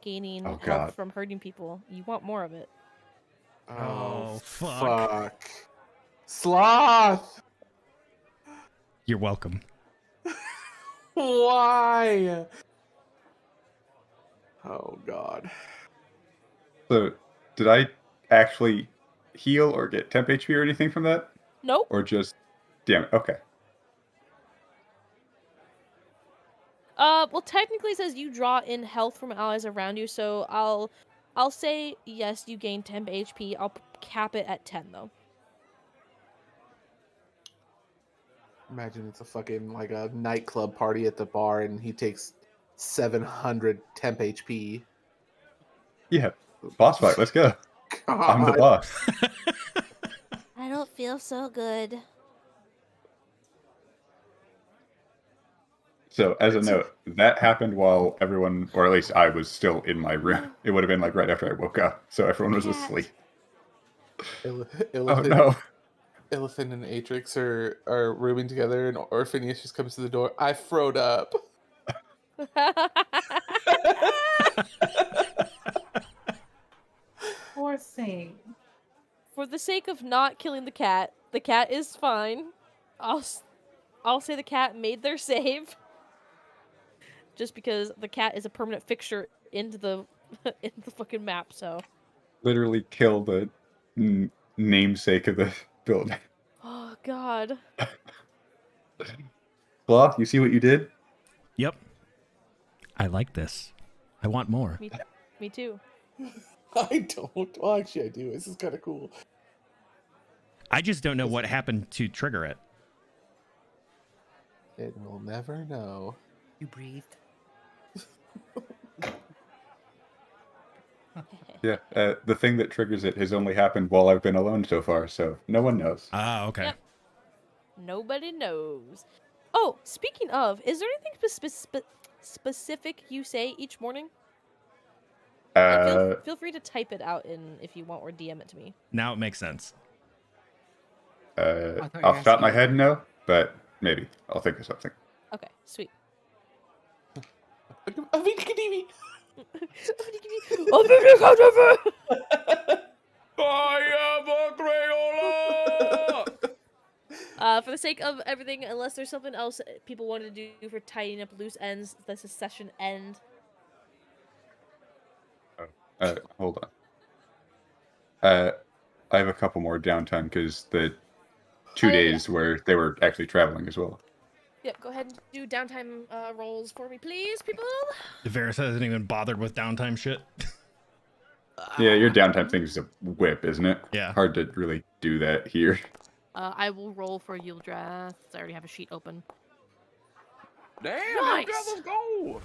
gaining Oh, health God. from hurting people. You want more of it. Oh, fuck. Sloth! You're welcome. Why? Oh god. So, did I actually heal or get temp HP or anything from that? Nope. Or just... Damn it, okay. Well, technically it says you draw in health from allies around you, so I'll say yes, you gain temp HP. I'll cap it at 10 though. Imagine it's a fucking like a nightclub party at the bar and he takes 700 temp HP. Yeah, boss fight, let's go. I'm the God. boss. I don't feel so good. So, as a note, that happened while everyone, or at least I was still in my room. It would have been like right after I woke up, so everyone was Cat. asleep. Oh Illithid, no. Illithid and Atrix are rooming together and Orpheus just comes to the door. I froed up. Poor thing. For the sake of not killing the cat, The cat is fine. I'll say the cat made their save. Just because the cat is a permanent fixture into the fucking map, so. Literally kill the namesake of the building. Oh god. Claw, you see what you did? Yep. I like this. I want more. Me too. I don't. Well, actually, I do. This is kind of cool. I just don't know what happened to trigger it. And we'll never know. You breathed. Yeah, the thing that triggers it has only happened while I've been alone so far, so no one knows. Ah, okay. Yep. Nobody knows. Oh, speaking of, is there anything specific you say each morning? And feel free to type it out if you want or DM it to me. Now it makes sense. thought you were Off the top of my asking- head, no, but maybe. I'll think of something. Okay, sweet. Avinkadimi! I am a Crayola! For the sake of everything, unless there's something else people wanted to do for tidying up loose ends, that's a session end. Hold on. I have a couple more downtime because the 2 yeah. days where they were actually traveling as well. Yep, go ahead and do downtime rolls for me, please, people. Varys hasn't even bothered with downtime shit. Yeah, your downtime thing is a whip, isn't it? Yeah. Hard to really do that here. I will roll for Yielddrath. I already have a sheet open. Damn, Nice! let's go!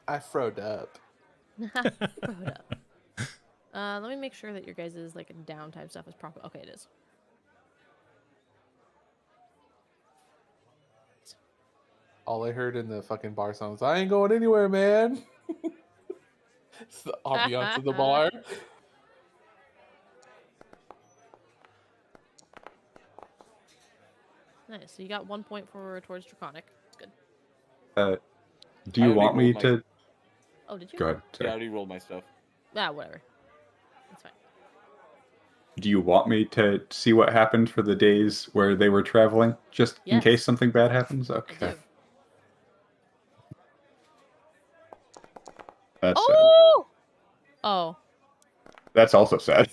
I froed up. Hold up. Let me make sure that your guys' like downtime stuff is proper. Okay, it is. All I heard in the fucking bar song was, I ain't going anywhere, man. It's the ambiance of the bar. Nice. So you got 1 point towards Draconic. Good. Do you I want already me rolled to... Oh, did you? Go ahead. Yeah, I Sorry. already rolled my stuff. Ah, whatever. That's fine. Do you want me to see what happened for the days where they were traveling? Just in Yes. case something bad happens? I Okay. do. That's Oh! Oh, that's also sad.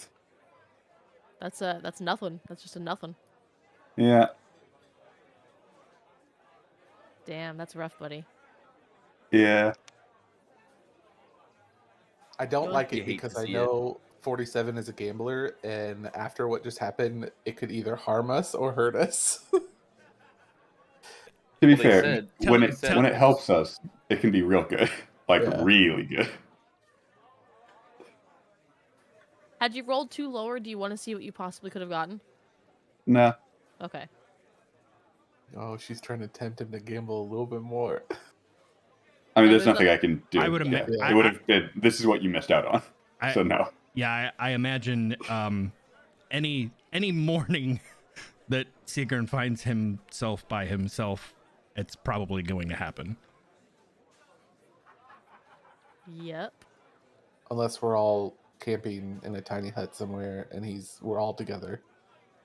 that's nothing. That's just a nothing. Yeah. Damn, that's rough, buddy. Yeah. I don't You like you it hate to because I see it. know 47 is a gambler, and after what just happened, it could either harm us or hurt us. To be Well, they fair, said- when they it said when it it was- helps us, it can be real good. Like Yeah. really good. Had you rolled too low, or do you want to see what you possibly could have gotten? Nah. Okay. Oh, she's trying to tempt him to gamble a little bit more. I mean, Yeah, there's there's nothing I can do. I would Yeah, admit- I- it would have been. This is what you missed out on. So no. Yeah, I imagine any morning that Sigrun finds himself by himself, it's probably going to happen. Yep. Unless we're all camping in a tiny hut somewhere and we're all together.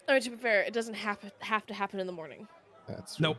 I mean, to be fair, it doesn't have to happen in the morning. That's true. Nope.